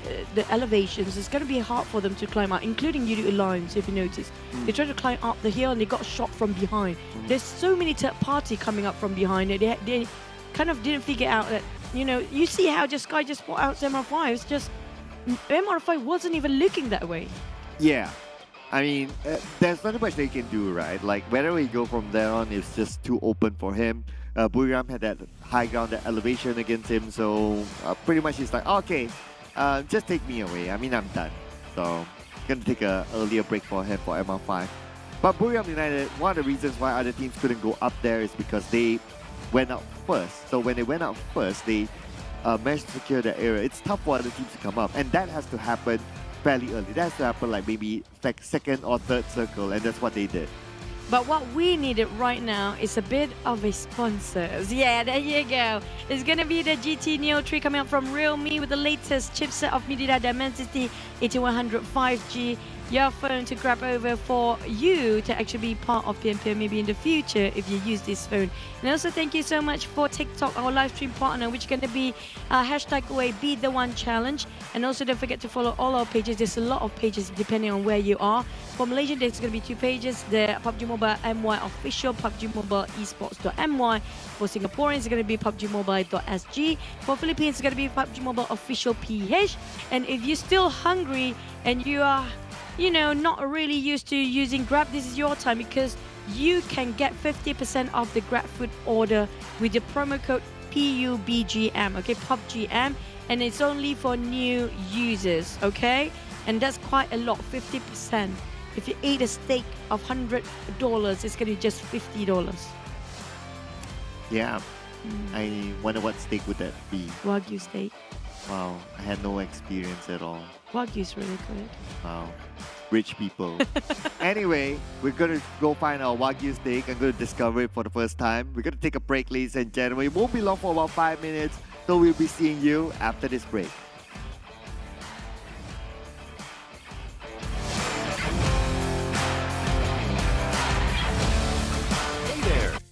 elevations, it's going to be hard for them to climb out, including Yoodo Alliance, if you notice. They tried to climb up the hill and they got shot from behind. There's so many third party coming up from behind. They kind of didn't figure out that, you know, you see how Sky just put out MR5. It's just, MR5 wasn't even looking that way. Yeah. I mean, there's not much they can do, right? Like, wherever we go from there on, it's just too open for him. Buriram had that high ground, that elevation against him, so pretty much he's like, okay, just take me away. I mean, I'm done. So, gonna take an earlier break for him for MR5. But Buriram United, one of the reasons why other teams couldn't go up there is because they went out first. So when they went out first, they managed to secure the area. It's tough for other teams to come up, and that has to happen fairly early. That has to happen like maybe like second or third circle, and that's what they did. But what we needed right now is a bit of a sponsors. Yeah, there you go. It's going to be the GT Neo 3 coming out from Realme with the latest chipset of Midida Dimensity 8100 5G. your phone to grab over for you to actually be part of PMPL maybe in the future if you use this phone. And also thank you so much for TikTok, our live stream partner, which is going to be hashtag away be the one challenge. And also don't forget to follow all our pages. There's a lot of pages depending on where you are. For Malaysian, there's going to be 2 pages, the PUBG Mobile MY official, PUBG Mobile Esports.my. For Singaporeans, it's going to be PUBGMobile.sg. For Philippines, it's going to be PUBG Mobile official PH. And if you're still hungry and you are, you know, not really used to using Grab, this is your time because you can get 50% off the Grab food order with the promo code PUBGM, okay, PUBGM, and it's only for new users, okay? And that's quite a lot, 50%. If you eat a steak of $100, it's gonna be just $50. Yeah. I wonder what steak would that be. Wagyu steak. Wow, I had no experience at all. Wagyu's really good. Wow. Rich people. Anyway, we're gonna go find our Wagyu steak. I'm gonna discover it for the first time. We're gonna take a break, ladies and gentlemen. It won't be long for about 5 minutes, so we'll be seeing you after this break.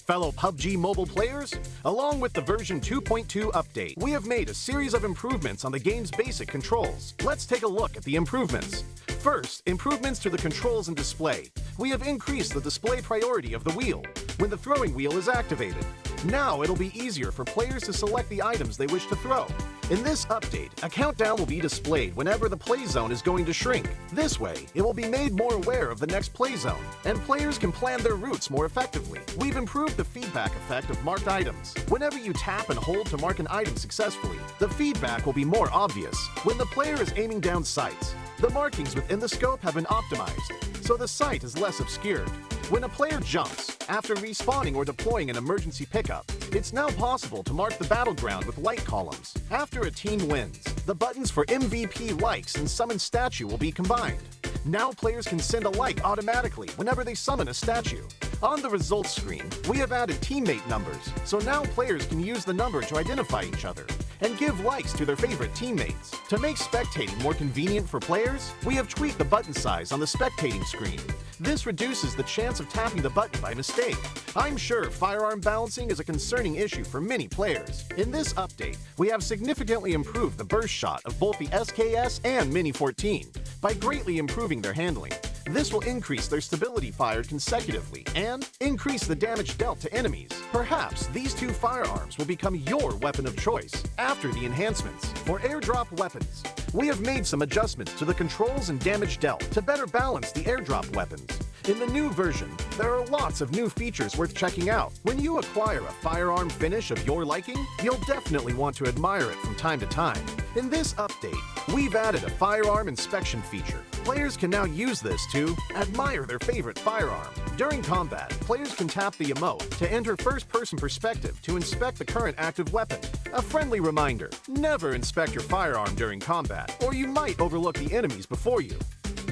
Fellow PUBG mobile players, along with the version 2.2 update, we have made a series of improvements on the game's basic controls. Let's take a look at the improvements. First, improvements to the controls and display. We have increased the display priority of the wheel when the throwing wheel is activated. Now it'll be easier for players to select the items they wish to throw. In this update, a countdown will be displayed whenever the play zone is going to shrink. This way, it will be made more aware of the next play zone, and players can plan their routes more effectively. We've improved the feedback effect of marked items. Whenever you tap and hold to mark an item successfully, the feedback will be more obvious. When the player is aiming down sights, the markings within the scope have been optimized, so the sight is less obscured. When a player jumps, after respawning or deploying an emergency pickup, it's now possible to mark the battleground with light columns. After a team wins, the buttons for MVP likes and summon statue will be combined. Now players can send a like automatically whenever they summon a statue. On the results screen, we have added teammate numbers, so now players can use the number to identify each other and give likes to their favorite teammates. To make spectating more convenient for players, we have tweaked the button size on the spectating screen. This reduces the chance of tapping the button by mistake. I'm sure firearm balancing is a concerning issue for many players. In this update, we have significantly improved the burst shot of both the SKS and Mini 14 by greatly improving their handling. This will increase their stability fired consecutively and increase the damage dealt to enemies. Perhaps these two firearms will become your weapon of choice after the enhancements. For airdrop weapons, we have made some adjustments to the controls and damage dealt to better balance the airdrop weapons. In the new version, there are lots of new features worth checking out. When you acquire a firearm finish of your liking, you'll definitely want to admire it from time to time. In this update, we've added a firearm inspection feature. Players can now use this to admire their favorite firearm. During combat, players can tap the emote to enter first-person perspective to inspect the current active weapon. A friendly reminder, never inspect your firearm during combat, or you might overlook the enemies before you.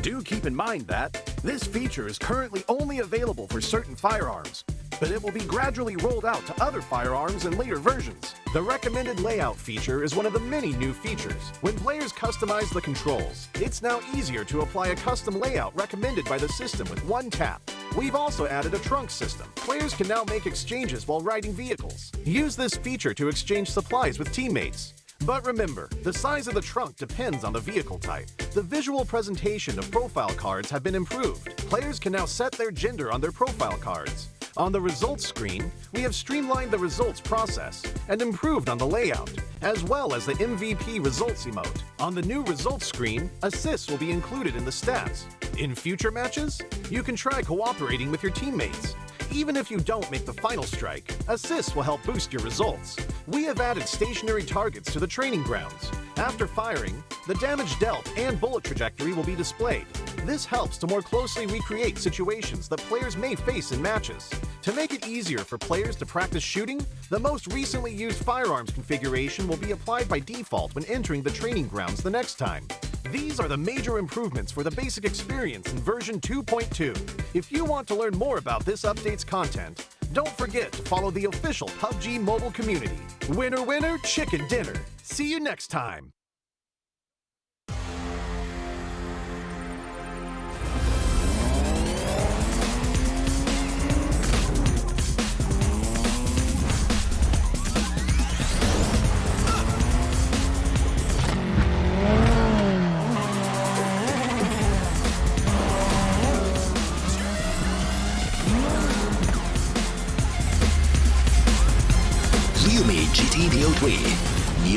Do keep in mind that this feature is currently only available for certain firearms, but it will be gradually rolled out to other firearms in later versions. The recommended layout feature is one of the many new features. When players customize the controls, it's now easier to apply a custom layout recommended by the system with one tap. We've also added a trunk system. Players can now make exchanges while riding vehicles. Use this feature to exchange supplies with teammates. But remember, the size of the trunk depends on the vehicle type. The visual presentation of profile cards have been improved. Players can now set their gender on their profile cards. On the results screen, we have streamlined the results process and improved on the layout, as well as the MVP results emote. On the new results screen, assists will be included in the stats. In future matches, you can try cooperating with your teammates. Even if you don't make the final strike, assists will help boost your results. We have added stationary targets to the training grounds. After firing, the damage dealt and bullet trajectory will be displayed. This helps to more closely recreate situations that players may face in matches. To make it easier for players to practice shooting, the most recently used firearms configuration will be applied by default when entering the training grounds the next time. These are the major improvements for the basic experience in version 2.2. If you want to learn more about this update's content, don't forget to follow the official PUBG mobile community. Winner, winner, chicken dinner. See you next time.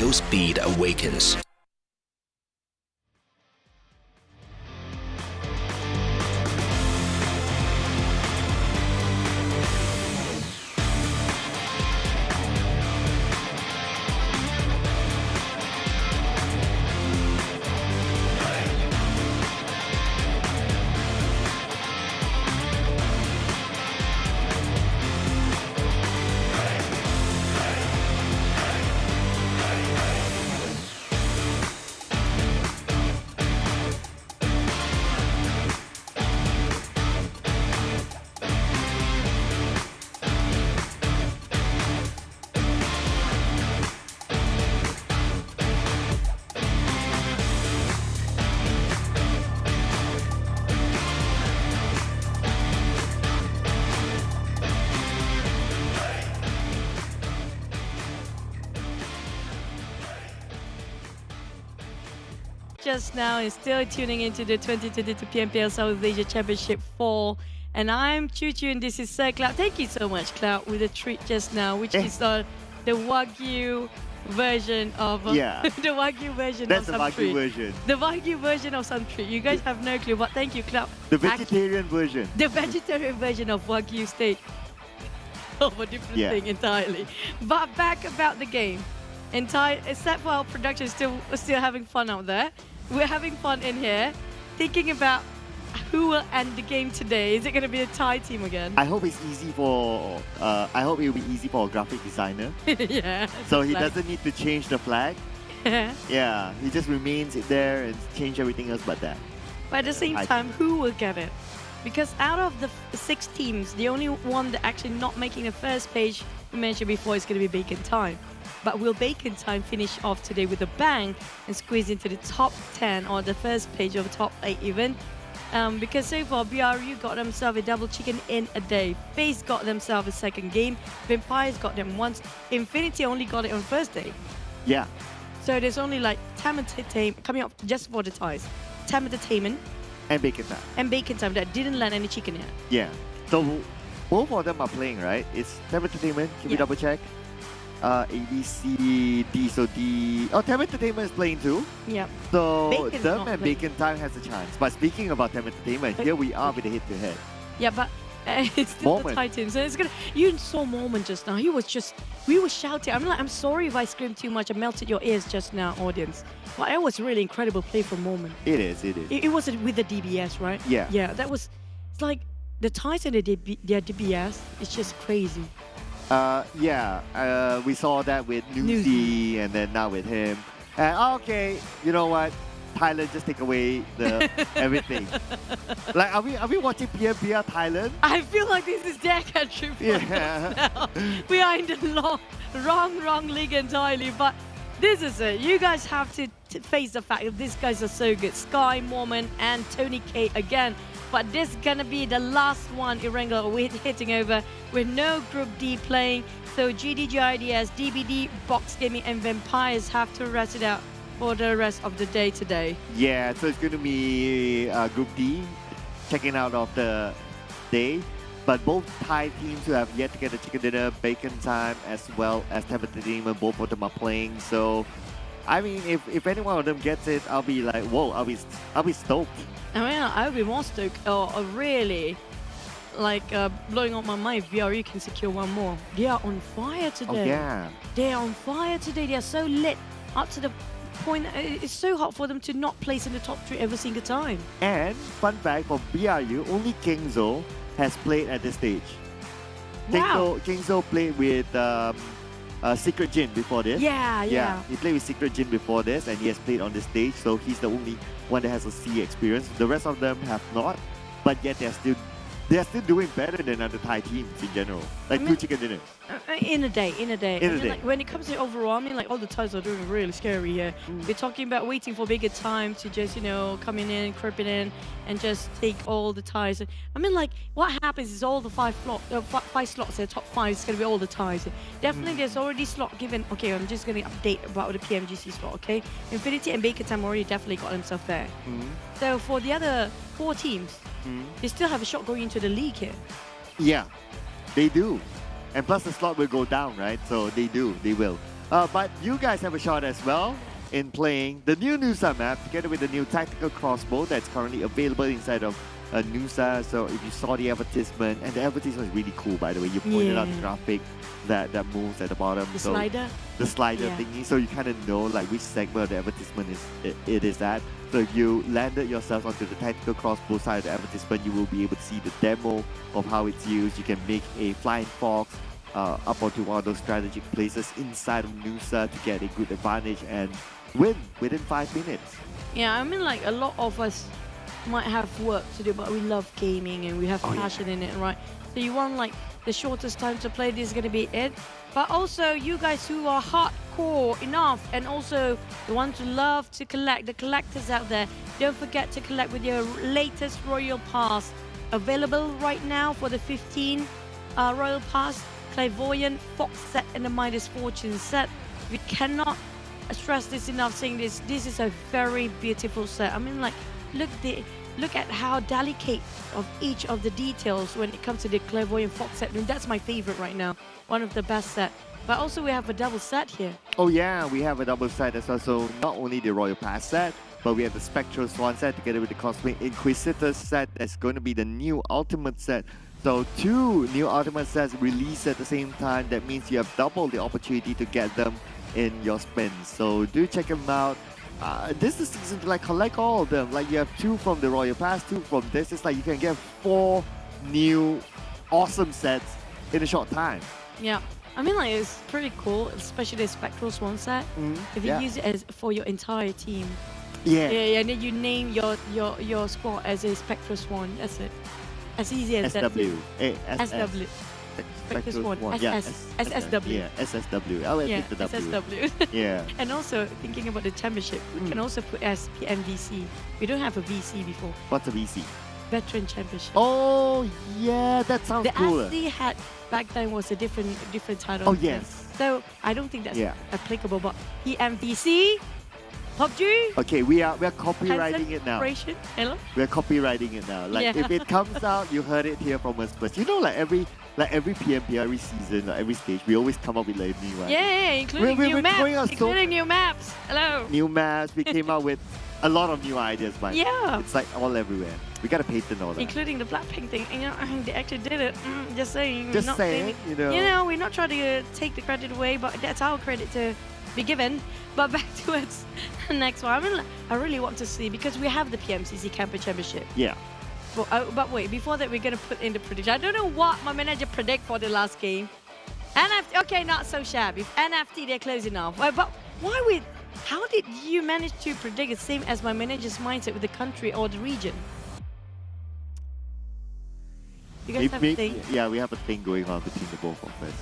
new speed awakens. Just now is still tuning into the 2022 PMPL SEA Championship Fall, and I'm Choo-Choo and this is Sir Cloud. Thank you so much, Cloud, with a treat just now, which is the Wagyu version of the Wagyu version That's of the some Wagyu treat. version. The Wagyu version of some treat. You guys have no clue, but thank you, Cloud. The vegetarian version. The vegetarian version of Wagyu steak. Of a different thing entirely. But back about the game. Except for our production still having fun out there. We're having fun in here, thinking about who will end the game today. Is it going to be a Thai team again? I hope it's easy for. I hope it will be easy for a graphic designer. Yeah. So he doesn't need to change the flag. Yeah, he just remains there and change everything else but that. But at the same time, who will get it? Because out of the 6 teams, the only one that actually not making the first page we mentioned before is going to be Bacon Time. But will Bacon Time finish off today with a bang and squeeze into the top 10 or the first page of the top 8 even? Because so far, BRU got themselves a double chicken in a day. FaZe got themselves a second game. Vampires got them once. Infinity only got it on first day. Yeah. So there's only like TEM Entertainment coming up just for the ties. TEM Entertainment. And Bacon Time. And Bacon Time that didn't land any chicken yet. Yeah. So both of them are playing, right? It's TEM Entertainment. Can we double check? ABCD, so D. Oh, TEM Entertainment is playing too. Yep. So Bacon's them not and playing. Bacon Time has a chance. But speaking about TEM Entertainment, here we are with the head-to-head. Yeah, but it's still the Titans. So it's gonna. You saw Moment just now. We were shouting. I'm sorry if I screamed too much. I melted your ears just now, audience. But it was really incredible play from Moment. It is. It was with the DBS, right? Yeah. Yeah, that was. It's like the Titan and their DBS. It's just crazy. We saw that with Newsy and then now with him. And okay, you know what? Thailand just take away the everything. Like, are we watching PMPL Thailand? I feel like this is their country. Now. We are in the wrong league entirely, but this is it. You guys have to face the fact that these guys are so good. Sky, Mormon, and Tony K again. But this is gonna be the last one Iranga we're hitting over with no Group D playing. So GD, GIDS, DBD, Box Gaming, and Vampires have to rest it out for the rest of the day today. Yeah, so it's gonna be Group D checking out of the day. But both Thai teams who have yet to get a chicken dinner, Bacon Time, as well as TEM Entertainment, both of them are playing. So, I mean, if any one of them gets it, I'll be like, whoa, I'll be stoked. I mean, I would be more stoked or really like blowing up my mind if BRU can secure one more. They are on fire today. Oh, yeah. They are on fire today. They are so lit up to the point that it's so hard for them to not place in the top 3 every single time. And fun fact for BRU, only Kingzo has played at this stage. Wow. Kingzo played with Secret Jin before this. Yeah. He played with Secret Jin before this and he has played on this stage, so he's the only one that has a C experience. The rest of them have not, but yet they're still doing better than other Thai teams in general. Like two chicken dinners. In a day. Day. Like, when it comes to overall, I mean, like all the Thais are doing really scary here. We're talking about waiting for bigger time to just, coming in, creeping in, and just take all the Thais. I mean, like, what happens is all the five slots, the top 5 is going to be all the Thais. Definitely, there's already slot given. Okay, I'm just going to update about the PMGC slot, okay? Infinity and Bacon Time already definitely got themselves there. So for the other 4 teams, they still have a shot going into the league here. Yeah, they do. And plus the slot will go down, right? So they will. But you guys have a shot as well in playing the new Nusa map together with the new tactical crossbow that's currently available inside of Nusa. So if you saw the advertisement, and the advertisement is really cool, by the way, you pointed out the graphic that moves at the bottom. The slider? The slider thingy, so you kind of know like which segment of the advertisement it is at. So if you landed yourself onto the tactical crossbow side of the advertisement, you will be able to see the demo of how it's used. You can make a flying fox up onto one of those strategic places inside of Nusa to get a good advantage and win within 5 minutes. Yeah, I mean, like, a lot of us might have work to do, but we love gaming and we have passion in it, right? So you want, like, the shortest time to play, this is going to be it. But also, you guys who are hardcore enough and also the ones who love to collect, the collectors out there, don't forget to collect with your latest Royal Pass. Available right now for the 15 Royal Pass, Clairvoyant, Fox set and the Midas Fortune set. We cannot stress this enough saying this. This is a very beautiful set. I mean, like, look at how delicate of each of the details when it comes to the Clairvoyant Fox set. I mean, that's my favorite right now. One of the best set. But also we have a double set here. Oh yeah, we have a double set as well. So not only the Royal Pass set, but we have the Spectral Swan set together with the Cosmic Inquisitor set. That's going to be the new Ultimate set. So 2 new Ultimate sets released at the same time. That means you have double the opportunity to get them in your spins. So do check them out. This is the season to like collect all of them. Like you have 2 from the Royal Pass, 2 from this. It's like you can get 4 new awesome sets in a short time. Yeah. I mean, like, it's pretty cool, especially the Spectral Swan set. If you use it as for your entire team. Yeah, and then you name your squad as a Spectral Swan. That's it. As easy as that. SW. SW. Spectral Swan. SSW. Yeah, SSW. I'll take the W. SSW. Yeah. And also, thinking about the championship, we can also put as PMVC. We don't have a VC before. What's a VC? Veteran Championship. Oh, yeah, that sounds cool. The SD had back then was a different title. Oh, yes. So I don't think that's applicable, but PMVC, PUBG. Okay, we are copywriting it now. Hello? We're copywriting it now. Like if it comes out, you heard it here from us first. You know, like every PMP, every season, every stage, we always come up with like new ones. Yeah, including new maps. Including new maps. Hello. New maps. We came out with a lot of new ideas, Mike. Yeah. It's like all everywhere. We gotta patent all that. Including the Blackpink thing. You know, they actually did it. Just saying. Just saying, you know. You know, we're not trying to take the credit away, but that's our credit to be given. But back towards the next one. I mean, I really want to see, because we have the PMCC Camper Championship. Yeah. But wait, before that, we're going to put in the prediction. I don't know what my manager predict for the last game. NFT, okay, not so shabby. NFT, they're close enough. But how did you manage to predict the same as my manager's mindset with the country or the region? You guys have a thing? Yeah, we have a thing going on between the both of us.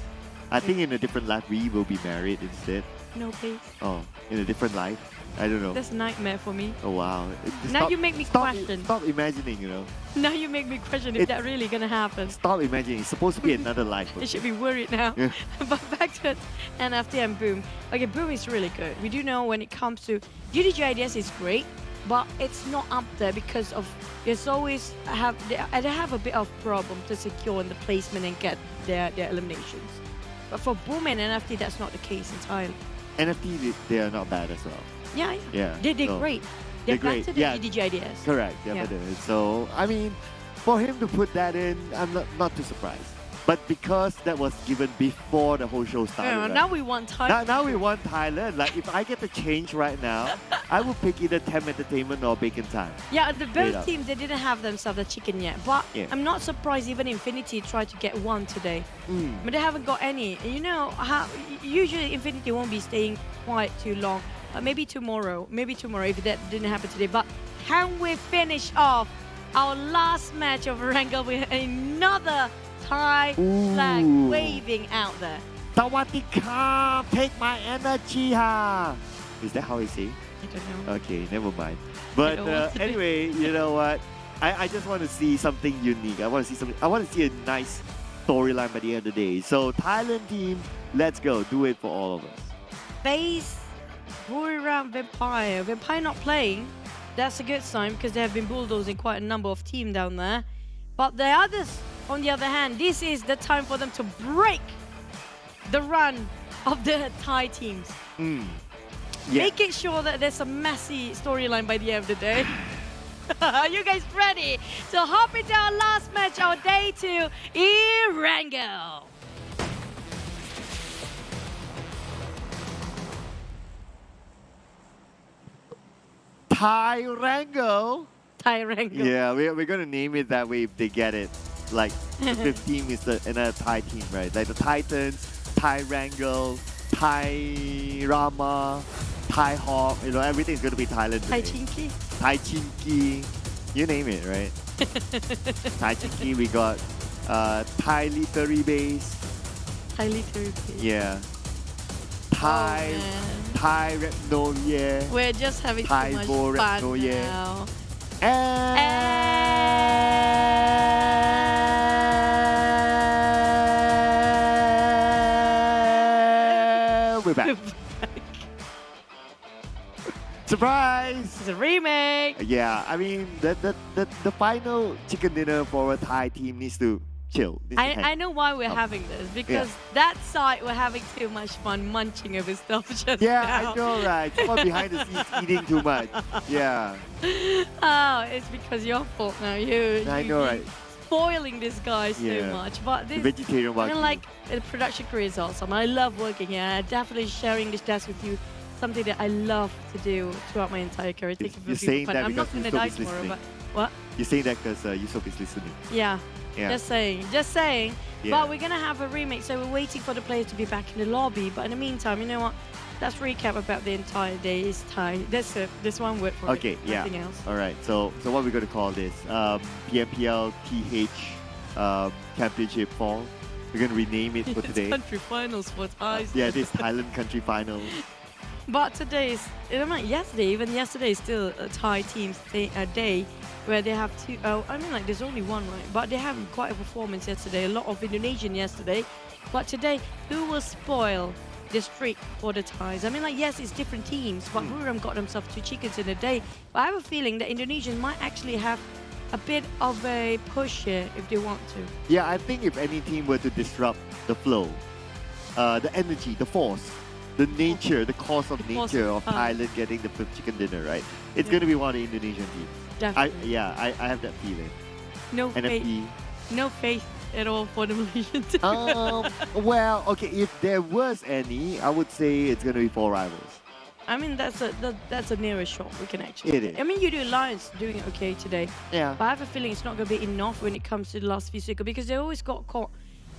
I think in a different life, we will be married instead. No, please. Oh, in a different life? I don't know. That's a nightmare for me. Oh, wow. Now you make me question. Stop imagining, you know. Now you make me question if that really gonna happen. Stop imagining. It's supposed to be another life. You should be worried now. Yeah. But back to NFT and Boom. Okay, Boom is really good. We do know when it comes to GIDS is great, but it's not up there because of there's always they have a bit of problem to secure in the placement and get their eliminations. But for Boom and NFT, that's not the case entirely. NFT, they are not bad as well. Yeah. They're great. They're great. better than GIDS. Correct. They're better. So, I mean, for him to put that in, I'm not too surprised. But because that was given before the whole show started. Right? Now we want Thailand. Now we want Thailand. Like, if I get to change right now, I would pick either TEM Entertainment or Bacon Time. Yeah, both teams, they didn't have themselves a chicken yet. But I'm not surprised even Infinity tried to get one today. But they haven't got any. You know, usually Infinity won't be staying quiet too long. Maybe tomorrow if that didn't happen today. But can we finish off our last match of Wrangle with another Thai flag waving out there? Sawadika, take my energy, ha! Is that how he say? I don't know. Okay, never mind. But anyway, you know what? I just want to see something unique. I want to see a nice storyline by the end of the day. So Thailand team, let's go. Do it for all of us. FaZe, Buriram, Vampire. Vampire not playing. That's a good sign because they have been bulldozing quite a number of teams down there. But the others, on the other hand, this is the time for them to break the run of the Thai teams. Yeah. Making sure that there's a messy storyline by the end of the day. Are you guys ready? So hop into our last match, our day 2, Erangel. Tyrangel. Tyrangel. Yeah, we're gonna name it that way if they get it. Like the fifth team is another Thai team, right? Like the Titans, Tyrangel, Thai Rama, Thai Hawk. You know, everything's gonna be Thailand Thai today. Chinky. Thai Chinky. You name it, right? Thai Chinky. We got Thai Literary Base. Thai Literary Base. Yeah. Thai. Thai Repnoye. We're just having Thai too much Bo fun Repnoye. now. And we're back. Surprise! It's a remake. Yeah, I mean the final chicken dinner for a Thai team needs to chill. I know why we're having this, because that side we're having too much fun munching over stuff just now. I know, right? Someone behind the scenes eating too much. Yeah. Oh, it's because your fault now. I know, right? Spoiling this guy so Yeah. much, but The this vegetarian I one. mean, like the production career is awesome. I love working here. Definitely sharing this desk with you, something that I love to do throughout my entire career. Thank you for You're being saying fun. that I'm not because gonna die Yusuf is tomorrow, but listening. what? You're saying that because Yusuf is listening. Yeah. Yeah. Just saying, just saying. Yeah. But we're gonna have a remake, so we're waiting for the players to be back in the lobby. But in the meantime, you know what? Let's recap about the entire day. Is Thai. That's it. This one word for Okay, it. yeah. Nothing else. All right. So what we're gonna call this? PMPL Championship Fall. We're gonna rename it for It's today. country finals for Thai. Yeah, this Thailand country finals. But today is, I mean, even yesterday is still a Thai team's day where they have two, I mean, like, there's only one, right? But they have quite a performance yesterday, a lot of Indonesian yesterday. But today, who will spoil the streak for the Thais? I mean, like, yes, it's different teams, but Buriram got themselves 2 chickens in a day. But I have a feeling that Indonesians might actually have a bit of a push here if they want to. Yeah, I think if any team were to disrupt the flow, the energy, the force, the nature, the course of nature of Thailand getting the 5th chicken dinner, right? It's going to be one of the Indonesian teams. Definitely. I have that feeling. No NFT. faith. No faith at all for the Malaysian team. Well, okay, if there was any, I would say it's going to be 4 rivals. I mean, that's a nearest shot we can actually. It is. I mean, Yoodo Alliance doing okay today. Yeah. But I have a feeling it's not going to be enough when it comes to the last few circles, because they always got caught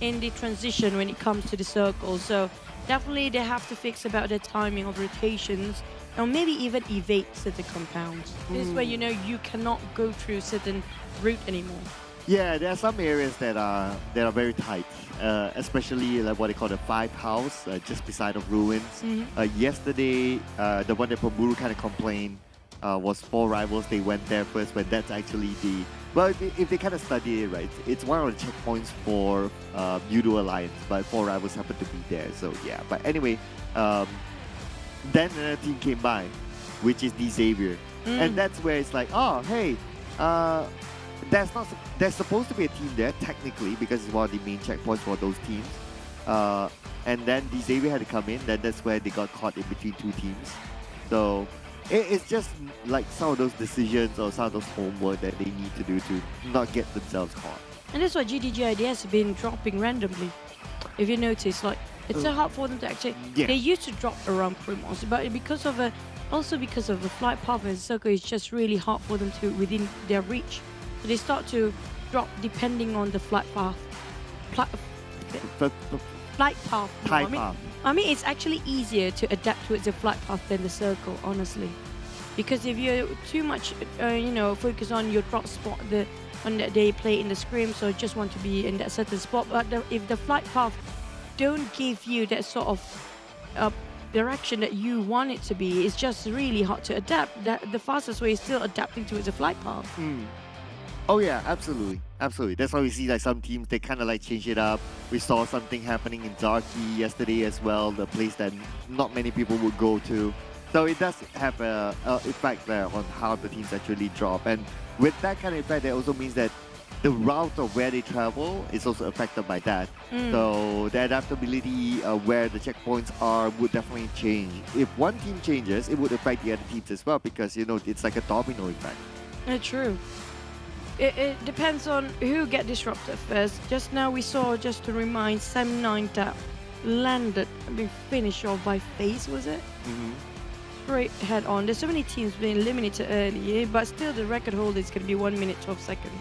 in the transition when it comes to the circles. So definitely they have to fix about the timing of rotations, or maybe even evade certain compounds. This is where you know you cannot go through certain route anymore. Yeah, there are some areas that are very tight, especially like what they call the 5 house, just beside of ruins. Yesterday, the one that Pemburu kind of complained was 4 rivals. They went there first, but that's actually the... Well, if they kind of study it right, it's one of the checkpoints for Yoodo Alliance, but 4 rivals happen to be there. So yeah, but anyway, then another team came by, which is the Xavier, and that's where it's like, oh hey, there's supposed to be a team there technically because it's one of the main checkpoints for those teams, and then the Xavier had to come in. Then that's where they got caught in between 2 teams. So it's just like some of those decisions or some of those homework that they need to do to not get themselves caught. And that's why GIDS has been dropping randomly. If you notice, like, it's so hard for them to actually... Yeah. They used to drop around Primos, but because of also because of the flight path and circle, it's just really hard for them to within their reach. So they start to drop depending on the flight path. Flight path. Flight path. I mean, it's actually easier to adapt towards the flight path than the circle, honestly. Because if you're too much, focus on your drop spot, on that they play in the scrims, or just want to be in that certain spot, but if the flight path don't give you that sort of direction that you want it to be, it's just really hard to adapt. The fastest way is still adapting towards the flight path. Oh yeah, absolutely. That's why we see like some teams, they kind of like change it up. We saw something happening in Zarki yesterday as well, the place that not many people would go to. So it does have a effect there on how the teams actually drop. And with that kind of effect, that also means that the route of where they travel is also affected by that. So the adaptability of where the checkpoints are would definitely change. If one team changes, it would affect the other teams as well because, you know, it's like a domino effect. True. It depends on who get disrupted first. Just now we saw, just to remind, Sam9 that landed and been finished off by FaZe, was it? Straight head on. There's so many teams being eliminated early, but still the record holder is going to be 1 minute 12 seconds.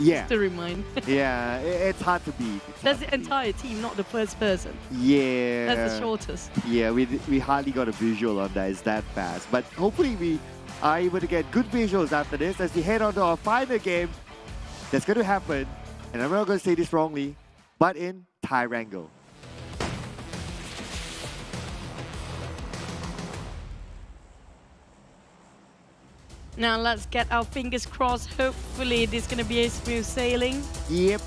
Yeah. Just to remind. Yeah, it's hard to beat. That's the entire team, not the first person. Yeah. That's the shortest. Yeah, we hardly got a visual on that. It's that fast. But hopefully we are able to get good visuals after this as we head on to our final game. That's going to happen, and I'm not going to say this wrongly, but in Tyrangle. Now let's get our fingers crossed. Hopefully this is going to be a smooth sailing. Yep.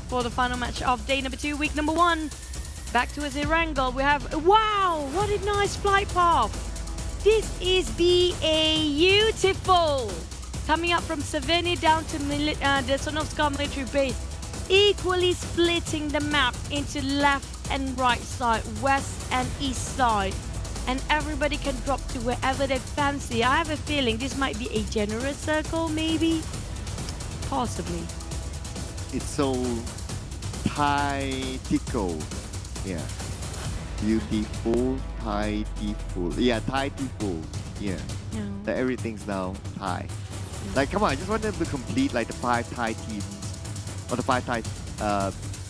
For the final match of day number 2, week number 1. Back to a Tyrangle. We have, wow, what a nice flight path. This is beautiful. Coming up from Savannah down to the Sonovska military base. Equally splitting the map into left and right side, west and east side. And everybody can drop to wherever they fancy. I have a feeling this might be a generous circle, maybe? Possibly. It's so Thai-tico. Yeah. Beautiful, Thai-tiful. Yeah, Thai-tiful. Yeah. That everything's now Thai. Like, come on, I just want them to complete like the 5 Thai teams or the 5 Thai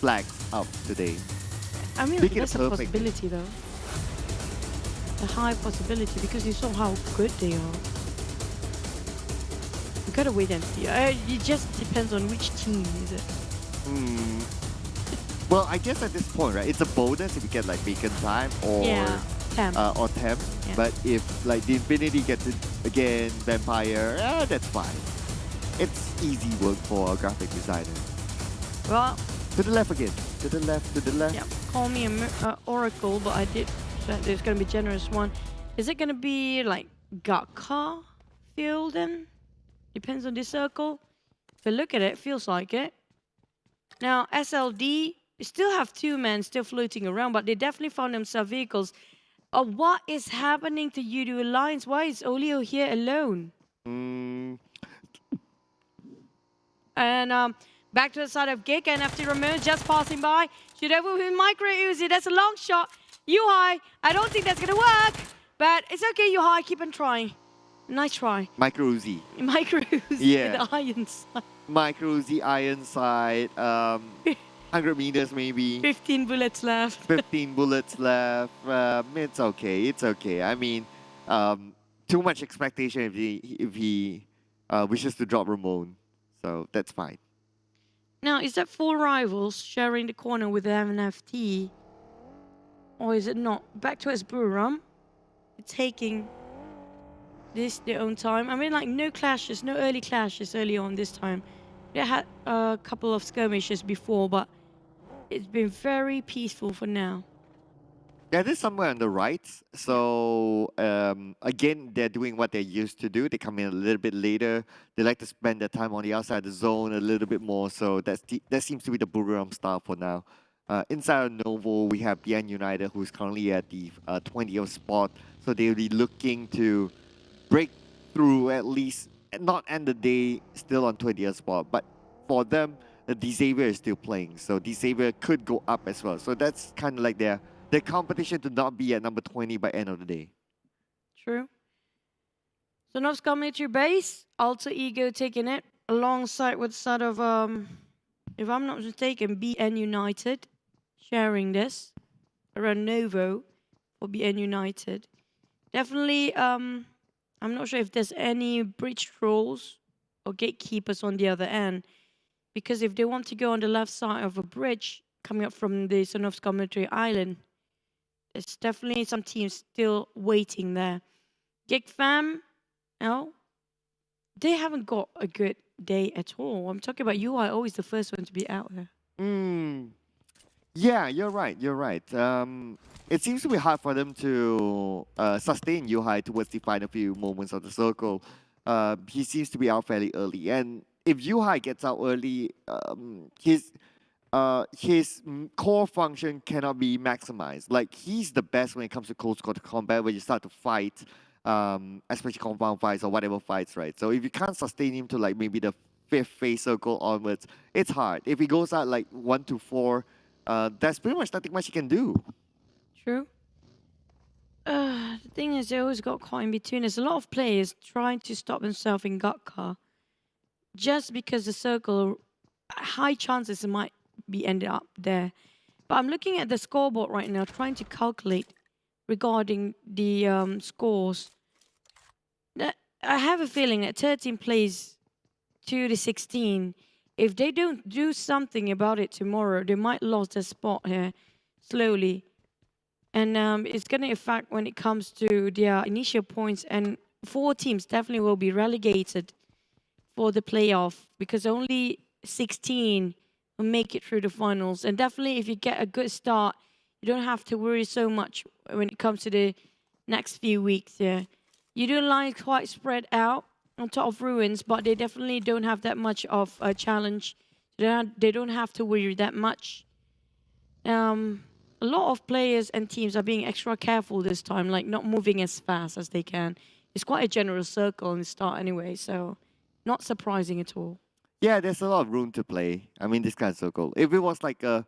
flags up today. I mean, Make it that's a perfect. possibility though. A high possibility because you saw how good they are. You gotta wait and see. It just depends on which team is it. Well, I guess at this point, right, it's a bonus if you get like Beacon Time or TEM. Or TEM. But if like the Infinity gets it again, Vampire, that's fine. It's easy work for a graphic designer. Well, to the left again. To the left, to the left. Yeah, call me an oracle, but I did that there's gonna be generous one. Is it gonna be like Gakka field then? Depends on the circle. If you look at it, it feels like it. Now SLD still have 2 men still floating around, but they definitely found themselves vehicles. What is happening to Yoodo Alliance? Why is Olio here alone? And back to the side of Geek and NFT Ramon just passing by. Should over with Micro Uzi. That's a long shot. Yuhai, I don't think that's gonna work, but it's okay, Yuhai, keep on trying. Nice try. Micro Uzi. Micro Uzi, Yeah. the iron side. Micro Uzi, iron sight, 100 meters maybe. 15 bullets left. 15 bullets left. It's okay, it's okay. I mean, too much expectation if he wishes to drop Ramon. So that's fine. Now, is that 4 rivals sharing the corner with the NFT? Or is it not? Back to Buriram. It's taking this their own time. I mean, like, no clashes, no early clashes early on this time. They had a couple of skirmishes before, but it's been very peaceful for now. Yeah, there's somewhere on the right. So, again, they're doing what they're used to do. They come in a little bit later. They like to spend their time on the outside of the zone a little bit more. So that seems to be the Buriram style for now. Inside of Novo, we have BN United, who's currently at the 20th spot. So they'll be looking to break through at least, not end the day still on 20th spot. But for them, the Xavier is still playing. So Xavier could go up as well. So that's kind of like their competition to not be at number 20 by end of the day. True. So Novska military base, Alter Ego taking it alongside with sort of, if I'm not mistaken, BN United sharing this around Novo for BN United. Definitely, I'm not sure if there's any bridge trolls or gatekeepers on the other end, because if they want to go on the left side of a bridge coming up from the Sonovska military island, there's definitely some teams still waiting there. Geek Fam, no, they haven't got a good day at all. I'm talking about you are always the first one to be out there. Yeah, you're right. You're right. It seems to be hard for them to sustain Yuhai towards the final few moments of the circle. he seems to be out fairly early. And if Yuhai gets out early, his core function cannot be maximized. Like, he's the best when it comes to close quarter combat, when you start to fight, especially compound fights or whatever fights, right? So if you can't sustain him to like maybe the 5th phase circle onwards, it's hard. If he goes out like 1 to 4, there's pretty much nothing much he can do. True. The thing is, they always got caught in between. There's a lot of players trying to stop themselves in Gatka just because the circle, high chances it might be ended up there. But I'm looking at the scoreboard right now, trying to calculate regarding the scores. I have a feeling that 13 plays 2 to 16. If they don't do something about it tomorrow, they might lose their spot here slowly. And it's going to affect when it comes to their initial points. And 4 teams definitely will be relegated for the playoff because only 16 will make it through the finals. And definitely if you get a good start, you don't have to worry so much when it comes to the next few weeks. Yeah, Yoodo Alliance quite spread out on top of Ruins, but they definitely don't have that much of a challenge. They don't have to worry that much. A lot of players and teams are being extra careful this time, like not moving as fast as they can. It's quite a generous circle in the start anyway, so not surprising at all. Yeah, there's a lot of room to play. I mean, this kind of circle. If it was like a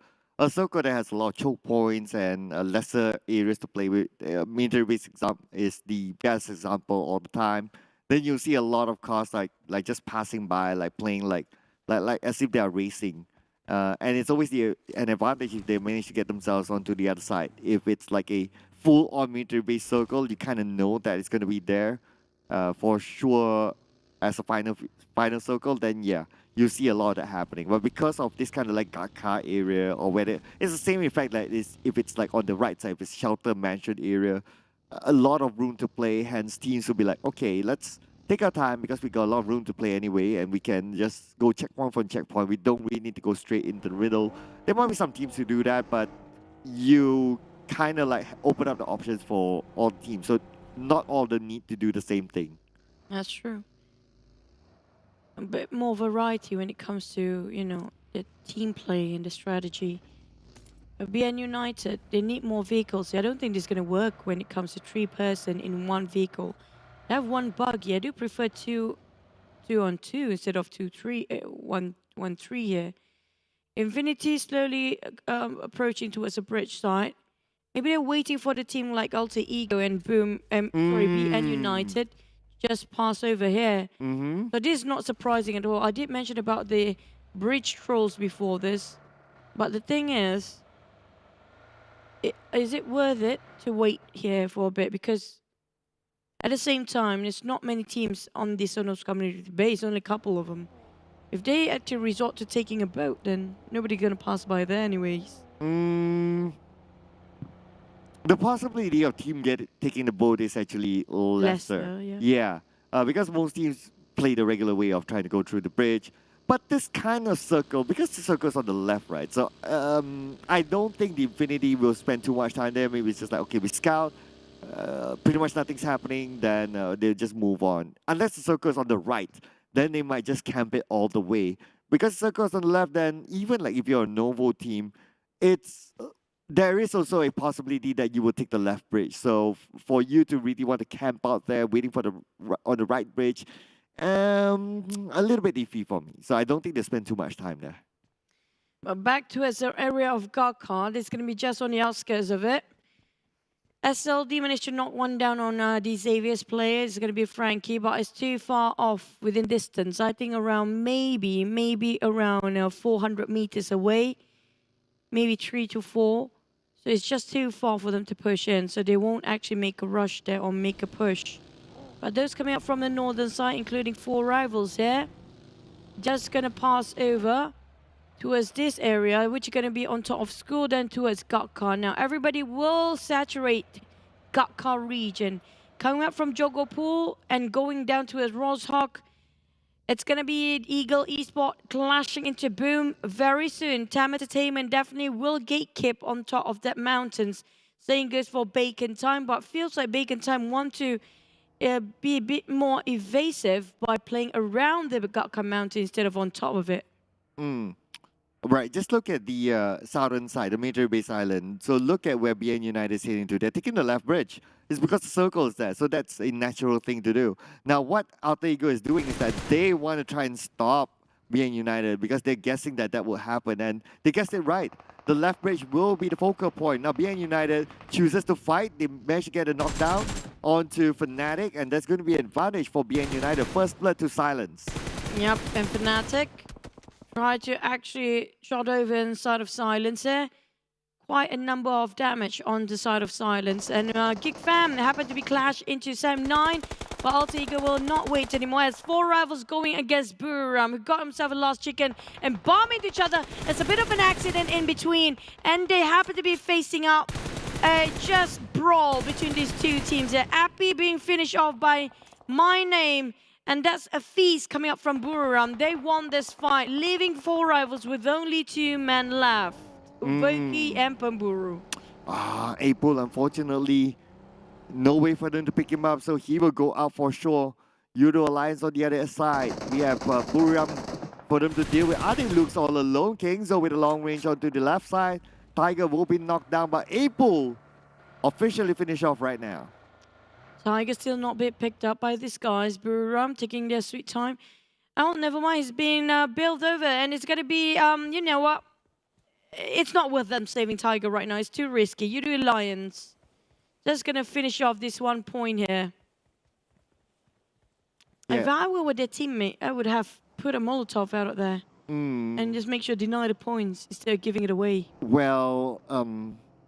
circle that has a lot of choke points and lesser areas to play with, military base is the best example all the time. Then you'll see a lot of cars like just passing by, like playing like as if they are racing. And it's always an advantage if they manage to get themselves onto the other side. If it's like a full-on military-based circle, you kind of know that it's going to be there for sure as a final circle. Then yeah, you see a lot of that happening. But because of this kind of like Gatka area, or whether it's the same effect like this, if it's like on the right side, if it's shelter mansion area, a lot of room to play. Hence, teams will be like, okay, let's take our time because we got a lot of room to play anyway, and we can just go checkpoint for checkpoint. We don't really need to go straight into the riddle. There might be some teams who do that, but you kind of like open up the options for all teams. So not all of them need to do the same thing. That's true. A bit more variety when it comes to, you know, the team play and the strategy. BN United, they need more vehicles. I don't think this is going to work when it comes to 3-person in one vehicle. I have one buggy. I do prefer 2-on-2 instead of 1-3 here. Infinity slowly approaching towards the bridge side. Maybe they're waiting for the team like Alter Ego and BN United just pass over here. So this is not surprising at all. I did mention about the bridge trolls before this, but the thing is it worth it to wait here for a bit? Because at the same time, there's not many teams on this Sonos community base, only a couple of them. If they actually resort to taking a boat, then nobody's going to pass by there anyways. The possibility of team taking the boat is actually lesser. Yeah. Because most teams play the regular way of trying to go through the bridge. But this kind of circle, because the circle's on the left, right? So I don't think the Infinity will spend too much time there. Maybe it's just like, okay, we scout. Pretty much nothing's happening, then they'll just move on. Unless the circle is on the right, then they might just camp it all the way. Because the circle is on the left, then even like if you're a Novo team, there is also a possibility that you will take the left bridge. So for you to really want to camp out there, waiting for on the right bridge, a little bit iffy for me. So I don't think they spend too much time there. But back to the area of Gatka, it's going to be just on the outskirts of it. SLD managed to knock one down on the Xavier's player. It's going to be Frankie, but it's too far off within distance. I think around maybe around 400 meters away, maybe 3 to 4. So it's just too far for them to push in. So they won't actually make a rush there or make a push. But those coming up from the northern side, including 4 rivals here, just going to pass over towards this area, which is going to be on top of school, then towards Gatka. Now, everybody will saturate Gatka region. Coming up from Jogopul and going down towards Roshawk, it's going to be Ego Esports clashing into Boom very soon. TEM Entertainment definitely will gatekeep on top of that mountains. Same goes for Bacon Time, but feels like Bacon Time want to be a bit more evasive by playing around the Gatka Mountain instead of on top of it. Right, just look at the southern side, the major base island. So look at where BN United is heading to. They're taking the left bridge. It's because the circle is there, so that's a natural thing to do. Now, what Alter Ego is doing is that they want to try and stop BN United because they're guessing that that will happen, and they guessed it right. The left bridge will be the focal point. Now, BN United chooses to fight. They manage to get a knockdown onto Fnatic, and that's going to be an advantage for BN United. First blood to silence. Yep, and Fnatic try to actually shot over inside of Silence there. Quite a number of damage on the side of Silence. And Geek Fam happened to be clashed into Sam 9, but Alter Ego will not wait anymore as 4 rivals going against Buriram, who got himself a last chicken and bombing each other. It's a bit of an accident in between, and they happen to be facing up a just brawl between these two teams. Appy being finished off by My Name, and that's a feast coming up from Buriram. They won this fight, leaving 4 rivals with only 2 men left. Uvoki and Pamburu. April, unfortunately, no way for them to pick him up, so he will go out for sure. Yoodo Alliance on the other side. We have Buriram for them to deal with. Adi looks all alone. Kingzo with a long range onto the left side. Tiger will be knocked down, but April officially finish off right now. Tiger still not being picked up by these guys. Buriram taking their sweet time. Oh, never mind. It's being built over, and it's going to be, you know what? It's not worth them saving Tiger right now. It's too risky. Yoodo Alliance just going to finish off this 1 point here. Yeah. If I were their teammate, I would have put a Molotov out of there and just make sure deny the points instead of giving it away. Well,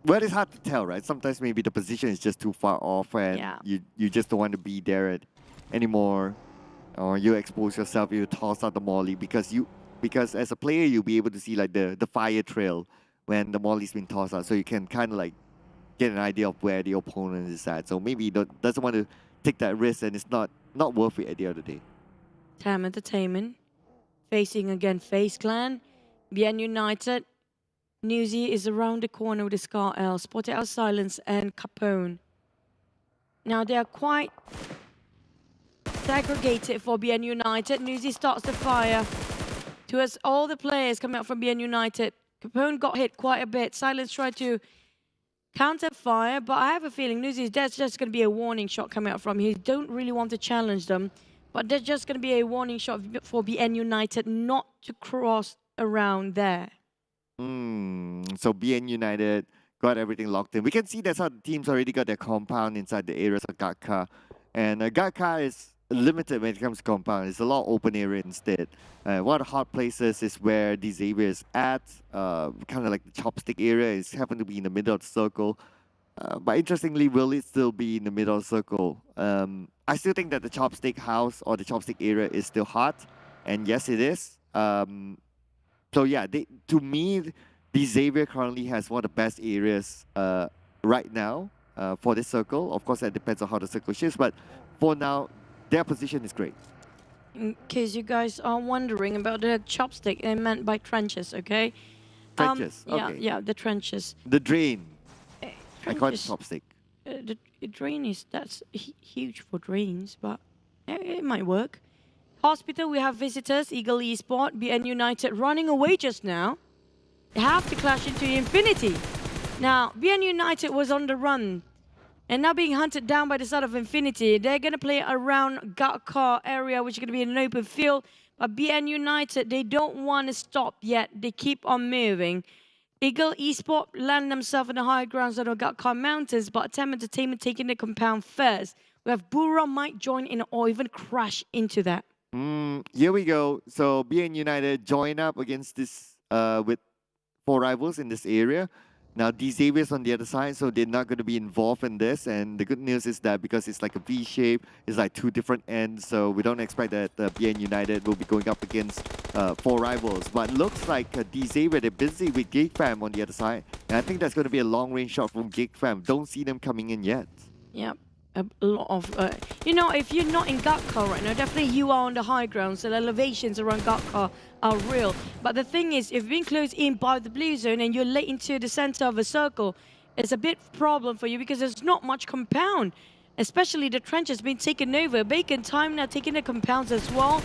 it's hard to tell, right? Sometimes maybe the position is just too far off, and you just don't want to be there anymore, or you expose yourself, you toss out the molly because as a player you'll be able to see like the fire trail when the molly's been tossed out, so you can kind of like get an idea of where the opponent is at. So maybe he doesn't want to take that risk, and it's not worth it at the end of the day. TEM Entertainment facing again FaZe Clan, BN United. Newsy is around the corner with the Scar L, spotted out Silence and Capone. Now they are quite segregated for BN United. Newsy starts the fire towards all the players coming out from BN United. Capone got hit quite a bit. Silence tried to counter fire, but I have a feeling Newsy, that's just going to be a warning shot coming out from here. He don't really want to challenge them, but there's just going to be a warning shot for BN United not to cross around there. So BN United got everything locked in. We can see that's how the teams already got their compound inside the areas of Gatka. And Gatka is limited when it comes to compound. It's a lot of open area instead. One of the hot places is where the Xavier is at, kind of like the chopstick area. It's happened to be in the middle of the circle. But interestingly, will it still be in the middle of the circle? I still think that the chopstick house or the chopstick area is still hot. And yes, it is. So yeah, to me, the Xavier currently has one of the best areas right now for this circle. Of course, that depends on how the circle shifts, but for now, their position is great. In case you guys are wondering about the chopstick, they meant by trenches, okay? Trenches, okay. Yeah, the trenches. The drain. I call it Trenches. chopstick. The drain is, that's huge for drains, but it might work. Hospital, we have visitors, Ego Esports, BN United running away just now. They have to clash into Infinity. Now, BN United was on the run and now being hunted down by the side of Infinity. They're going to play around Gatka area, which is going to be an open field. But BN United, they don't want to stop yet. They keep on moving. Ego Esports land themselves in the high grounds of the Gatka Mountains, but TEM Entertainment taking the compound first. We have Buriram might join in or even crash into that. Here we go. So BN United join up against this with 4 rivals in this area. Now these Xaviers on the other side, so they're not going to be involved in this. And the good news is that because it's like a V shape, it's like 2 different ends. So we don't expect that BN United will be going up against 4 rivals. But looks like the Xavier, they're busy with Geek Fam on the other side. And I think that's going to be a long range shot from Geek Fam. Don't see them coming in yet. Yep. A lot of, you know, if you're not in Gatka right now, definitely you are on the high ground, so the elevations around Gatka are real. But the thing is, if you're being closed in by the blue zone and you're late into the center of a circle, it's a bit problem for you because there's not much compound. especially the trench has been taken over. Bacon time now taking the compounds as well.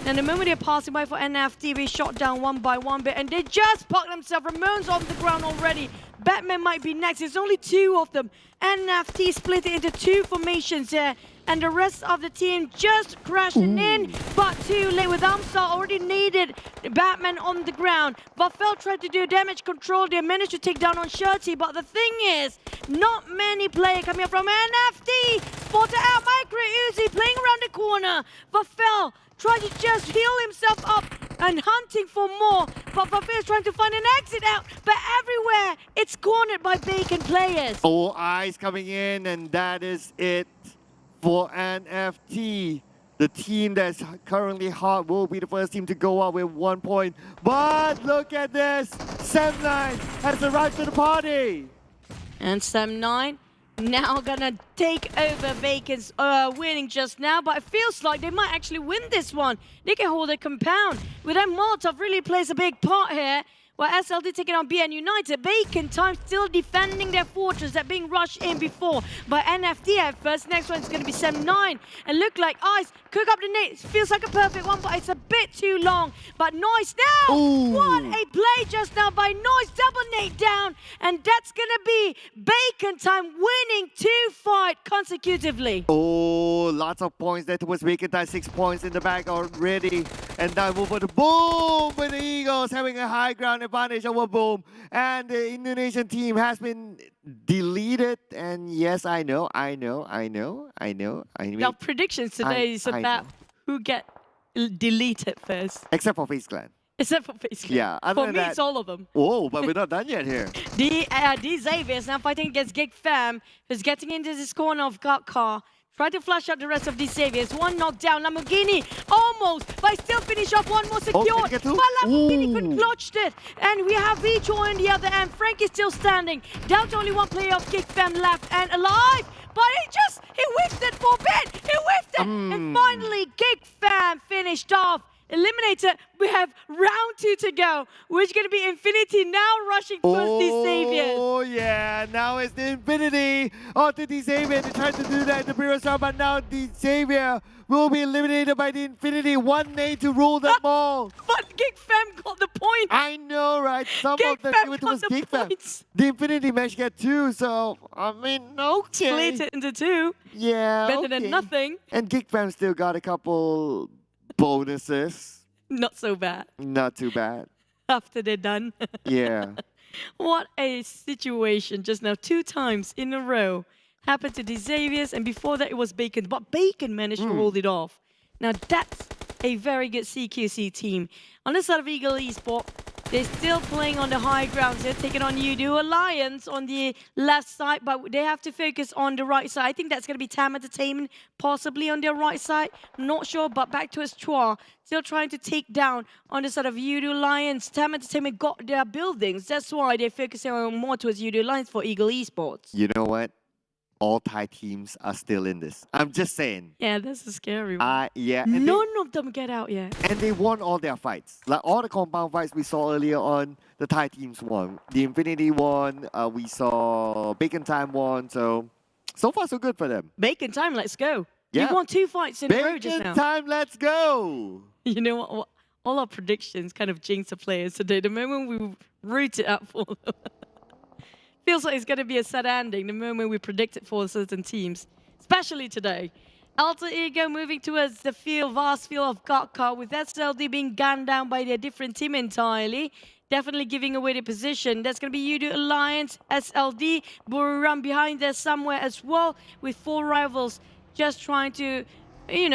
And the moment they're passing by for NFT, they shot down one by one bit, and they just parked themselves. Ramon's on the ground already. Batman might be next. There's only two of them. NFT split it into two formations there, and the rest of the team just crashing in, but too late with Amstar already needed Batman on the ground. Buffel tried to do damage control. They managed to take down on Shirty, but the thing is, not many players coming up from NFT. Spotted out Micro Uzi playing around the corner. Buffel trying to just heal himself up and hunting for more, but Buffet is trying to find an exit out, but everywhere it's cornered by Bacon players. All eyes coming in, and that is it for NFT. The team that's currently hot will be the first team to go out with 1 point. But look at this, Sam9 has arrived to the party. And Sam9 now gonna take over Bacon's winning just now, but it feels like they might actually win this one. They can hold a compound. With that, Molotov really plays a big part here. Well, SLD taking on BN United. Bacon time still defending their fortress that being rushed in before by NFT at first. Next one is going to be Sam9. And look like Ice cook up the nade. Feels like a perfect one, but it's a bit too long. But Noise now! Ooh. What a play just now by Noise. Double nade down. And that's going to be Bacon time winning 2 fight consecutively. Oh, lots of points there towards Bacon time. 6 points in the back already. And that move for the boom with the Eagles having a high ground advantage over Boom. And the Indonesian team has been deleted. And yes, I know. Now predictions today is about who get deleted first. Except for FaZe Clan. Except for FaZe Clan. Yeah, other for than me, that, it's all of them. Oh, but we're not done yet here. The Xavier is now fighting against Geek Fam, who's getting into this corner of Car. Try to flash out the rest of these Xaviers. One knockdown, Lamborghini almost, but still finish off one more secured. But Lamborghini couldn't clutch it. And we have Vicho on the other end. Frank is still standing. Down to only one player of Geek Fam left and alive. But he whiffed it for a bit. He whiffed it. And finally, Geek Fam finished off. Eliminated. We have round 2 to go, which is going to be Infinity now rushing towards these Saviors. Oh yeah, now it's the Infinity onto the Xavier. They tried to do that in the previous round, but now the Xavier will be eliminated by the Infinity. 1 nade to rule them all. But Geek Fam got the point. I know, right? Some of them it was Geek Fam. The Infinity managed to get 2, so I mean, okay. Split it into 2. Yeah, better than nothing. And Geek Fam still got a couple bonuses. Not so bad. Not too bad. After they're done. Yeah. What a situation just now. 2 times in a row happened to the Xaviers, and before that it was Bacon. But Bacon managed to hold it off. Now that's a very good CQC team. On the side of Ego Esports, they're still playing on the high grounds. They're taking on Yoodo Alliance on the left side, but they have to focus on the right side. I think that's going to be TEM Entertainment, possibly on their right side. Not sure, but back to Esport. Still trying to take down on the side of Yoodo Alliance. TEM Entertainment got their buildings. That's why they're focusing on more towards Yoodo Alliance for Ego Esports. You know what? All Thai teams are still in this. I'm just saying. Yeah, that's a scary one. Yeah. And none of them get out yet. And they won all their fights. Like all the compound fights we saw earlier on, the Thai teams won. The Infinity won. We saw Bacon Time won. So far so good for them. Bacon Time, let's go. Yeah. We won 2 fights in a row just now. Bacon Time, let's go. You know what? All our predictions kind of jinx the players today. The moment we root it up for them. Feels like it's going to be a sad ending the moment we predict it for certain teams, especially today. Alter Ego moving towards the field, vast field of Gakka, with SLD being gunned down by their different team entirely. Definitely giving away the position. That's going to be Yoodo Alliance, SLD, Buriram behind there somewhere as well, with 4 rivals just trying to,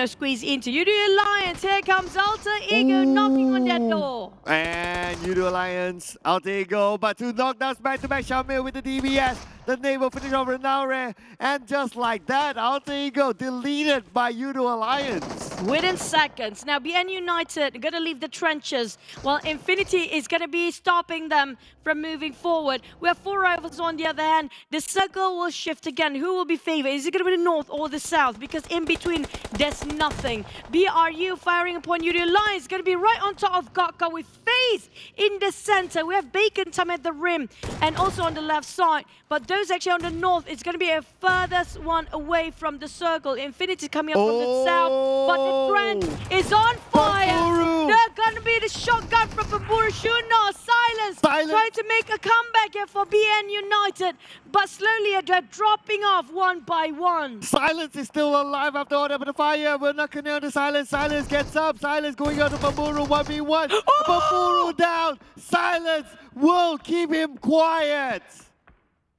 squeeze into Yoodo Alliance. Here comes Alter Ego knocking on that door. And Yoodo Alliance, Alter Ego, but 2 knockdowns back-to-back. Shamil with the DBS. The name will finish over Naure. And just like that, Alter Ego deleted by Yoodo Alliance. Within seconds. Now, BN United going to leave the trenches, while Infinity is going to be stopping them from moving forward. We have 4 rivals on the other hand. The circle will shift again. Who will be favored? Is it going to be the north or the south? Because in between, there's nothing. BRU firing upon Yoodo Alliance. Going to be right on top of Gakka with FaZe FaZe in the center. We have Bacon Time at the rim and also on the left side. But those actually on the north, it's going to be a furthest one away from the circle. Infinity coming up from the south, but the trend is on fire. They're going to be the shotgun from Bamburu. Shuno, Silence trying to make a comeback here for BN United, but slowly they're dropping off one by one. Silence is still alive after all the fire. We're not connected to Silence. Silence gets up. Silence going out to Bamburu 1v1. Bamburu down. Silence will keep him quiet.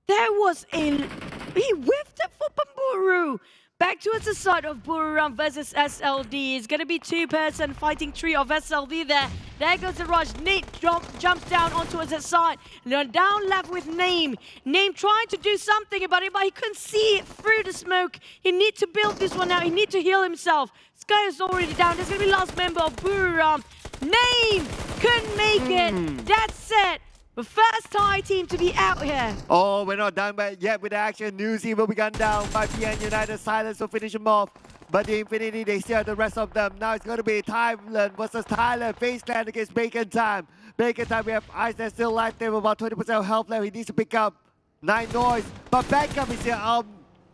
There was a... He whiffed it for Bamburu. Back towards the side of Buriram versus SLD. It's going to be two-person fighting three of SLD there. There goes the rush. Nate jumps down onto his side. They're down left with Name. Name trying to do something about it, but he couldn't see it through the smoke. He needs to build this one out. He needs to heal himself. Sky is already down. There's going to be last member of Buriram. Name couldn't make it. That's it. The first Thai team to be out here. Oh, we're not done yet with the action. Newsy will be gunned down by PN United. Silence will finish him off. But the Infinity, they still have the rest of them. Now it's going to be Thailand versus Thailand. FaZe Clan against Bacon Time. Bacon Time, we have Ice that's still alive. They have about 20% health left. He needs to pick up 9 noise. But backup is here.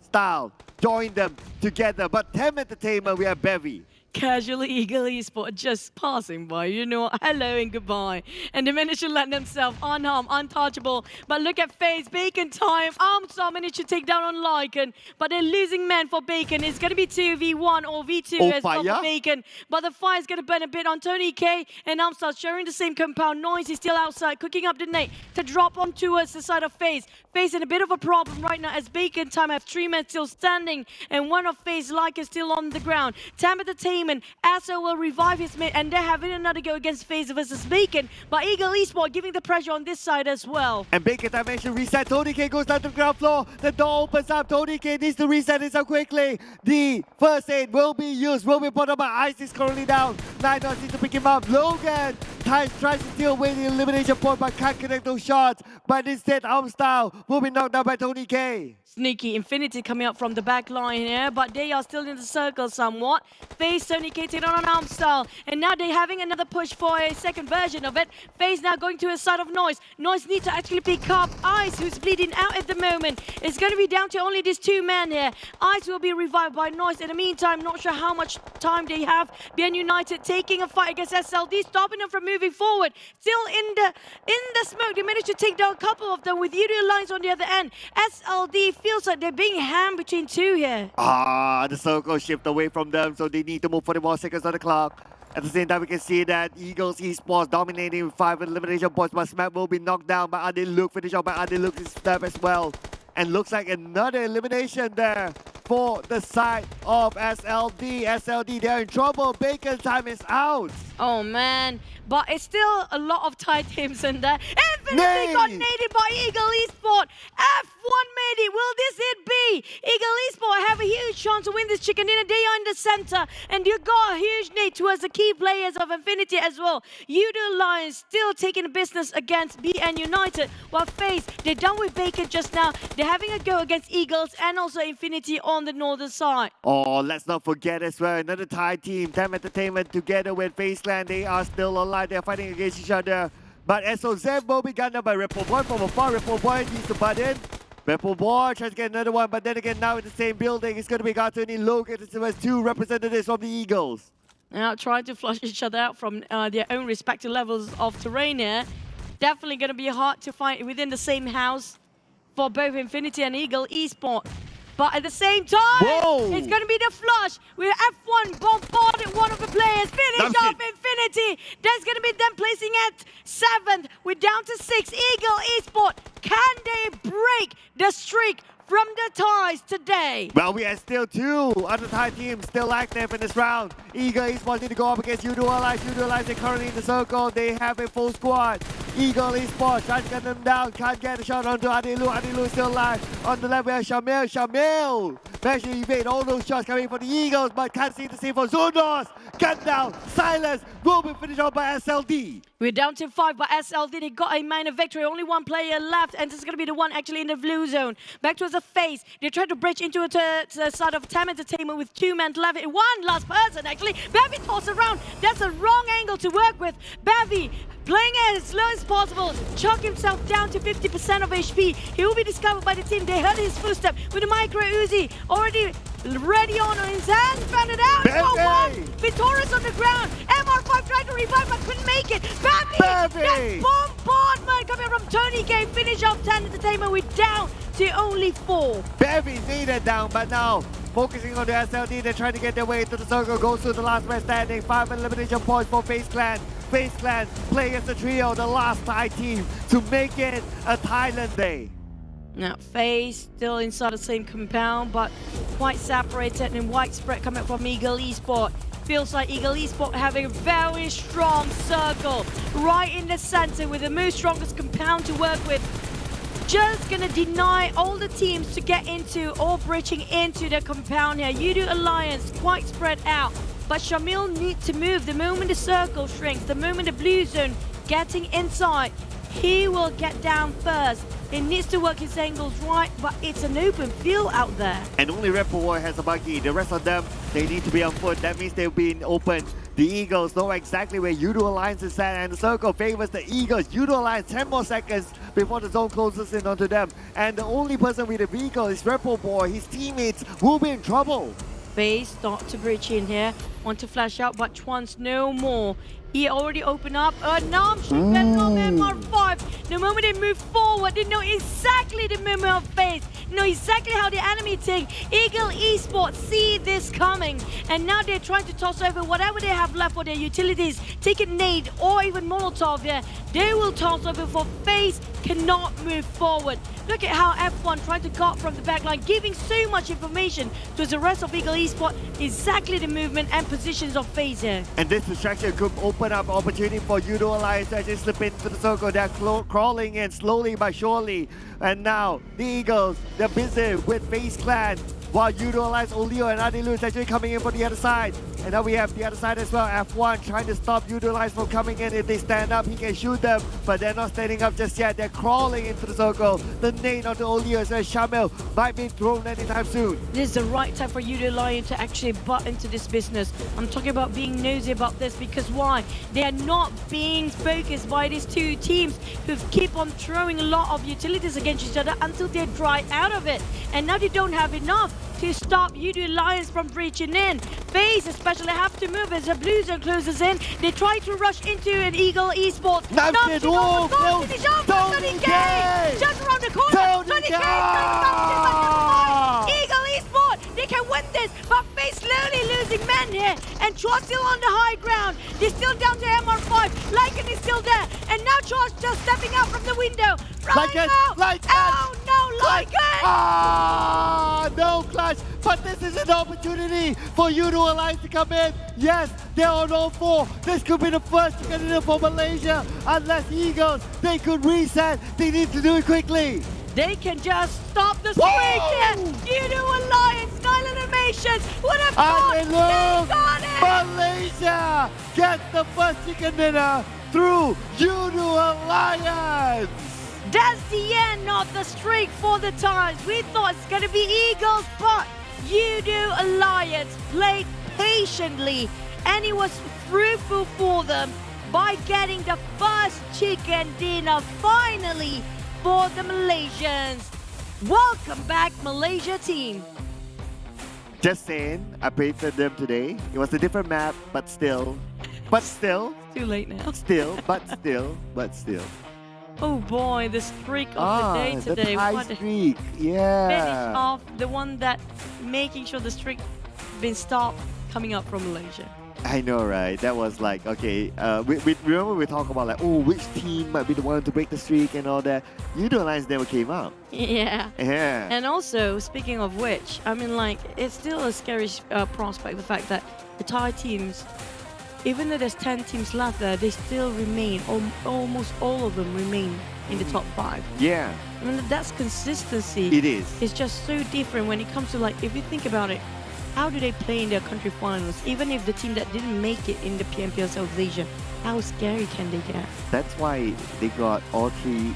Style. Join them together. But TEM Entertainment, we have Bevy. Casually, Ego Esport just passing by, you know, hello and goodbye. And they managed to let themselves unharmed, untouchable. But look at FaZe, Bacon Time. Armstar managed to take down on Lycan, but they're losing men for Bacon. It's going to be 2v1 or v2 as well for Bacon. But the fire's going to burn a bit on Tony K and Armstar sharing the same compound. Noise is still outside, cooking up the nade to drop on towards the side of FaZe. FaZe in a bit of a problem right now as Bacon Time have 3 men still standing and one of FaZe Lycan still on the ground. TEM Entertainment, Aso will revive his mate and they're having another go against FaZe versus Bacon, but Eagle Esport giving the pressure on this side as well. And Bacon Dimension reset. Tony K goes down to the ground floor. The door opens up. Tony K needs to reset it so quickly. The first aid will be used. Will be brought up by Ice is currently down. 9 needs to pick him up. Logan tries to steal away the elimination point but can't connect those shots. But instead, Armstyle will be knocked down by Tony K. Sneaky Infinity coming up from the back line here, but they are still in the circle somewhat. FaZe Tony K taking on Armstyle, and now they're having another push for a second version of it. FaZe now going to a side of Noise. Noise needs to actually pick up Ice, who's bleeding out at the moment. It's going to be down to only these 2 men here. Ice will be revived by Noise. In the meantime, not sure how much time they have. BN United taking a fight against SLD, stopping them from moving forward. Still in the smoke, they managed to take down a couple of them with Yoodo Alliance on the other end. SLD feels like they're being hammed between 2 here. The circle shift away from them, so they need to move 40 more seconds on the clock. At the same time, we can see that Eagles Esports dominating with 5 elimination points, but Smack will be knocked down by Adi Luke, finish off by Adi Luke's snap as well. And looks like another elimination there for the side of SLD. SLD, they're in trouble. Bacon Time is out. Oh man, but it's still a lot of Thai teams in there. Infinity got naded by Eagle Esport. F1 made it. Will this it be? Eagle Esport have a huge chance to win this chicken dinner. They are in the center, and you got a huge nade towards the key players of Infinity as well. Yoodo Alliance still taking the business against BN United, while FaZe, they're done with Bacon just now. They're having a go against Eagles and also Infinity on the northern side. Oh, let's not forget as well, another Thai team, TEM Entertainment together with FaZe Clan. They are still alive. They're fighting against each other. But SOZ will be gunned down by Ripple Boy from afar. Ripple Boy needs to butt in. Ripple Boy tries to get another one, but then again, now in the same building, it's going to be Gartoni Logan. It's 2 representatives from the Eagles. Now trying to flush each other out from their own respective levels of terrain here. Definitely going to be hard to fight within the same house for both Infinity and Eagle Esport. But at the same time, it's going to be the flush. With F1 bombarded one of the players. Finish off Infinity. That's going to be them placing at 7th. We're down to 6. Eagle Esport. Can they break the streak from the Thais today? Well, we are still 2 other Thai teams still active in this round. Eagle Esports need to go up against Yoodo Alliance. Yoodo Alliance are currently in the circle. They have a full squad. Eagle Esports trying to get them down. Can't get a shot onto Adilu. Adilu is still alive. On the left, we have Shamil. Shamil managed to evade all those shots coming from the Eagles, but can't see the same for Zunos. Cut down. Silence will be finished off by SLD. We're down to 5, but SLD, they got a minor victory. Only 1 player left, and this is going to be the one actually in the blue zone. Back towards the FaZe. They tried to bridge into the side of TEM Entertainment with 2 men left. 1 last person, actually. Bevy tossed around. That's a wrong angle to work with. Bevy playing as slow as possible, chuck himself down to 50% of HP. He will be discovered by the team. They heard his footstep with the micro Uzi already ready on his hand. Found it out. One. Victorious on the ground. MR5 tried to revive but couldn't make it. Baby! That bombardment coming from Tony K. Finish off TEM Entertainment. We're down to only 4. Bevy needed down, but now focusing on the SLD, they're trying to get their way into the circle. Goes to the last man standing. 5 elimination points for FaZe Clan. FaZe Clan play as a trio, the last Thai team to make it a Thailand day. Now, FaZe still inside the same compound, but quite separated, and widespread coming from Ego Esports. Feels like Ego Esports having a very strong circle right in the center with the most strongest compound to work with. Just gonna deny all the teams to get into or breaching into the compound here. Yoodo Alliance quite spread out, but Shamil needs to move the moment the circle shrinks, the moment the blue zone getting inside. He will get down first. He needs to work his angles right, but it's an open field out there. And only Red Bull Boy has a buggy. The rest of them, they need to be on foot. That means they'll be in open. The Eagles know exactly where Yoodo Alliance is at, and the circle favors the Eagles. Yoodo Alliance 10 more seconds before the zone closes in onto them. And the only person with a vehicle is Red Bull Boy. His teammates will be in trouble. FaZe start to breach in here. Want to flash out, but Chuan's no more. He already opened up a numb shot on MR5. The moment they move forward, they know exactly the movement of FaZe. Know exactly how the enemy think. Eagle Esports see this coming. And now they're trying to toss over whatever they have left for their utilities. Take a nade or even Molotov here. They will toss over for FaZe cannot move forward. Look at how F1 tried to guard from the backline, giving so much information to the rest of Eagle Esports. Exactly the movement and positions of FaZe here. And this distraction could open up opportunity for Yoodo Alliance to actually slip into the circle. They're crawling in slowly but surely. And now the Eagles, they're busy with FaZe Clan, while Yoodo Alliance, Olio and Adilu is actually coming in for the other side. And now we have the other side as well. F1 trying to stop Yoodo Alliance from coming in. If they stand up, he can shoot them, but they're not standing up just yet. They're crawling into the circle. The nade onto Olio as well. Shamil might be thrown anytime soon. This is the right time for Yoodo Alliance to actually butt into this business. I'm talking about being nosy about this because why? They are not being focused by these two teams who keep on throwing a lot of utilities against each other until they dry out of it. And now they don't have enough to stop Yoodo Alliance from breaching in. FaZe especially have to move as the blue zone closes in. They try to rush into an Eagle Esports. Tony K! Just around the corner! Tony K! Eagle Esports! They can win this, but FaZe slowly losing men here. And Chua still on the high ground. They're still down to MR5. Lycan is still there. And now Chua's just stepping out from the window. Oh no, Lycan! Ah, no clutch. But this is an opportunity for Yoodo Alliance to come in. Yes, they're on all 4. This could be the first to get in for Malaysia. Unless Eagles, they could reset. They need to do it quickly. They can just stop the streak here. Yoodo Alliance, Nile Animations would have got it. Malaysia gets the first chicken dinner through Yoodo Alliance. That's the end of the streak for the Times. We thought it's going to be Eagles, but Yoodo Alliance played patiently, and it was fruitful for them by getting the first chicken dinner finally for the Malaysians. Welcome back, Malaysia team. Just saying, I prayed for them today. It was a different map, but still. Too late now. Still. Oh boy, the streak of the day today. The Thai streak, yeah. Finish off the one that making sure the streak been stopped coming up from Malaysia. I know, right? That was like, okay, we remember we talked about like, oh, which team might be the one to break the streak and all that. Yoodo Alliance never came out. Yeah. Yeah. And also, speaking of which, I mean, like, it's still a scary prospect, the fact that the Thai teams, even though there's 10 teams left there, they still remain, almost all of them remain in the top 5. Yeah. I mean, that's consistency. It is. It's just so different when it comes to, like, if you think about it, how do they play in their country finals? Even if the team that didn't make it in the PMPL South Asia, how scary can they get? That's why they got all 3.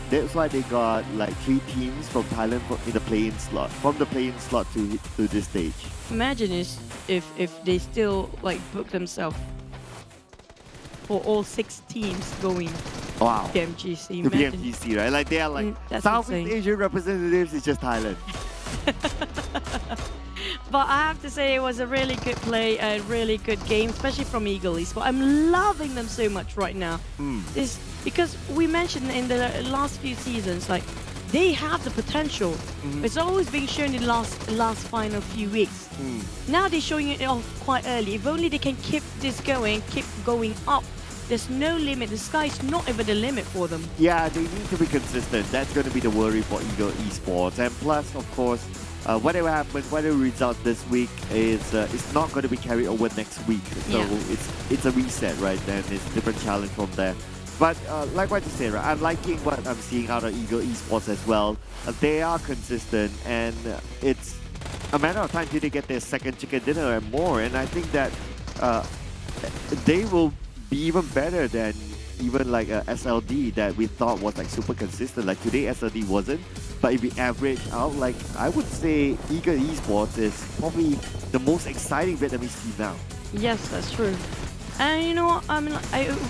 That's why they got like 3 teams from Thailand in the play-in slot, from the play-in slot to this stage. Imagine if they still like book themselves for all 6 teams going Wow. PMGC. The Imagine. PMPC, right? Like they are like That's Southeast insane. Asian representatives is just Thailand. But I have to say it was a really good play, a really good game, especially from Ego Esports. I'm loving them so much right now. It's because we mentioned in the last few seasons, like they have the potential. It's always been shown in last final few weeks. Now they're showing it off quite early. If only they can keep this going, keep going up. There's no limit. The sky's not even the limit for them. Yeah, they need to be consistent. That's going to be the worry for Ego Esports. And plus, of course, whatever happens, whatever result this week is it's not going to be carried over next week. So it's a reset, right? Then it's a different challenge from there. But like what you said, right? I'm liking what I'm seeing out of Ego Esports as well. They are consistent, and it's a matter of time till they get their second chicken dinner and more. And I think that they will be even better than even like SLD that we thought was like super consistent. Like today SLD wasn't, but if we average out, like I would say Ego Esports is probably the most exciting Vietnamese team now. Yes, that's true. And you know what? I mean,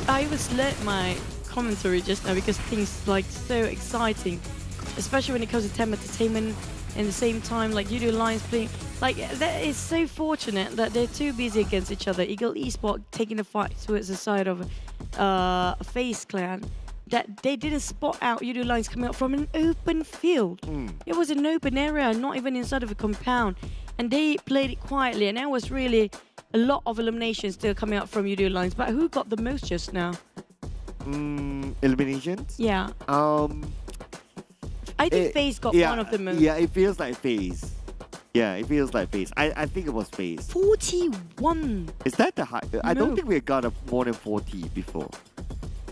I was let my commentary just now because things like so exciting, especially when it comes to TEM Entertainment. And the same time, like Yoodo Alliance playing, like that is so fortunate that they're too busy against each other. Ego Esport taking the fight towards the side of FaZe Clan, that they didn't spot out Yoodo Alliance coming out from an open field. It was an open area, not even inside of a compound, and they played it quietly. And there was really a lot of eliminations still coming out from Yoodo Alliance. But who got the most just now? Eliminations? Yeah. I think FaZe got one of the most. Yeah, it feels like FaZe. Yeah, it feels like FaZe. I think it was FaZe. 41. Is that the high? I don't think we got more than 40 before.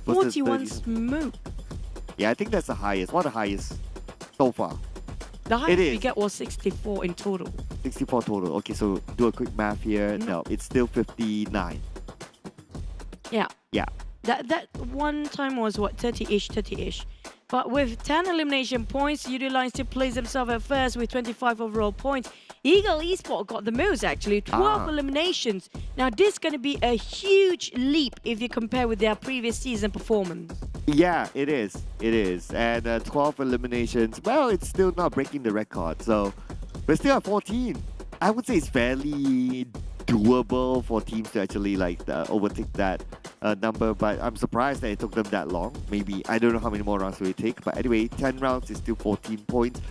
Was this 41 30? smoke. Yeah, I think that's the highest. One of the highest so far. The highest we get was 64 in total. 64 total. Okay, so do a quick math here. No, it's still 59. Yeah. Yeah. That one time was what, 30-ish. But with 10 elimination points, Yoodo Alliance still plays themselves at first with 25 overall points. Eagle Esport got the most actually, 12 eliminations. Now this is going to be a huge leap if you compare with their previous season performance. Yeah, it is. It is. And 12 eliminations, well, it's still not breaking the record. So we're still at 14. I would say it's fairly doable for teams to actually like overtake that number, but I'm surprised that it took them that long. Maybe, I don't know how many more rounds will it take, but anyway, 10 rounds is still 14 points,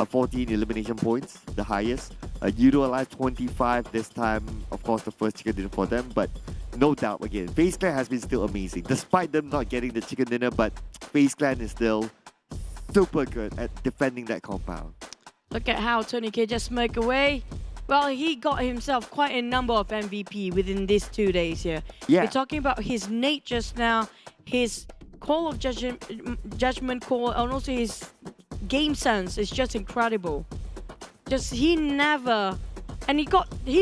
14 elimination points, the highest. Yoodo Alliance 25 this time, of course the first chicken dinner for them, but no doubt again, FaZe Clan has been still amazing, despite them not getting the chicken dinner, but FaZe Clan is still super good at defending that compound. Look at how Tony K just smoked away. Well, he got himself quite a number of MVP within these 2 days here. Yeah. We're talking about his Nate just now, his call of judgment call, and also his game sense is just incredible. He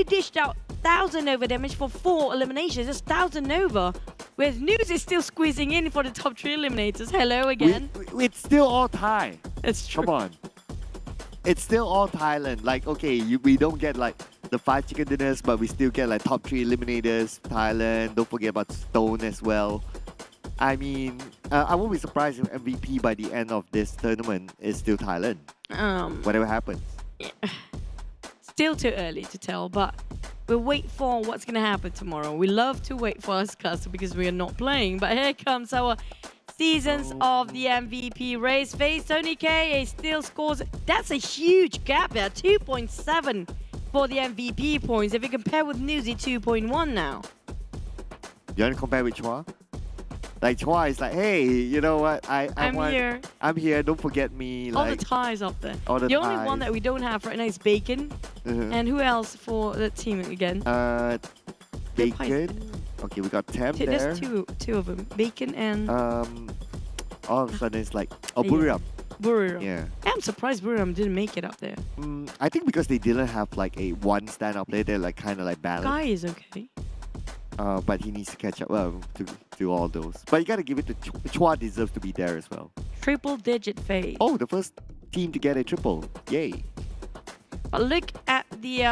dished out 1,000 over damage for 4 eliminations. That's 1,000 over. With News is still squeezing in for the top 3 eliminators. Hello again. It's still all Thai. It's true. Come on. It's still all Thailand. Like, okay, we don't get like the 5 chicken dinners, but we still get like top 3 eliminators. Thailand. Don't forget about Stone as well. I mean, I won't be surprised if MVP by the end of this tournament is still Thailand. Whatever happens. Still too early to tell, but we'll wait for what's going to happen tomorrow. We love to wait for us, because we are not playing. But here comes our seasons of the MVP race. FaZe Tony K still scores. That's a huge gap there. 2.7 for the MVP points. If you compare with Newsy, 2.1 now. You want to compare with Chua? Like Chua is like, hey, you know what? I'm here. I'm here. Don't forget me. All like, the ties up there. All the only ties. one that we don't have right now is Bacon. And who else for the team again? Bacon. Okay, we got TEM there. There's two of them. Bacon and... all of a sudden it's like, Buriram. Buriram. Yeah. I'm surprised Buriram didn't make it up there. I think because they didn't have like a one stand-up player, they're like kind of like balanced. Guy is okay. But he needs to catch up to do all those. But you gotta give it to Chua deserves to be there as well. Triple-digit FaZe. Oh, the first team to get a triple. Yay. But look at the,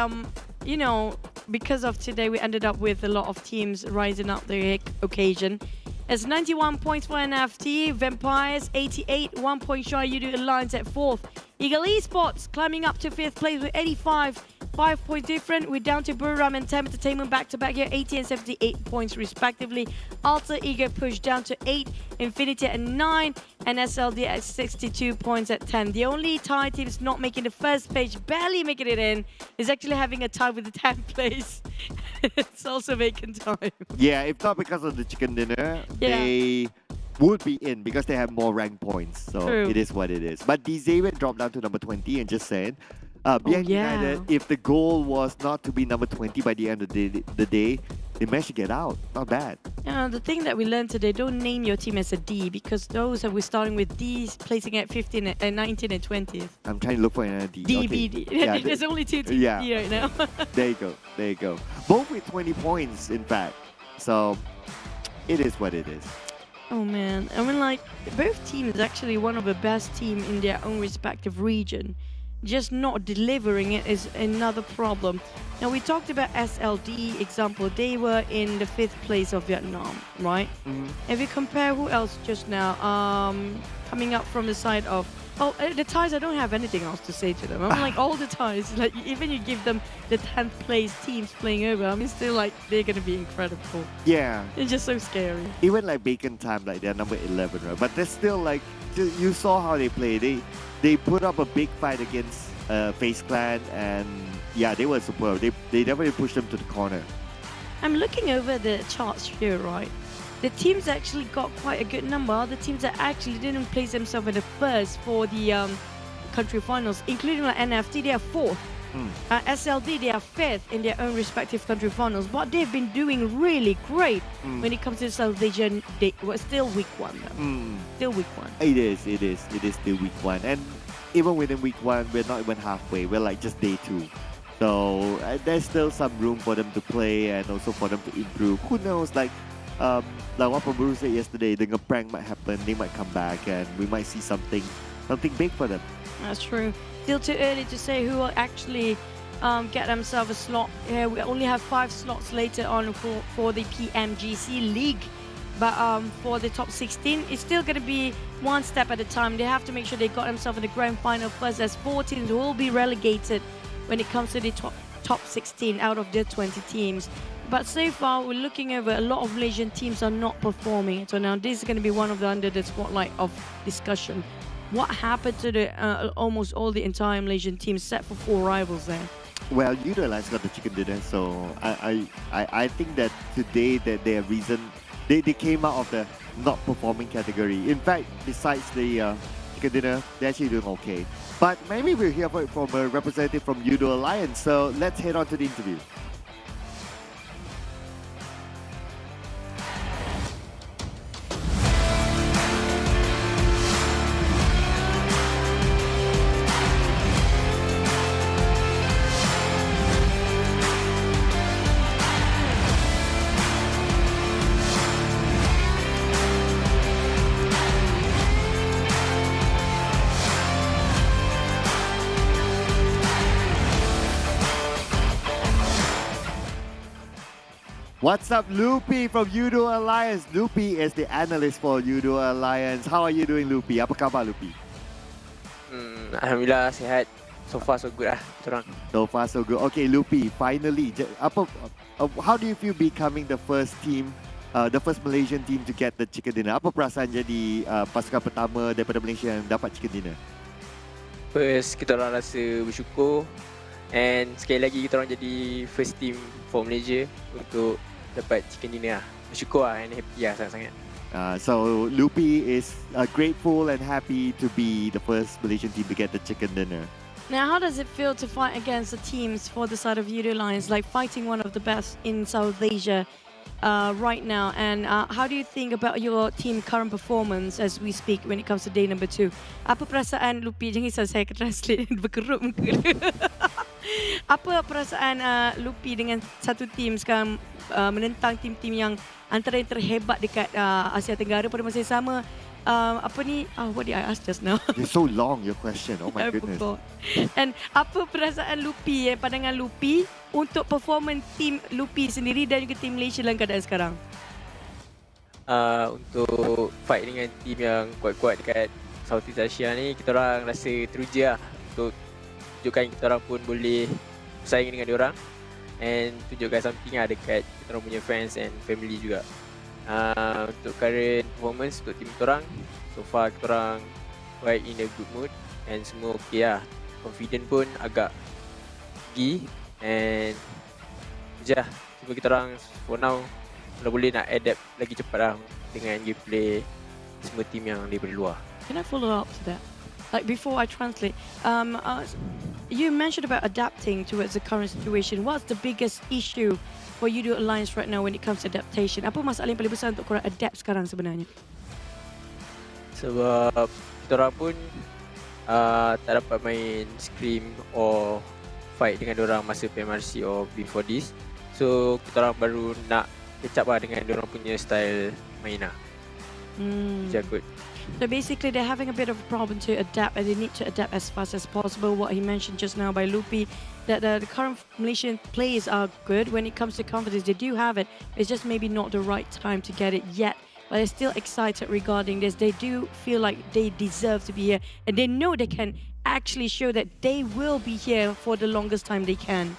because of today, we ended up with a lot of teams rising up the occasion. It's 91 points for NFT, Vampires 88, 1 point shy, Yoodo Alliance at 4th. Ego Esports climbing up to 5th place with 85, 5 points different. We're down to Buriram and TEM Entertainment back-to-back here, 80 and 78 points respectively. Alter Ego pushed down to 8, Infinity at 9, and SLD at 62 points at 10. The only tie teams not making the first page, barely making it in, is actually having a tie with the 10th place. It's also vacant time. Yeah, if not because of the chicken dinner, they would be in because they have more rank points. So True. It is what it is. But DZavian dropped down to number 20 and just saying, United, if the goal was not to be number 20 by the end of the day, they managed to get out. Not bad. The thing that we learned today, don't name your team as a D, because those that we're starting with D's placing at 15 and 19 and 20th. I'm trying to look for another D. DBD. Okay. Yeah, There's only 2 teams D right now. There you go. Both with 20 points, in fact. So it is what it is. Oh man, I mean, like, both teams actually one of the best team in their own respective region. Just not delivering it is another problem. Now, we talked about SLD example. They were in the 5th place of Vietnam, right? If you compare who else just now, coming up from the side of, the ties, I don't have anything else to say to them. I'm like, all the ties, like, even you give them the 10th place teams playing over, I mean, still, like, they're going to be incredible. Yeah. It's just so scary. Even like Bacon Time, like, they're number 11, right? But they're still, like, you saw how they play. They put up a big fight against FaZe Clan, and yeah, they were superb. They definitely pushed them to the corner. I'm looking over the charts here, right? The teams actually got quite a good number. The teams that actually didn't place themselves in the first for the country finals, including like NFT, they are 4th. SLD, they are 5th in their own respective country finals, but they've been doing really great when it comes to South Asian. They were still week 1 though. Still week 1. It is still week 1, and even within week 1, we're not even halfway. We're like just day 2. So there's still some room for them to play and also for them to improve. Who knows? Like what Paburu said yesterday, the prank might happen. They might come back, and we might see something big for them. That's true. Still too early to say who will actually get themselves a slot. We only have 5 slots later on for the PMGC League. But for the top 16, it's still going to be one step at a time. They have to make sure they got themselves in the grand final first, as 4 teams will be relegated when it comes to the top 16 out of the 20 teams. But so far, we're looking over a lot of Malaysian teams are not performing. So now this is going to be one of the under the spotlight of discussion. What happened to the almost all the entire Malaysian teams, except for 4 rivals there? Well, Yoodo Alliance got the chicken dinner, so I think that today that their reason they came out of the not performing category. In fact, besides the chicken dinner, they're actually doing okay. But maybe we'll hear from a representative from Yoodo Alliance. So let's head on to the interview. What's up, Lupi from Yoodo Alliance? Lupi is the analyst for Yoodo Alliance. How are you doing, Lupi? Apa khabar, Lupi? Alhamdulillah, sihat. So far, so good lah, korang. So far, so good. Okay, Lupi, finally, how do you feel becoming the first team, the first Malaysian team to get the chicken dinner? Apa perasaan jadi pasukan pertama daripada Malaysia yang dapat chicken dinner? First, kita orang rasa bersyukur. And sekali lagi, kita orang jadi first team for Malaysia untuk dapat chicken dinner lah. Bersyukur lah and happy lah sangat-sangat. So Lupi is grateful and happy to be the first Malaysian team to get the chicken dinner. Now, how does it feel to fight against the teams for the side of Yoodo Alliance, like fighting one of the best in South Asia right now? And how do you think about your team current performance as we speak when it comes to day number 2? Apa perasaan Lupi? Jangan risau, saya akan translate berkerut muka dia. Apa perasaan Lupi dengan satu tim sekarang menentang tim-tim yang antara yang terhebat dekat Asia Tenggara pada masa yang sama? Apa ni? What did I ask just now? It's so long, your question. Oh my goodness. And apa perasaan Lupi, pandangan Lupi untuk performance tim Lupi sendiri dan juga tim Malaysia dalam keadaan sekarang? Untuk fight dengan tim yang kuat-kuat dekat Southeast Asia ni, kita orang rasa teruja lah untuk tunjukkan kita orang pun boleh bersaing dengan diorang and tunjukkan something lah dekat kita orang punya fans and family juga. Untuk current performance untuk tim kita orang, so far kita orang quite in a good mood and semua okay lah. Confident pun agak tinggi and je lah. Cuma kita orang for now kalau boleh nak adapt lagi cepat lah dengan gameplay semua tim yang daripada luar. Can I follow up to that? Like before I translate, you mentioned about adapting towards the current situation. What's the biggest issue for Yoodo Alliance right now when it comes to adaptation? Apa masalah yang paling besar untuk korang adapt sekarang sebenarnya? Sebab kita orang pun tak dapat main scrim or fight dengan diorang masa PMRC or before this. So kita orang baru nak catch up lah dengan diorang punya style main lah. Jagut. So basically they're having a bit of a problem to adapt and they need to adapt as fast as possible. What he mentioned just now by Lupi, that the current Malaysian players are good when it comes to confidence. They do have it. It's just maybe not the right time to get it yet. But they're still excited regarding this. They do feel like they deserve to be here and they know they can actually show that they will be here for the longest time they can.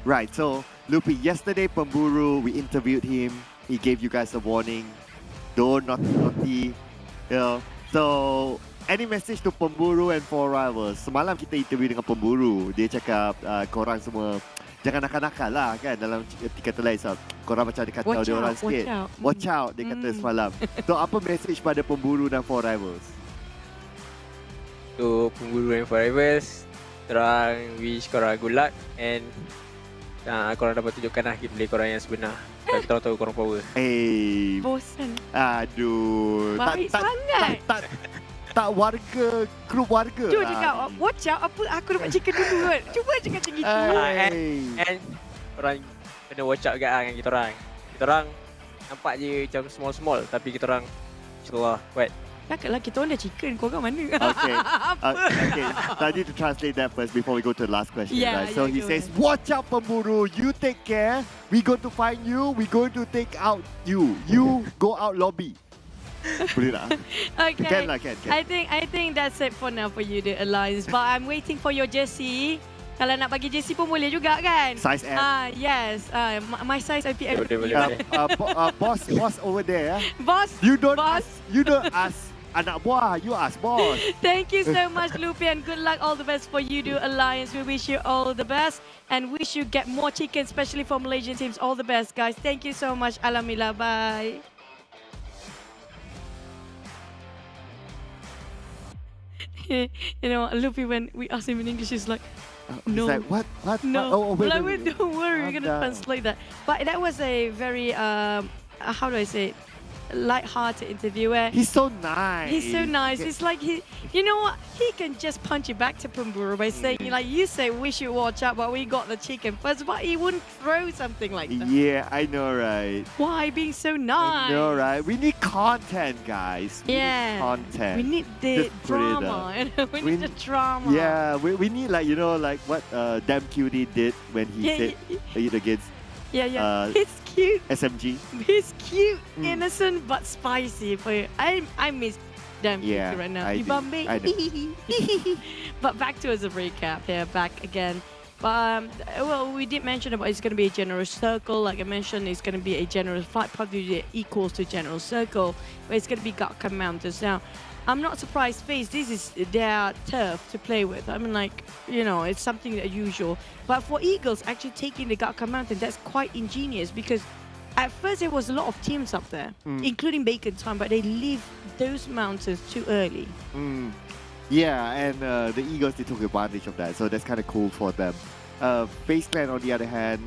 Right, so Lupi, yesterday Pemburu, we interviewed him. He gave you guys a warning. Don't naughty. You know, so any message to Pemburu and For Rivals? Semalam kita interview dengan Pemburu. Dia cakap korang semua jangan nakal-nakal lah kan dalam kata lain. So, korang macam dia kata dia orang sikit. Watch out, dia kata semalam. So apa message pada Pemburu dan For Rivals? Untuk Pemburu dan For Rivals, korang wish korang good luck and korang dapat tunjukkan lah gameplay korang yang sebenar. Kita tahu korang power. Bosan. Aduh. Baik sangat. Tak warga, grup warga. Cuba cakap, watch out, apa aku dapat chicken dulu kan. Cuba cakap macam gitu. And orang kena watch out juga dengan kita orang. Kita orang nampak je macam small-small tapi kita orang insyaAllah kuat. Takkanlah kita orang dah chicken, korang mana? Okay. Okay. So I need to translate that first before we go to the last question. Yeah, right? So he says, watch out Pemburu, you take care. We going to find you, we going to take out you. You go out lobby. Boleh tak? Okay. Can lah, can. I think that's it for now for you, the Alliance. But I'm waiting for your jersey. Kalau nak bagi jersey pun boleh juga kan? Size M. Yes. My size IPM. Boss over there. Boss. You don't ask anak buah, you ask boss. Thank you so much, Lupi, and good luck. All the best for Yoodo Alliance. We wish you all the best and wish you get more chicken, especially for Malaysian teams. All the best, guys. Thank you so much. Alhamdulillah. Bye. You know, Lupi, when we asked him in English, he's like, no. He's like, what? No. Oh, wait, Don't worry, we're going to translate that. But that was a very, how do I say it? Light-hearted interview where he's so nice. He's so nice. It's like you know what? He can just punch it back to Pemburu by saying, like you say, we should watch out, but we got the chicken first. But he wouldn't throw something like that. Yeah, I know, right? Why being so nice? I know, right? We need content, guys. We need content. We need the drama. You know? We need the drama. Yeah, we need like, you know, like what Damn Cutie did when he said the GIDS. Yeah. He's cute. SMG. He's cute, innocent, but spicy. I miss Damn Cutie right now. I know. But back to as a recap here, back again. Well, we did mention about it's going to be a general circle. Like I mentioned, it's going to be a general fight. Probably equals to general circle, but it's going to be Gatka Mountains. Now, I'm not surprised, FaZe, this is their turf to play with. I mean, like, you know, it's something unusual. But for Eagles, actually taking the Gatka Mountain, that's quite ingenious because at first there was a lot of teams up there, including Bacon Time, but they leave those mountains too early. Yeah, and the Eagles, they took advantage of that, so that's kind of cool for them. FaZe Clan, on the other hand,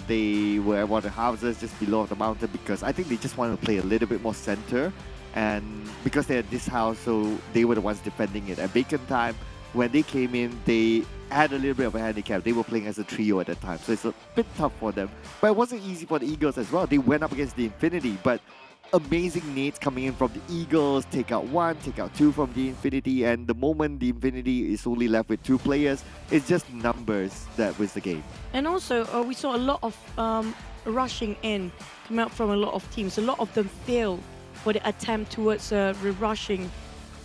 they were at one of the houses just below the mountain because I think they just wanted to play a little bit more center. And because they're at this house, so they were the ones defending it. At Bacon Time, when they came in, they had a little bit of a handicap. They were playing as a trio at that time, so it's a bit tough for them. But it wasn't easy for the Eagles as well. They went up against the Infinity, but amazing nades coming in from the Eagles. Take out 1, take out 2 from the Infinity, and the moment the Infinity is only left with 2 players, it's just numbers that wins the game. And also, we saw a lot of rushing in come out from a lot of teams. A lot of them failed for the attempt towards rushing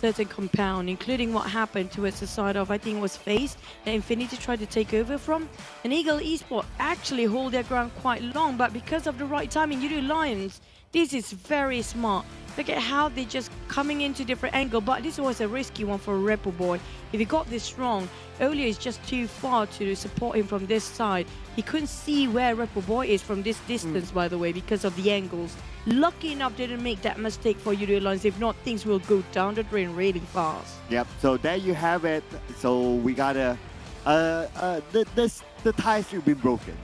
certain compound, including what happened towards the side of, I think it was FaZe, that Infinity tried to take over from. And Ego Esports actually hold their ground quite long, but because of the right timing, Yoodo Alliance, this is very smart. Look at how they're just coming into different angle, but this was a risky one for Rebel Boy. If he got this wrong, Olio is just too far to support him from this side. He couldn't see where Rebel Boy is from this distance, by the way, because of the angles. Lucky enough didn't make that mistake for Yoodo Alliance. If not, things will go down the drain really fast. Yep, so there you have it. So we got the tie streak been broken.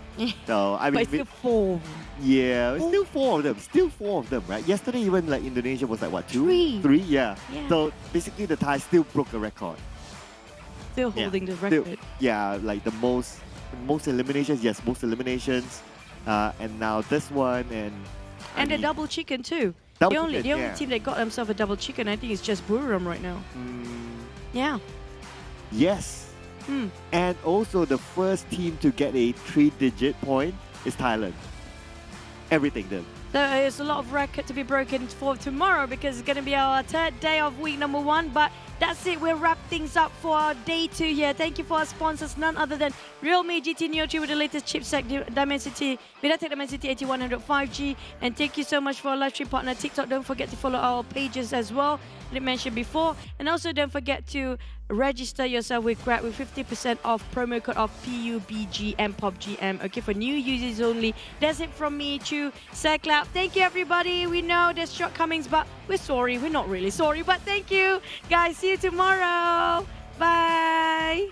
So I mean, but it's still 4. Yeah, it's still 4 of them. Still 4 of them, right? Yesterday, even like Indonesia was like what, 2? 3. 3, yeah. So basically, the tie still broke a record. Still holding the record. Yeah, like the most eliminations. Yes, most eliminations. And now this one and the double chicken too. The only team that got themselves a double chicken, I think, is just Buriram right now. Yeah. Yes. And also the first team to get a 3-digit point is Thailand. Everything then. There's a lot of record to be broken for tomorrow because it's going to be our 3rd day of week number 1. But that's it. We'll wrap things up for our day 2 here. Thank you for our sponsors, none other than Realme GT Neo 3 with the latest chipset, Dimensity, MediaTek Dimensity 8100 5G. And thank you so much for our live stream partner, TikTok. Don't forget to follow our pages as well, that I mentioned before. And also don't forget to register yourself with Grab with 50% off promo code of PUBG and PUBGM. Okay, for new users only. That's it from me, Chu Clap. Thank you, everybody. We know there's shortcomings, but we're sorry. We're not really sorry, but thank you, guys. See you tomorrow. Bye.